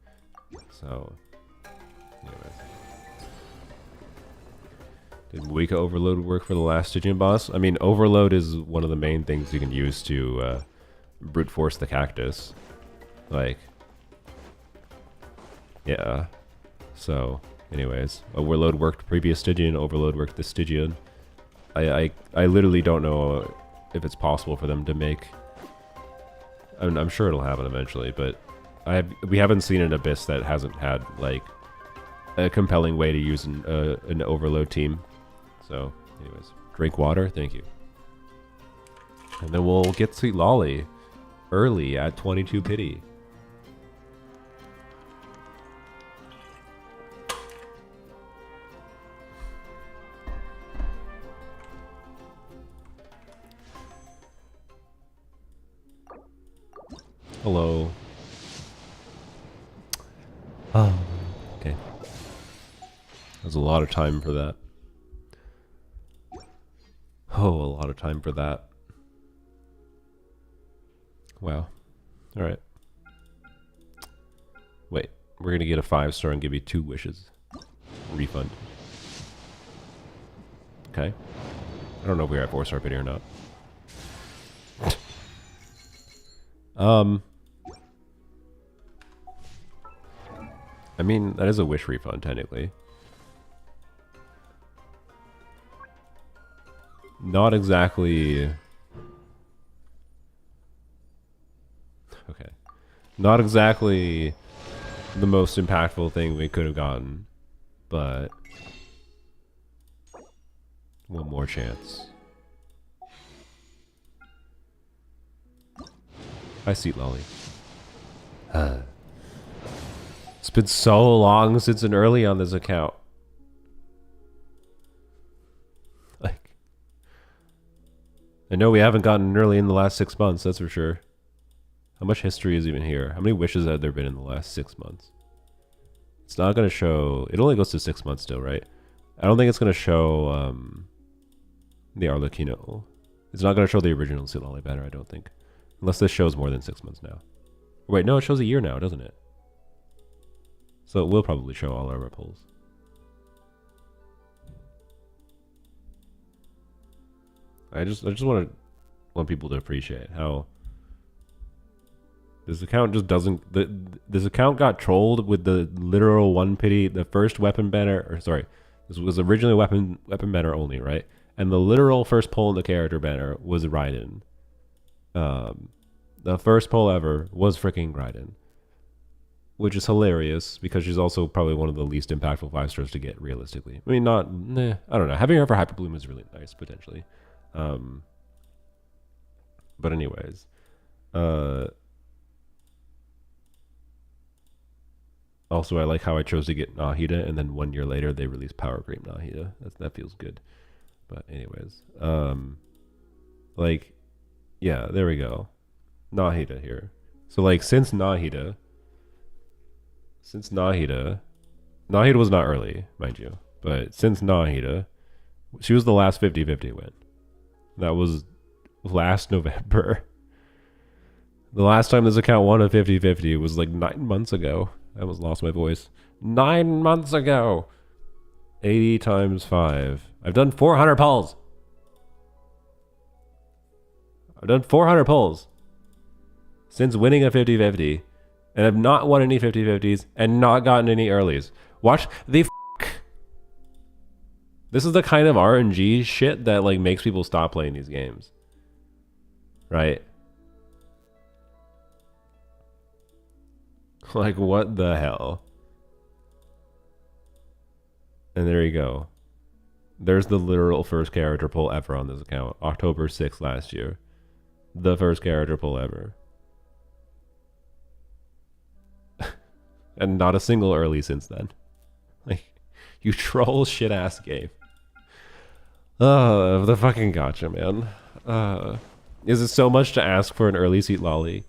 So, anyway. Did Wika Overload work for the last Stygian boss? I mean, Overload is one of the main things you can use to brute force the cactus. Like, yeah. So, anyways, Overload worked previous Stygian, Overload worked this Stygian. I literally don't know if it's possible for them to make... I'm sure it'll happen eventually, but we haven't seen an Abyss that hasn't had, like, a compelling way to use an Overload team. So, anyways, drink water, thank you. And then we'll get Sweet Lolly early at 22 pity. Hello. Oh, okay. There's a lot of time for that. Oh, a lot of time for that. Wow. Alright. Wait, we're gonna get a 5-star and give you 2 wishes. Refund. Okay. I don't know if we're at 4-star pity or not. I mean, that is a wish refund, technically. Not exactly... Okay. Not exactly the most impactful thing we could have gotten, but... one more chance. I see Lolly. It's been so long since an early on this account. Like, I know we haven't gotten an early in the last 6 months, that's for sure. How much history is even here? How many wishes have there been in the last 6 months? It's not going to show... It only goes to 6 months still, right? I don't think it's going to show the Arlecchino. It's not going to show the original Sweet Lolly banner, I don't think. Unless this shows more than 6 months now. Wait, no, it shows a year now, doesn't it? So it will probably show all our polls. I just want people to appreciate how this account just doesn't... This account got trolled with the literal 1 pity, the first weapon banner, or sorry, this was originally weapon banner only, right? And the literal first poll in the character banner was Raiden. The first poll ever was freaking Raiden. Which is hilarious, because she's also probably one of the least impactful 5-stars to get, realistically. I mean, I don't know. Having her for Hyper Bloom is really nice, potentially. But anyways. Also, I like how I chose to get Nahida, and then 1 year later they released Power Cream Nahida. That feels good. But anyways, like, yeah, there we go. Nahida here. So like, since Nahida was not early, mind you, but since Nahida, she was the last 50-50 win. That was last November. The last time this account won a 50-50 was like 9 months ago. I almost lost my voice. 9 months ago. 80 times 5. I've done 400 polls. I've done 400 polls since winning a 50-50, and I've not won any 50-50s and not gotten any earlies. Watch the This is the kind of RNG shit that like makes people stop playing these games. Right? Like, what the hell? And there you go. There's the literal first character pull ever on this account. October 6th last year. The first character pull ever. And not a single early since then. Like, you troll shit ass game. The fucking gotcha, man. Is it so much to ask for an early seat lolly?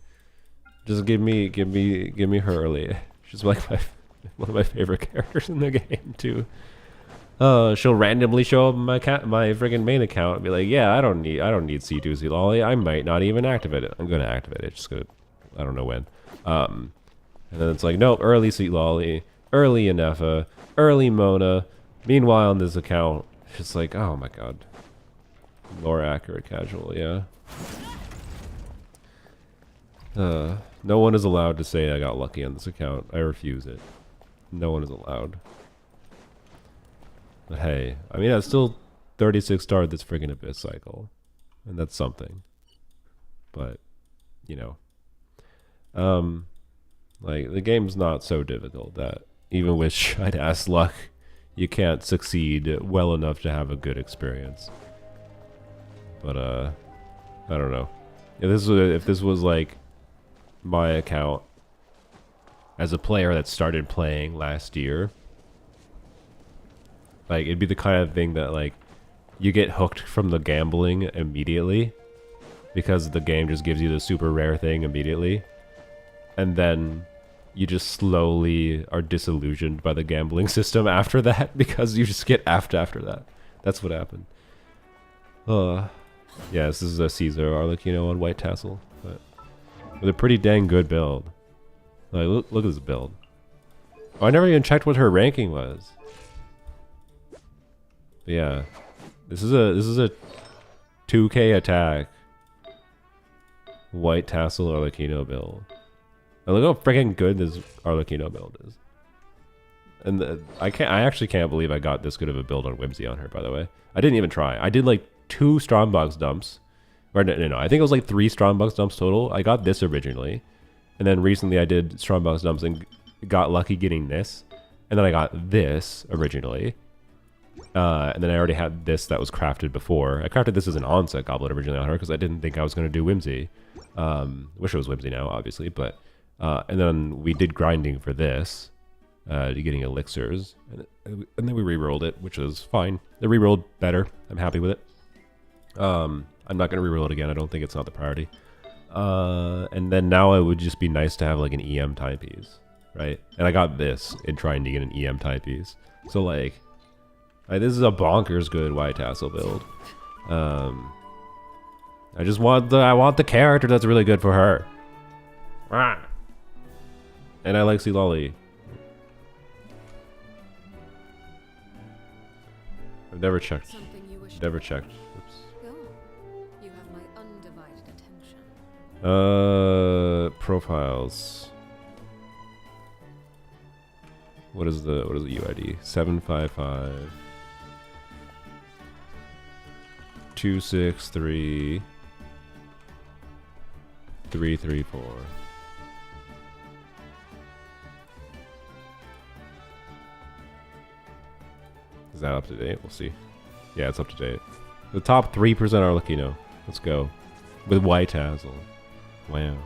Just give me her early. She's like one of my favorite characters in the game too. She'll randomly show up my friggin' main account and be like, yeah, I don't need C2C lolly. I might not even activate it. I'm gonna activate it. Just gonna, I don't know when. And then it's like, nope, early seat lolly, early Inefa, early Mona. Meanwhile, on this account, it's like, oh my god, more accurate casual, yeah. No one is allowed to say I got lucky on this account. I refuse it. No one is allowed. But hey, I mean, I still 36 starred this friggin' Abyss cycle. And that's something. But, you know. Like, the game's not so difficult that even with shite-ass luck, you can't succeed well enough to have a good experience. But, I don't know. If this was like my account as a player that started playing last year, like, it'd be the kind of thing that, like, you get hooked from the gambling immediately because the game just gives you the super rare thing immediately, and then you just slowly are disillusioned by the gambling system after that because you just get after that. That's what happened. Yeah, this is a Caesar Arlecchino on White Tassel, but with a pretty dang good build. Like, look at this build. Oh, I never even checked what her ranking was. But yeah, this is a 2K attack White Tassel Arlecchino build. And look how freaking good this Arlecchino build is. And I actually can't believe I got this good of a build on Whimsy on her, by the way. I didn't even try. I did like 2 Strongbox dumps. Or no, I think it was like 3 Strongbox dumps total. I got this originally. And then recently I did Strongbox dumps and got lucky getting this. And then I got this originally. And then I already had this that was crafted before. I crafted this as an onset goblet originally on her because I didn't think I was going to do Whimsy. Wish it was Whimsy now, obviously. But and then we did grinding for this. Getting elixirs. And then we re-rolled it, which was fine. It re-rolled better. I'm happy with it. I'm not going to re-roll it again. I don't think it's not the priority. And then now it would just be nice to have like an EM timepiece, right? And I got this in trying to get an EM timepiece. So like this is a bonkers good White Tassel build. I want the character that's really good for her. And I like C Lolly. I've never checked. Never checked. Oops. Go. You have my undivided attention. Profiles. What is the UID? 755 263 334. Is that up to date? We'll see. Yeah, it's up to date. The top 3% Arlecchino. Let's go. With White Tassel. Wow.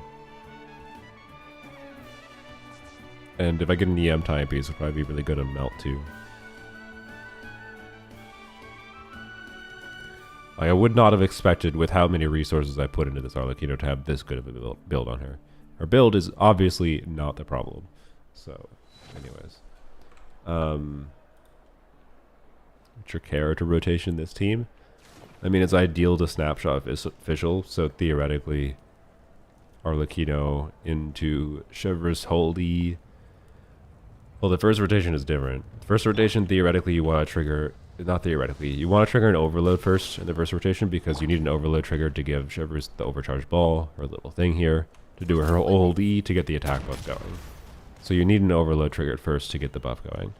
And if I get an EM timepiece, it'll probably be really good on melt too. I would not have expected, with how many resources I put into this Arlecchino, to have this good of a build on her. Her build is obviously not the problem. So, anyways. Your character rotation this team. I mean, it's ideal to snapshot official, so theoretically, Arlecchino into Chevreuse Holy. Well, the first rotation is different. The first rotation, theoretically, you want to trigger... Not theoretically. You want to trigger an overload first in the first rotation because you need an overload trigger to give Chevreuse the overcharged ball, or little thing here, to do her old E to get the attack buff going. So you need an overload trigger first to get the buff going.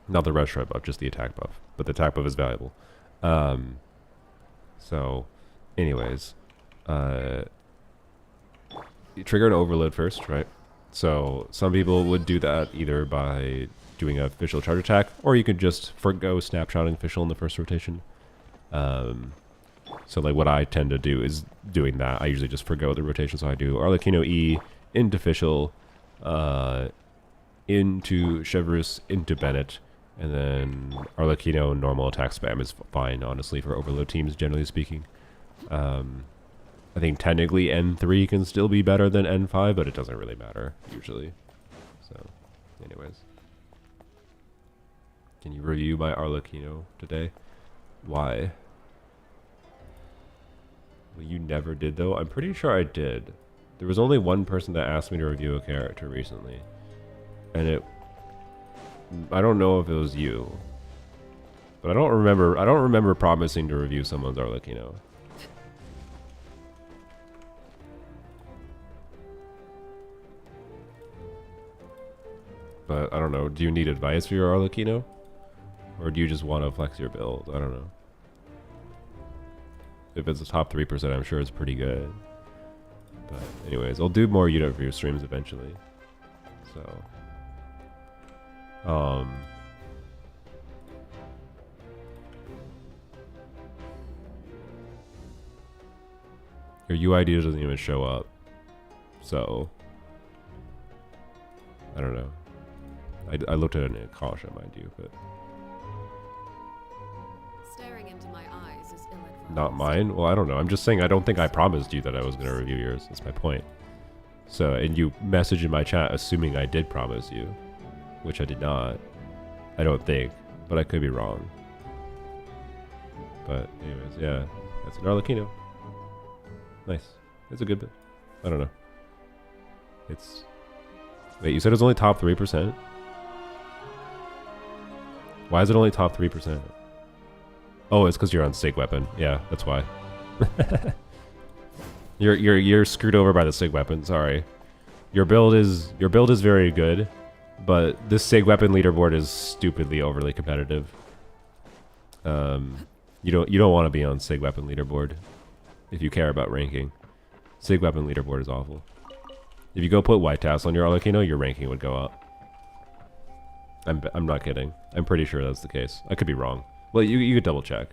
Not the retro buff, just the attack buff. But the attack buff is valuable. So, anyways. You trigger an overload first, right? So some people would do that either by doing an official charge attack, or you could just forgo snapshotting official in the first rotation. So like what I tend to do is doing that. I usually just forgo the rotation, so I do Arlecchino E into official, into Chevreuse, into Bennett, and then Arlecchino normal attack spam is fine, honestly, for overload teams, generally speaking. I think technically N3 can still be better than N5, but it doesn't really matter, usually. So, anyways. Can you review my Arlecchino today? Why? Well, you never did, though? I'm pretty sure I did. There was only one person that asked me to review a character recently. And it... I don't know if it was you. But I don't remember promising to review someone's Arlecchino. But I don't know. Do you need advice for your Arlecchino? Or do you just want to flex your build? I don't know. If it's a top 3%, I'm sure it's pretty good. But anyways, I'll do more unit review streams eventually. So, your UID doesn't even show up. So, I don't know. I looked at it in caution, mind you, but Staring into my eyes is ill-advised. not mine. Well, I don't know. I'm just saying I don't think I promised you that I was going to review yours. That's my point. So, and you messaged in my chat assuming I did promise you, which I did not. I don't think, but I could be wrong. But anyways, yeah, that's an Arlecchino. Nice. It's a good bit. I don't know. It's... Wait, you said it's only top 3%? Why is it only top 3%? Oh, it's because you're on SIG weapon. Yeah, that's why. You're screwed over by the SIG weapon. Sorry. Your build is very good, but this SIG weapon leaderboard is stupidly overly competitive. You don't want to be on SIG weapon leaderboard if you care about ranking. SIG weapon leaderboard is awful. If you go put white tassel on your Arlecchino, your ranking would go up. I'm not kidding. I'm pretty sure that's the case. I could be wrong. Well, you could double check.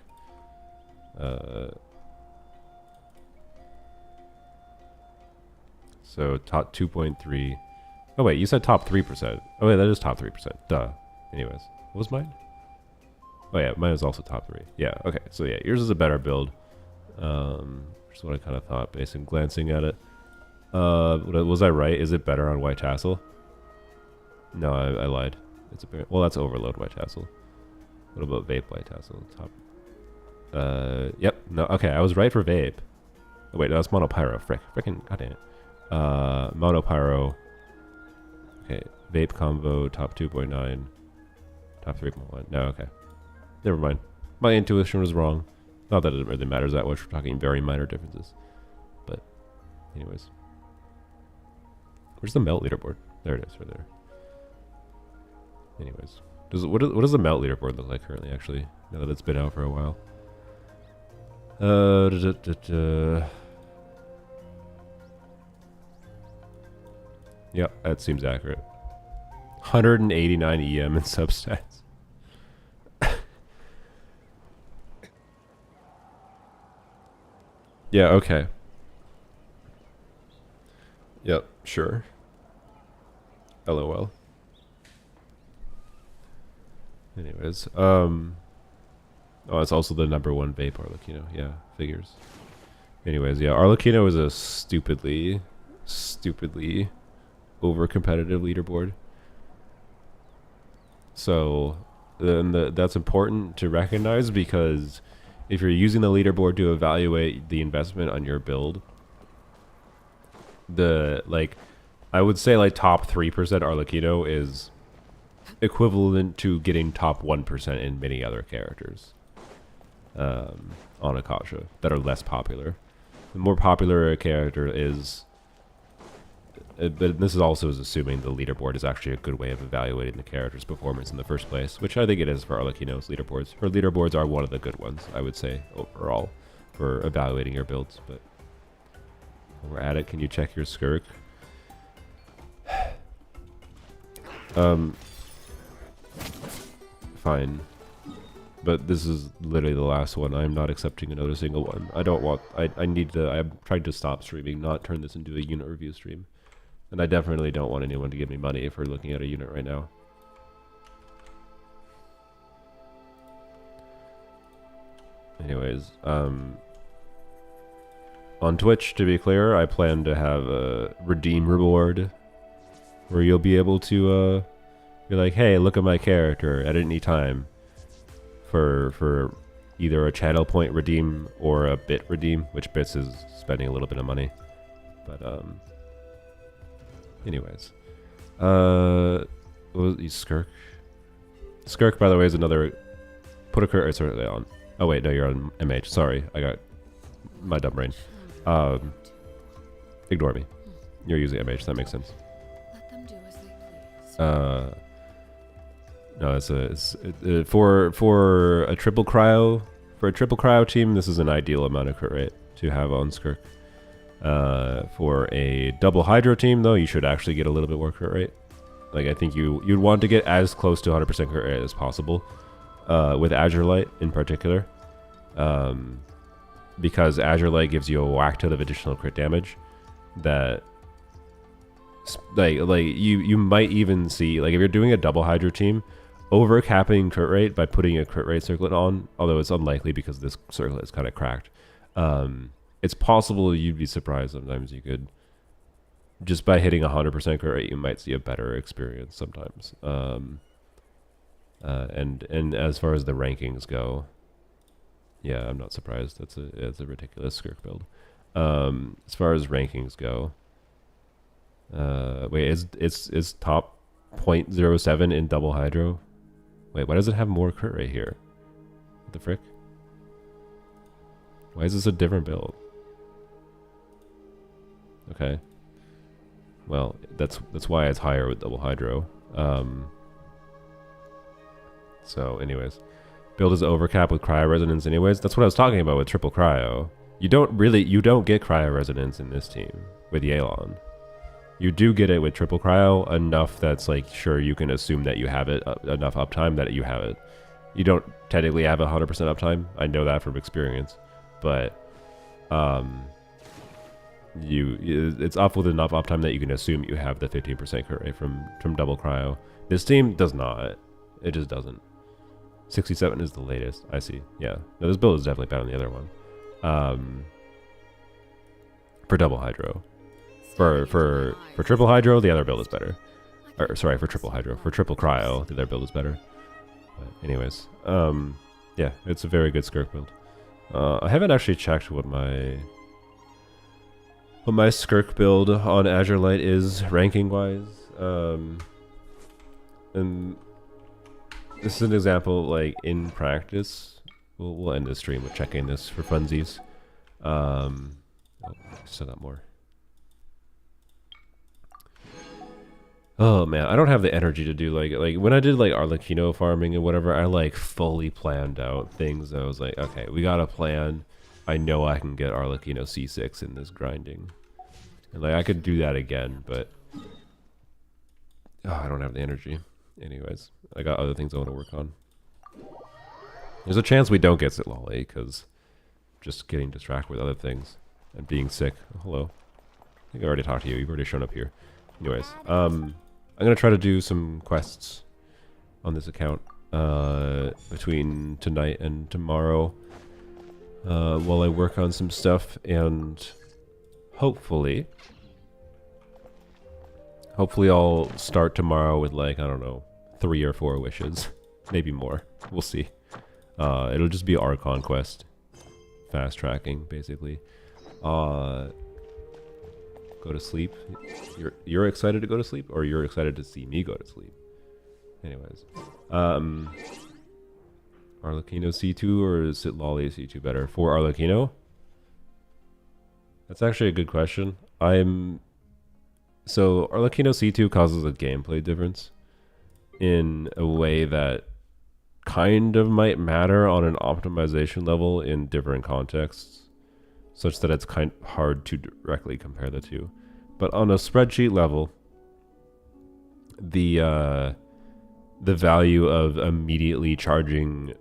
So top 2.3. Oh wait, you said top 3%. Oh wait, that is top 3%. Duh. Anyways, what was mine? Oh yeah, mine is also top 3. Yeah. Okay. So yeah, yours is a better build. Just what I kind of thought based on glancing at it. Was I right? Is it better on white tassel? No, I lied. It's well, that's overload white tassel. What about vape white tassel? Top. Yep. No. Okay, I was right for vape. Oh, wait, no, that's monopyro. Frickin' goddamn it. Monopyro. Okay, vape combo top 2.9. Top 3.1. No, okay. Never mind. My intuition was wrong. Not that it really matters that much. We're talking very minor differences. But, anyways. Where's the melt leaderboard? There it is, right there. Anyways, what does the melt leaderboard look like currently? Actually, now that it's been out for a while. Yep, that seems accurate. 189 EM in substats. Yeah. Okay. Yep. Sure. LOL. Anyways, oh, it's also the #1 vape Arlecchino. Yeah, figures. Anyways, yeah, Arlecchino is a stupidly over competitive leaderboard. So then that's important to recognize, because if you're using the leaderboard to evaluate the investment on your build, I would say like top 3% Arlecchino is equivalent to getting top 1% in many other characters on Akasha that are less popular. The more popular a character is, but this is also assuming the leaderboard is actually a good way of evaluating the character's performance in the first place, which I think it is for Arlecchino's leaderboards. Her leaderboards are one of the good ones, I would say, overall, for evaluating your builds. But while we're at it, can you check your skirk? Fine. But this is literally the last one. I'm not accepting another single one. I don't want... I'm trying to stop streaming, not turn this into a unit review stream. And I definitely don't want anyone to give me money for looking at a unit right now. Anyways, on Twitch, to be clear, I plan to have a redeem reward where you'll be able to be like, hey, look at my character at any time for either a channel point redeem or a bit redeem, which bits is spending a little bit of money. But anyways, what was he, Skirk? Skirk, by the way, is another. Put a crit certainly on. Oh wait, no, you're on MH. Sorry, I got my dumb brain. Ignore me. You're using MH. That makes sense. Let them do as they please. No, it's for a triple cryo team. This is an ideal amount of crit rate to have on Skirk. For a double hydro team, though, you should actually get a little bit more crit rate. Like, I think you'd want to get as close to 100% crit rate as possible, with Azure Light in particular, because Azure Light gives you a whack ton of additional crit damage that, like you might even see, like, if you're doing a double hydro team, overcapping crit rate by putting a crit rate circlet on, although it's unlikely because this circlet is kind of cracked. It's possible. You'd be surprised sometimes. You could, just by hitting 100% crit rate, you might see a better experience sometimes. And as far as the rankings go, yeah, I'm not surprised. It's a ridiculous Skirk build. As far as rankings go, wait, it's top 0.07 in double hydro. Wait, why does it have more crit rate here? What the frick? Why is this a different build? Okay. Well, that's why it's higher with double hydro. So anyways, build is overcap with cryo resonance anyways. That's what I was talking about with triple cryo. You don't get cryo resonance in this team with Yelan. You do get it with triple cryo enough that's like, sure, you can assume that you have it, enough uptime that you have it. You don't technically have 100% uptime. I know that from experience, but it's up with enough uptime that you can assume you have the 15% crit rate from double cryo. This team does not. It just doesn't. 67 is the latest. I see. Yeah. No, this build is definitely better than the other one. For double hydro. For triple hydro, the other build is better. Or sorry, for triple hydro. For triple cryo, the other build is better. But anyways, yeah, it's a very good Skirk build. I haven't actually checked what my Skirk build on Azure Light is ranking wise. And this is an example, like, in practice. We'll end the stream with checking this for funsies. Oh, still got more. Oh man, I don't have the energy to do like when I did like Arlecchino farming and whatever, I like fully planned out things. I was like, okay, we got a plan. I know I can get Arlecchino C6 in this grinding. And like I could do that again, but I don't have the energy. Anyways, I got other things I want to work on. There's a chance we don't get Sitlolly because just getting distracted with other things and being sick. Oh, hello. I think I already talked to you. You've already shown up here. Anyways, I'm gonna try to do some quests on this account between tonight and tomorrow while I work on some stuff, and hopefully I'll start tomorrow with like, I don't know, 3 or 4 wishes. Maybe more. We'll see. It'll just be Archon quest. Fast tracking, basically. Go to sleep. You're excited to go to sleep? Or you're excited to see me go to sleep? Anyways. Arlecchino C2 or is it Lolly C2 better? For Arlecchino? That's actually a good question. So Arlecchino C2 causes a gameplay difference in a way that kind of might matter on an optimization level in different contexts, such that it's kind of hard to directly compare the two. But on a spreadsheet level, the value of immediately charging,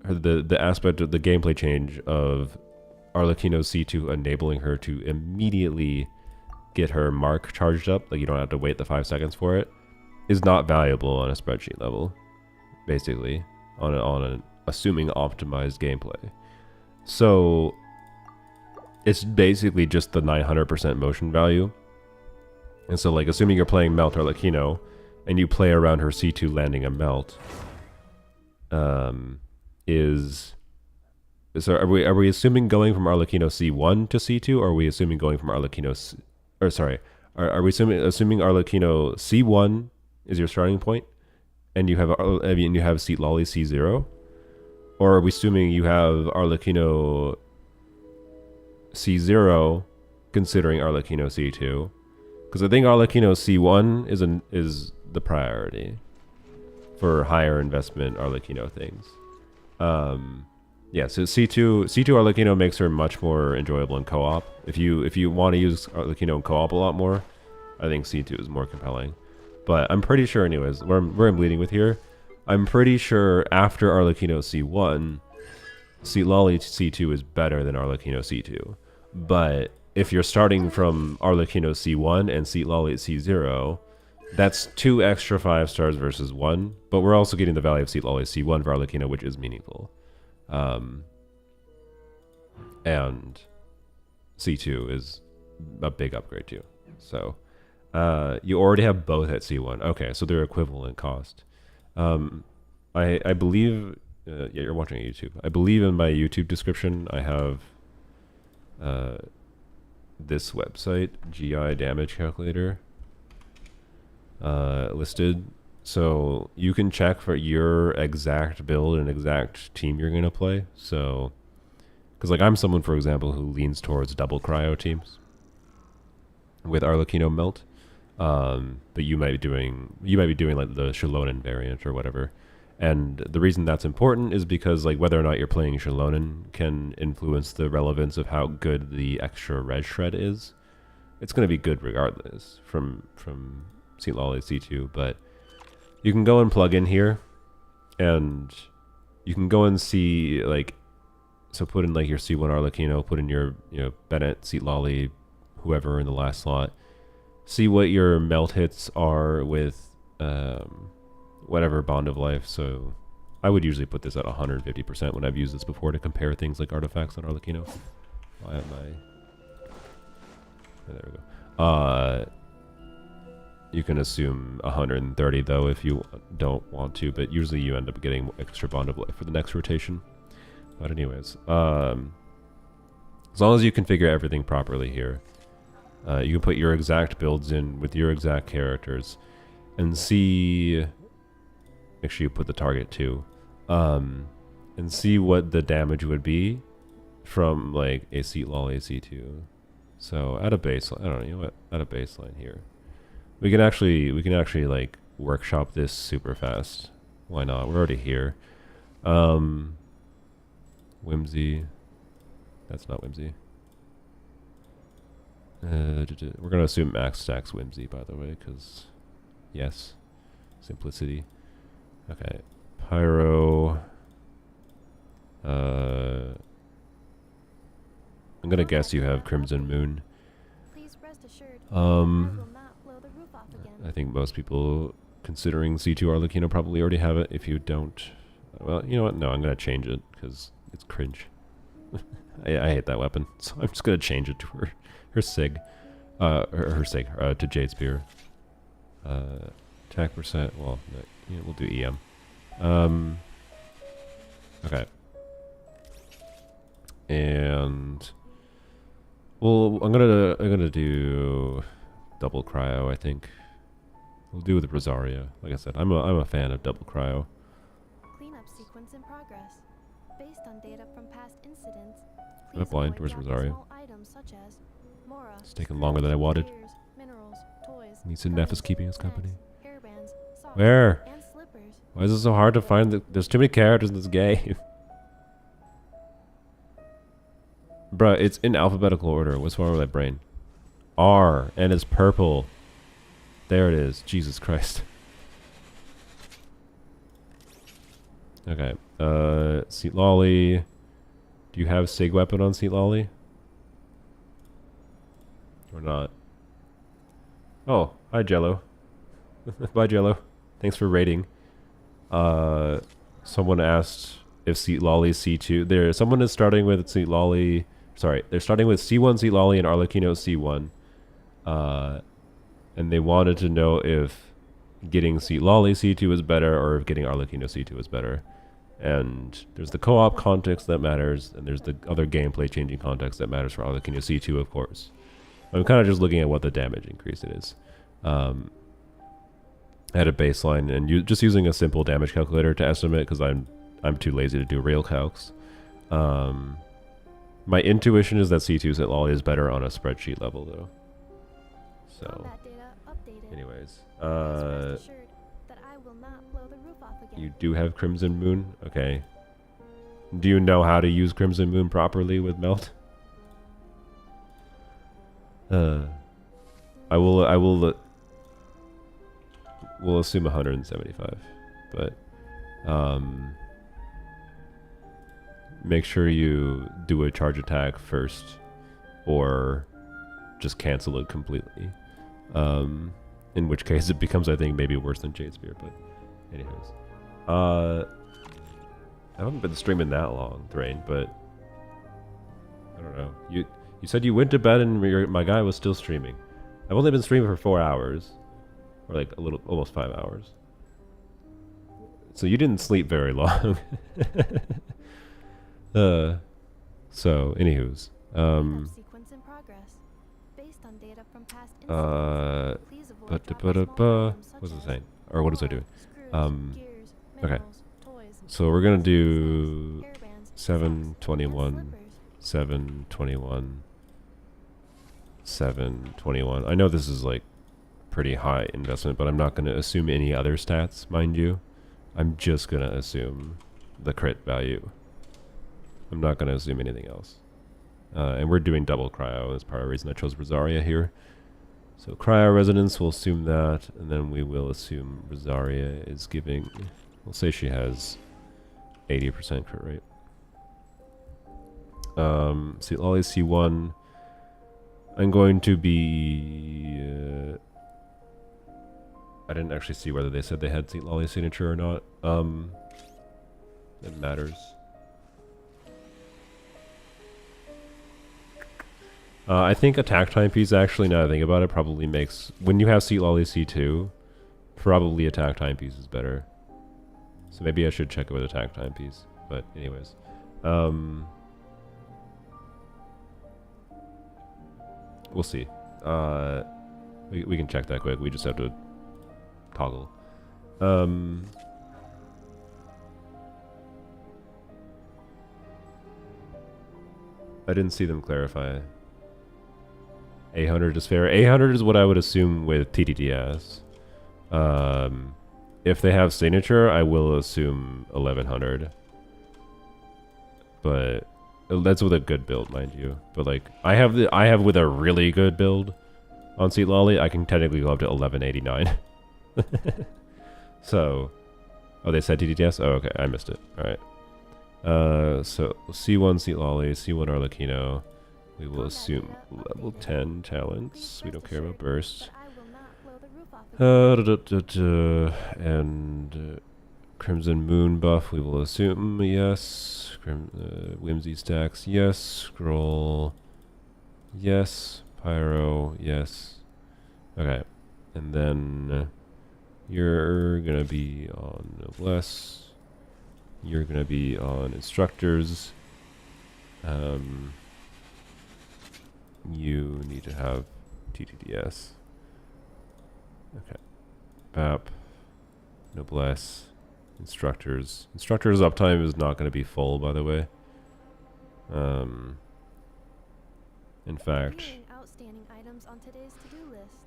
the aspect of the gameplay change of Arlecchino C2 enabling her to immediately get her mark charged up, like you don't have to wait the 5 seconds for it, is not valuable on a spreadsheet level, basically, on an assuming optimized gameplay. So it's basically just the 900% motion value. And so like assuming you're playing Melt Arlecchino and you play around her C2 landing a melt, so are we assuming going from Arlecchino C1 to C2, or are we assuming going from Arlecchino are we assuming Arlecchino C1 is your starting point and you have Seat Lolly C0, or are we assuming you have Arlecchino C0 considering Arlecchino C2? Because I think Arlecchino C1 is the priority for higher investment Arlecchino things. Yeah, so C2 Arlecchino makes her much more enjoyable in co-op. If you want to use Arlecchino in co-op a lot more, I think C2 is more compelling. But I'm pretty sure, anyways, where I'm leading with here, I'm pretty sure after Arlecchino C1, Seat Lolly C2 is better than Arlecchino C2. But if you're starting from Arlecchino C1 and Seat Lolly C0, that's 2 extra 5 stars versus 1. But we're also getting the value of Seat Lolly C1 for Arlecchino, which is meaningful. And C2 is a big upgrade too. So you already have both at C1. Okay, so they're equivalent cost. I believe, yeah, you're watching YouTube. I believe in my YouTube description I have this website, GI Damage Calculator, listed. So you can check for your exact build and exact team you're going to play. So, because like I'm someone, for example, who leans towards double cryo teams with Arlecchino Melt. But you might be doing like the Shilonen variant or whatever. And the reason that's important is because like whether or not you're playing Shilonen can influence the relevance of how good the extra res shred is. It's going to be good regardless from Seat Lolly C2, but you can go and plug in here, and you can go and see, like, so put in, like, your C1 Arlecchino, put in your, Bennett, Seat Lolly, whoever in the last slot. See what your melt hits are with whatever Bond of Life. So I would usually put this at 150% when I've used this before to compare things like artifacts on Arlecchino. I have my... There we go. You can assume 130 though if you don't want to, but usually you end up getting extra Bond of Life for the next rotation. But anyways, as long as you configure everything properly here, you can put your exact builds in with your exact characters and see... Make sure you put the target too. And see what the damage would be from like a Seat Lolly C2. So at a baseline, I don't know, you know what? At a baseline here. We can actually like workshop this super fast. Why not? We're already here. Whimsy. That's not Whimsy. We're gonna assume max stacks Whimsy, by the way, because yes, simplicity. Okay, Pyro. I'm gonna guess you have Crimson Moon. Please rest assured, will not blow the roof off again. I think most people considering C2 Arlecchino probably already have it. If you don't, well, you know what? No, I'm going to change it because it's cringe. I hate that weapon, so I'm just going to change it to her Sig. Her Sig, to Jade Spear. Attack percent, well, no, yeah, we'll do EM. Okay. And well, I'm gonna do double cryo, I think. We'll do with Rosaria. Like I said, I'm a fan of double cryo. Cleanup sequence in progress. Based on data from past incidents, I'm blind. avoid Where's dropping Rosaria? small items such as Mora, It's taking longer than I wanted. gears, minerals, toys, Needs to Neff is guns, keeping us snacks, company. hairbands, socks, Where? and slippers. Why is it so hard to find there's too many characters in this game. Bruh, it's in alphabetical order. What's wrong with that brain? R, and it's purple. There it is. Jesus Christ. Okay. Seat Lolly. Do you have Sig Weapon on Seat Lolly? Or not? Oh, hi Jello. Bye Jello. Thanks for rating. Someone asked if Seat Lolly C2. Someone is starting with Seat Lolly. Sorry, they're starting with C1 Seat Lolly and Arlecchino C1. And they wanted to know if getting Seat Lolly C2 is better or if getting Arlecchino C2 is better. And there's the co-op context that matters, and there's the other gameplay changing context that matters for Arlecchino C2, of course. I'm kind of just looking at what the damage increase it is. I had a baseline, and just using a simple damage calculator to estimate because I'm too lazy to do real calcs. My intuition is that C2 Seat Lolly is better on a spreadsheet level, though. So, Combat data updated. anyways, Rest assured that I will not blow the roof off again. you do have Crimson Moon? Okay. Do you know how to use Crimson Moon properly with Melt? I will we'll assume 175, but make sure you do a charge attack first or just cancel it completely. In which case it becomes, I think, maybe worse than Jade Spear, but anyways. I haven't been streaming that long, Thrain, but I don't know. You said you went to bed and my guy was still streaming. I've only been streaming for 4 hours. Or like almost 5 hours. So you didn't sleep very long. So, anywho's. Sequence in progress. Based on data from past incidents, please avoid dropping small items such what's it as saying? Or what was I doing? screws, gears, Okay. minerals, toys, So we're gonna guns, do snacks, hairbands, 721, socks, and slippers. 721, 721. I know this is like pretty high investment, but I'm not gonna assume any other stats, mind you. I'm just gonna assume the crit value. I'm not gonna assume anything else. And we're doing double cryo. That's part of the reason I chose Rosaria here. So cryo resonance, we'll assume that, and then we will assume Rosaria is giving. We'll say she has 80% crit rate. See, Lolly C1. I'm going to be. I didn't actually see whether they said they had Seat Lolly signature or not. It matters. I think attack timepiece, actually, now that I think about it, probably makes... When you have Seat Lolly C2, probably attack timepiece is better. So maybe I should check it with attack timepiece. But anyways. We'll see. We can check that quick. We just have to toggle. I didn't see them clarify. 800 is fair. 800 is what I would assume with TTTS. If they have signature, I will assume 1100. But that's with a good build, mind you. But like, I have with a really good build on Seat Lolly, I can technically go up to 1189. So, oh, they said TTTS? Oh, okay, I missed it. All right. So C1 Seat Lolly, C1 Arlecchino. We will assume level 10 talents. We don't care about burst. And Crimson Moon buff, we will assume yes. Whimsy stacks, yes. Scroll, yes. Pyro, yes. Okay, and then you're gonna be on Noblesse. You're gonna be on Instructors. You need to have TTDS. Okay. BAP. Noblesse. Instructors. Instructors uptime is not going to be full, by the way. In fact, Reviewing outstanding items on today's to-do list.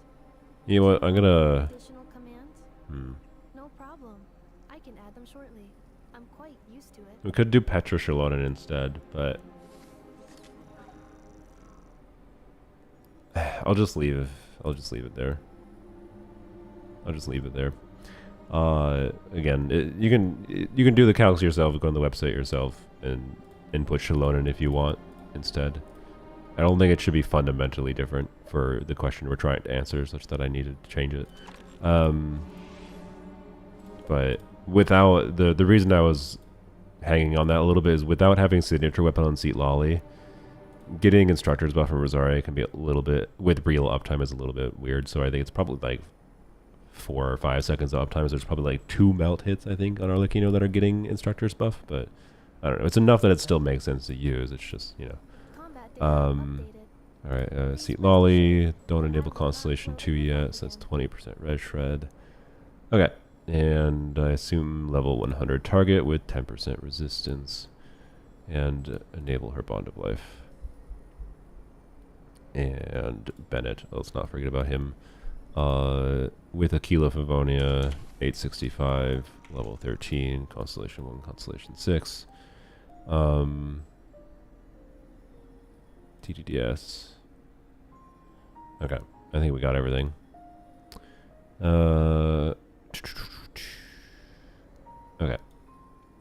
you know what? I'm gonna. Additional commands? No problem. I can add them shortly. I'm quite used to it. We could do Petra Shalonen instead, but I'll just leave. I'll just leave it there. I'll just leave it there. Again, you can do the calcs yourself. Go on the website yourself and input Shalonen if you want instead. I don't think it should be fundamentally different for the question we're trying to answer, such that I needed to change it. But without the reason I was hanging on that a little bit is without having signature weapon on Seat Lolly, getting Instructor's buff from Rosaria can be a little bit, with real uptime, is a little bit weird. So I think it's probably like 4 or 5 seconds of uptime. There's probably like 2 melt hits, I think, on Arlecchino that are getting Instructor's buff, but I don't know. It's enough that it still makes sense to use. It's just, you know. Combat data updated. Alright, Seat Lolly, don't enable Constellation 2 yet, so that's 20% red shred. Okay, and I assume level 100 target with 10% resistance. And enable her Bond of Life. And Bennett, let's not forget about him. With Aquila Favonia, 865, level 13, Constellation 1, Constellation 6. TTDS. Okay, I think we got everything. Okay,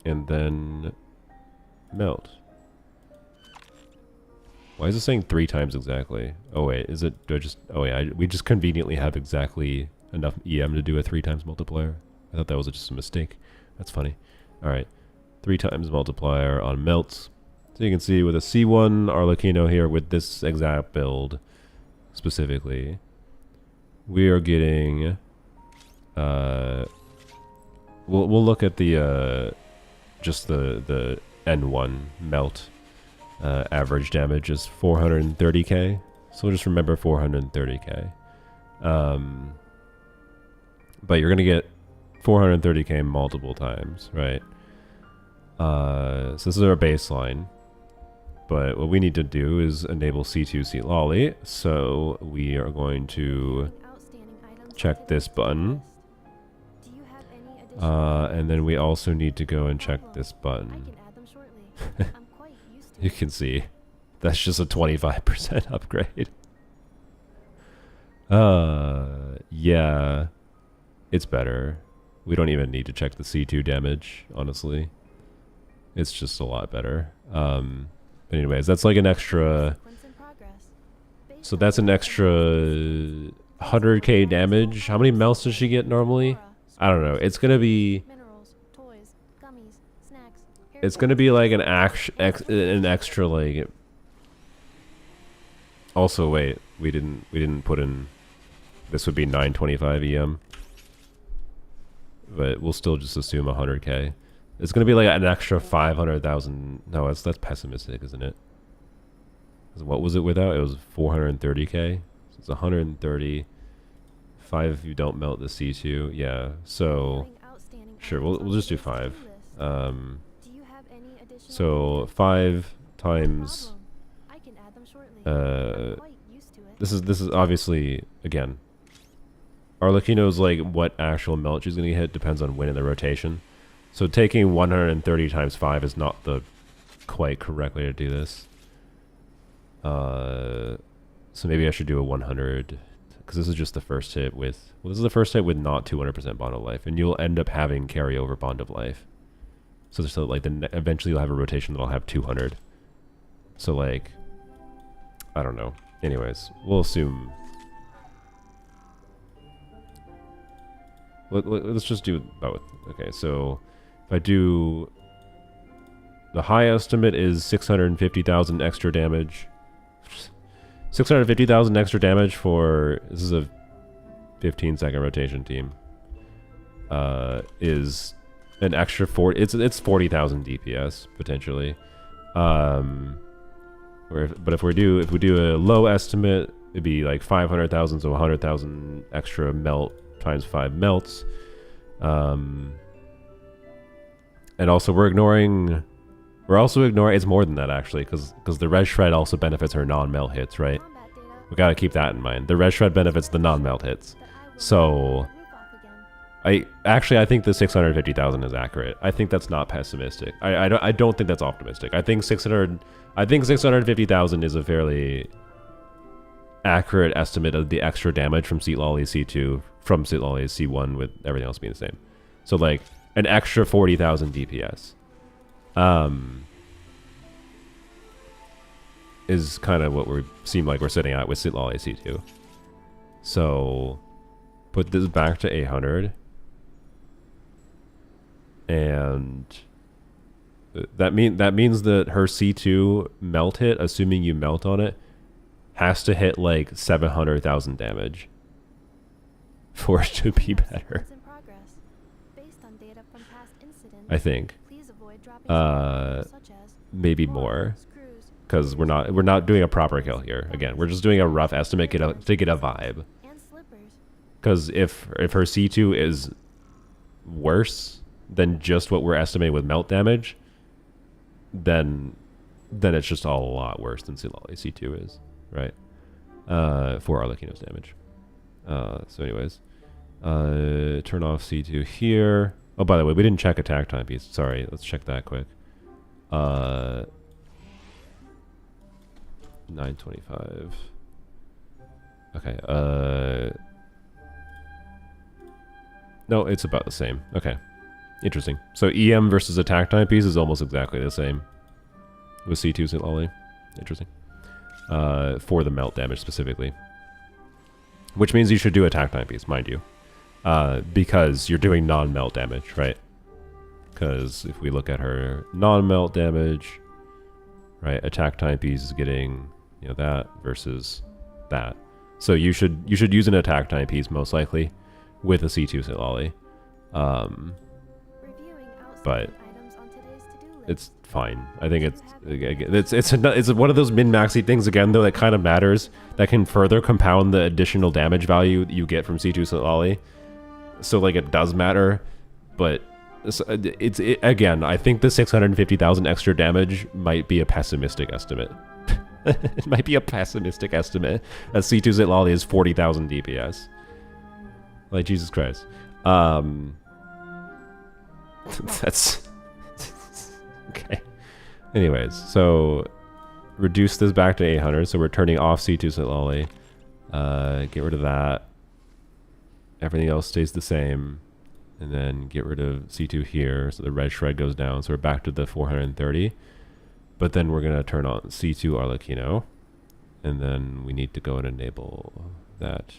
and then melt. Why is it saying 3 times exactly? Oh wait, is it? Do I just? Oh yeah, we just conveniently have exactly enough EM to do a 3 times multiplier. I thought that was just a mistake. That's funny. All right, 3 times multiplier on melts. So you can see with a C1 Arlecchino here with this exact build specifically, we are getting. We'll look at the just the N1 melt. Average damage is 430k, so we'll just remember 430k. But you're gonna get 430k multiple times, right? So this is our baseline. But what we need to do is enable C2 Seat Lolly, so we are going to Outstanding items on check this today's to-do button. list. Do you have any additional And then we also need to go and check this I button. can add them shortly. I'm quite used to You it. can see that's just a 25% upgrade. Yeah, it's better. We don't even need to check the C2 damage, honestly. It's just a lot better. But anyways, that's like an extra. Sequence in progress. Based So on that's an the extra 100k damage. How many melts does she get normally? I don't know. It's gonna be. Minerals, toys, gummies, snacks. It's gonna be like an extra like. Also, wait, we didn't put in. This would be 925 EM, but we'll still just assume 100k. It's gonna be like an extra 500,000. No, that's pessimistic, isn't it? 'Cause what was it without? It was 430k. So it's 130. 5 if you don't melt the C2. Yeah. So sure, we'll just do 5. Do you have any additional So 5 times. I can add them shortly. I'm quite used to it. This is obviously, again, Arlecchino's like what actual melt she's gonna hit depends on when in the rotation. So taking 130 times 5 is not the quite correct way to do this. So maybe I should do a 100, because this is just the first hit with, well, this is the first hit with not 200% bond of life, and you'll end up having carryover bond of life. So like eventually you'll have a rotation that'll have 200. So like, I don't know. Anyways, we'll assume let's just do both. Okay, so if I do... The high estimate is 650,000 extra damage. 650,000 extra damage for... This is a 15-second rotation team. Is an extra 40... It's 40,000 DPS, potentially. But if we do a low estimate, it'd be like 500,000, so 100,000 extra melt times 5 melts. And also we're also ignoring, it's more than that actually, because the res shred also benefits her non-melt hits, right? Combat data. We gotta keep that in mind. The res shred benefits the non-melt hits. But I will So turn the roof off again. I think the 650,000 is accurate. I think that's not pessimistic. I don't think that's optimistic. I think 650,000 is a fairly accurate estimate of the extra damage from Seat Lolly C2 from Seat Lolly C1 with everything else being the same. So like an extra 40,000 DPS. Is kind of what we seem like we're sitting at with Seat Lolly C2. So put this back to 800. And that means that her C2 melt hit, assuming you melt on it, has to hit like 700,000 damage for it to be better. It's in progress. Based on data from past incidents, I think please avoid dropping small such as maybe oil, more, screws, because we're not doing a proper kill here. Again, we're just doing a rough estimate to get a vibe. and slippers. Because if her C2 is worse than just what we're estimating with melt damage, then it's just all a lot worse than Seat Lolly C2 is, right? For Arlecchino's damage. So anyways, turn off C2 here. Oh, by the way, we didn't check attack timepiece. Sorry, let's check that quick. 925. Okay, no, it's about the same. Okay, interesting. So EM versus attack timepiece is almost exactly the same with C2 Seat Lolly. Interesting. For the melt damage specifically. Which means you should do attack timepiece, mind you. Because you're doing non-melt damage, right? Because if we look at her non-melt damage, right, attack timepiece is getting, you know, that versus that. So you should use an attack timepiece most likely with a C2 Seat Lolly. Reviewing But outstanding items on today's to-do list. it's fine. I think it's one of those min-maxy things again though that kind of matters, that can further compound the additional damage value you get from C2 Seat Lolly. So like it does matter, but again, I think the 650,000 extra damage might be a pessimistic estimate. It might be a pessimistic estimate that C2 Seat Lolly is 40,000 DPS. Like Jesus Christ. That's okay. Anyways, so reduce this back to 800. So we're turning off C2 Seat Lolly. Get rid of that. Everything else stays the same. And then get rid of C2 here. So the red shred goes down. So we're back to the 430. But then we're going to turn on C2 Arlecchino. And then we need to go and enable that.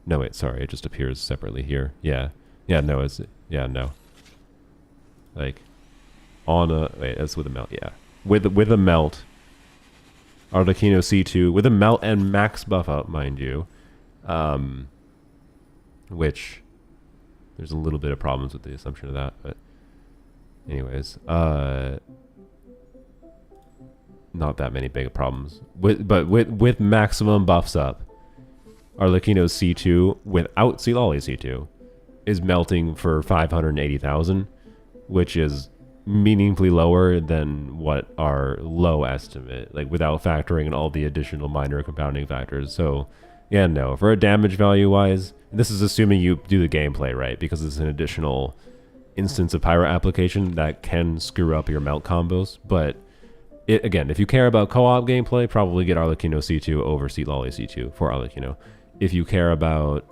No, wait, sorry. It just appears separately here. Yeah. Yeah, no, it's... Yeah, no. Like, on a... Wait, that's with a melt, yeah. With a melt. Arlecchino C2. With a melt and max buff up, mind you. Which... There's a little bit of problems with the assumption of that, but... Anyways, not that many big problems. But with maximum buffs up, Arlecchino C2 without Seat Lolly C2 is melting for 580,000, which is meaningfully lower than what our low estimate, like without factoring in all the additional minor compounding factors. So yeah, no, for a damage value wise, this is assuming you do the gameplay right, because it's an additional instance of pyro application that can screw up your melt combos. But again, if you care about co-op gameplay, probably get Arlecchino C2 over Seat Lolly C2 for Arlecchino. If you care about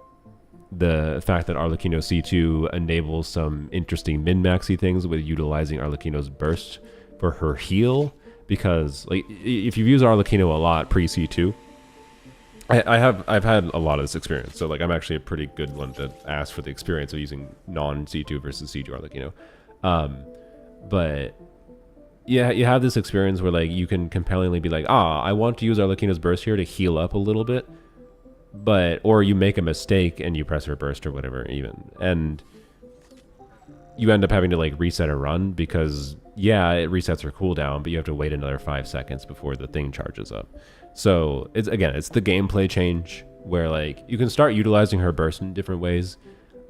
the fact that Arlecchino C2 enables some interesting min-maxy things with utilizing Arlecchino's burst for her heal, because like if you've used Arlecchino a lot pre-C2, I've had a lot of this experience, so like I'm actually a pretty good one to ask for the experience of using non C2 versus C2 Arlecchino. But yeah, you have this experience where like you can compellingly be like, I want to use Arlecchino's burst here to heal up a little bit, or you make a mistake and you press her burst or whatever even, and you end up having to like reset a run because yeah, it resets her cooldown, but you have to wait another 5 seconds before the thing charges up. So it's the gameplay change where like you can start utilizing her burst in different ways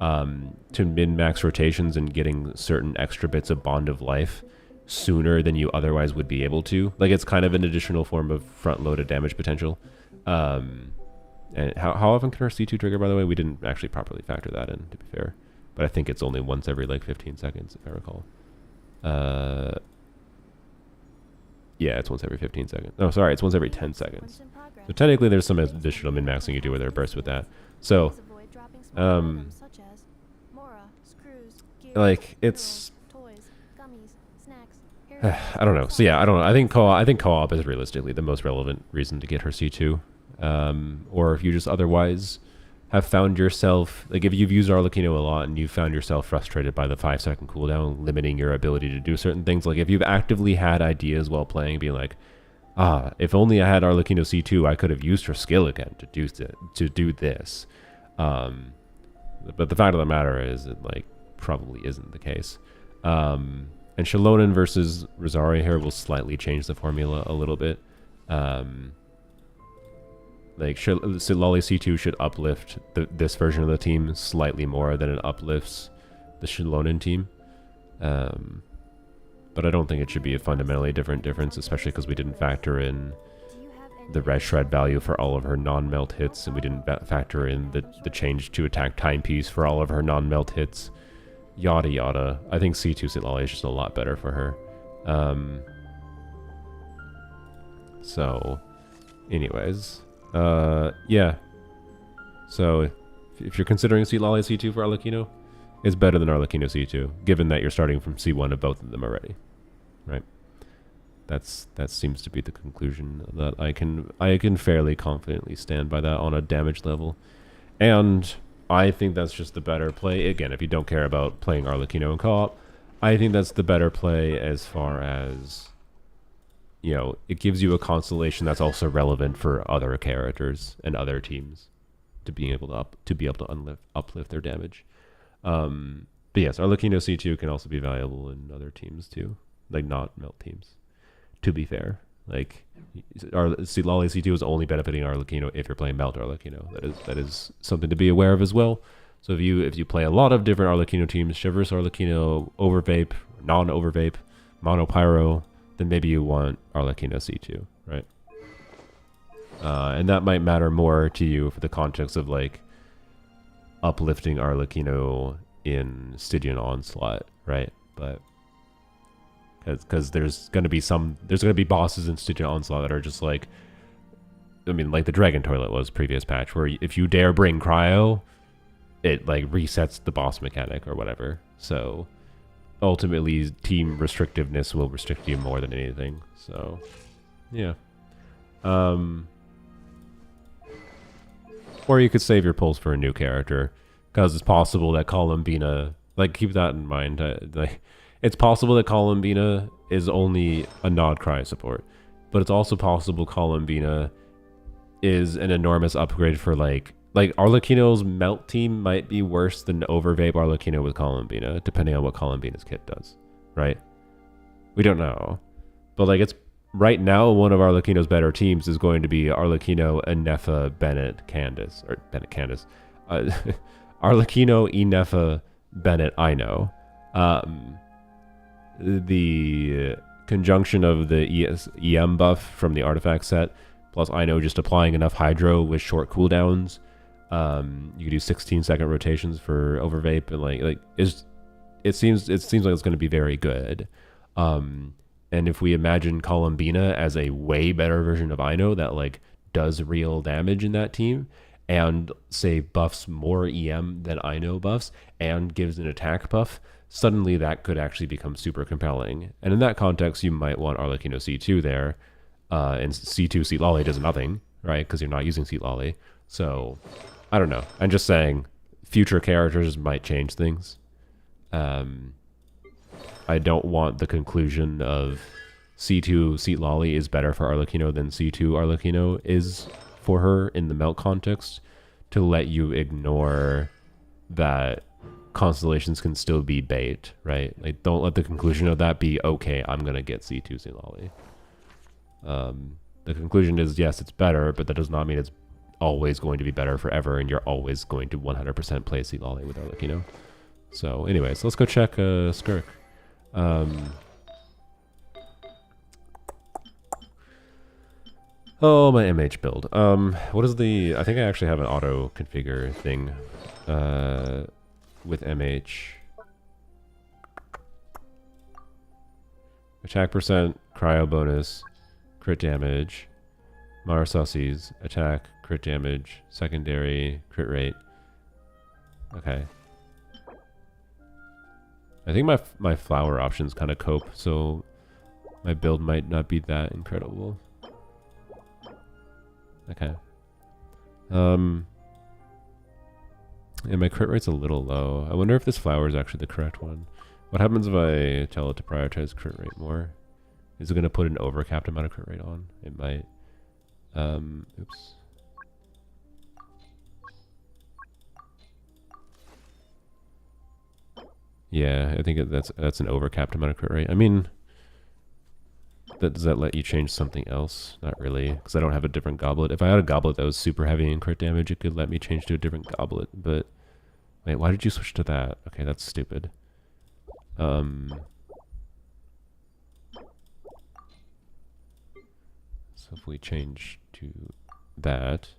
to min-max rotations and getting certain extra bits of Bond of Life sooner than you otherwise would be able to. Like it's kind of an additional form of front-loaded damage potential. And how often can her C2 trigger, by the way? We didn't actually properly factor that in, to be fair. But I think it's only once every like 15 seconds, if I recall. Yeah, it's once every 15 seconds. Oh, sorry, it's once every 10 seconds. So technically there's some additional min-maxing you do with her burst with that. So, like, it's... I don't know. So yeah, I don't know. I think co-op is realistically the most relevant reason to get her C2. Or if you just otherwise have found yourself, like if you've used Arlecchino a lot and you've found yourself frustrated by the 5-second cooldown limiting your ability to do certain things, like if you've actively had ideas while playing being like, if only I had Arlecchino C2, I could have used her skill again to do this. But the fact of the matter is it like probably isn't the case. And Shalonen versus Rosaria here will slightly change the formula a little bit. Like Lolly C2 should uplift this version of the team slightly more than it uplifts the Shalonen team. But I don't think it should be a fundamentally difference, especially because we didn't factor in the red shred value for all of her non-melt hits, and we didn't factor in the change to attack timepiece for all of her non-melt hits. Yada yada. I think C2 Citlali is just a lot better for her. So, anyways. Yeah. So, if you're considering Citlali C2 for Arlecchino, it's better than Arlecchino C2, given that you're starting from C1 of both of them already. Right? That seems to be the conclusion that I can fairly confidently stand by that on a damage level. And I think that's just the better play. Again, if you don't care about playing Arlecchino in co-op, I think that's the better play as far as, you know, it gives you a constellation that's also relevant for other characters and other teams to be able to uplift their damage. But yes, Arlecchino C2 can also be valuable in other teams too, like not melt teams. To be fair, like Lolly C2 is only benefiting Arlecchino if you're playing melt Arlecchino. That is something to be aware of as well. So if you play a lot of different Arlecchino teams, Shivers Arlecchino, Overvape, non-Overvape, Mono Pyro, then maybe you want Arlecchino C2, right? And that might matter more to you for the context of like uplifting Arlecchino in Stygian Onslaught, right? But because there's gonna be bosses in Stygian Onslaught that are just like, I mean, like the Dragon Toilet was previous patch, where if you dare bring Cryo, it like resets the boss mechanic or whatever. So ultimately, team restrictiveness will restrict you more than anything. So yeah. Or you could save your pulls for a new character, because it's possible that Columbina, like, keep that in mind. It's possible that Columbina is only a Nod Cry support, but it's also possible Columbina is an enormous upgrade for like Arlecchino's melt team might be worse than Overvape Arlecchino with Columbina, depending on what Columbina's kit does, right? We don't know, but like it's right now one of Arlecchino's better teams is going to be Arlecchino, Inefa, Bennett, Candace. Arlecchino, Inefa, Bennett, I know. The conjunction of the EM buff from the artifact set, plus I know just applying enough Hydro with short cooldowns. You can do 16-second rotations for Overvape, and it seems like it's going to be very good. And if we imagine Columbina as a way better version of Ino that like does real damage in that team, and say buffs more EM than Ino buffs, and gives an attack buff, suddenly that could actually become super compelling. And in that context, you might want Arlecchino C2 there, and C2 Citlali does nothing, right? Because you're not using Seat Lolly. So, I don't know. I'm just saying, future characters might change things. I don't want the conclusion of C2 Seat Lolly is better for Arlecchino than C2 Arlecchino is for her in the melt context to let you ignore that constellations can still be bait, right? Like, don't let the conclusion of that be, okay, I'm going to get C2 Seat Lolly. The conclusion is, yes, it's better, but that does not mean it's always going to be better forever, and you're always going to 100% play Seat Lolly with Arlecchino. So, anyways, let's go check Skirk. Oh, my MH build. What is the... I think I actually have an auto configure thing with MH. Attack percent, cryo bonus, crit damage, Marasasis, attack, crit damage, secondary, crit rate. Okay. I think my flower options kind of cope, so my build might not be that incredible. Okay. Yeah, my crit rate's a little low. I wonder if this flower is actually the correct one. What happens if I tell it to prioritize crit rate more? Is it going to put an overcapped amount of crit rate on? It might. Oops. Yeah, I think that's an overcapped amount of crit rate. I mean, does that let you change something else? Not really, because I don't have a different goblet. If I had a goblet that was super heavy in crit damage, it could let me change to a different goblet. But wait, why did you switch to that? Okay, that's stupid. So if we change to that,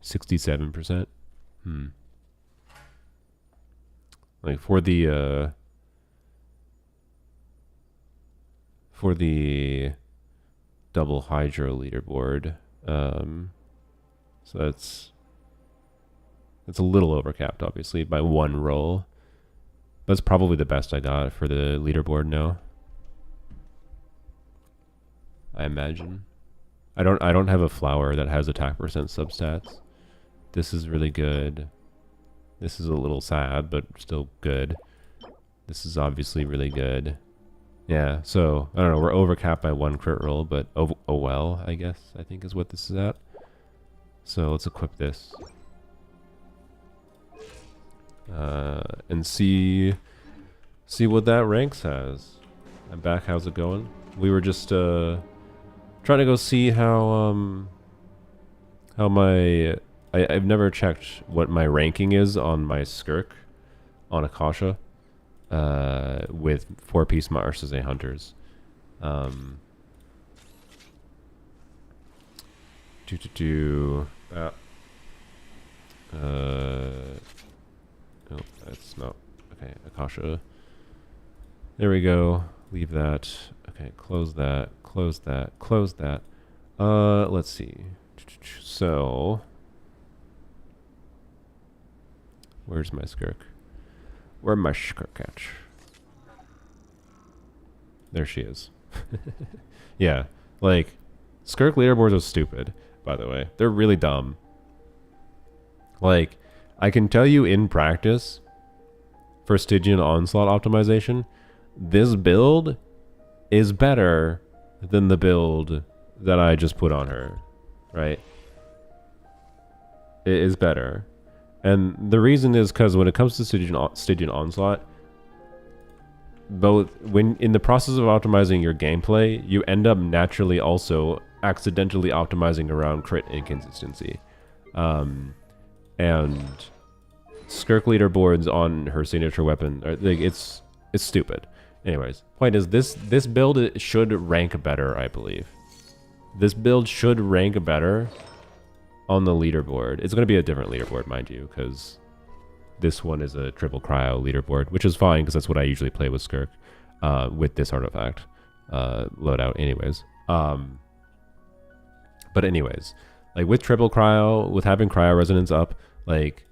67%. Like for the double hydro leaderboard, so that's a little overcapped, obviously, by one roll. That's probably the best I got for the leaderboard now, I imagine. I don't have a flower that has attack percent substats. This is really good. This is a little sad, but still good. This is obviously really good. Yeah, so, I don't know, we're overcapped by one crit roll, but oh well, I guess, I think is what this is at. So let's equip this. And see what that ranks as. I'm back, how's it going? We were just, trying to go see how my... I've never checked what my ranking is on my Skirk on Akasha with 4-piece Marseille Hunters. Oh, that's not... Okay, Akasha. There we go. Leave that. Okay, close that. Close that. Close that. Let's see. So... Where's my Skirk? Where my Skirk at? There she is. Yeah, like, Skirk leaderboards are stupid, by the way. They're really dumb. Like, I can tell you in practice, for Stygian Onslaught optimization, this build is better than the build that I just put on her, right? It is better. And the reason is because when it comes to Stygian Onslaught, both when in the process of optimizing your gameplay, you end up naturally also accidentally optimizing around crit inconsistency. And Skirk leaderboards on her signature weapon, like, it's stupid. Anyways, point is this build should rank better, I believe. This build should rank better on the leaderboard. It's going to be a different leaderboard, mind you, because this one is a triple cryo leaderboard, which is fine because that's what I usually play with Skirk with this artifact loadout anyways. But anyways, like with triple cryo, with having cryo resonance up, like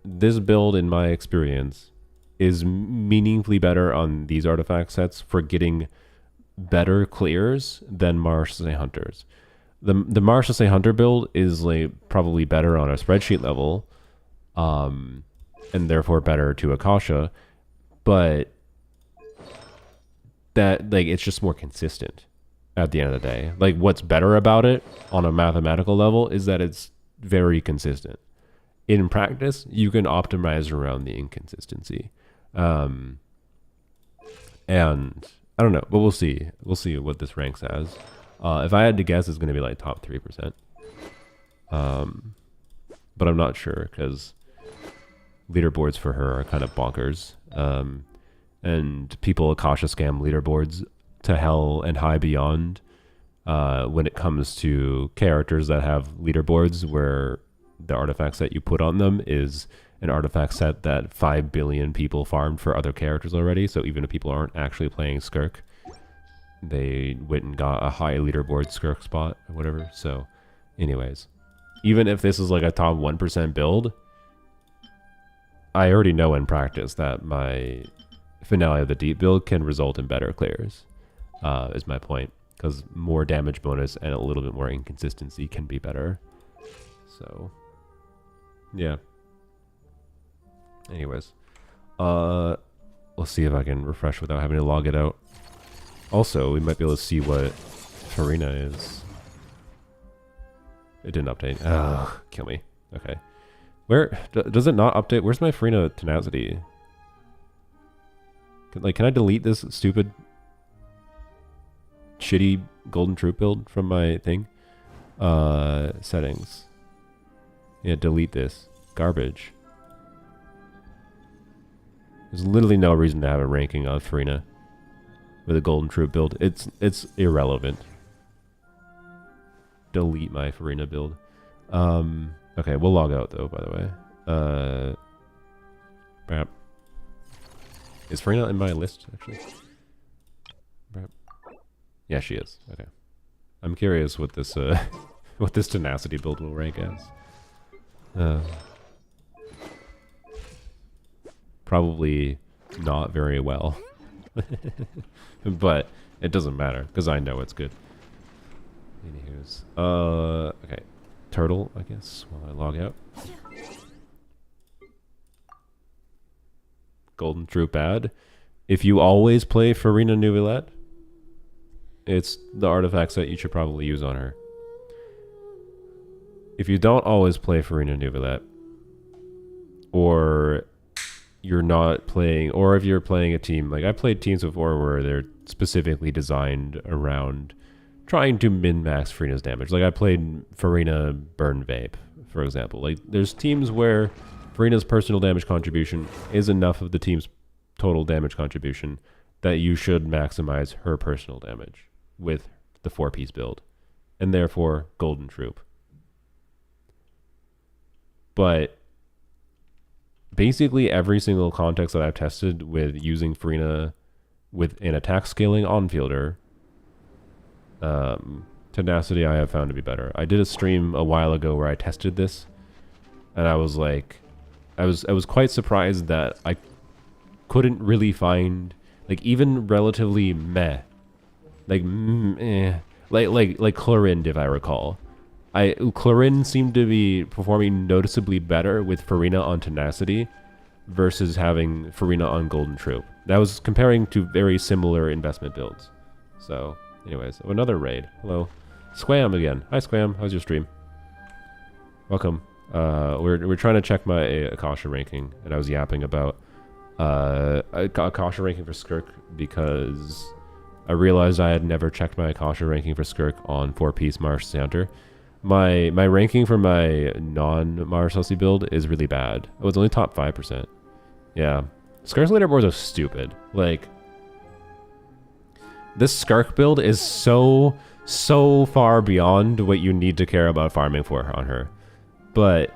this build in my experience is meaningfully better on these artifact sets for getting better clears than Marseille Hunters. the Marshall Hunter build is like probably better on a spreadsheet level, and therefore better to Akasha, but that like it's just more consistent at the end of the day. Like what's better about it on a mathematical level is that it's very consistent. In practice, you can optimize around the inconsistency. And I don't know, but we'll see. We'll see what this ranks as. If I had to guess, it's going to be like top 3%. But I'm not sure because leaderboards for her are kind of bonkers. And people Akasha scam leaderboards to hell and high beyond when it comes to characters that have leaderboards where the artifact set you put on them is an artifact set that 5 billion people farmed for other characters already. So even if people aren't actually playing Skirk, they went and got a high leaderboard Skirk spot or whatever. So anyways, even if this is like a top 1% build, I already know in practice that my Finale of the Deep build can result in better clears, is my point. Because more damage bonus and a little bit more inconsistency can be better. So, yeah. Anyways, let's see if I can refresh without having to log it out. Also, we might be able to see what Farina is. It didn't update. Oh, kill me. Okay. Where does it not update? Where's my Farina tenacity? Can I delete this stupid, shitty golden troop build from my thing? Settings. Yeah, delete this. Garbage. There's literally no reason to have a ranking on Farina with a golden troop build. It's irrelevant. Delete my Farina build. Okay, we'll log out though, by the way. Perhaps. Is Farina in my list, actually? Yeah, she is. Okay. I'm curious what this what this tenacity build will rank as. Probably not very well. But it doesn't matter, because I know it's good. Anywho's. Okay. Turtle, I guess, while I log out. Golden Troop ad. If you always play Farina Neuvillette, it's the artifacts that you should probably use on her. If you don't always play Farina Neuvillette, or you're not playing, or if you're playing a team, like I played teams before where they're specifically designed around trying to min-max Farina's damage. Like I played Farina Burn Vape, for example. Like there's teams where Farina's personal damage contribution is enough of the team's total damage contribution that you should maximize her personal damage with the 4-piece build, and therefore Golden Troop. But basically every single context that I've tested with using Farina with an attack scaling on-fielder, tenacity I have found to be better. I did a stream a while ago where I tested this, and I was like, I was quite surprised that I couldn't really find, like, even relatively meh, like like Chlorinde, if I recall. Chlorinde seemed to be performing noticeably better with Farina on tenacity versus having Farina on Golden Troop. That was comparing to very similar investment builds. So, anyways, another raid. Hello, Squam again. Hi Squam, how's your stream? Welcome. We're trying to check my Akasha ranking, and I was yapping about Akasha ranking for Skirk because I realized I had never checked my Akasha ranking for Skirk on 4-piece Marsh Hunter. My ranking for my non-Marsh Hussey build is really bad. Oh, it's only top 5%. Yeah. Skirk's leaderboards are stupid. Like, this Skirk build is so far beyond what you need to care about farming for on her. But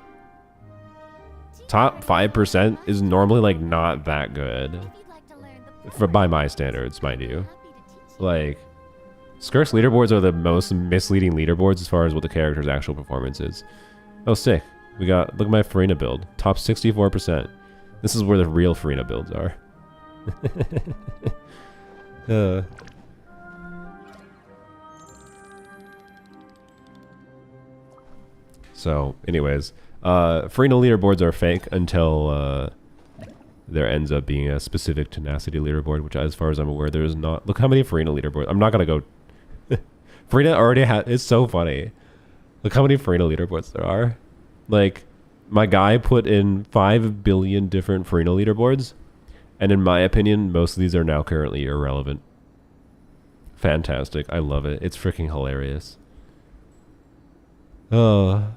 top 5% is normally like not that good by my standards, mind you. Like, Skirk's leaderboards are the most misleading leaderboards as far as what the character's actual performance is. Oh, sick. We got, look at my Farina build. Top 64%. This is where the real Farina builds are. So, anyways, Farina leaderboards are fake until there ends up being a specific tenacity leaderboard, which, as far as I'm aware, there is not. Look how many Farina leaderboards. I'm not gonna go. Farina already had. It's so funny. Look how many Farina leaderboards there are. Like, my guy put in 5 billion different Farina leaderboards, and in my opinion, most of these are now currently irrelevant. Fantastic. I love it. It's freaking hilarious. Oh.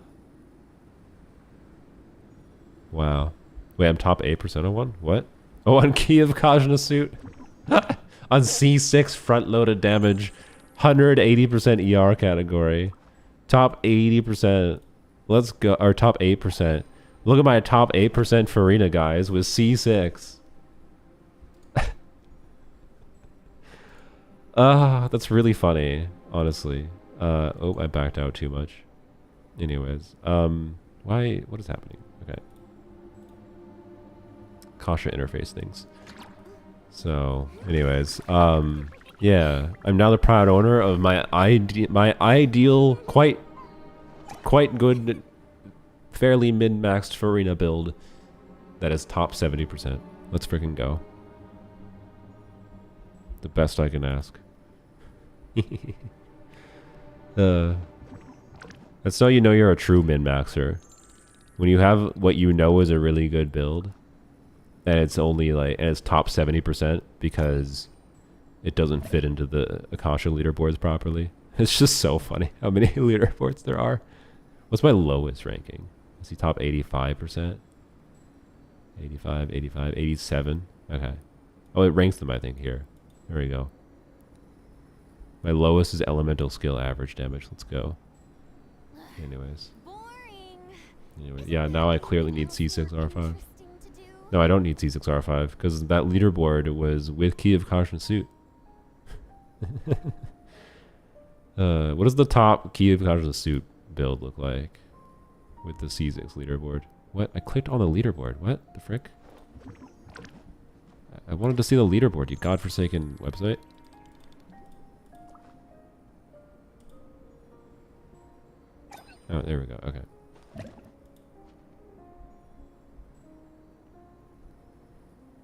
Wow. Wait, I'm top 8% on one? What? Oh, on Kiev Kajna suit. On C6 front-loaded damage. 180% ER category. Top 80%. Let's go. Or top 8%. Look at my top 8% Farina guys with C6. That's really funny, honestly. Oh, I backed out too much. Anyways, why? What is happening? Okay. Kasha interface things. So, anyways, yeah, I'm now the proud owner of my ideal, quite good, fairly min-maxed Farina build that is top 70%. Let's freaking go. The best I can ask. That's how you know you're a true min-maxer. When you have what you know is a really good build, and it's only like, and it's top 70% because it doesn't fit into the Akasha leaderboards properly. It's just so funny how many leaderboards there are. What's my lowest ranking? Is he top 85%? 85, 85, 87? Okay. Oh, it ranks them, I think, here. There we go. My lowest is elemental skill average damage. Let's go. Anyways. Anyway, yeah, now I clearly need C6 R5. No, I don't need C6 R5 because that leaderboard was with Kiev Caution suit. What does the top Kiev Caution suit build look like with the C6 leaderboard? What? I clicked on the leaderboard. What the frick? I wanted to see the leaderboard, you godforsaken website. Oh, there we go. Okay.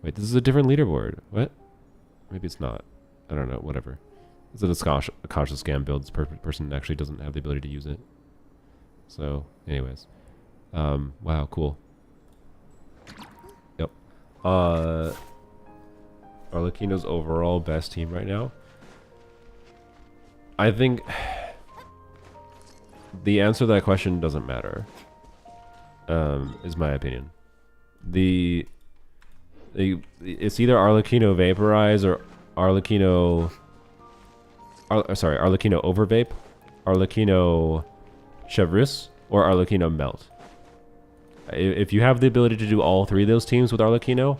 Wait, this is a different leaderboard. What? Maybe it's not. I don't know. Whatever. It's a Akasha scam build. This person actually doesn't have the ability to use it. So, anyways. Wow, cool. Yep. Arlecchino's overall best team right now. I think the answer to that question doesn't matter. Is my opinion. It's either Arlecchino Vaporize or Arlecchino Overvape, Arlecchino Chevreuse, or Arlecchino Melt. If you have the ability to do all three of those teams with Arlecchino,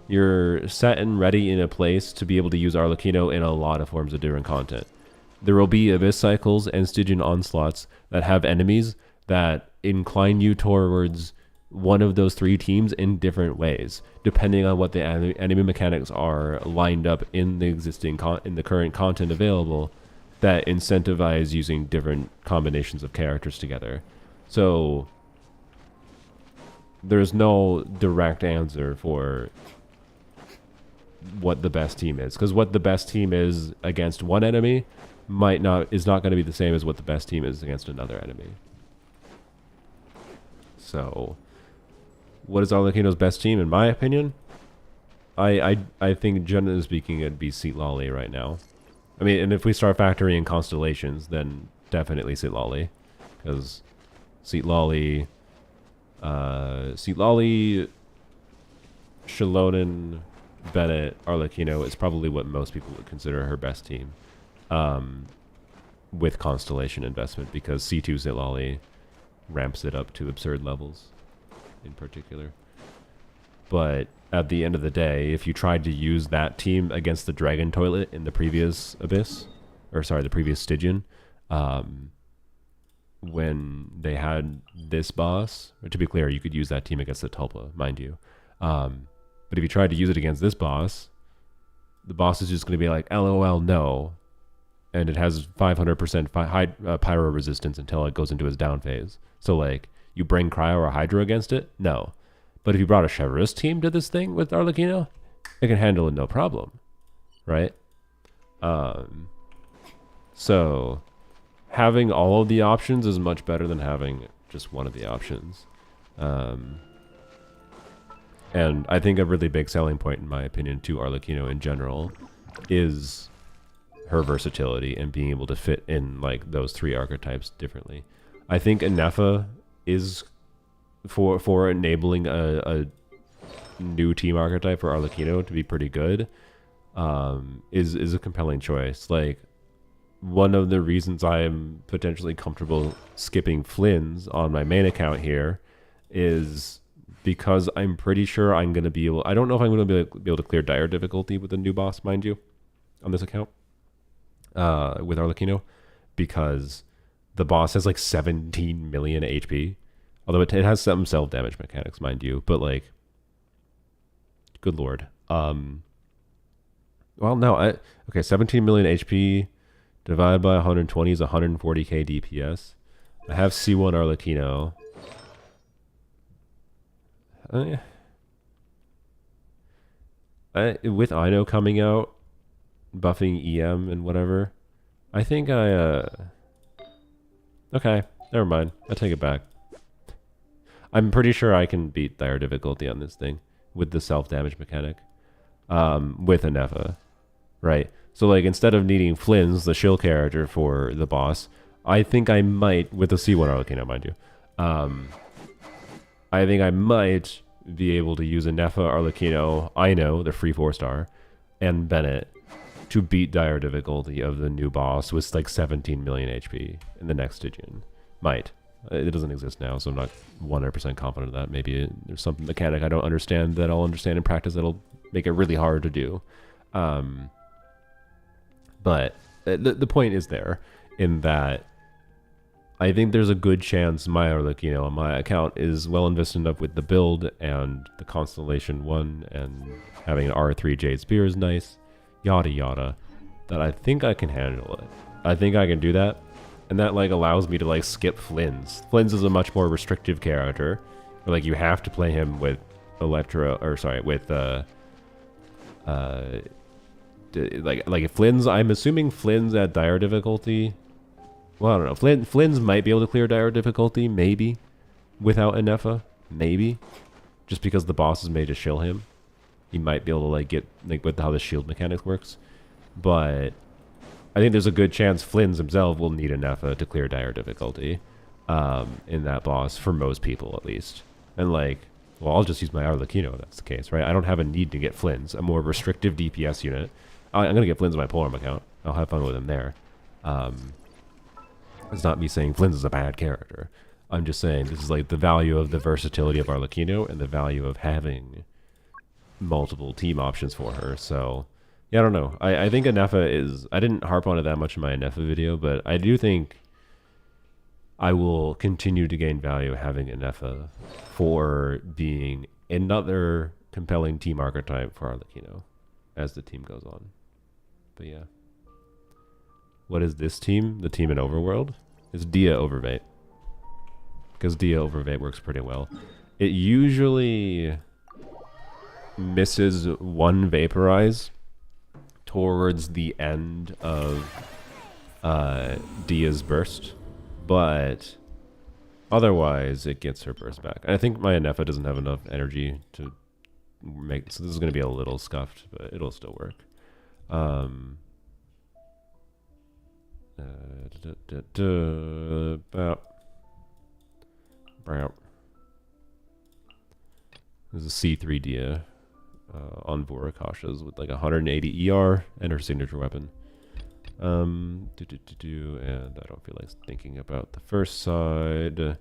you're set and ready in a place to be able to use Arlecchino in a lot of forms of different content. There will be Abyss Cycles and Stygian Onslaughts that have enemies that incline you towards one of those three teams in different ways, depending on what the enemy mechanics are lined up in the existing in the current content available that incentivize using different combinations of characters together. So there's no direct answer for what the best team is, because what the best team is against one enemy is not going to be the same as what the best team is against another enemy. So what is Arlecchino's best team, in my opinion? I think, generally speaking, it'd be Seatlali right now. I mean, and if we start factoring in constellations, then definitely Seatlali. Because Seatlali, Shalonen, Bennett, Arlecchino is probably what most people would consider her best team. With constellation investment, because C2 Seatlali ramps it up to absurd levels in particular. But at the end of the day, if you tried to use that team against the Dragon Toilet in the previous Abyss, or sorry, the previous Stygian, when they had this boss, or to be clear, you could use that team against the Tulpa, mind you. But if you tried to use it against this boss, the boss is just going to be like, LOL, no. and it has 500% high pyro resistance until it goes into its down phase. So like, you bring Cryo or Hydro against it? No. But if you brought a Chivalrous team to this thing with Arlecchino, it can handle it no problem, right? So having all of the options is much better than having just one of the options. And I think a really big selling point, in my opinion, to Arlecchino in general is her versatility and being able to fit in like those 3 archetypes differently. I think Anefa is for enabling a new team archetype for Arlecchino to be pretty good, is a compelling choice. Like, one of the reasons I am potentially comfortable skipping Flynn's on my main account here is because I'm pretty sure I'm going to be able... I don't know if I'm going to be able to clear dire difficulty with the new boss, mind you, on this account, with Arlecchino, because the boss has like 17 million HP. Although it has some self-damage mechanics, mind you, but like, good lord. Well, no, okay, 17 million HP divided by 120 is 140k DPS. I have C1 Arlecchino. With Ino coming out, buffing EM and whatever, I think okay, never mind. I take it back. I'm pretty sure I can beat dire difficulty on this thing with the self-damage mechanic, with Anefa, right? So like, instead of needing Flynn's, the shill character for the boss, I think I might, with the C1 Arlecchino, mind you, I think I might be able to use Anefa, Arlecchino, Ino, the free 4-star, and Bennett to beat dire difficulty of the new boss with like 17 million HP in the next Stygian. Might. It doesn't exist now, so I'm not 100% confident of that. Maybe there's some mechanic I don't understand that I'll understand in practice that'll make it really hard to do. But the point is there, in that I think there's a good chance my Arlecchino on my account is well invested enough with the build and the Constellation 1 and having an R3 Jade Spear is nice, yada yada, that I think I can handle it. I think I can do that. And that like allows me to like skip Flynn's. Flynn's is a much more restrictive character. Where, like, you have to play him with like if Flynn's, I'm assuming Flynn's at dire difficulty. Well, I don't know. Flynn's might be able to clear dire difficulty, maybe, without Anefa, maybe, just because the boss is made to shill him. He might be able to like get like with how the shield mechanics works, but I think there's a good chance Flynn's himself will need Anefa to clear dire difficulty in that boss, for most people at least. And like, well, I'll just use my Arlecchino if that's the case, right? I don't have a need to get Flynn's, a more restrictive DPS unit. I'm going to get Flynn's in my polearm account. I'll have fun with him there. It's not me saying Flynn's is a bad character. I'm just saying this is like the value of the versatility of Arlecchino and the value of having multiple team options for her. So... yeah, I don't know. I think Anefa is... I didn't harp on it that much in my Anefa video, but I do think I will continue to gain value having Anefa for being another compelling team archetype for Arlecchino as the team goes on. But yeah. What is this team? The team in Overworld? It's Dia Overvate. Because Dia Overvate works pretty well. It usually misses one Vaporize towards the end of Dia's burst, but otherwise it gets her burst back. I think my Anefa doesn't have enough energy to make, so this is going to be a little scuffed, but it'll still work. There's a C3 Dia on Vorakasha's with like 180 ER and her signature weapon. And I don't feel like thinking about the first side.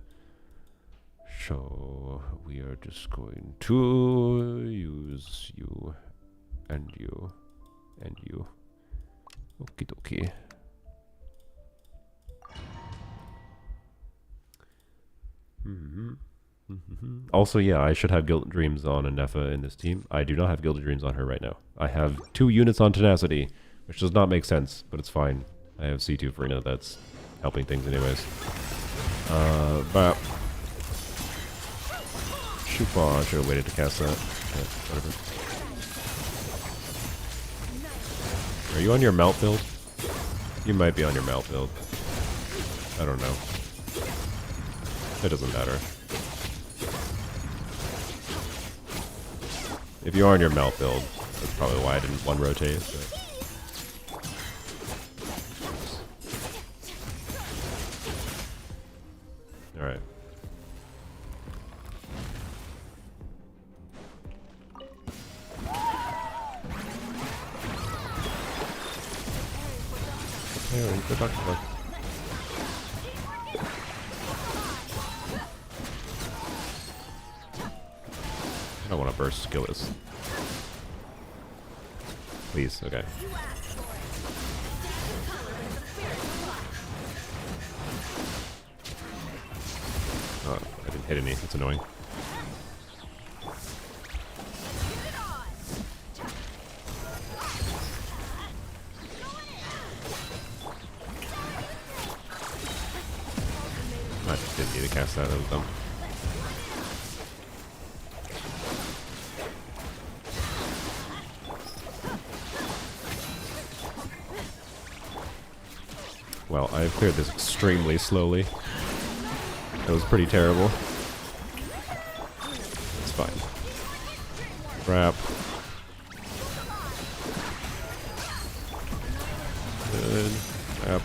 So we are just going to use you and you and you. Okie dokie. Also, yeah, I should have Guilt Dreams on Anefa in this team. I do not have Guilt Dreams on her right now. I have 2 units on Tenacity, which does not make sense, but it's fine. I have C2 Farina that's helping things anyways. But shoot ball, I should have waited to cast that. Okay, whatever. Are you on your melt build? You might be on your melt build. I don't know. It doesn't matter. If you are on your melt build, that's probably why I didn't one rotate. But. All right. Hey, good luck, good luck. I don't want to burst skillless. Please, okay. Oh, I didn't hit any. That's annoying. I just didn't need to cast that. That was dumb. Well, I've cleared this extremely slowly. That was pretty terrible. It's fine. Crap. Good. Crap.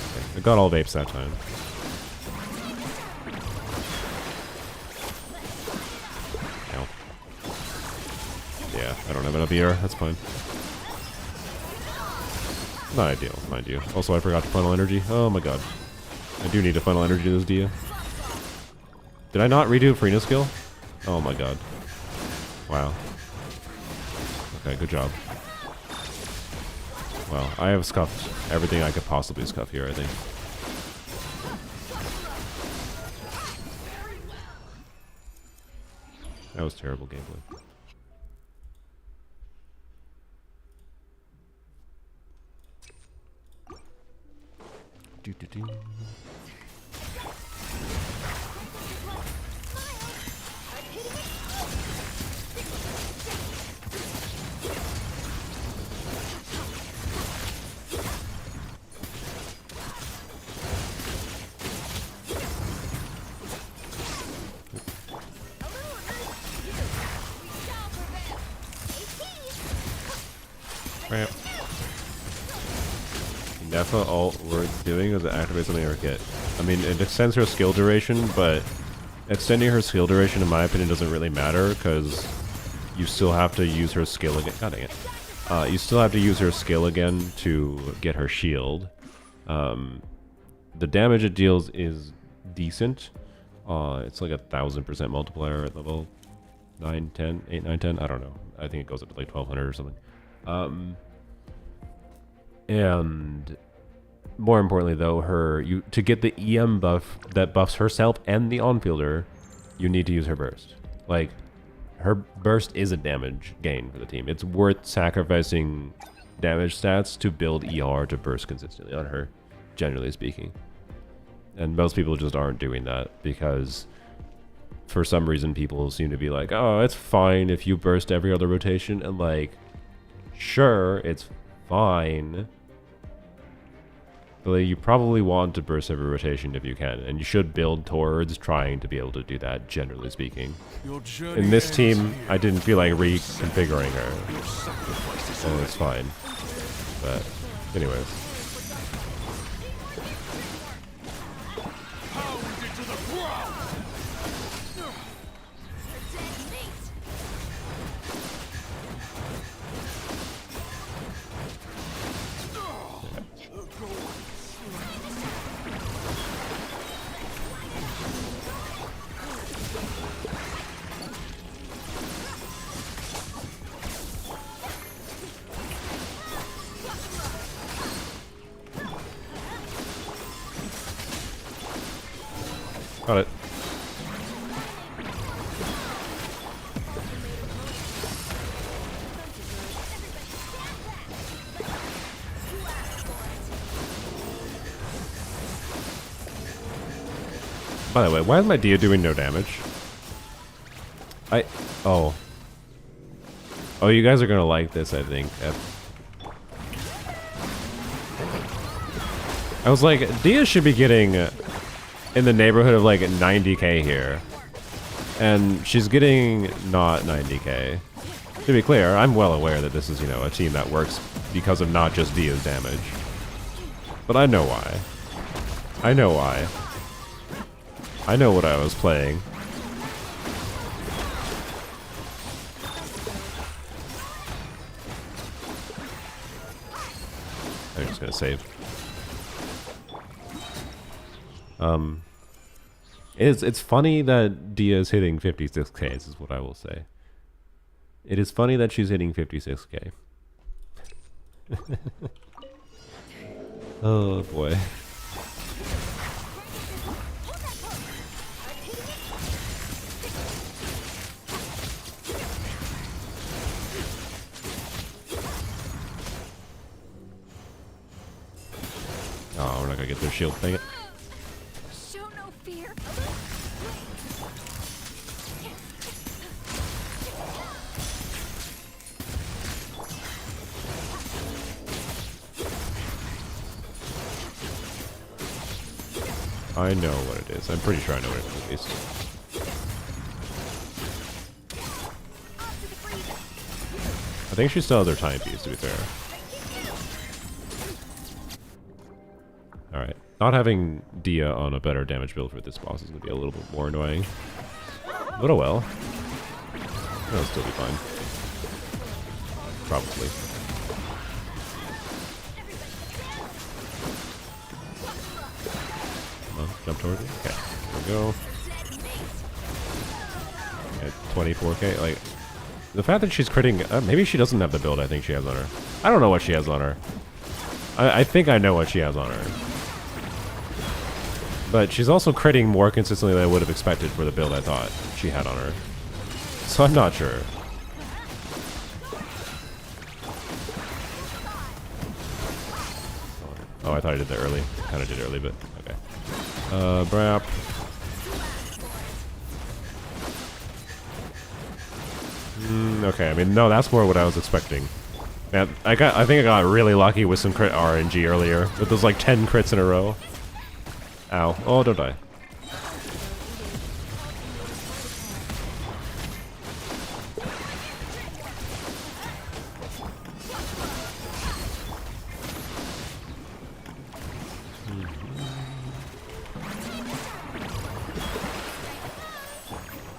Okay, I got all vapes that time. Ow. Yeah, I don't have enough ER. That's fine. Not ideal, mind you. Also, I forgot to funnel energy. Oh my god. I do need to funnel energy to this Dia. Did I not redo Farina's skill? Oh my god. Wow. Okay, good job. Well, I have scuffed everything I could possibly scuff here, I think. That was terrible gameplay. Do. Crap. That's what all we're doing is activate something or get. I mean, it extends her skill duration, but extending her skill duration, in my opinion, doesn't really matter because you still have to use her skill again. God dang it. You still have to use her skill again to get her shield. The damage it deals is decent. It's like 1000% multiplier at level 9, 10, 8, 9, 10. I don't know. I think it goes up to like 1200 or something. And more importantly, though, to get the EM buff that buffs herself and the on-fielder, you need to use her burst. Like, her burst is a damage gain for the team. It's worth sacrificing damage stats to build ER to burst consistently on her, generally speaking. And most people just aren't doing that because for some reason people seem to be like, oh, it's fine if you burst every other rotation. And like, sure, it's fine. But you probably want to burst every rotation if you can, and you should build towards trying to be able to do that, generally speaking. In this team, I didn't feel like reconfiguring her, so it's fine. But, anyways. By the way, why is my Dia doing no damage? Oh. Oh, you guys are gonna like this, I think. I was like, Dia should be getting in the neighborhood of like 90k here. And she's getting not 90k. To be clear, I'm well aware that this is, you know, a team that works because of not just Dia's damage. But I know why. I know why. I know what I was playing. I'm just gonna save. It's funny that Dia is hitting 56k, is what I will say. It is funny that she's hitting 56k. Oh boy. Oh, we're not gonna get their shield thing. Show no fear. I know what it is. I'm pretty sure I know what it is at least. I think she still has her timepiece, to be fair. Alright. Not having Dia on a better damage build for this boss is going to be a little bit more annoying. But oh well. That'll still be fine. Probably. Come on, jump towards it. Okay, there we go. At 24k, like... The fact that she's critting... maybe she doesn't have the build I think she has on her. I don't know what she has on her. I think I know what she has on her. But she's also critting more consistently than I would have expected for the build I thought she had on her. So I'm not sure. Oh, I thought I did that early. Kind of did early, but okay. Brap. Okay, I mean, no, that's more what I was expecting. Man, I think I got really lucky with some crit RNG earlier. With those like 10 crits in a row. Ow. Oh, don't die.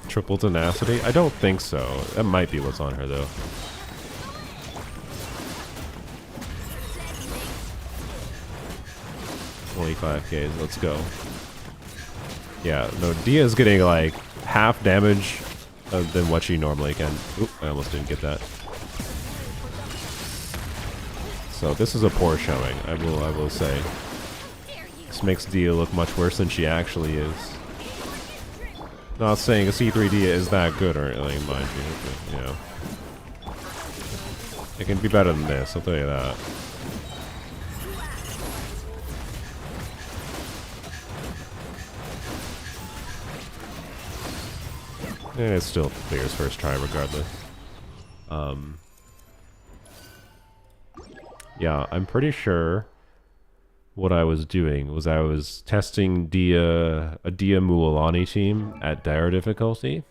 Triple tenacity? I don't think so. That might be what's on her, though. $25k, let's go. Yeah, no, Dia's getting like half damage than what she normally can. Oop, I almost didn't get that. So this is a poor showing, I will say. This makes Dia look much worse than she actually is. Not saying a C3 Dia is that good or anything, mind you, but, you know. It can be better than this, I'll tell you that. And it's still Clear's first try regardless. Yeah, I'm pretty sure what I was doing was I was testing a Dia Mualani team at dire difficulty,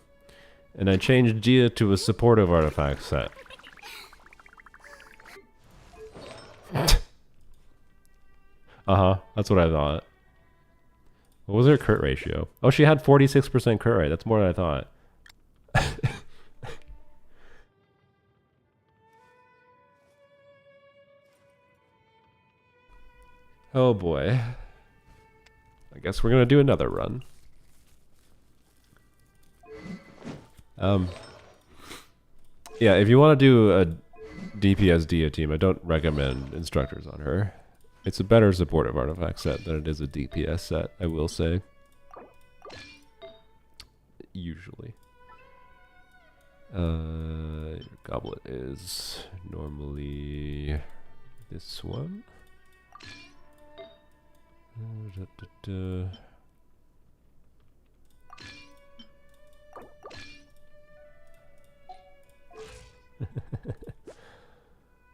and I changed Dia to a supportive artifact set. That's what I thought. What was her crit ratio? Oh, she had 46% crit rate. That's more than I thought. Oh boy. I guess we're gonna do another run. Yeah, if you want to do a DPS Dia team, I don't recommend instructors on her. It's a better supportive artifact set than it is a DPS set, I will say. Usually. Your goblet is normally this one.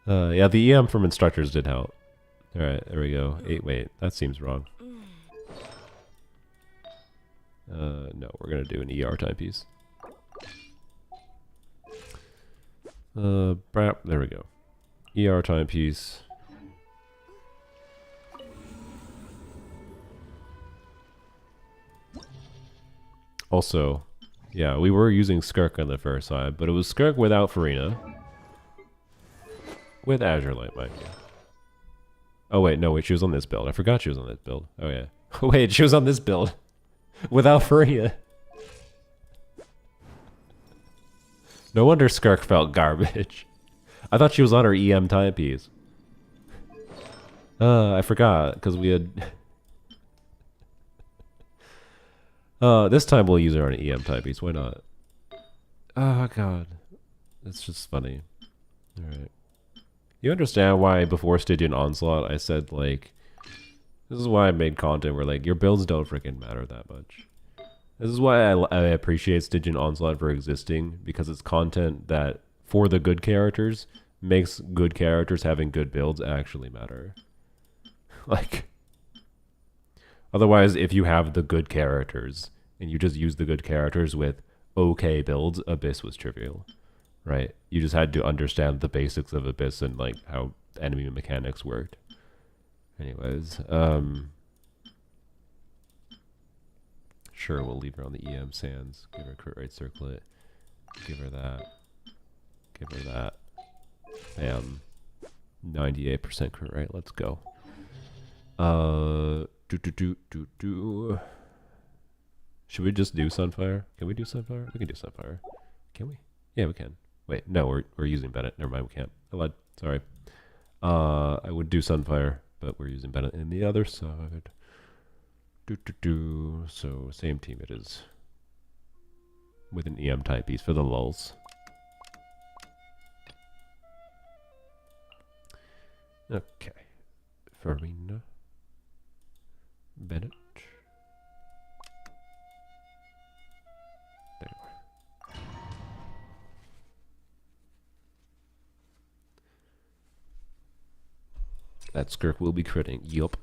Yeah, the EM from instructors did help. Alright, there we go. 8, wait, that seems wrong. No, we're gonna do an ER timepiece. Brap, there we go. ER timepiece. Also, yeah, we were using Skirk on the first side, but it was Skirk without Farina. With Azure Light, mind you. Oh wait, no, wait, she was on this build. I forgot she was on this build. Oh yeah. Wait, she was on this build. Without Farina. No wonder Skirk felt garbage. I thought she was on her EM timepiece. I forgot, because we had... this time we'll use her on an EM timepiece, why not? Oh god. It's just funny. Alright. You understand why before Stygian Onslaught I said, like... This is why I made content where, like, your builds don't freaking matter that much. This is why I appreciate Stygian Onslaught for existing, because it's content that, for the good characters, makes good characters having good builds actually matter. Like... Otherwise, if you have the good characters, and you just use the good characters with okay builds, Abyss was trivial. Right? You just had to understand the basics of Abyss and, like, how enemy mechanics worked. Anyways, sure, we'll leave her on the EM Sands. Give her a crit rate circlet. Give her that. Give her that. Bam. 98% crit rate. Let's go. Should we just do Sunfire? Can we do Sunfire? We can do Sunfire. Can we? Yeah, we can. Wait, no, we're using Bennett. Never mind, we can't. I lied. Sorry. I would do Sunfire, but we're using Bennett in the other side. So, same team it is. With an EM type piece for the lulls. Okay. Farina. Bennett. There you are. That Skirk will be critting. Yup.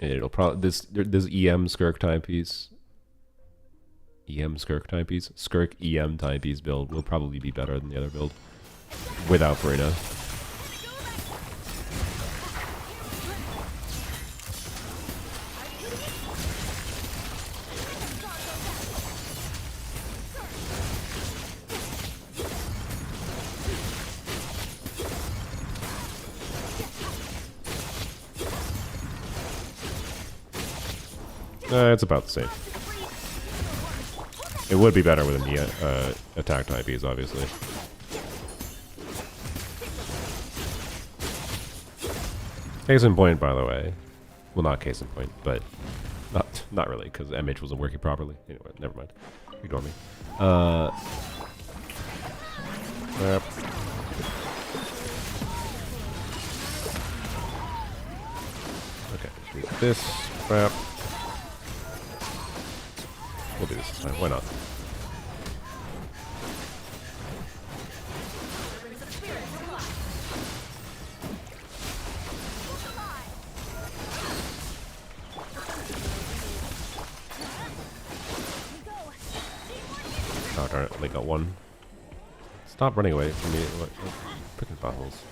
And it'll probably this EM Skirk timepiece. EM Skirk timepiece. Skirk EM timepiece build will probably be better than the other build. Without Farina. It's about the same. It would be better with an attack type piece, obviously. Case in point, by the way. Well, not case in point, but not really, because MH wasn't working properly. Anyway, never mind. Ignore me. Yep. Okay, let's do this. Crap. We'll do this time. Why not? Oh darn it! I only got one. Stop running away from me! What freaking bottles?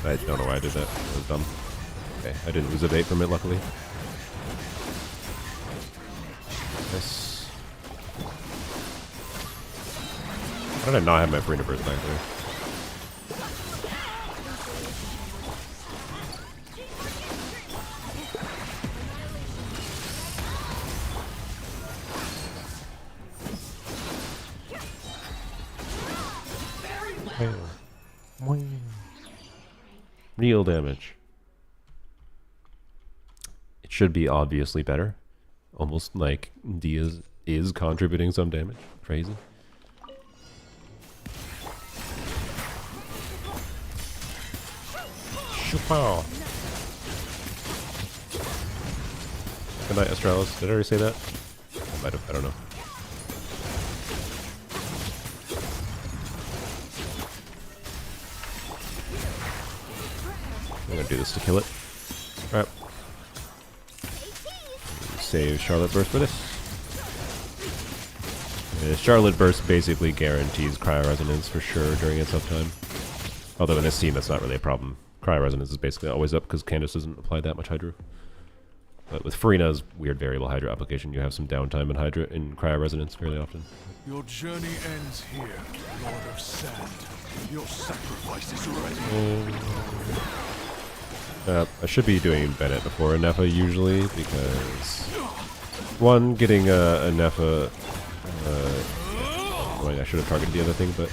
I don't know why I did that. That was dumb. Okay, I didn't lose a bait from it, luckily. Yes. How did I not have my Farina burst back there? Real damage. It should be obviously better. Almost like Diaz is contributing some damage. Crazy. Chupa. Good night, Astralis. Did I already say that? I might have. I don't know. I'm gonna do this to kill it. Alright. Save Charlotte Burst for this. Charlotte Burst basically guarantees cryo-resonance for sure during its uptime. Although in this scene that's not really a problem. Cryo-resonance is basically always up because Candace doesn't apply that much Hydro. But with Farina's weird variable Hydro application, you have some downtime in Hydro in cryo-resonance fairly often. Your journey ends here, Lord of Sand. Your sacrifice is ready. I should be doing Bennett before a Nefa usually because one, getting a Nefa. Well, I should have targeted the other thing, but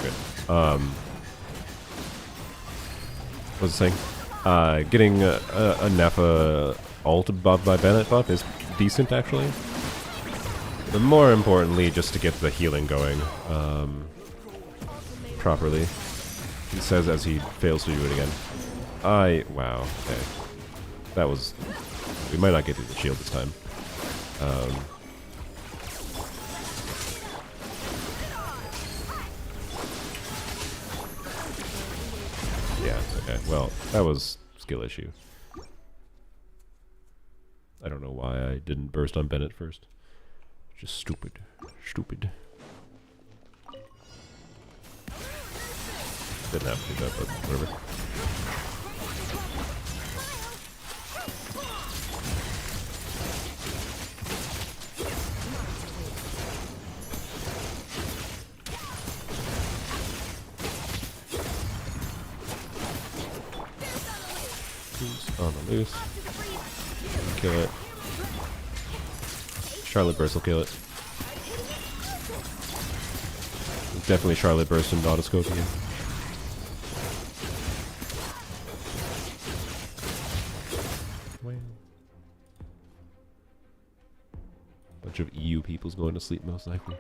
good. What was I saying? Getting a Nefa ult buff by Bennett buff is decent actually. But more importantly, just to get the healing going properly. He says as he fails to do it again. Wow, okay. That was... We might not get through the shield this time. Yeah, okay. Well, that was skill issue. I don't know why I didn't burst on Bennett first. Just stupid. Stupid. Didn't have to do that, but whatever. Who's on the loose? Kill it. Charlotte Burst will kill it. Definitely Charlotte Burst and Autoscope again. Bunch of EU people's going to sleep most likely.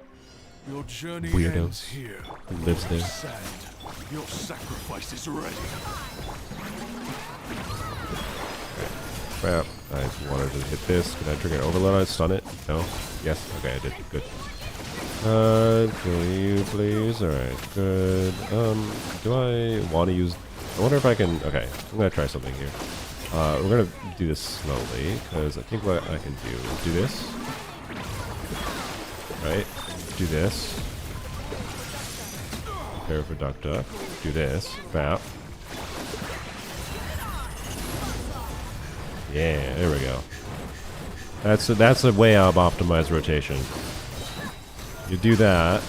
Your journey Weirdos. ends here. Who lives there? Sand. Your sacrifice is ready. Crap. I wanted to hit this. Could I trigger an overload? I stun it? No? Yes? Okay, I did. Good. Kill you, please. Alright, good. Do I want to use... I wonder if I can... Okay, I'm going to try something here. We're going to do this slowly, because I think what I can do is do this. Right? Do this. Prepare for Duck Duck. Do this. Bap. Yeah, there we go. That's a way of optimized rotation. You do that.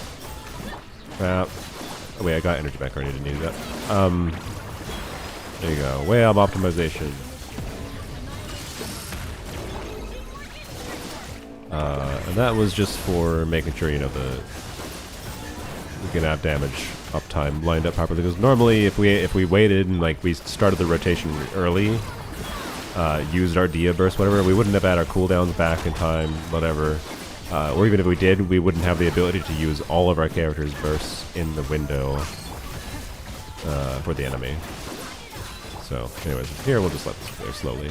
Bap. Oh wait, I got energy back. I didn't need that. There you go. Way of optimization. And that was just for making sure, you know, we can have damage uptime lined up properly. Because normally, if we waited and like we started the rotation early, used our Dia burst, whatever, we wouldn't have had our cooldowns back in time, whatever. Or even if we did, we wouldn't have the ability to use all of our characters' bursts in the window for the enemy. So, anyways, here we'll just let this clear slowly.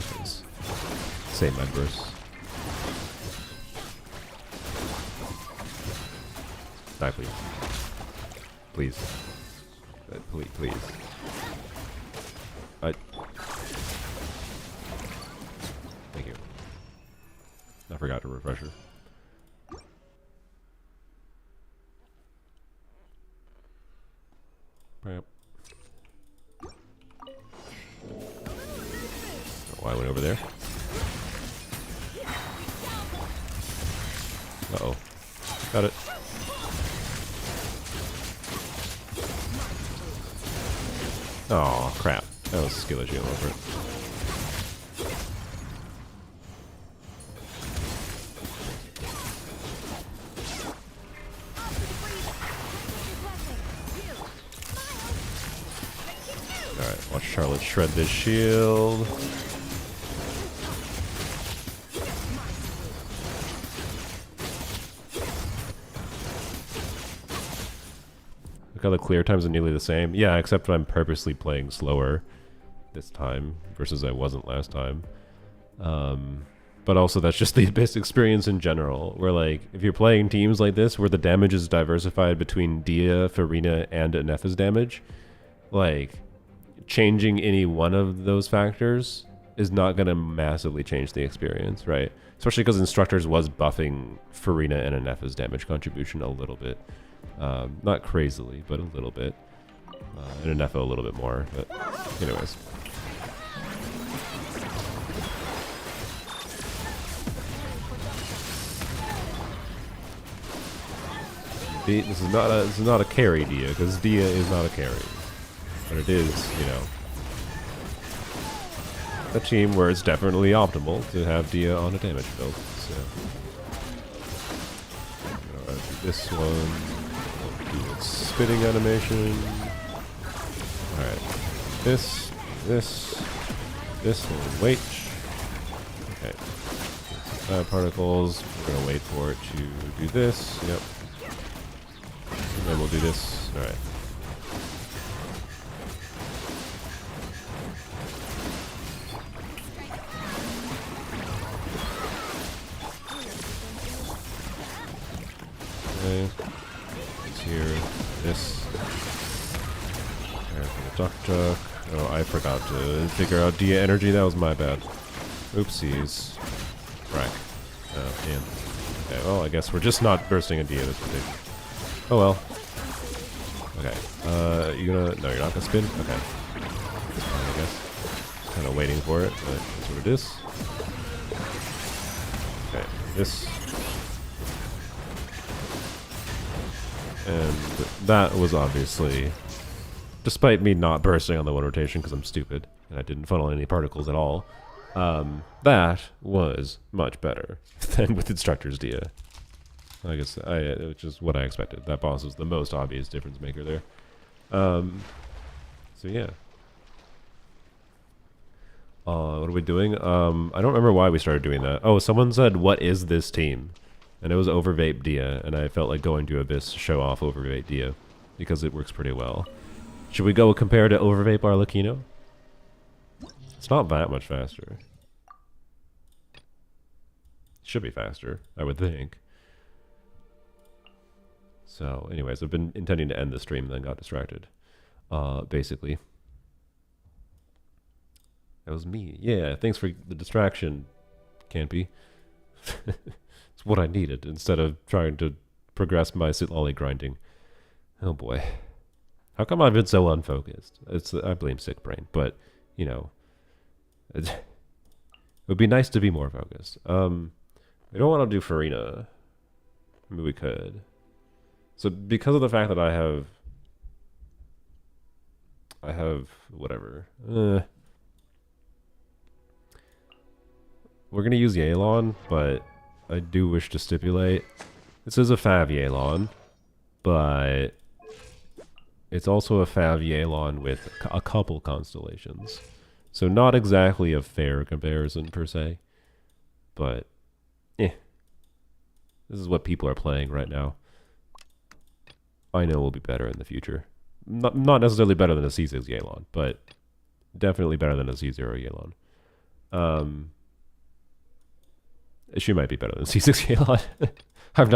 Save my bursts. Die, please. Please. Please. Thank you. I forgot to refresh her. Yep. Why I went over there? Uh-oh. Got it. Oh crap. That was a skill issue over it. Alright, watch Charlotte shred this shield. Look how the clear times are nearly the same. Yeah, except I'm purposely playing slower this time versus I wasn't last time. But also that's just the Abyss experience in general, where like, if you're playing teams like this, where the damage is diversified between Dia, Farina, and Anetha's damage, like, changing any one of those factors is not going to massively change the experience, right? Especially because Instructors was buffing Farina and Anetha's damage contribution a little bit. Not crazily, but a little bit. And Anetha a little bit more, but anyways. This is not a carry Dia, because Dia is not a carry. But it is, you know, a team where it's definitely optimal to have Dia on a damage build. So do this one. Do its spitting animation. Alright. This will wait. Okay. Fire particles. We're gonna wait for it to do this. Yep. And then we'll do this. Alright. Okay. It's here. This. There's the duck duck. Oh, I forgot to figure out Dia energy. That was my bad. Oopsies. Right. Oh, damn. Okay, well, I guess we're just not bursting a Dia this big. Oh well. Okay. You gonna... No, you're not gonna spin? Okay. I guess. Kind of waiting for it, but that's what it is. Okay. This. And that was obviously, despite me not bursting on the one rotation because I'm stupid and I didn't funnel any particles at all, that was much better than with Instructor's Dia. I guess which is what I expected. That boss was the most obvious difference maker there. So yeah. What are we doing? I don't remember why we started doing that. Oh, someone said, "What is this team?" And it was Overvape Dia, and I felt like going to Abyss to show off Overvape Dia, because it works pretty well. Should we go compare to Overvape Arlecchino? It's not that much faster. Should be faster, I would think. So, anyways, I've been intending to end the stream, then got distracted. Basically. That was me. Yeah, thanks for the distraction, Campy. It's what I needed instead of trying to progress my sit-lolly grinding. Oh boy. How come I've been so unfocused? I blame sick brain, but, you know, it would be nice to be more focused. We don't want to do Farina. I mean, we could. So because of the fact that I have whatever. We're going to use Yelan, but I do wish to stipulate, this is a Fav Yelan, but it's also a Fav Yelan with a couple constellations. So not exactly a fair comparison per se, but this is what people are playing right now. I know will be better in the future. Not necessarily better than a C6 Yelan, but definitely better than a C0 Yelan. She might be better than C6 Yelan. I'm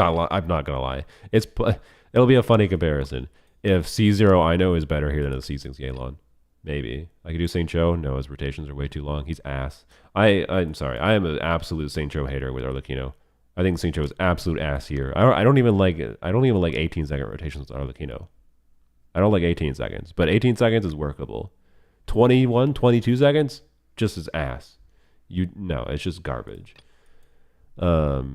not gonna lie. It'll be a funny comparison. If C0 I know is better here than a C6 Yelan, maybe I could do Saint Cho. No, his rotations are way too long. He's ass. I'm sorry. I am an absolute Saint Cho hater with Arlecchino. I think Saint Cho is absolute ass here. I don't even like 18-second rotations with Arlecchino. I don't like 18 seconds, but 18 seconds is workable. 21, 22 seconds, just as ass. No, it's just garbage. But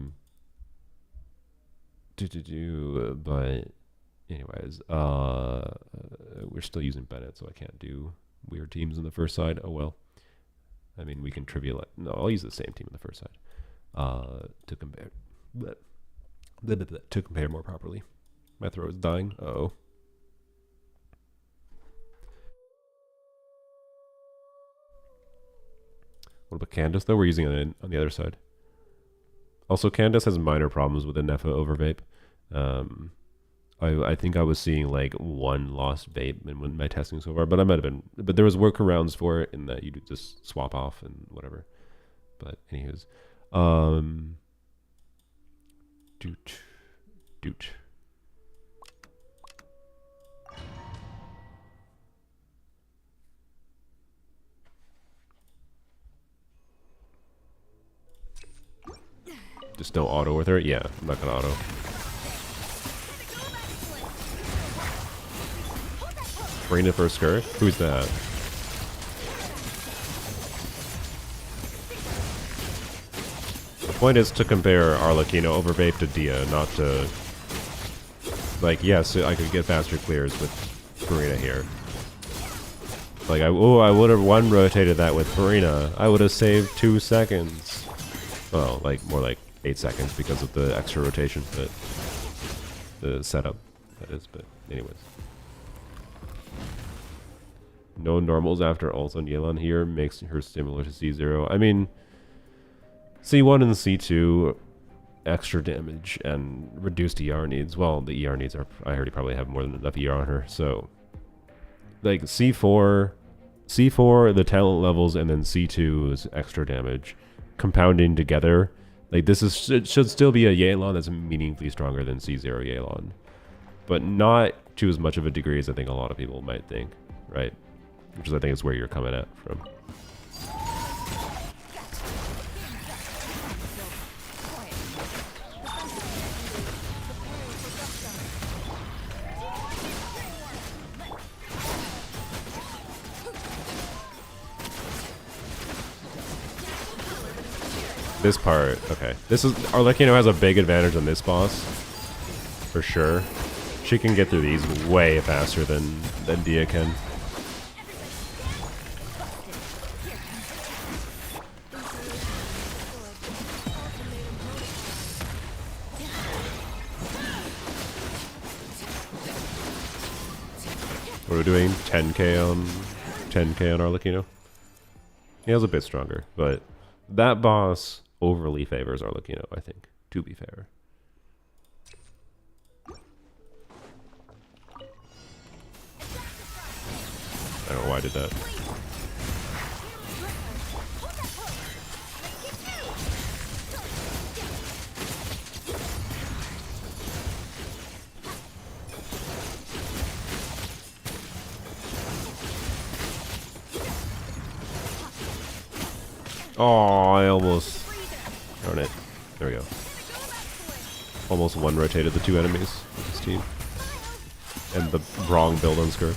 anyways, we're still using Bennett, so I can't do weird teams in the first side. Oh well. I mean, we can trivialize. No, I'll use the same team in the first side to compare. To compare more properly. My throat is dying. Uh-oh. What about Candace, though? We're using it on the other side. Also, Candace has minor problems with Anetha Overvape. I think I was seeing like one lost vape in my testing so far, but I might have been. But there was workarounds for it in that you just swap off and whatever. But anywho's, doot. Just no auto with her? Yeah, I'm not gonna auto. Bring for a skirt? Who's that? The point is to compare Arlecchino over vape to Dia, not to... Like, yes, I could get faster clears with Farina here. Like, I would have one-rotated that with Farina. I would have saved 2 seconds. Well, like, more like 8 seconds because of the extra rotation, but... The setup, that is, but anyways. No normals after ults on Yelan here makes her similar to C0. I mean, C1 and C2, extra damage and reduced ER needs. Well, the ER needs are, I already probably have more than enough ER on her, so. Like, C4, the talent levels, and then C2 is extra damage. Compounding together, like this is, it should still be a Yelan that's meaningfully stronger than C0 Yelan. But not to as much of a degree as I think a lot of people might think, right? Which is, I think, is where you're coming at from. This part, okay. This is, Arlecchino has a big advantage on this boss, for sure. She can get through these way faster than Dia can. What are we doing? 10k on Arlecchino? He was a bit stronger, but that boss overly favors Arlecchino, I think, to be fair. I don't know why I did that. Oh, I almost... Darn it. There we go. Almost one-rotated the 2 enemies with his team. And the wrong build on Skirt.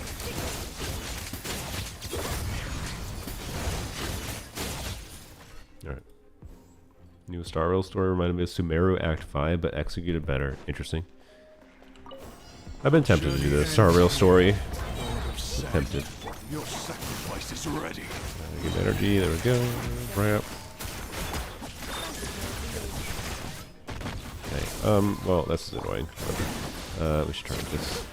Alright. New Star Rail story reminded me of Sumeru Act 5, but executed better. Interesting. I've been tempted to do the Star Rail story. Tempted. Your sacrifice is ready. Get energy, there we go. Ramp. Okay, well, that's annoying. We should try this.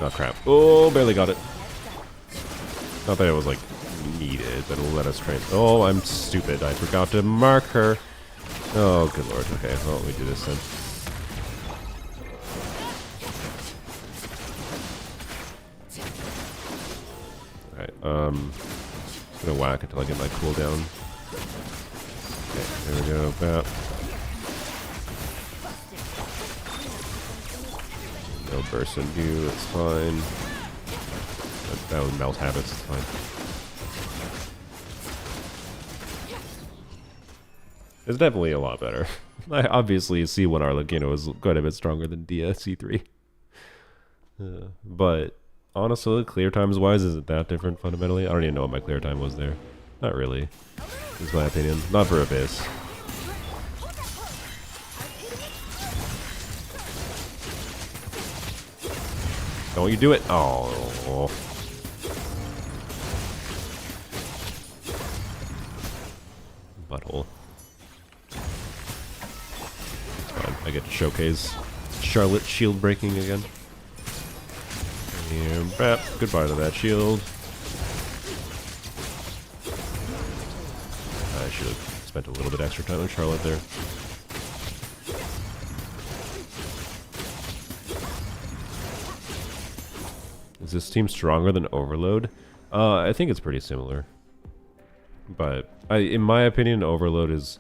Oh, crap. Oh, barely got it. Not that it was, like, needed, but it'll let us train. Oh, I'm stupid. I forgot to mark her. Oh, good lord. Okay, well, we do this then. Alright, just gonna whack until I get my cooldown. Okay, there we go. Bap. No burst on you, it's fine. That would melt habits, it's fine. It's definitely a lot better. Obviously, C1 Arlecchino is quite a bit stronger than Dia C3. But honestly, clear times wise, isn't that different fundamentally? I don't even know what my clear time was there. Not really, is my opinion. Not for Abyss. Don't you do it? Oh. Butthole. I get to showcase Charlotte shield breaking again. And bap, goodbye to that shield. I should have spent a little bit extra time on Charlotte there. Is this team stronger than Overload? I think it's pretty similar. But in my opinion, Overload is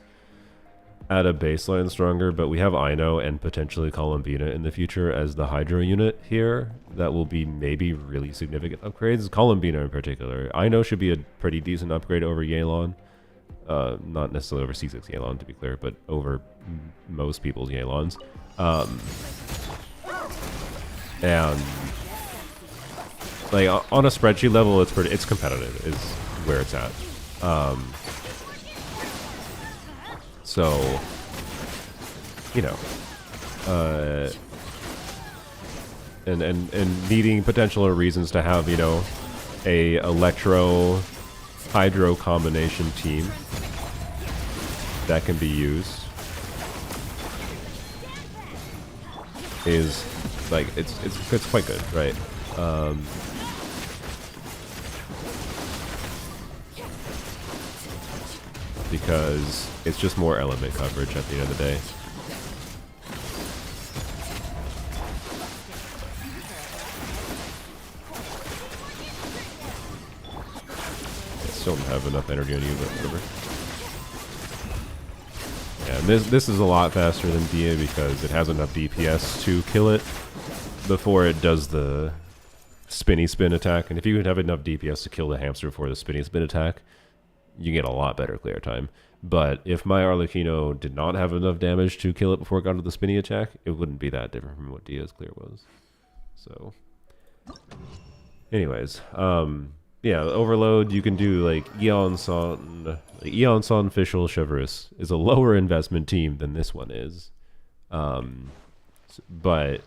at a baseline stronger, but we have Ino and potentially Columbina in the future as the Hydro unit here. That will be maybe really significant upgrades. Columbina in particular. Ino should be a pretty decent upgrade over Yelan. Not necessarily over C6 Yelan, to be clear, but over most people's Yelans. And like on a spreadsheet level, it's competitive is where it's at. So, you know, and needing potential reasons to have, you know, a Electro Hydro combination team that can be used is like it's quite good, right? Because it's just more element coverage at the end of the day. I still don't have enough energy on you, but whatever. Yeah, and this is a lot faster than Dia because it has enough DPS to kill it before it does the spinny spin attack. And if you have enough DPS to kill the hamster before the spinny spin attack, you get a lot better clear time. But if my Arlecchino did not have enough damage to kill it before it got to the spinny attack, it wouldn't be that different from what Dia's clear was. So, anyways, yeah, Overload, you can do like Eon Son Fischl Chevreuse is a lower investment team than this one is. But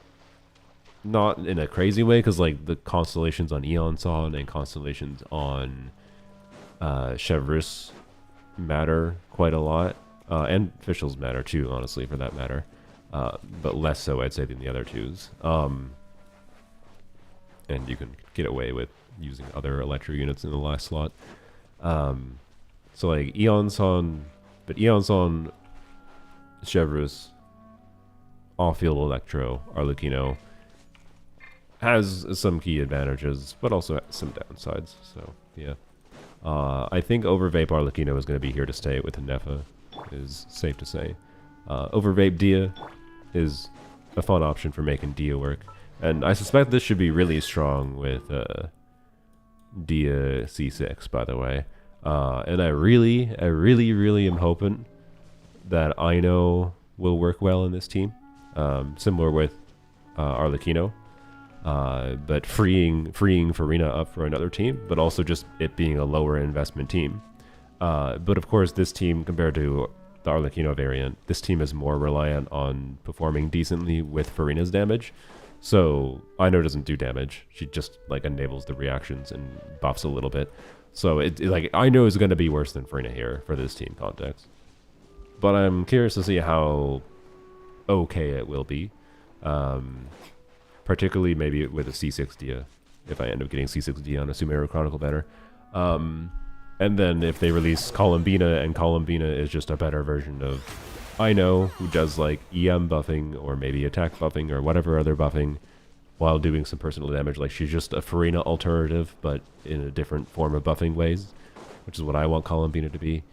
not in a crazy way, because like the constellations on Eon Son and constellations on Chevreuse matter quite a lot, and Fischl's matter too, honestly, for that matter, but less so, I'd say, than the other twos. And you can get away with using other Electro units in the last slot. So like Eon Son, but Eon Son, Chevreuse, off-field Electro, Arlecchino has some key advantages, but also some downsides. So yeah. I think Overvape Arlecchino is going to be here to stay with Nefa, is safe to say. Overvape Dia is a fun option for making Dia work. And I suspect this should be really strong with Dia C6, by the way. And I really am hoping that Ino will work well in this team. Similar with Arlecchino. But freeing Farina up for another team, but also just it being a lower investment team. But of course, this team, compared to the Arlecchino variant, this team is more reliant on performing decently with Farina's damage. So Ino doesn't do damage; she just like enables the reactions and buffs a little bit. So it like Ino is going to be worse than Farina here for this team context. But I'm curious to see how okay it will be. Particularly maybe with a C6 Dia, if I end up getting C6 Dia on a Sumeru Chronicle banner. And then if they release Columbina, and Columbina is just a better version of Ino, who does like EM buffing, or maybe attack buffing, or whatever other buffing, while doing some personal damage. Like she's just a Farina alternative, but in a different form of buffing ways, which is what I want Columbina to be.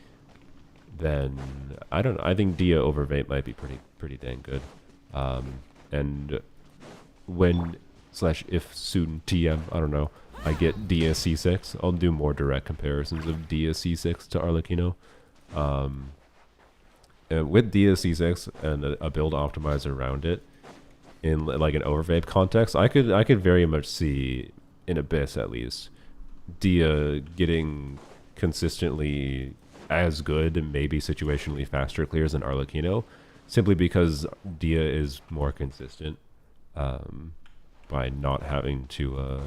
Then, I don't know, I think Dia over Vape might be pretty dang good. And when / if soon TM, I don't know, I get Dia C6, I'll do more direct comparisons of Dia C6 to Arlecchino. And with Dia C6 and a build optimizer around it, in like an overvape context, I could very much see, in Abyss at least, Dia getting consistently as good and maybe situationally faster clears than Arlecchino, simply because Dia is more consistent. By not having to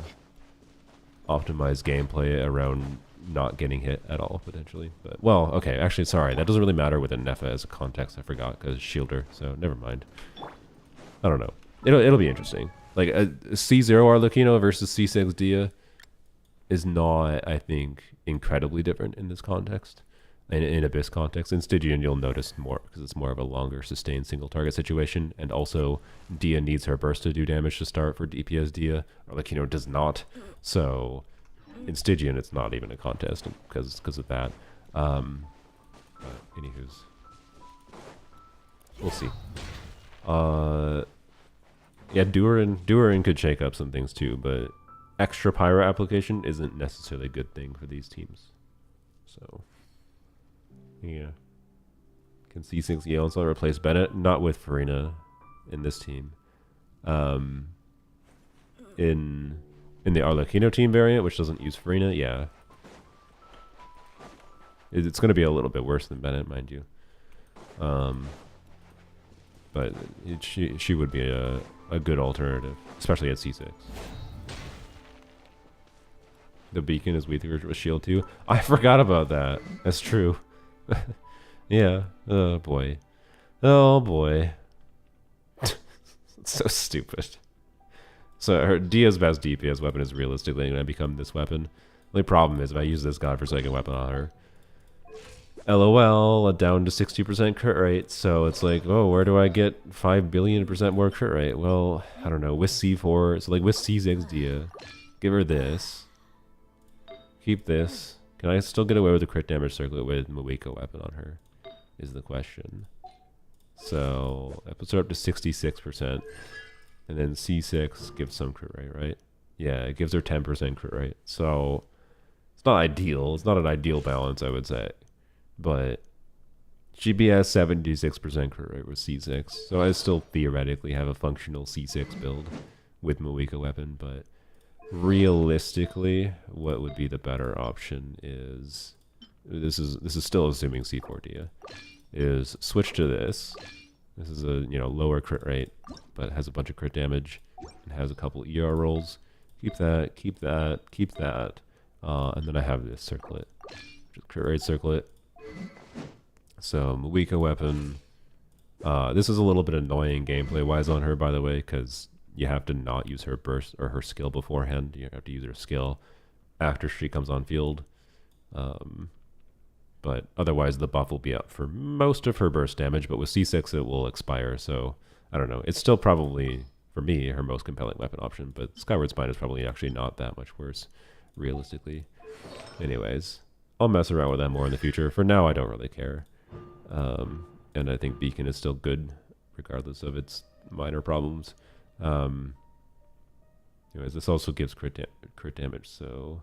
optimize gameplay around not getting hit at all, potentially. But, well, okay, actually, sorry, that doesn't really matter with a Nefa as a context, I forgot, because Shielder, so never mind. I don't know. It'll be interesting. Like a C0 Arlecchino versus C6 Dia is not, I think, incredibly different in this context. In Abyss context. In Stygian, you'll notice more because it's more of a longer sustained single target situation. And also, Dia needs her burst to do damage to start for DPS Dia. Arlecchino does not. So, in Stygian, it's not even a contest because of that. But anywho's, we'll see. Yeah, Durin could shake up some things too, but extra pyro application isn't necessarily a good thing for these teams. So, yeah. Can C6 Yeonsa replace Bennett? Not with Farina in this team. In the Arlecchino team variant, which doesn't use Farina, yeah. It's going to be a little bit worse than Bennett, mind you. But she would be a good alternative, especially at C6. The beacon is weaker with shield too. I forgot about that. That's true. Yeah. Oh boy. Oh boy. It's so stupid. So her Dia's best DPS weapon is realistically going to become this weapon. The only problem is if I use this godforsaken weapon on her. LOL, down to 60% crit rate. So it's like, oh, where do I get 5 billion% more crit rate? Well, I don't know. With C4, so like with C6 Dia, give her this. Keep this. Can I still get away with the crit damage circlet with Moika weapon on her? Is the question. So that puts her up to 66%. And then C6 gives some crit rate, right? Yeah, it gives her 10% crit rate. So it's not ideal. It's not an ideal balance, I would say. But she'd be at 76% crit rate with C6. So I still theoretically have a functional C6 build with Moika weapon. But realistically, what would be the better option is... This is still assuming C4 Dia. Is switch to this. This is a lower crit rate, but has a bunch of crit damage and has a couple ER rolls. Keep that, keep that, keep that, and then I have this circlet, which is crit rate circlet. So Moika weapon. This is a little bit annoying gameplay wise on her, by the way, because you have to not use her burst or her skill beforehand. You have to use her skill after she comes on field. But otherwise the buff will be up for most of her burst damage, but with C6 it will expire, so I don't know. It's still probably, for me, her most compelling weapon option, but Skyward Spine is probably actually not that much worse, realistically. Anyways, I'll mess around with that more in the future. For now, I don't really care. And I think Beacon is still good, regardless of its minor problems. Anyways, this also gives crit damage, so...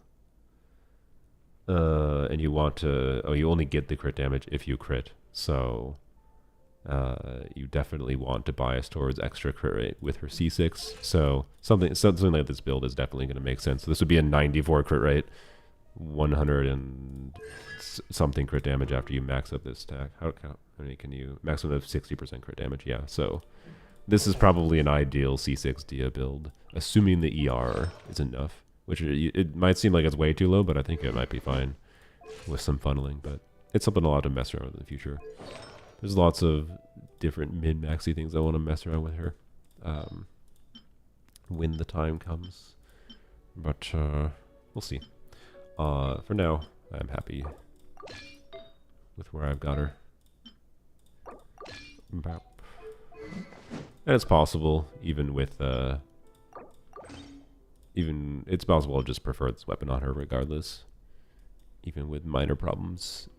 and you want to... Oh, you only get the crit damage if you crit. So, you definitely want to bias towards extra crit rate with her C6. So, something like this build is definitely going to make sense. So this would be a 94 crit rate. 100 and something crit damage after you max up this stack. How many can you... Maximum of 60% crit damage, yeah. So, this is probably an ideal C6 Dia build. Assuming the ER is enough. Which it might seem like it's way too low, but I think it might be fine with some funneling. But it's something I'll have to mess around with in the future. There's lots of different min-maxy things I want to mess around with her when the time comes. But we'll see. For now, I'm happy with where I've got her. And it's possible, even with... it's possible I'll just prefer this weapon on her regardless, even with minor problems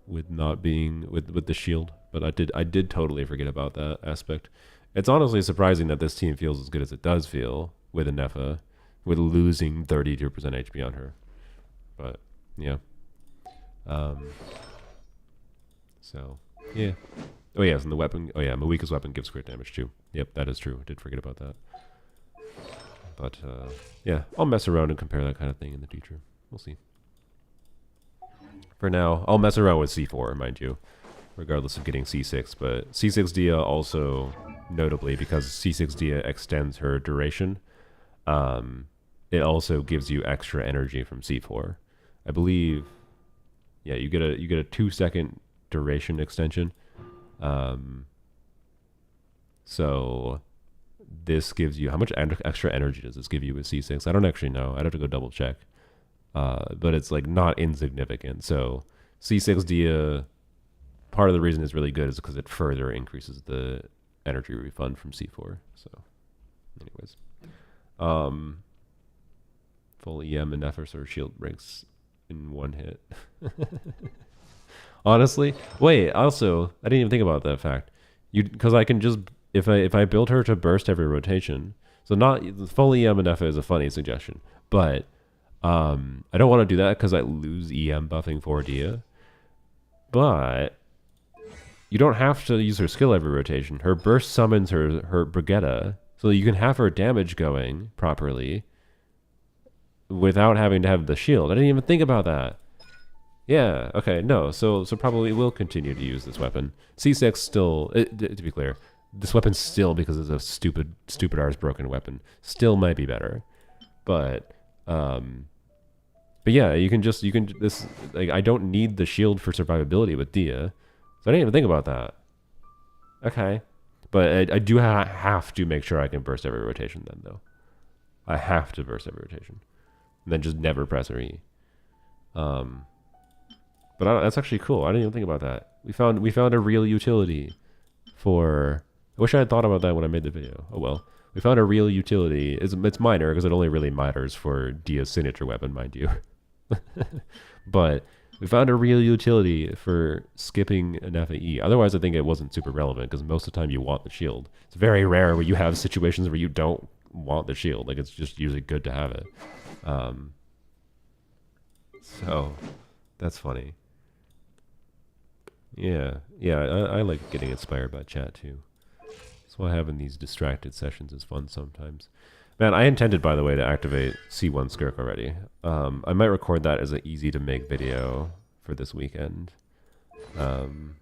with not being with the shield. But I did totally forget about that aspect. It's honestly surprising that this team feels as good as it does feel with a Nefa, with losing 32% HP on her. But yeah, so yeah. Oh yes, and the weapon. Oh yeah, Moika's weapon gives crit damage too. Yep, that is true. I did forget about that. But, yeah, I'll mess around and compare that kind of thing in the future. We'll see. For now, I'll mess around with C4, mind you, regardless of getting C6. But C6 Dia also, notably, because C6 Dia extends her duration, it also gives you extra energy from C4. I believe, yeah, you get a 2-second duration extension. So... this gives you, how much extra energy does this give you with C6? I don't actually know. I'd have to go double check. But it's like not insignificant. So C6 Dia, part of the reason it's really good is because it further increases the energy refund from C4. So anyways, full EM and Nefersor shield breaks in one hit. Honestly, wait, also, I didn't even think about that fact. Because I can just, if I build her to burst every rotation, so not full EM and Nefa is a funny suggestion, but I don't want to do that because I lose EM buffing for Dia. But you don't have to use her skill every rotation. Her burst summons her Brigitta, so you can have her damage going properly without having to have the shield. I didn't even think about that. Yeah, okay, no, so probably will continue to use this weapon. C6 still, to be clear, this weapon still, because it's a stupid Ars broken weapon, still might be better. But yeah, like, I don't need the shield for survivability with Dia, so I didn't even think about that. Okay, but I do have to make sure I can burst every rotation then, though. I have to burst every rotation. And then just never press her E. But that's actually cool. I didn't even think about that. We found a real utility for... I wish I had thought about that when I made the video. Oh well. We found a real utility. It's minor because it only really matters for Dia's signature weapon, mind you. But we found a real utility for skipping an FAE. Otherwise, I think it wasn't super relevant because most of the time you want the shield. It's very rare where you have situations where you don't want the shield. Like, it's just usually good to have it. So that's funny. Yeah, I like getting inspired by chat too. That's why having these distracted sessions is fun sometimes. Man, I intended, by the way, to activate C1 Skirk already. I might record that as an easy to make video for this weekend. I'm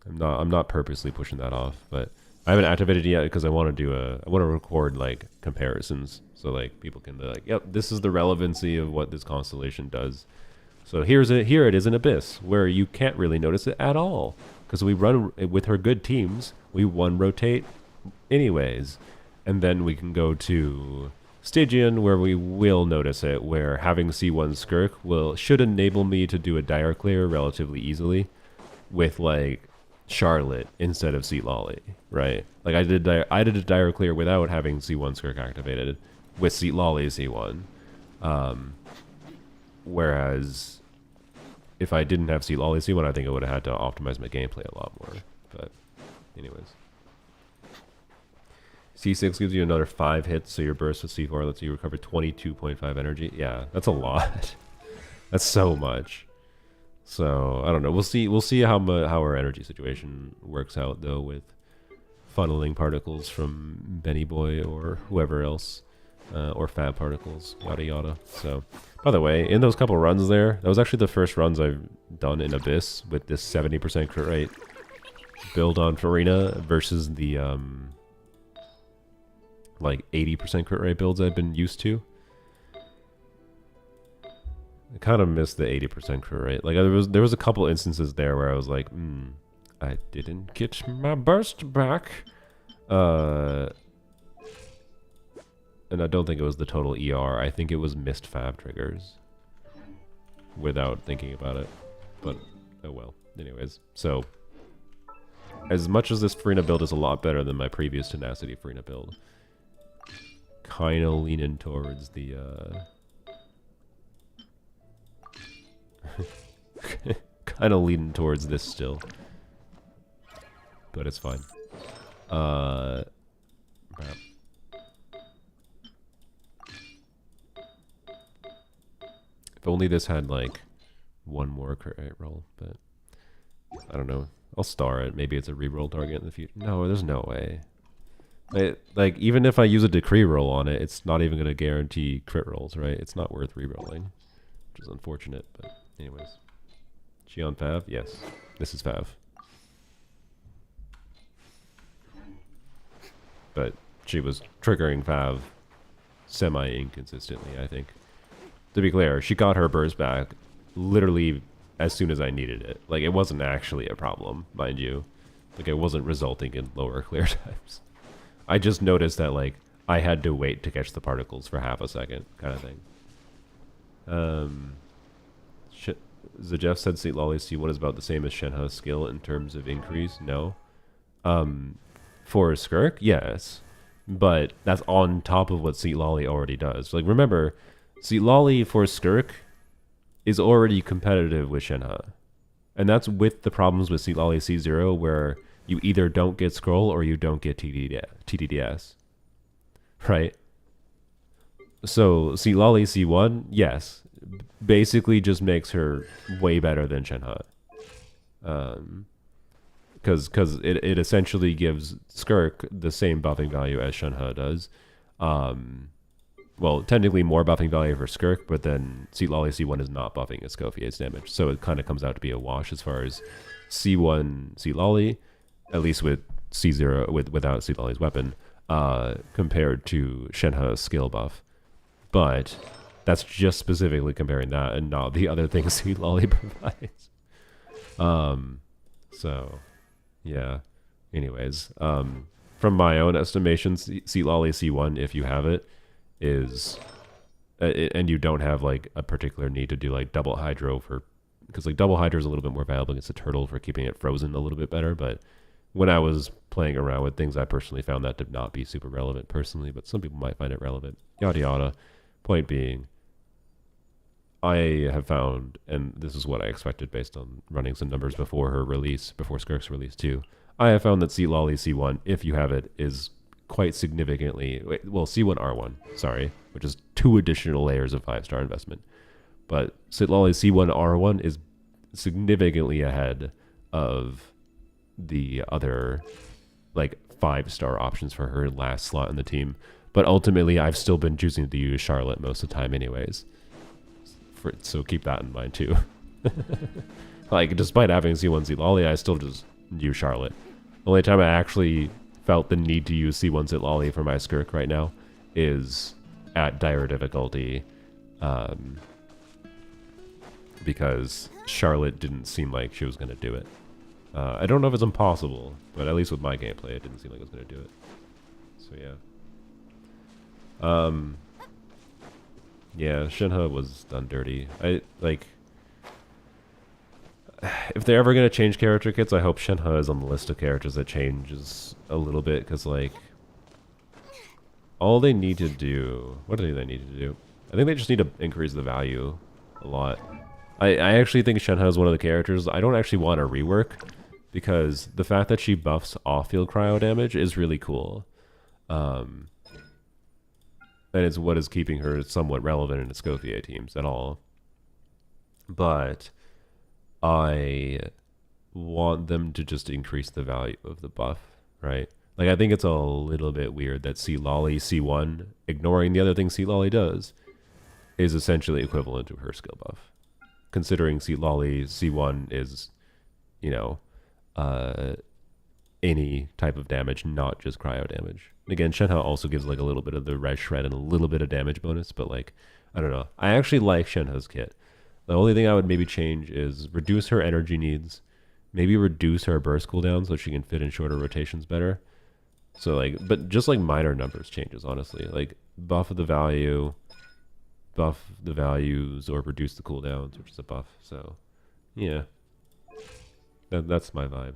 not purposely pushing that off, but I haven't activated it yet because I want to record like comparisons, so like people can be like, yep, this is the relevancy of what this constellation does. So here it is in Abyss, where you can't really notice it at all, because we run with her good teams. We one rotate anyways, and then we can go to Stygian, where we will notice it, where having C1 Skirk should enable me to do a dire clear relatively easily with like Charlotte instead of Seat Lolly, right? Like I did a dire clear without having C1 Skirk activated with Seat Lolly C1. Whereas if I didn't have Seat Lolly C1, I think I would have had to optimize my gameplay a lot more. But anyways. C6 gives you another 5 hits, so your burst with C4 lets you recover 22.5 energy. Yeah, that's a lot. That's so much. So I don't know. We'll see how our energy situation works out though, with funneling particles from Benny Boy or whoever else, or fab particles, yada yada. So, by the way, in those couple runs there, that was actually the first runs I've done in Abyss with this 70% crit rate build on Farina versus the like 80% crit rate builds I've been used to. I kind of missed the 80% crit rate. Like there was a couple instances there where I was like, I didn't get my burst back. And I don't think it was the total ER. I think it was missed fab triggers without thinking about it. But oh well. Anyways, so as much as this Farina build is a lot better than my previous Tenacity Farina build, kind of leaning towards the kind of leaning towards this still, but it's fine. Crap. If only this had like one more crit rate roll, but I don't know. I'll star it. Maybe it's a reroll target in the future. No, there's no way. Like, even if I use a decree roll on it, it's not even going to guarantee crit rolls, right? It's not worth rerolling, which is unfortunate, but anyways. She on Fav? Yes. This is Fav. But she was triggering Fav semi-inconsistently, I think. To be clear, she got her burst back literally as soon as I needed it. Like, it wasn't actually a problem, mind you. Like, it wasn't resulting in lower clear times. I just noticed that like I had to wait to catch the particles for half a second, kind of thing. Zajeff said St. Lolly C1 is about the same as Shenhe's skill in terms of increase. No. For Skirk, yes. But that's on top of what St. Lolly already does. Like, remember, St. Lolly for Skirk is already competitive with Shenhe. And that's with the problems with St. Lolly C0, where you either don't get Scroll or you don't get TDDS. Right? So, St. Lolly C1, yes, basically just makes her way better than Shenhe. Because it essentially gives Skirk the same buffing value as Shenhe does. Well, technically more buffing value for Skirk, but then St. Lolly C1 is not buffing Escoffier's damage. So it kind of comes out to be a wash as far as C1 St. Lolly, at least with C0, without St. Lolly's weapon, compared to Shenhe's skill buff. But that's just specifically comparing that and not the other things St. Lolly provides. So, yeah. Anyways, from my own estimations, St. Lolly C1, if you have it, is... and you don't have, like, a particular need to do, like, double hydro for... Because, like, double hydro is a little bit more valuable against a turtle for keeping it frozen a little bit better, but when I was playing around with things, I personally found that to not be super relevant personally, but some people might find it relevant. Yada yada. Point being, I have found, and this is what I expected based on running some numbers before her release, before Skirk's release too, I have found that St. Lolly C1, if you have it, is quite significantly, well, C1 R1, sorry, which is 2 additional layers of 5-star investment. But St. Lolly C1 R1 is significantly ahead of the other, like, 5-star options for her last slot in the team. But ultimately, I've still been choosing to use Charlotte most of the time anyways. So keep that in mind too. Like, despite having C1 St. Lolly, I still just use Charlotte. The only time I actually felt the need to use C1 St. Lolly for my Skirk right now is at dire difficulty. Because Charlotte didn't seem like she was going to do it. I don't know if it's impossible, but at least with my gameplay, it didn't seem like it was going to do it. So yeah. Yeah, Shenhe was done dirty. If they're ever going to change character kits, I hope Shenhe is on the list of characters that changes a little bit, because, like, all they need to do... What do they need to do? I think they just need to increase the value a lot. I actually think Shenhe is one of the characters I don't actually want to rework, because the fact that she buffs off-field cryo damage is really cool. And it's what is keeping her somewhat relevant in Escoffier teams at all. But I want them to just increase the value of the buff, right? Like, I think it's a little bit weird that St. Lolly C1, ignoring the other things St. Lolly does, is essentially equivalent to her skill buff. Considering St. Lolly C1 is, you know, any type of damage, not just cryo damage. Again, Shenhe also gives, like, a little bit of the red shred and a little bit of damage bonus, but, like, I don't know. I actually like Shenhe's kit. The only thing I would maybe change is reduce her energy needs, maybe reduce her burst cooldown so she can fit in shorter rotations better. So, like, but just, like, minor numbers changes, honestly. Like, buff the values, or reduce the cooldowns, which is a buff. So, yeah. That's my vibe.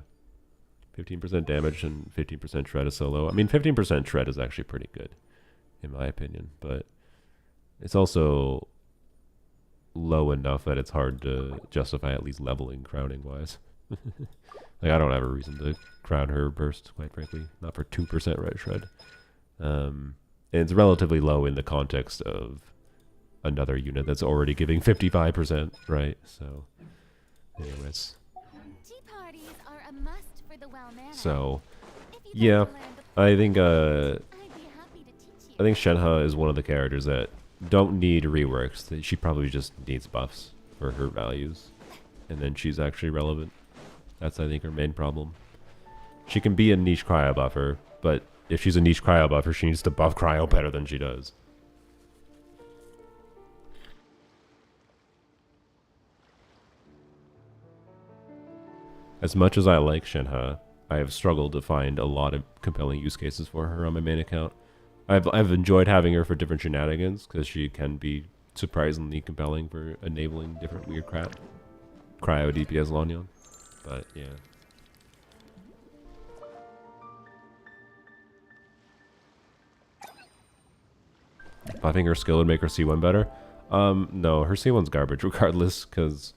15% damage and 15% shred is so low. I mean, 15% shred is actually pretty good, in my opinion, but it's also low enough that it's hard to justify at least leveling crowning-wise. Like, I don't have a reason to crown her burst, quite frankly. Not for 2% red shred. And it's relatively low in the context of another unit that's already giving 55%, right? So, anyways. Tea parties are a must for the well-mannered. So, If you'd yeah, like to learn the I think I'd be happy to teach you. Shenhe is one of the characters that don't need reworks. She probably just needs buffs for her values, and then she's actually relevant. That's, I think, her main problem. She can be a niche cryo buffer, but if she's a niche cryo buffer, she needs to buff cryo better than she does. As much as I like Shenhe, I have struggled to find a lot of compelling use cases for her on my main account. I've enjoyed having her for different shenanigans because she can be surprisingly compelling for enabling different weird crap. Cryo DPS Lanyon. But yeah. I think her skill would make her C1 better. No, her C1's garbage regardless, because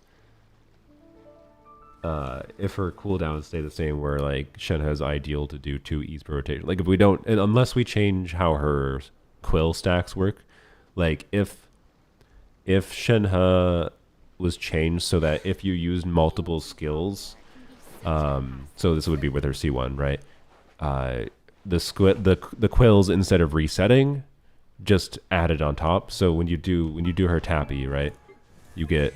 if her cooldowns stay the same, where like Shenhe is ideal to do 2 E's per rotation. Like if we don't, and unless we change how her quill stacks work, like if Shenhe was changed so that if you used multiple skills, so this would be with her C1, right? The quills, instead of resetting, just added on top. So when you do her tappy, right, you get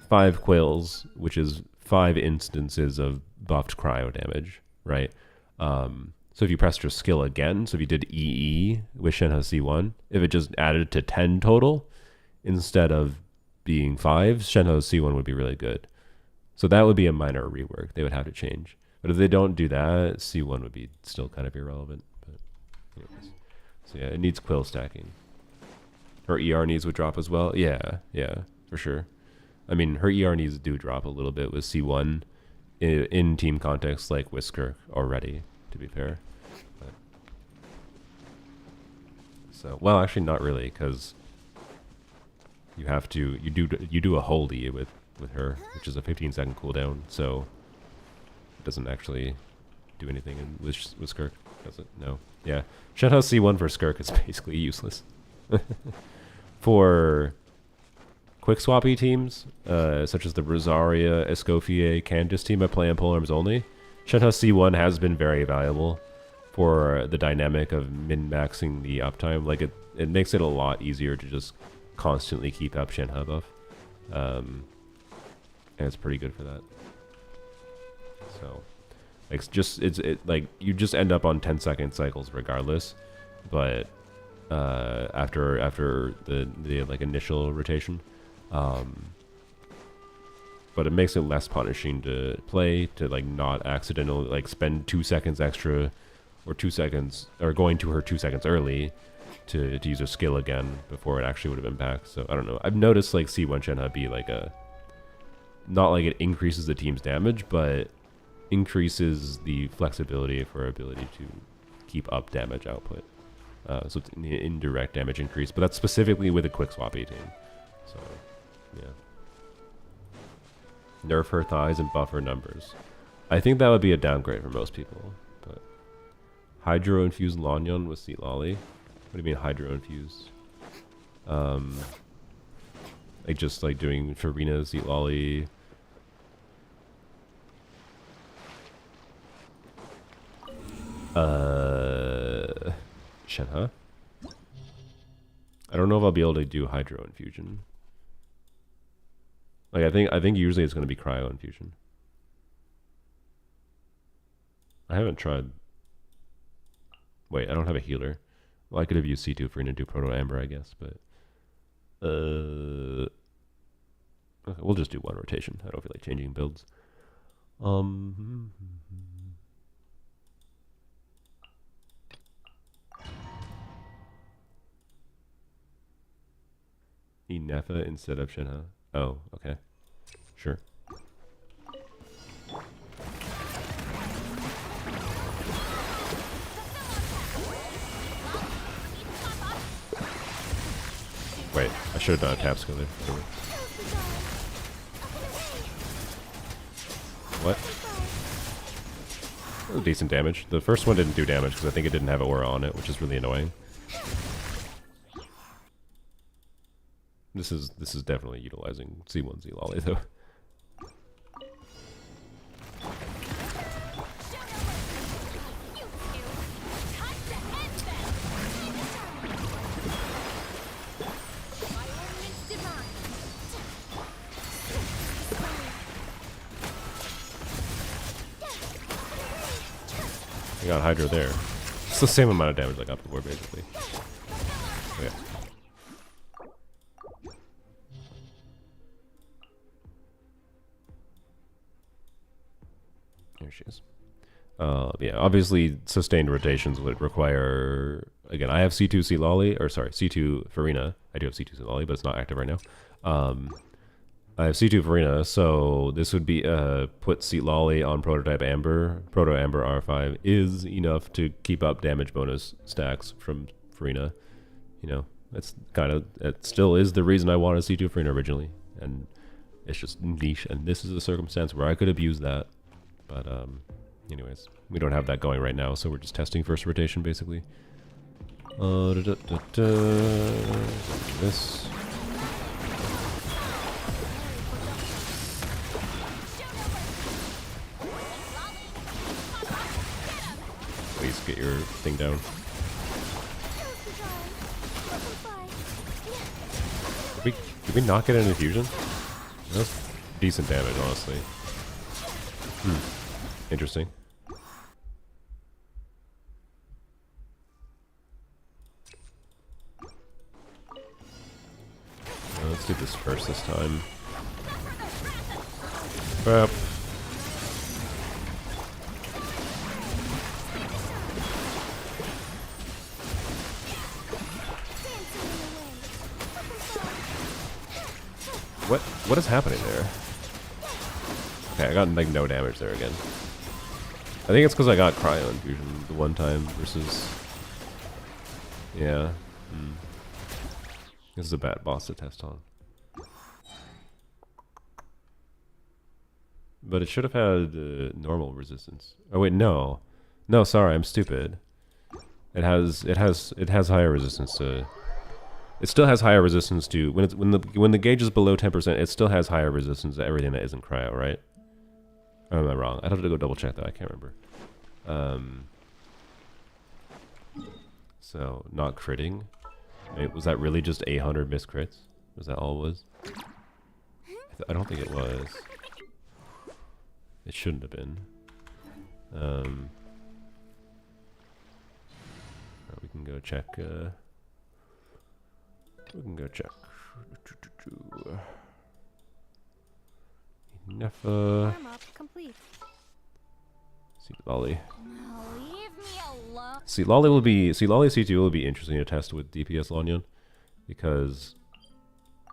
5 quills, which is 5 instances of buffed cryo damage, right? So if you pressed your skill again, so if you did EE with Shenhe C1, if it just added to 10 total instead of being 5, Shenhe C1 would be really good. So that would be a minor rework they would have to change. But if they don't do that, C1 would be still kind of irrelevant. But anyways. So yeah, it needs quill stacking. Her ER needs would drop as well. Yeah, for sure. I mean, her ER needs do drop a little bit with C1 in team context like Whisker already, to be fair. But, so, well, actually not really, because you have to, you do a holy with her, which is a 15-second cooldown, so it doesn't actually do anything with Skirk, does it? No. Yeah. Shenhe C1 for Skirk is basically useless. For quick swappy teams, such as the Rosaria, Escoffier, Candace team I play on polearms only, Shenhe C1 has been very valuable for the dynamic of min-maxing the uptime. Like it makes it a lot easier to just constantly keep up Shenhe buff. And it's pretty good for that. So like you just end up on 10-second cycles regardless, but after the like initial rotation, but it makes it less punishing to play, to like not accidentally like spend 2 seconds extra or 2 seconds, or going to her 2 seconds early to use her skill again before it actually would have impact. So I don't know, I've noticed like C1 Shenhe be like not like it increases the team's damage, but increases the flexibility for our ability to keep up damage output. So it's an indirect damage increase, but that's specifically with a quick swap 18. So, yeah. Nerf her thighs and buff her numbers. I think that would be a downgrade for most people. But Hydro infused Lanyon with Seat Lolly. What do you mean Hydro infused? Like just like doing Farina, Seat Lolly. Shenhe. I don't know if I'll be able to do Hydro infusion. Like I think usually it's going to be Cryo infusion. I haven't tried. Wait, I don't have a healer. Well, I could have used C2 for to do Proto Amber, I guess, but okay, we'll just do one rotation. I don't feel like changing builds. Nefa instead of Shenhe. Oh, okay. Sure. Wait, I should have done a tap skill there. Sorry. What? Oh, decent damage. The first one didn't do damage because I think it didn't have aura on it, which is really annoying. This is definitely utilizing C1 Z Lolly though. I got Hydro there. It's the same amount of damage like up before basically. Okay. There she is. Yeah, obviously sustained rotations would require, again, I have C2 Seat Lolly, or sorry, C2 Farina. I do have C2 Seat Lolly, but it's not active right now. I have C2 Farina, so this would be put Seat Lolly on Prototype Amber. Proto Amber R5 is enough to keep up damage bonus stacks from Farina. You know, that's kind of, it still is the reason I wanted C2 Farina originally, and it's just niche, and this is a circumstance where I could abuse that, but anyways, we don't have that going right now, so we're just testing first rotation basically. This. Please get your thing down. Did we not get an infusion? That's decent damage, honestly. Interesting. Let's do this first this time. Well. What is happening there? Okay, I got like no damage there again. I think it's because I got cryo infusion the one time versus. Yeah. This is a bad boss to test on. But it should have had normal resistance. Oh wait, no. No, sorry, I'm stupid. It has higher resistance to. It still has higher resistance to when the gauge is below 10%. It still has higher resistance to everything that isn't cryo, right? Or am I wrong? I'd have to go double check that. I can't remember. So not critting. Was that really just 800 missed crits? Was that all it was? I don't think it was. It shouldn't have been. We can go check. We can go check. Nefa. Seat Lolly. Seat Lolly C2 will be interesting to test with DPS Lanyon because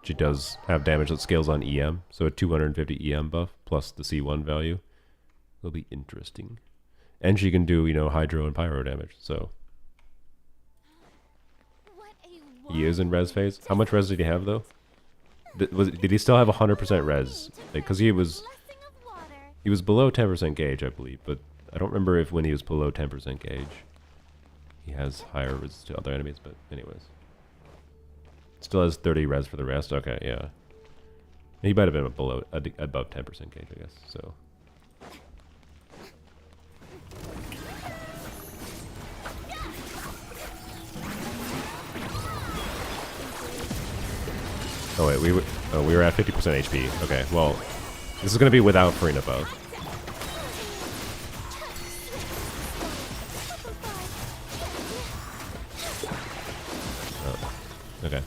she does have damage that scales on EM, so a 250 EM buff plus the C1 value will be interesting, and she can do, you know, hydro and pyro damage. So he is in res phase. How much res did he have though? Did he still have 100% res? Like, cause he was below 10% gauge, I believe, but I don't remember if when he was below 10% gauge, he has higher res to other enemies. But anyways, still has 30 res for the rest. Okay, yeah, he might have been below, above 10% gauge, I guess. So. Oh wait, we were at 50% HP. Okay, well, this is gonna be without Farina buff. Oh, okay.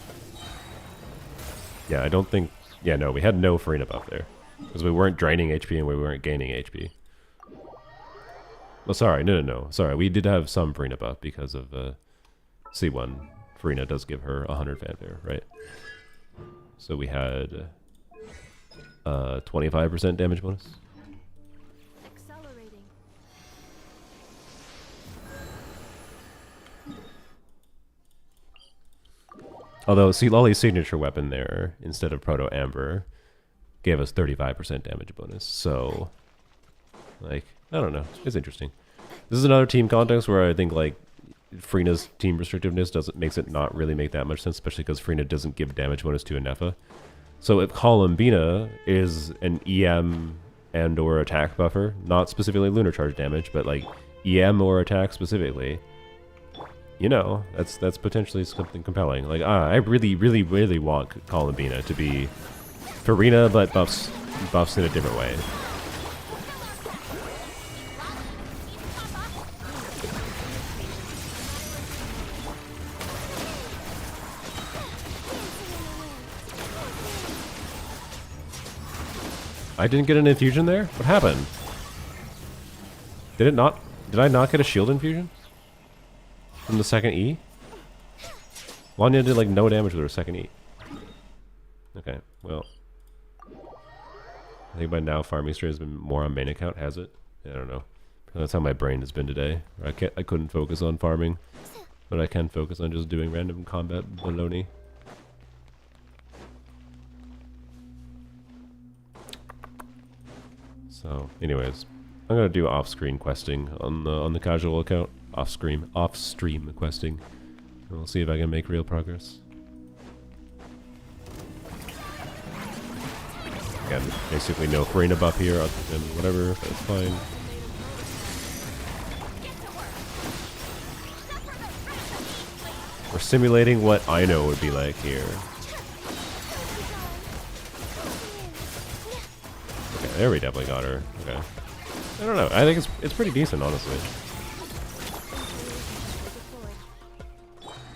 Yeah, I don't think. Yeah, no, we had no Farina buff there because we weren't draining HP and we weren't gaining HP. Well, sorry, no. Sorry, we did have some Farina buff because of C1. Farina does give her 100 fanfare, right? So we had 25% damage bonus. Accelerating. Although Seat Lolly's signature weapon there, instead of Proto Amber, gave us 35% damage bonus. So, like, I don't know. It's interesting. This is another team context where I think, like, Farina's team restrictiveness makes it not really make that much sense, especially because Farina doesn't give damage bonus to a Nefa. So if Columbina is an EM and or attack buffer, not specifically lunar charge damage, but like EM or attack specifically, you know, that's potentially something compelling. Like, I really want Columbina to be Farina, but buffs in a different way. I didn't get an infusion there? What happened? Did it not? Did I not get a shield infusion? From the second E? Lanya did like no damage with her second E. Okay, well. I think by now farming straight has been more on main account, has it? I don't know. That's how my brain has been today. I couldn't focus on farming, but I can focus on just doing random combat baloney. So, anyways, I'm gonna do off-screen questing on the casual account. Off-stream questing. And we'll see if I can make real progress. Again, basically no Farina buff here, other than whatever. That's fine. We're simulating what I know would be like here. Okay, there we definitely got her. Okay. I don't know. I think it's pretty decent, honestly.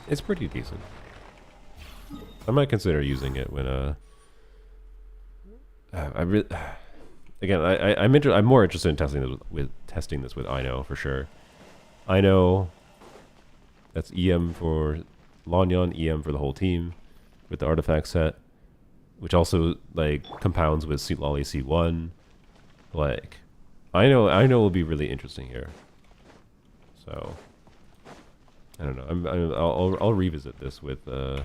It's pretty decent. I might consider using it when I'm more interested in testing this with Ino for sure. Ino, that's EM for Lanyon, EM for the whole team with the artifact set, which also like compounds with Lolly C1. Like, I know will be really interesting here. So I don't know. I'll revisit this with Ino.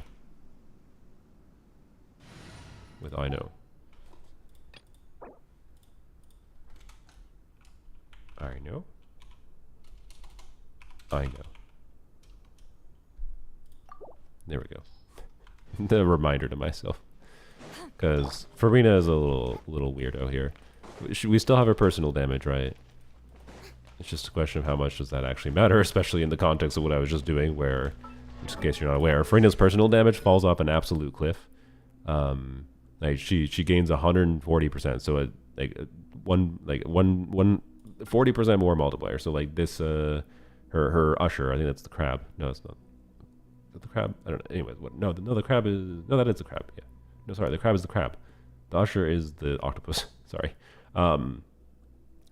I know. There we go. The reminder to myself, because Farina is a little weirdo here. We still have her personal damage, right? It's just a question of how much does that actually matter, especially in the context of what I was just doing, where, just in case you're not aware, Farina's personal damage falls off an absolute cliff. Like she gains 140%, so like 40% more multiplier. So like this, her usher, I think that's the crab. No, it's not. Is that the crab? I don't know. Anyways, what? No, the crab is. No, that is the crab. Yeah. No, sorry, the crab is the crab. The usher is the octopus. Sorry.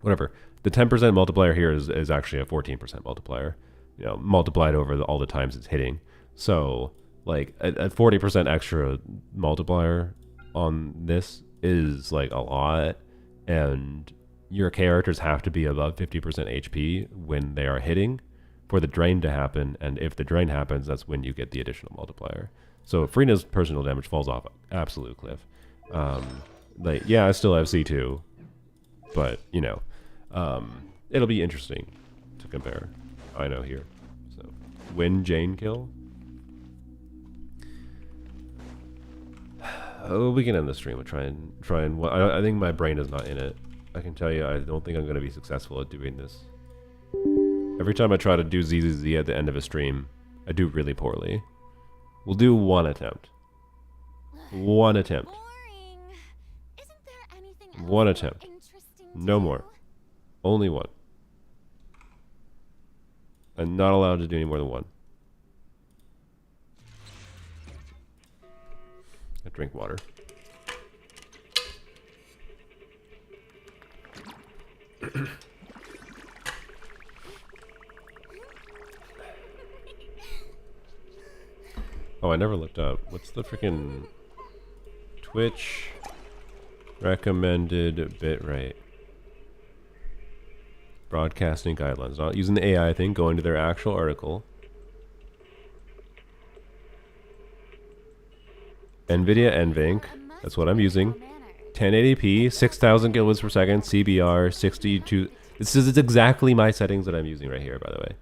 Whatever. The 10% multiplier here is actually a 14% multiplier. You know, multiplied over all the times it's hitting. So like a 40% extra multiplier on this is like a lot, and your characters have to be above 50% HP when they are hitting for the drain to happen, and if the drain happens, that's when you get the additional multiplier. So Farina's personal damage falls off absolute cliff. Like, yeah, I still have C2, but you know, it'll be interesting to compare. I know here. So win Jane kill. Oh, we can end the stream. We'll try and I think my brain is not in it. I can tell you, I don't think I'm going to be successful at doing this. Every time I try to do ZZZ at the end of a stream, I do really poorly. We'll do one attempt. One attempt. Boring. Isn't there anything else One attempt. interesting No to more. do? Only one. I'm not allowed to do any more than one. I drink water. Oh, I never looked up. What's the freaking Twitch recommended bitrate? Broadcasting guidelines. Not using the AI thing, going to their actual article. NVIDIA NVENC, that's what I'm using. 1080p, 6000 kilobits per second, CBR, 62. This is exactly my settings that I'm using right here, by the way.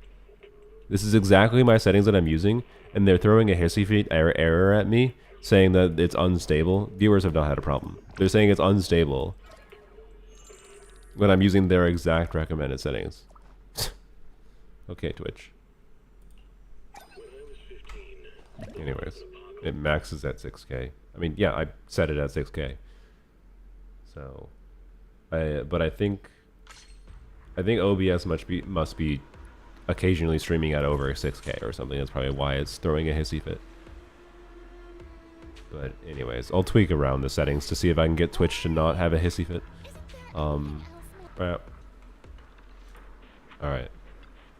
This is exactly my settings that I'm using, and they're throwing a hissy fit error at me, saying that it's unstable. Viewers have not had a problem. They're saying it's unstable when I'm using their exact recommended settings. Okay, Twitch. Anyways, it maxes at 6K. I mean, yeah, I set it at 6K. So, but I think OBS must be occasionally streaming at over 6K or something. That's probably why it's throwing a hissy fit. But anyways, I'll tweak around the settings to see if I can get Twitch to not have a hissy fit. Alright.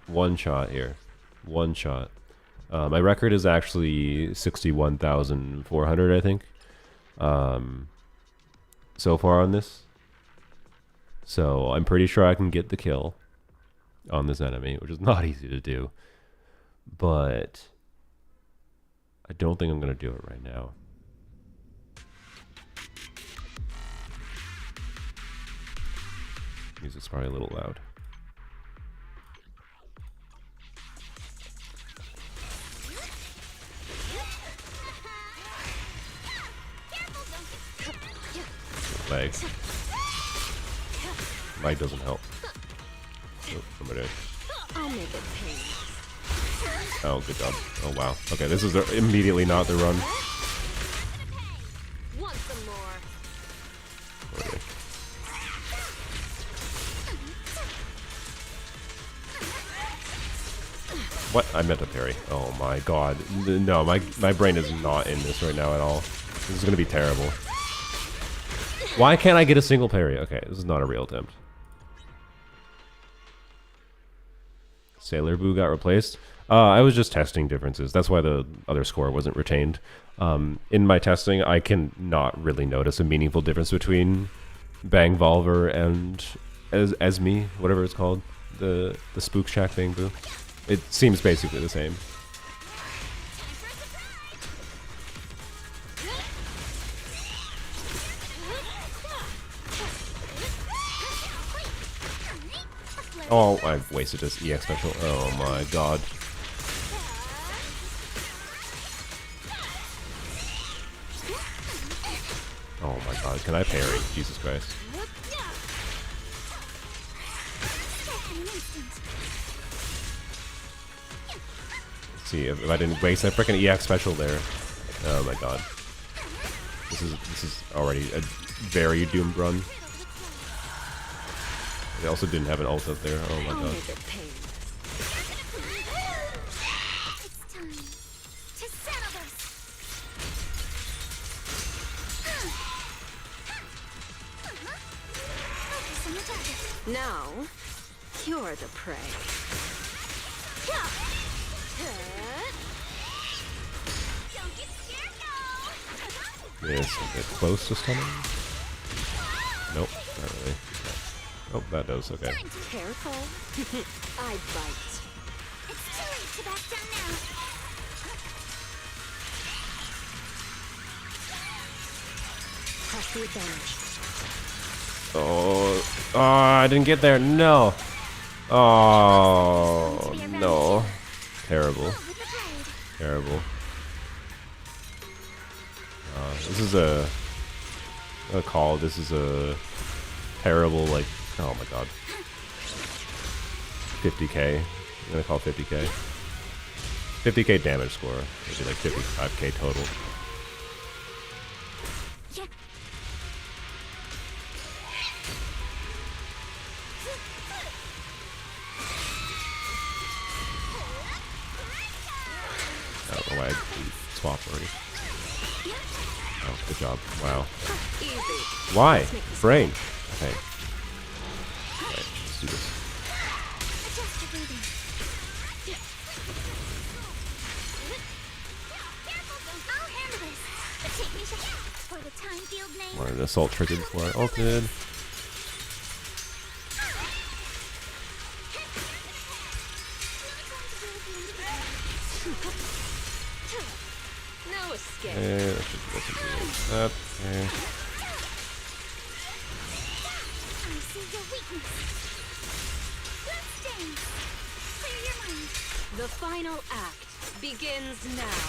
One shot here. One shot. My record is actually 61,400, I think. So far on this. So I'm pretty sure I can get the kill on this enemy, which is not easy to do. But I don't think I'm going to do it right now. Music's probably a little loud. Lag. Mic doesn't help. Oh, somebody. I'll make it pain. Oh, good job. Oh, wow. Okay, this is immediately not the run. Want some more? Okay. What? I meant to parry. Oh my god. No, my brain is not in this right now at all. This is gonna be terrible. Why can't I get a single parry? Okay, this is not a real attempt. Sailor Boo got replaced. I was just testing differences. That's why the other score wasn't retained. In my testing, I can not really notice a meaningful difference between Bang Volver and Esme, whatever it's called. The Spook Shack Bang Boo. It seems basically the same. Oh, I've wasted this EX special. Oh my god. Oh my god, can I parry? Jesus Christ. Let's see if I didn't waste that freaking EX special there. Oh my god. This is already a very doomed run. They also didn't have an ult up there. Oh my god. It's time to settle this. Focus on the target. Now, you're the prey. Don't get scared now. Yes, a bit close to stunning. Nope, not really. Oh, that does, okay. Careful. I bite. It's too late to back down now. Press the advantage. Oh, I didn't get there. No. Oh, no. Terrible. Terrible. This is a call. This is a terrible, like, oh my god. 50k. I'm gonna call 50k. 50k damage score. Maybe like 55k total. I don't know why I swapped already. Oh, good job. Wow. Why? Brain. Okay. Alright, let's do this. Adjust your breathing. Careful, I'll handle this. But take me for the time field name. Wanted an assault trigger before I ulted. No escape. Okay, that should go something like that. Okay. I see your weakness. Let's dance. Clear your mind. The final act begins now.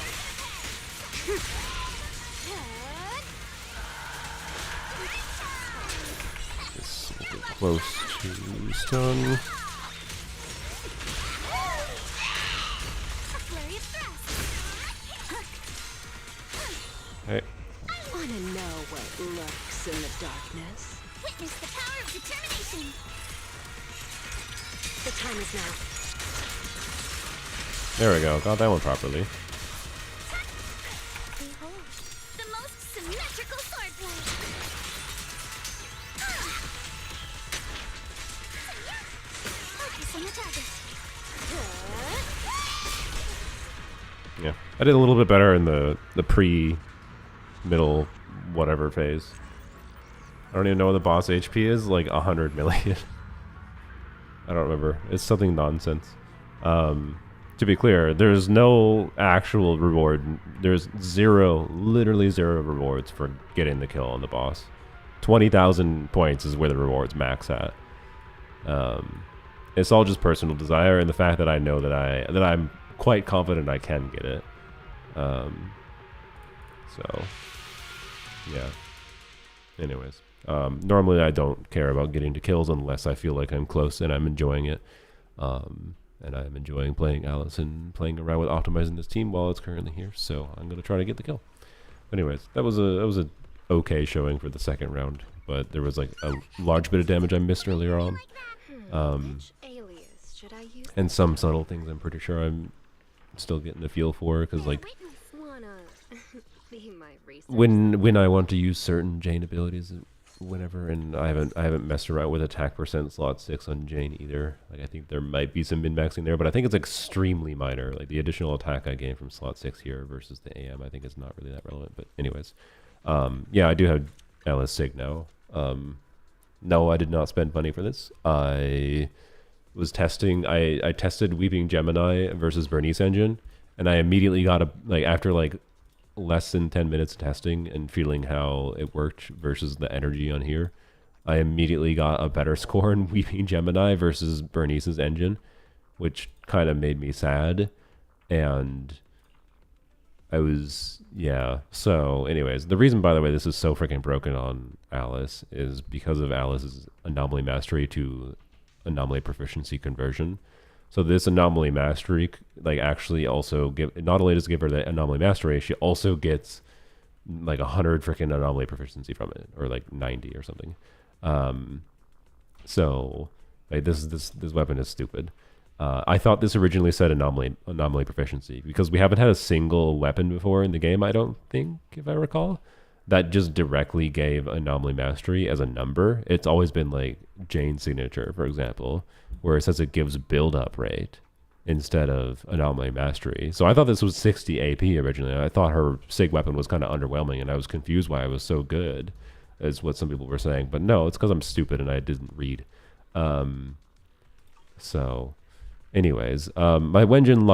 This will get close to stun. A flurry of thrust. Okay. Wanna know what lurks in the darkness? Witness the power of determination. The time is now. There we go. Got that one properly. Behold, the most symmetrical swordplay. Focus on on the target. Yeah, I did a little bit better in the middle, whatever phase. I don't even know what the boss HP is, like 100 million. I don't remember. It's something nonsense. To be clear, there's no actual reward. There's literally zero rewards for getting the kill on the boss. 20,000 points is where the rewards max at. It's all just personal desire and the fact that I know that I'm quite confident I can get it. So, yeah. Anyways, normally I don't care about getting to kills unless I feel like I'm close and I'm enjoying it. And I'm enjoying playing Alice and playing around with optimizing this team while it's currently here. So I'm gonna try to get the kill. Anyways, that was a okay showing for the second round, but there was like a large bit of damage I missed earlier on. Which alias should I use? And some subtle things I'm pretty sure I'm still getting a feel for, because like Wanna be my research? when I want to use certain Jane abilities whenever, and I haven't messed around with attack percent slot 6 on Jane either. Like I think there might be some min-maxing there, but I think it's extremely minor. Like the additional attack I gain from slot 6 here versus the AM, I think is not really that relevant. But anyways, yeah, I do have Alice Sig now. No, I did not spend money for this. I was testing. I tested Weeping Gemini versus Bernice Engine, and I immediately got after less than 10 minutes of testing and feeling how it worked versus the energy on here, I immediately got a better score in Weeping Gemini versus Bernice's engine, which kind of made me sad. And I was, yeah. So anyways, the reason, by the way, this is so freaking broken on Alice is because of Alice's anomaly mastery to anomaly proficiency conversion. So this anomaly mastery, actually also not only does it give her the anomaly mastery, she also gets 100 freaking anomaly proficiency from it, or 90 or something. So this weapon is stupid. I thought this originally said anomaly proficiency because we haven't had a single weapon before in the game, I don't think, if I recall, that just directly gave anomaly mastery as a number. It's always been Jane's signature, for example, where it says it gives build-up rate instead of anomaly mastery. So I thought this was 60 AP originally. I thought her Sig weapon was kind of underwhelming, and I was confused why it was so good, is what some people were saying. But no, it's because I'm stupid and I didn't read. So, anyways, my Wenjin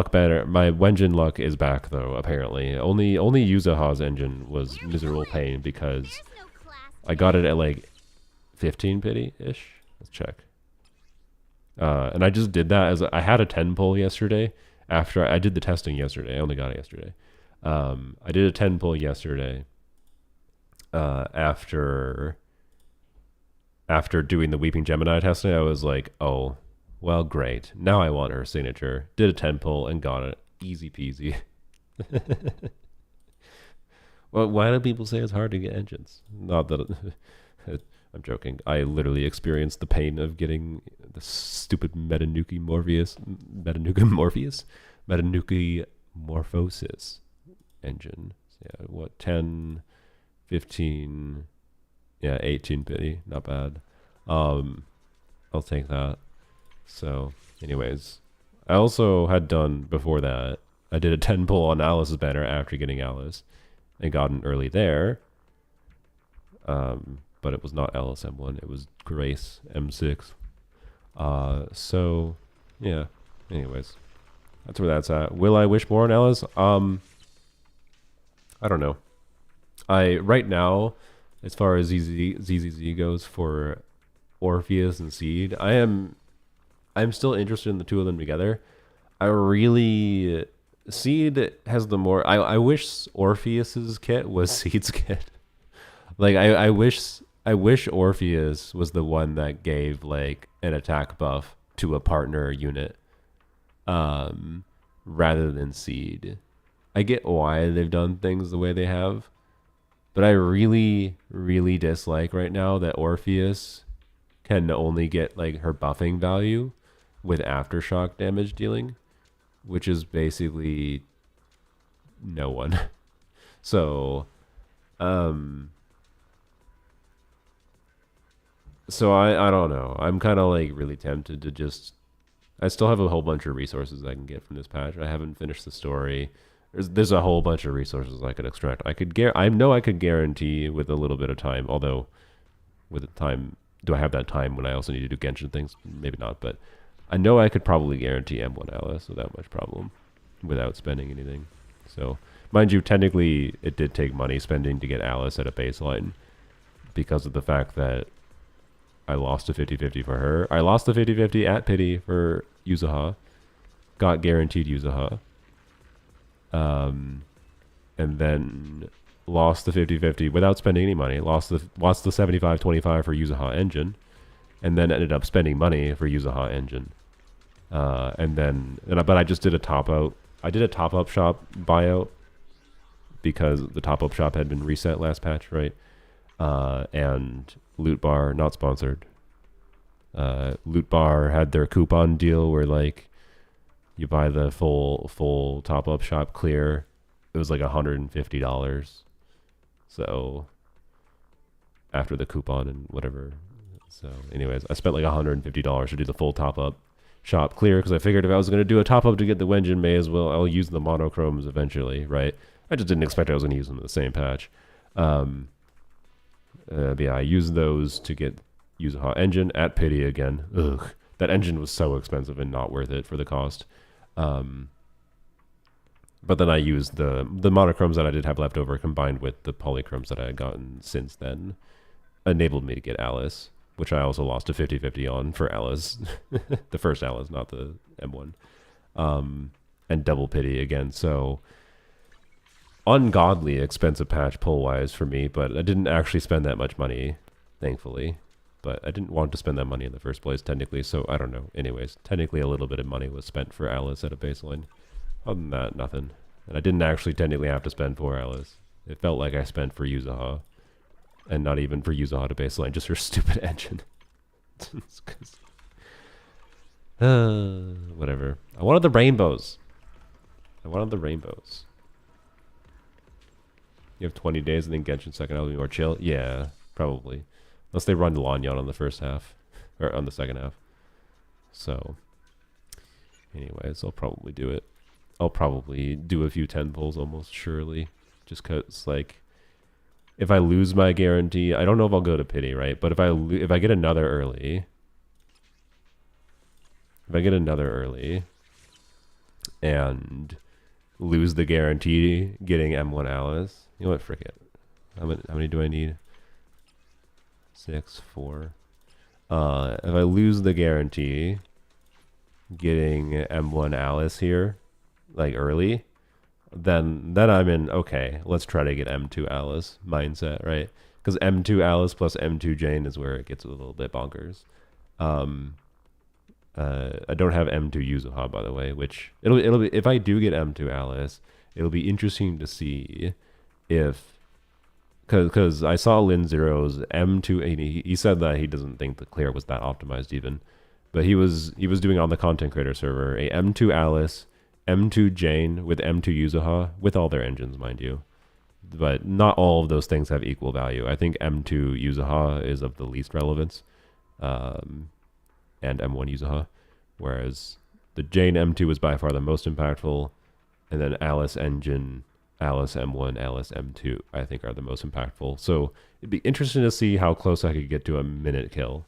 luck is back though. Apparently, only Yuzaha's engine was miserable pain because There's no class. I got it at 15 pity ish. Let's check. And I just did that as I had a 10 pull yesterday. After I did the testing yesterday, I only got it yesterday. I did a 10 pull yesterday. After doing the Weeping Gemini testing, I was like, oh, well, great. Now I want her signature. Did a 10 pull and got it. Easy peasy. Well, why do people say it's hard to get engines? Not that I'm joking. I literally experienced the pain of getting the stupid Metanuki Morphosis engine. Yeah, what, 10, 15, yeah, 18 pity. Not bad. I'll take that. So, anyways, I also had done before that. I did a 10 pull on Alice's banner after getting Alice and got an early there. But it was not Alice M1, it was Grace M6. So, yeah. Anyways, that's where that's at. Will I wish more on Alice? I don't know. Right now, as far as ZZZ goes for Orpheus and Seed, I'm still interested in the two of them together. Seed has the more. I wish Orpheus's kit was Seed's kit. I wish Orpheus was the one that gave an attack buff to a partner unit, rather than Seed. I get why they've done things the way they have, but I really, really dislike right now that Orpheus can only get her buffing value with aftershock damage dealing, which is basically no one. So, so I don't know. I'm kind of really tempted to just I still have a whole bunch of resources I can get from this patch. I haven't finished the story. There's a whole bunch of resources I could extract. I know I could guarantee with a little bit of time, although with the time, do I have that time when I also need to do Genshin things? Maybe not, but I know I could probably guarantee M1 Alice without much problem, without spending anything. So, mind you, technically it did take money spending to get Alice at a baseline because of the fact that I lost a 50-50 for her. I lost the 50-50 at Pity for Yuzuha. Got guaranteed Yuzuha. And then lost the 50-50 without spending any money. Lost the 75-25 for Yuzuha engine. And then ended up spending money for Yuzuha engine. But I just did a top out. I did a top up shop buyout because the top up shop had been reset last patch, right? And Loot Bar, not sponsored. Loot Bar had their coupon deal where like you buy the full top up shop clear. It was like $150. So after the coupon and whatever. So anyways, I spent like $150 to do the full top up shop clear because I figured if I was going to do a top up to get the Wenjin, may as well I'll use the monochromes eventually, right? I just didn't expect I was going to use them in the same patch. But yeah, I used those to get Yuzuha engine at Pity again. Ugh, that engine was so expensive and not worth it for the cost. But then I used the monochromes that I did have left over combined with the polychromes that I had gotten since then, enabled me to get Alice, which I also lost a 50-50 on for Alice, the first Alice, not the M1, and double Pity again. So ungodly expensive patch pull-wise for me, but I didn't actually spend that much money, thankfully. But I didn't want to spend that money in the first place, technically, so I don't know. Anyways, technically a little bit of money was spent for Alice at a baseline. Other than that, nothing. And I didn't actually technically have to spend for Alice. It felt like I spent for Yuzuha. And not even for Yuzuha to baseline, just her stupid engine. Whatever. I wanted the rainbows. You have 20 days and then Genshin second half will be more chill? Yeah, probably. Unless they run Lanyan on the first half. Or on the second half. So. Anyways, I'll probably do it. I'll probably do a few 10 pulls almost surely. Just cause like, if I lose my guarantee, I don't know if I'll go to Pity, right? But if I get another early. And lose the guarantee getting M1 Alice. You know what, frick it. How many do I need? 6, 4. If I lose the guarantee getting M1 Alice here, like early, then I'm in, okay, let's try to get M2 Alice mindset, right? Because M2 Alice plus M2 Jane is where it gets a little bit bonkers. I don't have M2 Yuzuha, by the way, which it'll be, if I do get M2 Alice, it'll be interesting to see if, because I saw Lin Zero's M2, and he said that he doesn't think the clear was that optimized even, but he was doing on the content creator server a M2 Alice, M2 Jane with M2 Yuzuha with all their engines, mind you, but not all of those things have equal value. I think M2 Yuzuha is of the least relevance, and M1 Yuzuha, whereas the Jane M2 was by far the most impactful, and then Alice engine, Alice M1, Alice M2, I think are the most impactful. So it'd be interesting to see how close I could get to a minute kill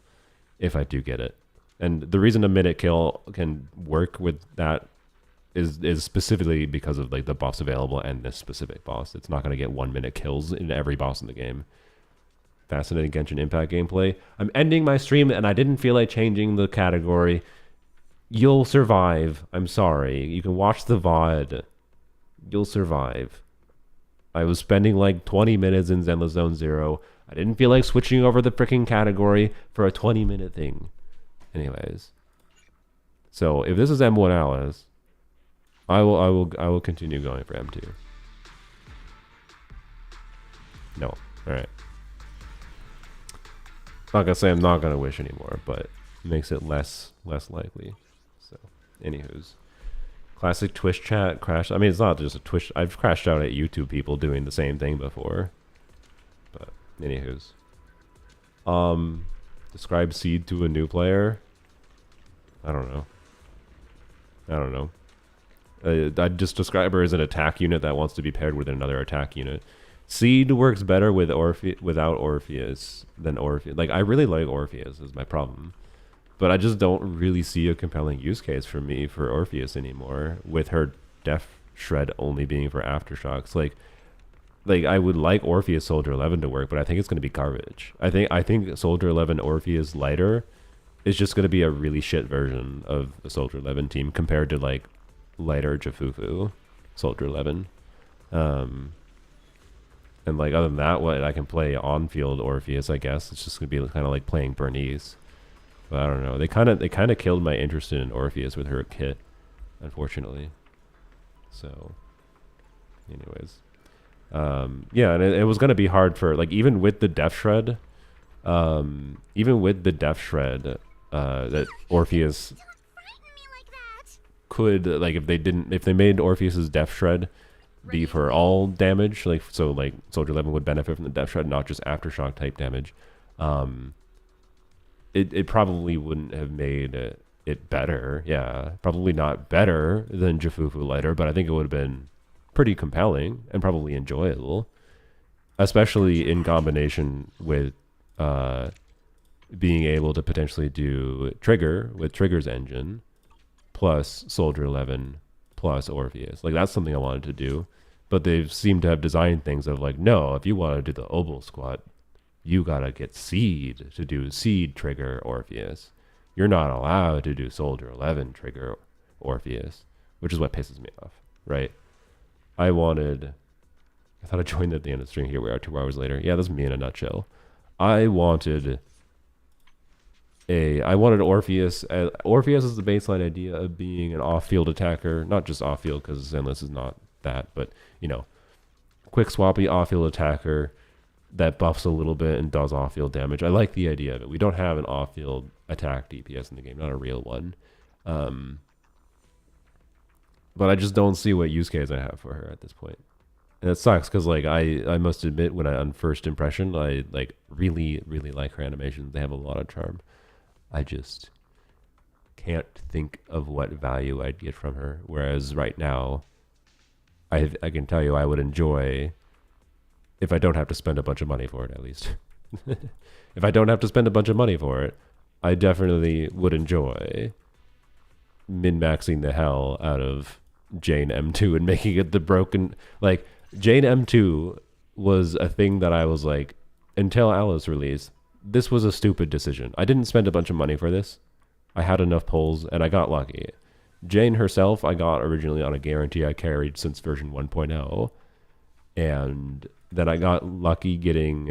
if I do get it. And the reason a minute kill can work with that is specifically because of like the buffs available and this specific boss. It's not going to get 1 minute kills in every boss in the game. Fascinating Genshin Impact gameplay. I'm ending my stream and I didn't feel like changing the category. You'll survive. I'm sorry. You can watch the VOD. You'll survive. I was spending like 20 minutes in Zenless Zone Zero. I didn't feel like switching over the freaking category for a 20-minute thing. Anyways. So if this is M1 Alice, I will continue going for M2. No. Alright. Not gonna say I'm not gonna wish anymore, but it makes it less likely. So, anywho's. Classic Twitch chat crash. I mean, it's not just a Twitch. I've crashed out at YouTube people doing the same thing before. But, anywho's. Describe Seed to a new player. I don't know. I don't know. I'd just describe her as an attack unit that wants to be paired with another attack unit. Seed works better with without Orpheus than Orpheus. Like, I really like Orpheus is my problem. But I just don't really see a compelling use case for me for Orpheus anymore, with her Def Shred only being for Aftershocks. Like I would like Orpheus Soldier 11 to work, but I think it's going to be garbage. I think Soldier 11 Orpheus Lighter is just going to be a really shit version of the Soldier 11 team compared to like Lighter Jafufu Soldier 11. And like other than that, what I can play on-field Orpheus, I guess it's just going to be kind of like playing Bernice. But I don't know. They kind of killed my interest in Orpheus with her kit, unfortunately. So, anyways. Yeah, and it was going to be hard for, like, even with the Def Shred, that Orpheus could, like, if they made Orpheus's Def Shred be for all damage, like, so, like, Soldier 11 would benefit from the Def Shred, not just Aftershock type damage, it probably wouldn't have made it better. Yeah, probably not better than Jafufu Lighter, but I think it would have been pretty compelling and probably enjoyable, especially in combination with being able to potentially do Trigger with Trigger's engine plus Soldier 11 plus Orpheus. Like, that's something I wanted to do, but they've seemed to have designed things of like, no, if you want to do the Obel Squad, you gotta get Seed to do Seed Trigger Orpheus. You're not allowed to do Soldier 11 Trigger Orpheus, which is what pisses me off, right? I thought I joined at the end of the stream. Here we are 2 hours later. Yeah, that's me in a nutshell. I wanted Orpheus. Orpheus is the baseline idea of being an off-field attacker, not just off-field because Zenless is not that, but, you know, quick swappy off-field attacker that buffs a little bit and does off-field damage. I like the idea of it. We don't have an off-field attack DPS in the game, not a real one. But I just don't see what use case I have for her at this point. And it sucks because, like, I must admit, when on first impression, I, like, really, really like her animations. They have a lot of charm. I just can't think of what value I'd get from her. Whereas right now, I can tell you I would enjoy, if I don't have to spend a bunch of money for it, at least. If I don't have to spend a bunch of money for it, I definitely would enjoy min-maxing the hell out of Jane M2 and making it the broken, like, Jane M2 was a thing that I was like, until Alice release, this was a stupid decision. I didn't spend a bunch of money for this. I had enough pulls and I got lucky. Jane herself, I got originally on a guarantee I carried since version 1.0. And then I got lucky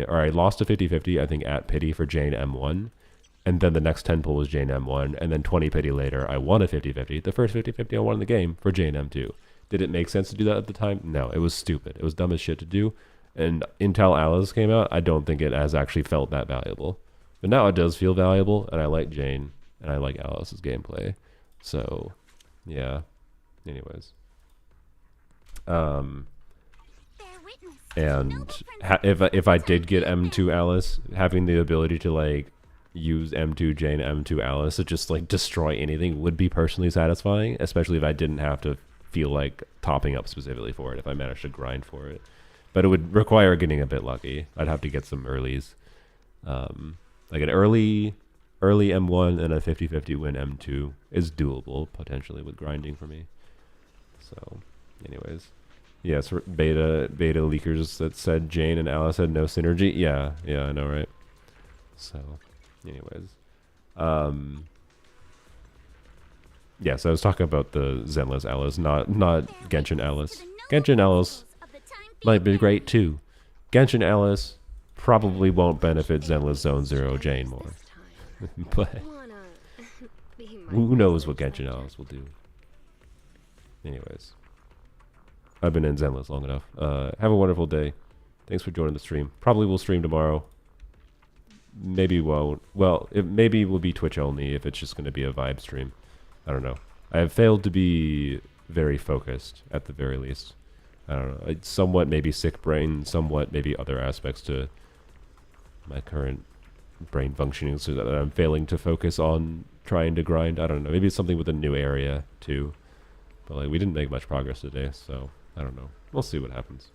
I lost a 50-50, I think, at Pity for Jane M1. And then the next 10 pull was Jane M1. And then 20 Pity later, I won a 50-50. The first 50-50 I won in the game for Jane M2. Did it make sense to do that at the time? No, it was stupid. It was dumb as shit to do. And until Alice came out, I don't think it has actually felt that valuable. But now it does feel valuable, and I like Jane, and I like Alice's gameplay. So, yeah. Anyways. And if I did get M2 Alice, having the ability to, like, use M2 Jane, M2 Alice to just, like, destroy anything would be personally satisfying, especially if I didn't have to feel like topping up specifically for it, if I managed to grind for it. But it would require getting a bit lucky. I'd have to get some earlies. Like an early M1 and a 50-50 win M2 is doable, potentially, with grinding for me. So, anyways. Yes, beta leakers that said Jane and Alice had no synergy. Yeah, I know, right? So, anyways. Yeah, so I was talking about the Zenless Alice, not Genshin Alice. Genshin Alice might be great too. Genshin Alice probably won't benefit Zenless Zone Zero Jane more. But who knows what Genshin Alice will do. Anyways. I've been in Zenless long enough. Have a wonderful day. Thanks for joining the stream. Probably will stream tomorrow. Maybe won't. Well, maybe will be Twitch only if it's just going to be a vibe stream. I don't know. I have failed to be very focused at the very least. I don't know. It's somewhat maybe sick brain, somewhat maybe other aspects to my current brain functioning, so that I'm failing to focus on trying to grind. I don't know. Maybe it's something with a new area too. But like we didn't make much progress today, so I don't know. We'll see what happens.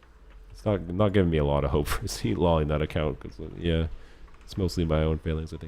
It's not giving me a lot of hope for lolling that account because yeah, it's mostly my own failings, I think.